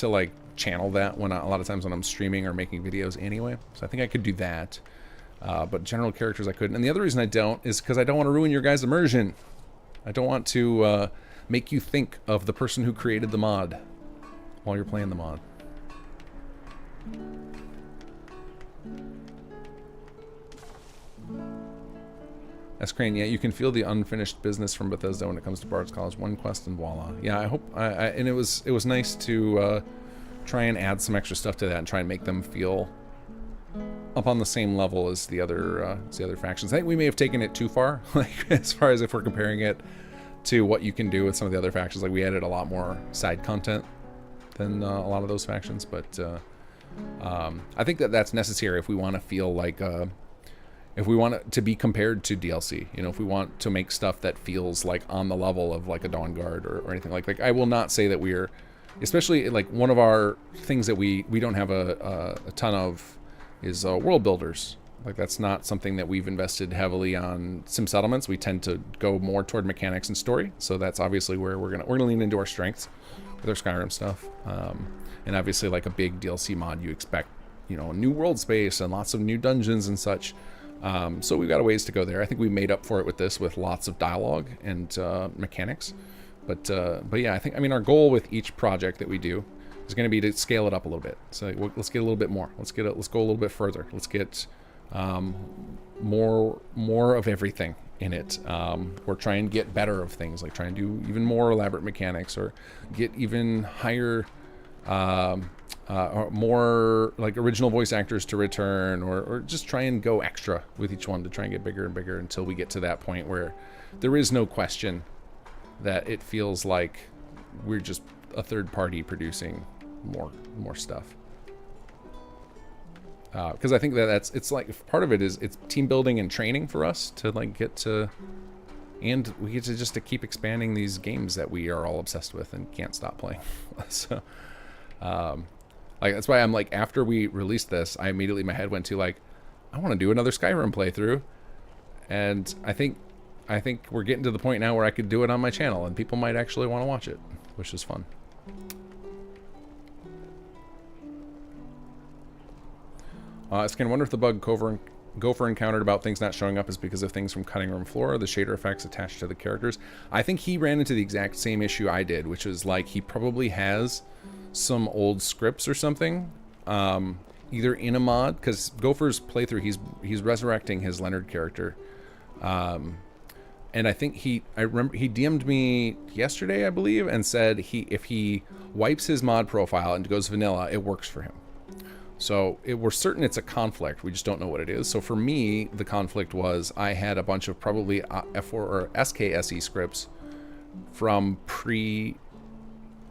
like channel that a lot of times when I'm streaming or making videos anyway. So I think I could do that. But general characters I couldn't. And the other reason I don't is because I don't want to ruin your guys' immersion. I don't want to make you think of the person who created the mod while you're playing the mod. S. Crane, yeah, you can feel the unfinished business from Bethesda when it comes to Bards College. One quest and voila. Yeah, I hope. And it was nice to try and add some extra stuff to that and try and make them feel up on the same level as the other factions. I think we may have taken it too far, like as far as if we're comparing it to what you can do with some of the other factions. Like we added a lot more side content than a lot of those factions, but I think that's necessary if we want to feel like if we want it to be compared to DLC. You know, if we want to make stuff that feels like on the level of like a Dawn Guard or anything like I will not say that we're, especially like one of our things that we don't have a ton of is world builders. Like that's not something that we've invested heavily on. Sim settlements, we tend to go more toward mechanics and story, so that's obviously where we're gonna lean into our strengths with our Skyrim stuff. And obviously like a big DLC mod, you expect, you know, a new world space and lots of new dungeons and such. So we've got a ways to go there. I think we made up for it with this, with lots of dialogue and mechanics. But yeah, I mean our goal with each project that we do is going to be to scale it up a little bit. So let's get a little bit more. Let's go a little bit further. Let's get more of everything in it. Or try and get better of things, like try and do even more elaborate mechanics, or get even higher, or more like original voice actors to return, or just try and go extra with each one to try and get bigger and bigger until we get to that point where there is no question that it feels like we're just a third party producing more stuff. Because I think it's like part of it is it's team building and training for us to like get to, and we get to just to keep expanding these games that we are all obsessed with and can't stop playing. So like that's why I'm like, after we released this, I immediately, my head went to like, I want to do another Skyrim playthrough, and I think we're getting to the point now where I could do it on my channel and people might actually want to watch it, which is fun. I can wonder if the bug Gopher encountered about things not showing up is because of things from cutting room floor or the shader effects attached to the characters. I think he ran into the exact same issue I did, which was like he probably has some old scripts or something, either in a mod, because Gopher's playthrough, he's resurrecting his Leonard character, and I think I remember he DM'd me yesterday, I believe, and said if he wipes his mod profile and goes vanilla, it works for him. So we're certain it's a conflict. We just don't know what it is. So for me, the conflict was I had a bunch of probably F4 or SKSE scripts from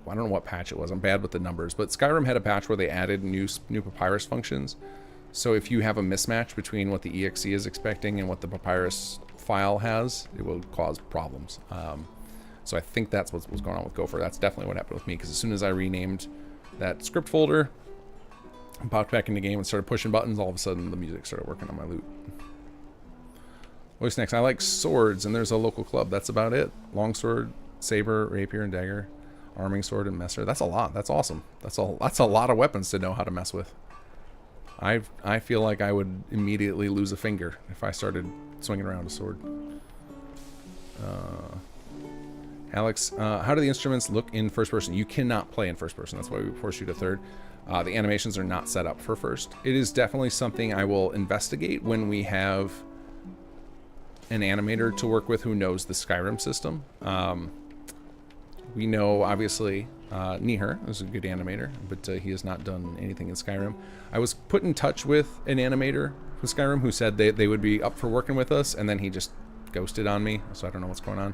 I don't know what patch it was. I'm bad with the numbers, but Skyrim had a patch where they added new papyrus functions. So if you have a mismatch between what the EXE is expecting and what the papyrus file has, it will cause problems. So I think that's what's going on with Gopher. That's definitely what happened with me, because as soon as I renamed that script folder, I popped back in the game and started pushing buttons, all of a sudden the music started working on my loot. What's next? I like swords, and there's a local club. That's about it. Longsword, saber, rapier, and dagger. Arming sword and messer. That's a lot. That's awesome. That's a lot of weapons to know how to mess with. I feel like I would immediately lose a finger if I started swinging around a sword. Alex, how do the instruments look in first person? You cannot play in first person. That's why we force you to third. The animations are not set up for first. It is definitely something I will investigate when we have an animator to work with who knows the Skyrim system. We know, obviously, Nihar is a good animator, but he has not done anything in Skyrim. I was put in touch with an animator for Skyrim who said they would be up for working with us, and then he just ghosted on me, so I don't know what's going on.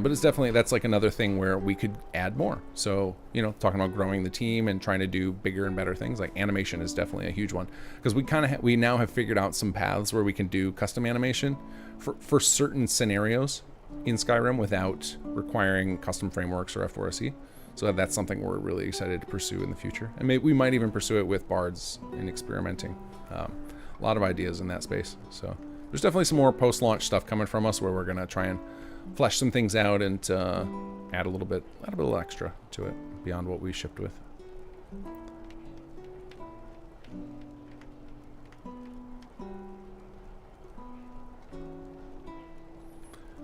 But it's definitely, that's like another thing where we could add more. So, you know, talking about growing the team and trying to do bigger and better things, like animation is definitely a huge one. Because we now have figured out some paths where we can do custom animation for certain scenarios in Skyrim without requiring custom frameworks or F4SE. So that's something we're really excited to pursue in the future. And maybe we might even pursue it with Bards and experimenting. A lot of ideas in that space. So there's definitely some more post-launch stuff coming from us where we're going to try and flesh some things out and add a little bit extra to it beyond what we shipped with.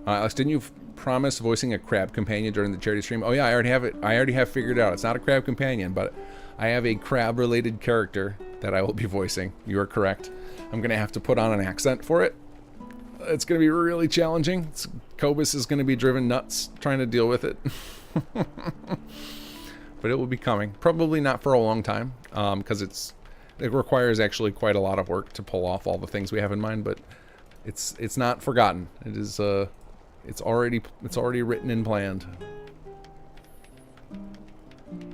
Alex, didn't you promise voicing a crab companion during the charity stream? Oh yeah, I already have it. I already have figured out. It's not a crab companion, but I have a crab-related character that I will be voicing. You are correct. I'm gonna have to put on an accent for it. It's gonna be really challenging. Cobus is gonna be driven nuts trying to deal with it. But it will be coming. Probably not for a long time, because it requires actually quite a lot of work to pull off all the things we have in mind. But it's not forgotten. It is it's already written and planned.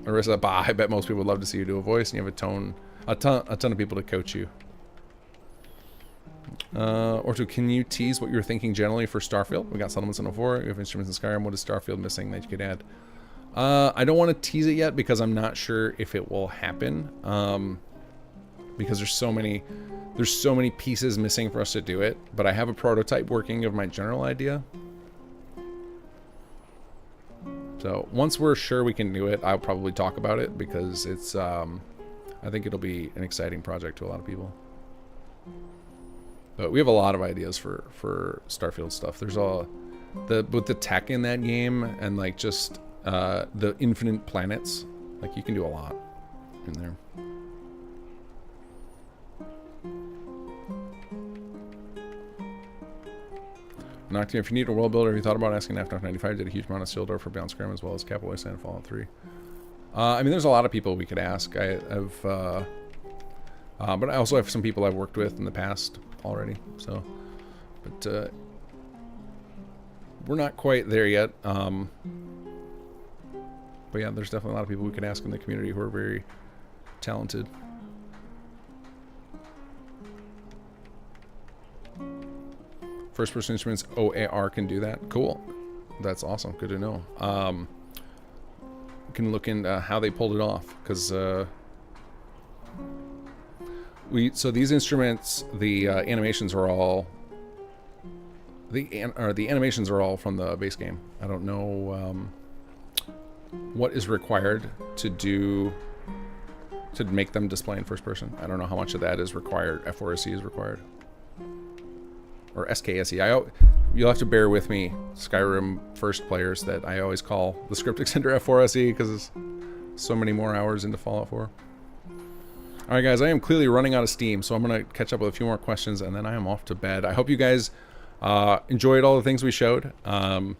Arissa, bah, I bet most people would love to see you do a voice, and you have a ton of people to coach you. Orto, can you tease what you're thinking generally for Starfield? We got settlements in 04, we have instruments in Skyrim. What is Starfield missing that you could add? I don't want to tease it yet because I'm not sure if it will happen. Because there's so many pieces missing for us to do it. But I have a prototype working of my general idea. So once we're sure we can do it, I'll probably talk about it because it's I think it'll be an exciting project to a lot of people. But we have a lot of ideas for Starfield stuff. There's with the tech in that game and like just the infinite planets, like you can do a lot in there. Nocturne, if you need a world builder, have you thought about asking FNAF 95 did a huge amount of Sildar for Beyond Skyrim as well as Capital Wasteland and Fallout 3? I mean, there's a lot of people we could ask. But I also have some people I've worked with in the past already. So, but we're not quite there yet. But yeah, there's definitely a lot of people we could ask in the community who are very talented. First person instruments OAR can do that. Cool. That's awesome. Good to know. Can look into how they pulled it off because so these instruments, the animations are all the animations are all from the base game. I don't know what is required to make them display in first person. I don't know how much of that is required. F4SE is required. Or SKSE. You'll have to bear with me, Skyrim first players, that I always call the script extender F4SE because it's so many more hours into Fallout 4. Alright guys, I am clearly running out of steam, so I'm going to catch up with a few more questions and then I am off to bed. I hope you guys enjoyed all the things we showed. You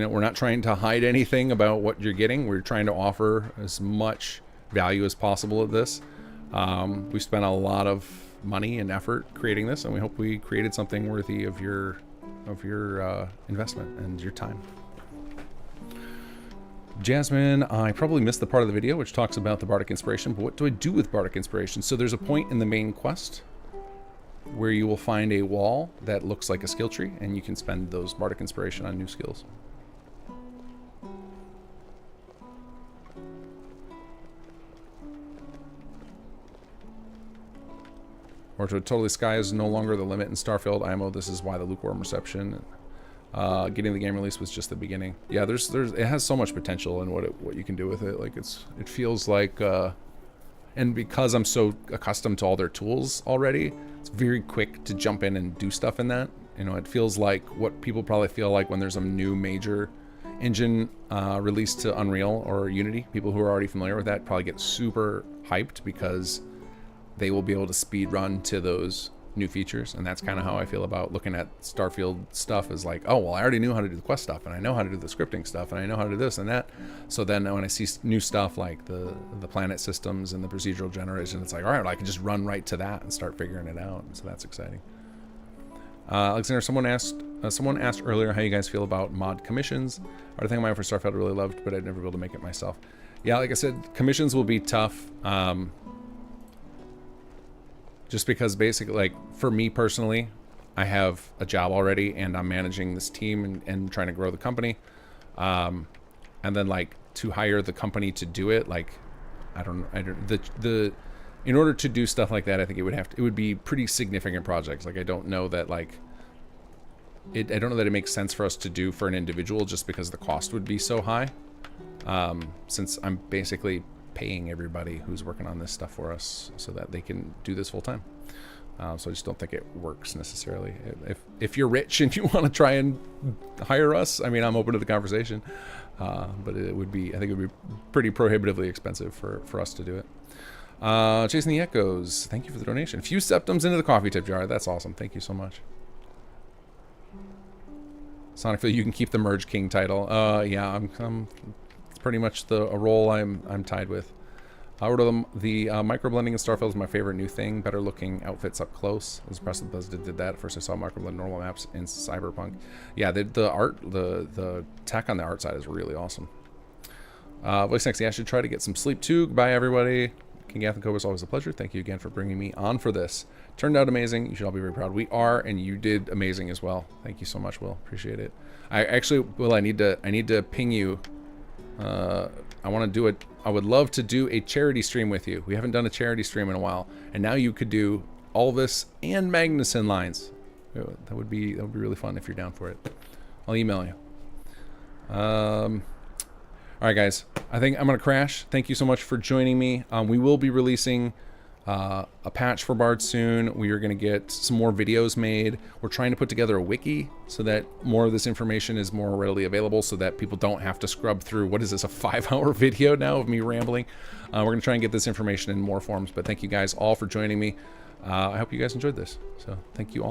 know, we're not trying to hide anything about what you're getting. We're trying to offer as much value as possible at this. We spent a lot of money and effort creating this, and we hope we created something worthy of your investment and your time. Jasmine, I probably missed the part of the video which talks about the Bardic Inspiration, but what do I do with Bardic Inspiration? So there's a point in the main quest where you will find a wall that looks like a skill tree, and you can spend those Bardic Inspiration on new skills. Or to totally sky is no longer the limit in Starfield IMO. This is why the lukewarm reception. Getting the game release was just the beginning. Yeah, it has so much potential in what you can do with it. Like it feels like, and because I'm so accustomed to all their tools already, it's very quick to jump in and do stuff in that. You know, it feels like what people probably feel like when there's a new major engine released to Unreal or Unity. People who are already familiar with that probably get super hyped because they will be able to speed run to those new features, and that's kind of how I feel about looking at Starfield stuff. Is like, oh well, I already knew how to do the quest stuff, and I know how to do the scripting stuff, and I know how to do this and that. So then when I see new stuff like the planet systems and the procedural generation, it's like, all right, well, I can just run right to that and start figuring it out. And so that's exciting. Alexander, someone asked earlier how you guys feel about mod commissions. Are the thing I for Starfield I really loved, but I'd never be able to make it myself. Yeah, like I said, commissions will be tough. Just because basically, like, for me personally, I have a job already and I'm managing this team and trying to grow the company. And then, like, to hire the company to do it, like, in order to do stuff like that, I think it would be pretty significant projects. Like, I don't know that, like, I don't know that it makes sense for us to do for an individual just because the cost would be so high. Since I'm basically paying everybody who's working on this stuff for us so that they can do this full time. So I just don't think it works necessarily. If you're rich and you want to try and hire us, I mean, I'm open to the conversation. But I think it would be pretty prohibitively expensive for us to do it. Chasing the Echoes, thank you for the donation. A few septums into the coffee tip jar. That's awesome. Thank you so much. Sonicville, you can keep the Merge King title. Yeah, it's pretty much a role I'm tied with. The microblending in Starfield is my favorite new thing. Better looking outfits up close. I was impressed that Buzz did that. First I saw microblend normal maps in Cyberpunk. Yeah, the art, the tech on the art side is really awesome. Voice next, I should try to get some sleep too. Goodbye everybody. Kinggath and Cobra, always a pleasure. Thank you again for bringing me on for this. Turned out amazing. You should all be very proud. We are, and you did amazing as well. Thank you so much, Will. Appreciate it. Will, I need to ping you. I want to do it. I would love to do a charity stream with you. We haven't done a charity stream in a while, and now you could do Alvis and Magnuson lines. That would be really fun if you're down for it. I'll email you. All right, guys. I think I'm gonna crash. Thank you so much for joining me. We will be releasing a patch for Bards soon. We are going to get some more videos made. We're trying to put together a wiki so that more of this information is more readily available so that people don't have to scrub through, what is this, a 5-hour video now of me rambling? We're going to try and get this information in more forms, but thank you guys all for joining me. I hope you guys enjoyed this. So thank you all.